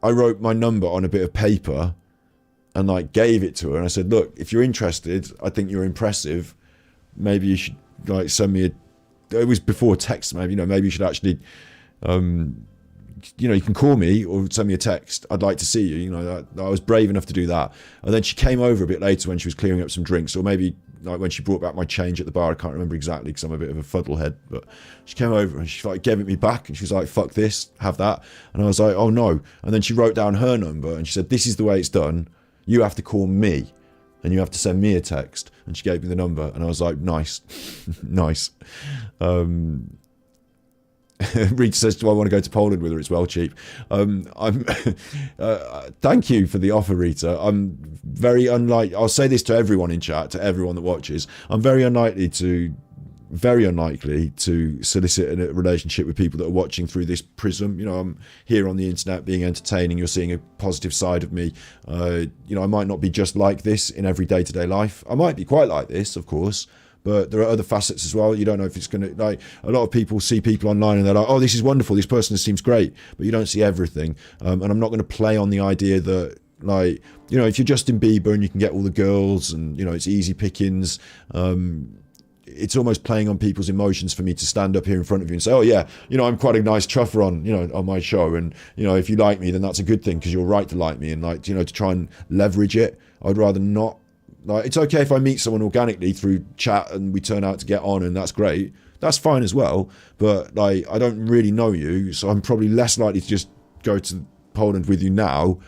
I wrote my number on a bit of paper and like gave it to her. And I said, look, if you're interested, I think you're impressive. Maybe you should like send me it was before text, maybe, maybe you should actually, you can call me or send me a text. I'd like to see you. I was brave enough to do that. And then she came over a bit later when she was clearing up some drinks, or maybe like when she brought back my change at the bar. I can't remember exactly because I'm a bit of a fuddlehead. But she came over and she like gave it me back, and she was like, "Fuck this, have that." And I was like, "Oh no!" And then she wrote down her number and she said, "This is the way it's done. You have to call me, and you have to send me a text." And she gave me the number, and I was like, "Nice, nice." Rita says, do I want to go to Poland with her? It's well cheap. Thank you for the offer, Rita. I'm very unlikely, I'll say this to everyone in chat, to everyone that watches, I'm very unlikely to solicit a relationship with people that are watching through this prism. I'm here on the internet being entertaining. You're seeing a positive side of me. I might not be just like this in every day-to-day life. I might be quite like this, of course, but there are other facets as well. You don't know if it's going to, like, a lot of people see people online and they're like, oh, this is wonderful, this person seems great, but you don't see everything. And I'm not going to play on the idea that, like, if you're Justin Bieber and you can get all the girls and, it's easy pickings, it's almost playing on people's emotions for me to stand up here in front of you and say, oh yeah, I'm quite a nice chuffer on my show, and if you like me, then that's a good thing because you're right to like me, and like, to try and leverage it. I'd rather not. Like, it's okay if I meet someone organically through chat and we turn out to get on, and that's great. That's fine as well. But like, I don't really know you, so I'm probably less likely to just go to Poland with you now.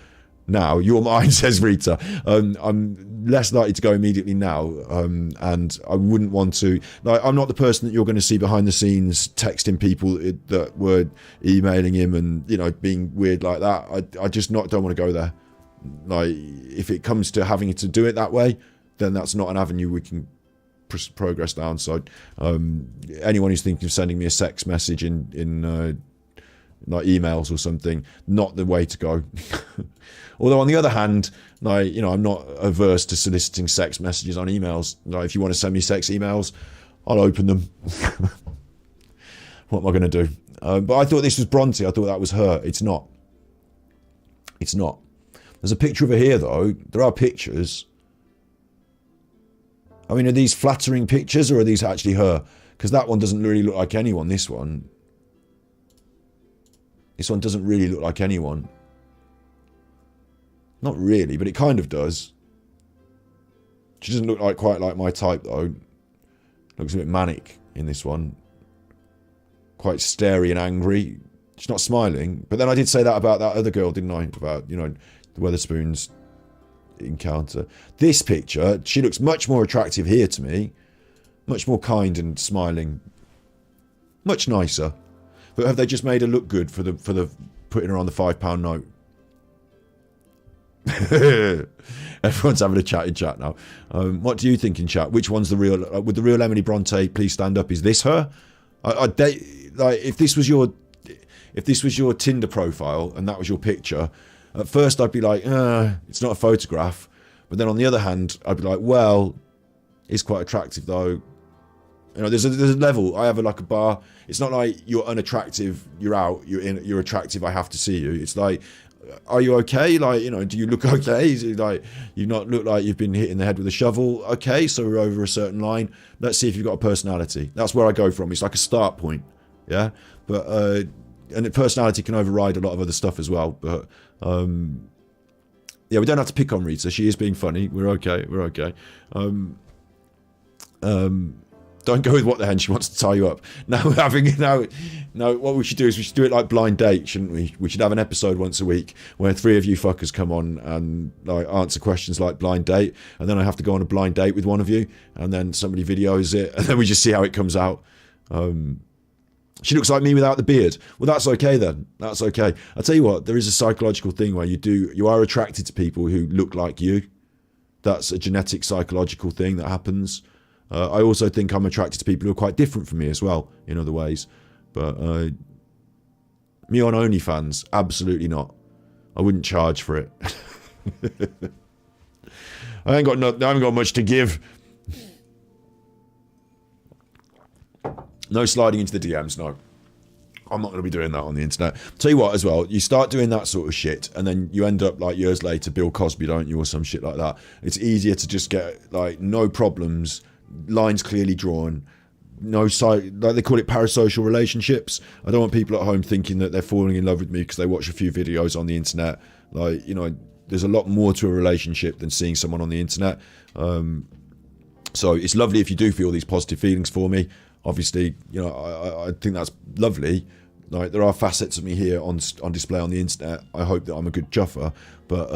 Now, you're mine, says Rita. I'm less likely to go immediately now, and I wouldn't want to. Like, I'm not the person that you're going to see behind the scenes texting people that were emailing him and being weird like that. I just don't want to go there. Like, if it comes to having to do it that way, then that's not an avenue we can progress down. So anyone who's thinking of sending me a sex message in like emails or something, not the way to go. Although on the other hand, like, I'm not averse to soliciting sex messages on emails. Like, if you want to send me sex emails, I'll open them. What am I going to do? But I thought this was Bronte. I thought that was her. It's not. It's not. There's a picture of her here, though. There are pictures. I mean, are these flattering pictures, or are these actually her? Because that one doesn't really look like anyone. This one doesn't really look like anyone. Not really, but it kind of does. She doesn't look quite like my type, though. Looks a bit manic in this one. Quite starey and angry. She's not smiling. But then I did say that about that other girl, didn't I? About, the Wetherspoons encounter. This picture, she looks much more attractive here to me. Much more kind and smiling. Much nicer. But have they just made her look good for the putting her on the £5 note? Everyone's having a chat in chat now. What do you think in chat? Which one's the real? Would the real Emily Bronte please stand up? Is this her? If this was your Tinder profile and that was your picture, at first I'd be like, it's not a photograph. But then on the other hand, I'd be like, well, is quite attractive though. You know, there's a level. I have like a bar. It's not like you're unattractive, you're out, you're attractive, I have to see you. It's like, are you okay? Like, you know, do you look okay? Is it like you not look like you've been hit in the head with a shovel? Okay, so we're over a certain line. Let's see if you've got a personality. That's where I go from. It's like a start point. Yeah, but and personality can override a lot of other stuff as well. But yeah, we don't have to pick on Rita. She is being funny. We're okay. We're okay. Don't go with what the hen, she wants to tie you up. No, what we should do is we should do it like blind date, shouldn't we? We should have an episode once a week where 3 of you fuckers come on and like answer questions like blind date, and then I have to go on a blind date with one of you, and then somebody videos it, and then we just see how it comes out. She looks like me without the beard. Well, that's okay then. That's okay. I'll tell you what, there is a psychological thing where you are attracted to people who look like you. That's a genetic psychological thing that happens. I also think I'm attracted to people who are quite different from me as well, in other ways. But me on OnlyFans, absolutely not. I wouldn't charge for it. I haven't got much to give. No sliding into the DMs, no. I'm not going to be doing that on the internet. Tell you what, as well, you start doing that sort of shit, and then you end up like years later, Bill Cosby, don't you, or some shit like that. It's easier to just get like no problems. Lines clearly drawn, no side, like they call it parasocial relationships. I don't want people at home thinking that they're falling in love with me because they watch a few videos on the internet. Like, you know, there's a lot more to a relationship than seeing someone on the internet. So it's lovely if you do feel these positive feelings for me. Obviously, you know, I think that's lovely. Like, there are facets of me here on display on the internet. I hope that I'm a good juffer, but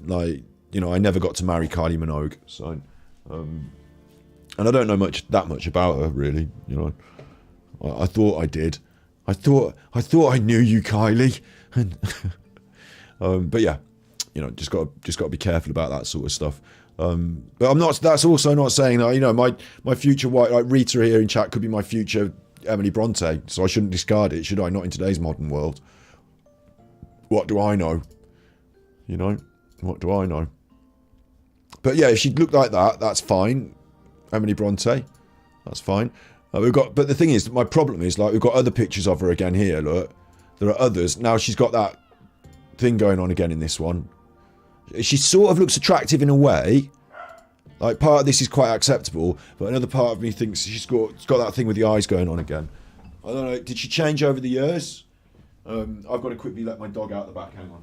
like, you know, I never got to marry Kylie Minogue, so and I don't know that much about her, really. You know, I thought I did. I thought I knew you, Kylie. But yeah, you know, just got to be careful about that sort of stuff. But I'm not. That's also not saying that, you know, my future wife, like Rita here in chat, could be my future Emily Bronte. So I shouldn't discard it, should I? Not in today's modern world. What do I know? You know, what do I know? But yeah, if she looked like that, that's fine. Emily Bronte, that's fine. But the thing is, my problem is, like, we've got other pictures of her again here. Look, there are others. Now she's got that thing going on again in this one. She sort of looks attractive in a way. Like, part of this is quite acceptable, but another part of me thinks she's got that thing with the eyes going on again. I don't know. Did she change over the years? I've got to quickly let my dog out the back. Hang on.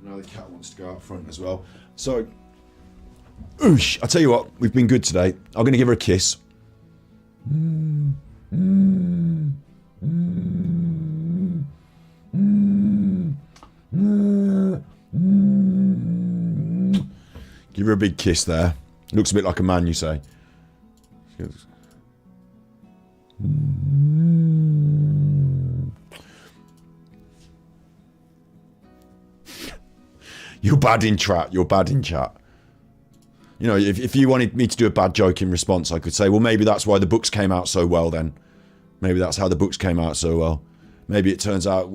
Now the cat wants to go out front as well. So, oosh, I'll tell you what, we've been good today. I'm going to give her a kiss. Give her a big kiss there. Looks a bit like a man, you say. You're bad in chat. You're bad in chat. You know, if you wanted me to do a bad joke in response, I could say, well, maybe that's why the books came out so well then. Maybe that's how the books came out so well. Maybe it turns out,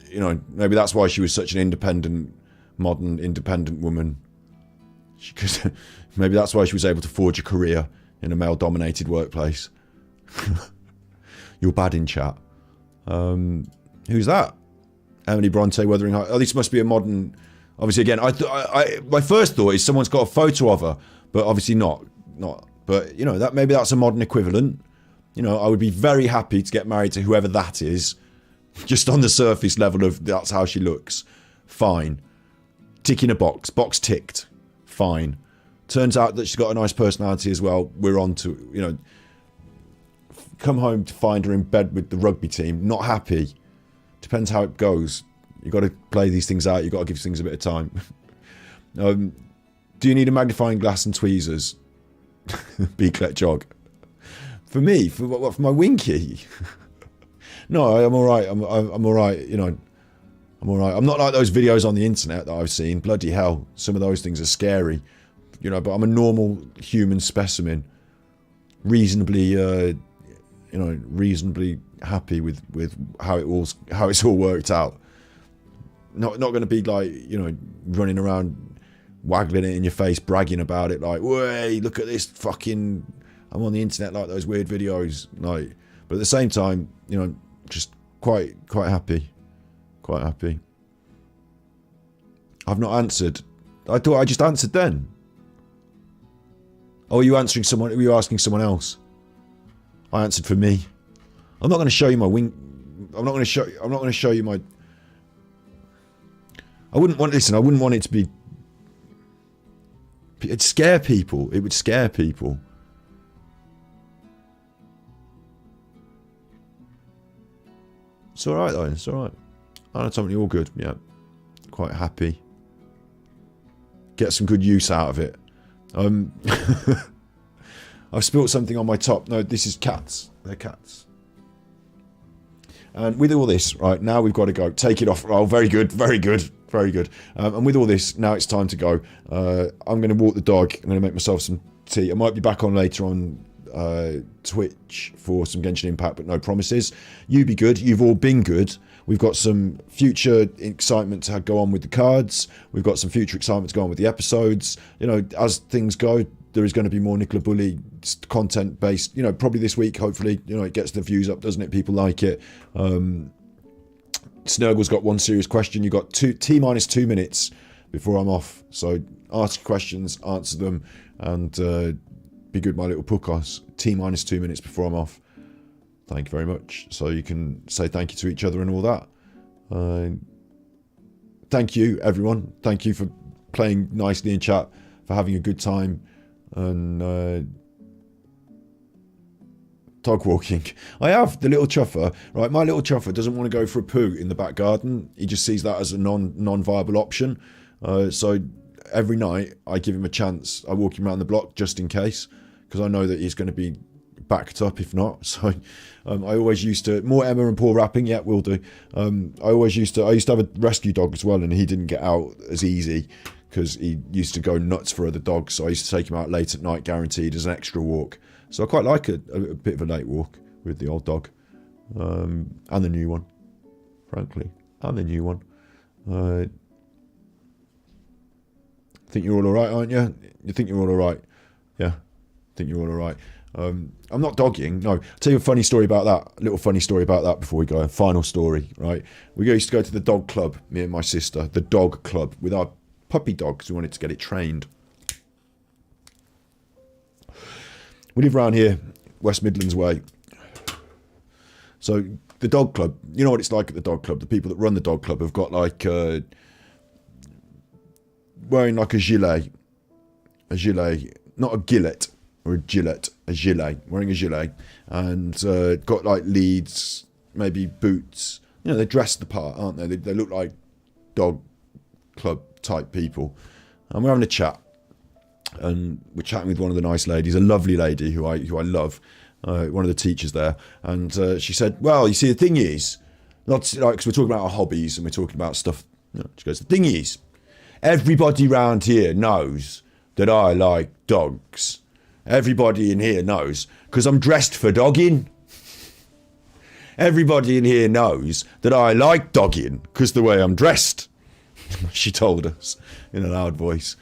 you know, maybe that's why she was such an independent, modern, independent woman. Maybe that's why she was able to forge a career in a male-dominated workplace. You're bad in chat. Who's that? Emily Bronte, Wuthering Heights. Oh, this must be a modern... Obviously, again, my first thought is someone's got a photo of her, but obviously not. But, you know, maybe that's a modern equivalent. You know, I would be very happy to get married to whoever that is, just on the surface level of that's how she looks. Fine. Ticking a box. Box ticked. Fine. Turns out that she's got a nice personality as well. We're on to, you know, come home to find her in bed with the rugby team. Not happy. Depends how it goes. You've got to play these things out. You've got to give things a bit of time. Do you need a magnifying glass and tweezers? Beaklet jog. For me? For what? For my winky? No, I'm all right. I'm all right. You know, I'm all right. I'm not like those videos on the internet that I've seen. Bloody hell, some of those things are scary, you know. But I'm a normal human specimen, reasonably, reasonably happy with how it's all worked out. Not going to be like, you know, running around waggling it in your face, bragging about it like, "Way, look at this fucking." I'm on the internet like those weird videos, like. But at the same time, you know, just quite happy. Quite happy. I've not answered. I thought I just answered then. Oh, are you answering someone? Were you asking someone else? I answered for me. I'm not going to show you my wing. I'm not going to show you my. I wouldn't want. Listen, I wouldn't want it to be. It'd scare people. It would scare people. It's all right though. It's all right. I know something all good. Yeah, quite happy. Get some good use out of it. I've spilt something on my top. No, this is cats. They're cats. And with all this, right, now we've got to go. Take it off. Oh, very good, very good, very good. And with all this, now it's time to go. I'm going to walk the dog. I'm going to make myself some tea. I might be back on later on Twitch for some Genshin Impact, but no promises. You be good. You've all been good. We've got some future excitement to go on with the cards. We've got some future excitement to go on with the episodes. You know, as things go, there is going to be more Nicola Bully content based. You know, probably this week, hopefully. You know, it gets the views up, doesn't it? People like it. Snurgle's got one serious question. You got T-minus 2 minutes before I'm off. So ask questions, answer them, and be good, my little puckos. T-minus 2 minutes before I'm off. Thank you very much. So you can say thank you to each other and all that. Thank you, everyone. Thank you for playing nicely in chat, for having a good time, and dog walking. I have the little chuffer, right? My little chuffer doesn't want to go for a poo in the back garden. He just sees that as a non-viable option. So every night I give him a chance. I walk him around the block just in case, because I know that he's going to be backed up if not. So I always used to, more Emma and Paul rapping, yeah, will do. I used to have a rescue dog as well, and he didn't get out as easy because he used to go nuts for other dogs. So I used to take him out late at night, guaranteed, as an extra walk. So I quite like a bit of a late walk with the old dog, and the new one, frankly, and the new one. I think you're all right, aren't you? You think you're all right? Yeah, I think you're all right. I'm not dogging. No, I'll tell you a funny story about that. A little funny story about that before we go. A final story, right? We used to go to the dog club, me and my sister, the dog club, with our puppy dog because we wanted to get it trained. We live around here, West Midlands way. So the dog club, you know what it's like at the dog club. The people that run the dog club have got like wearing like a gilet, not a gillet. Or a gilet, wearing a gilet, and got like leads, maybe boots. You know, they're dressed the part, aren't they? They look like dog club type people. And we're having a chat, and we're chatting with one of the nice ladies, a lovely lady who I love, one of the teachers there. And she said, "Well, you see, the thing is, not like because we're talking about our hobbies and we're talking about stuff." You know, she goes, "The thing is, everybody round here knows that I like dogs." Everybody in here knows, because I'm dressed for dogging. Everybody in here knows that I like dogging, because the way I'm dressed. She told us in a loud voice.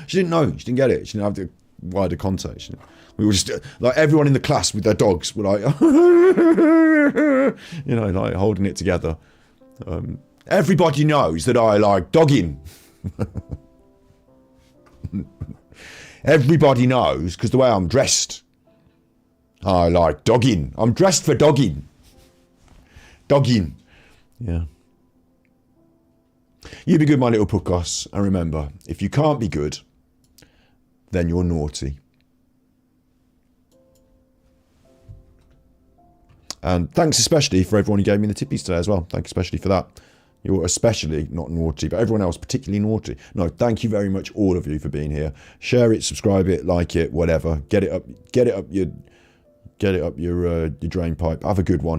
She didn't know. She didn't get it. She didn't have the wider context. We were just, like, everyone in the class with their dogs were like, you know, like holding it together. Everybody knows that I like dogging. Everybody knows, because the way I'm dressed, I like dogging. I'm dressed for dogging. Dogging. Yeah. You be good, my little puckos. And remember, if you can't be good, then you're naughty. And thanks especially for everyone who gave me the tippies today as well. Thank you especially for that. You're especially not naughty, but everyone else particularly naughty. No, thank you very much, all of you, for being here. Share it, subscribe it, like it, whatever. Get it up your drain pipe. Have a good one.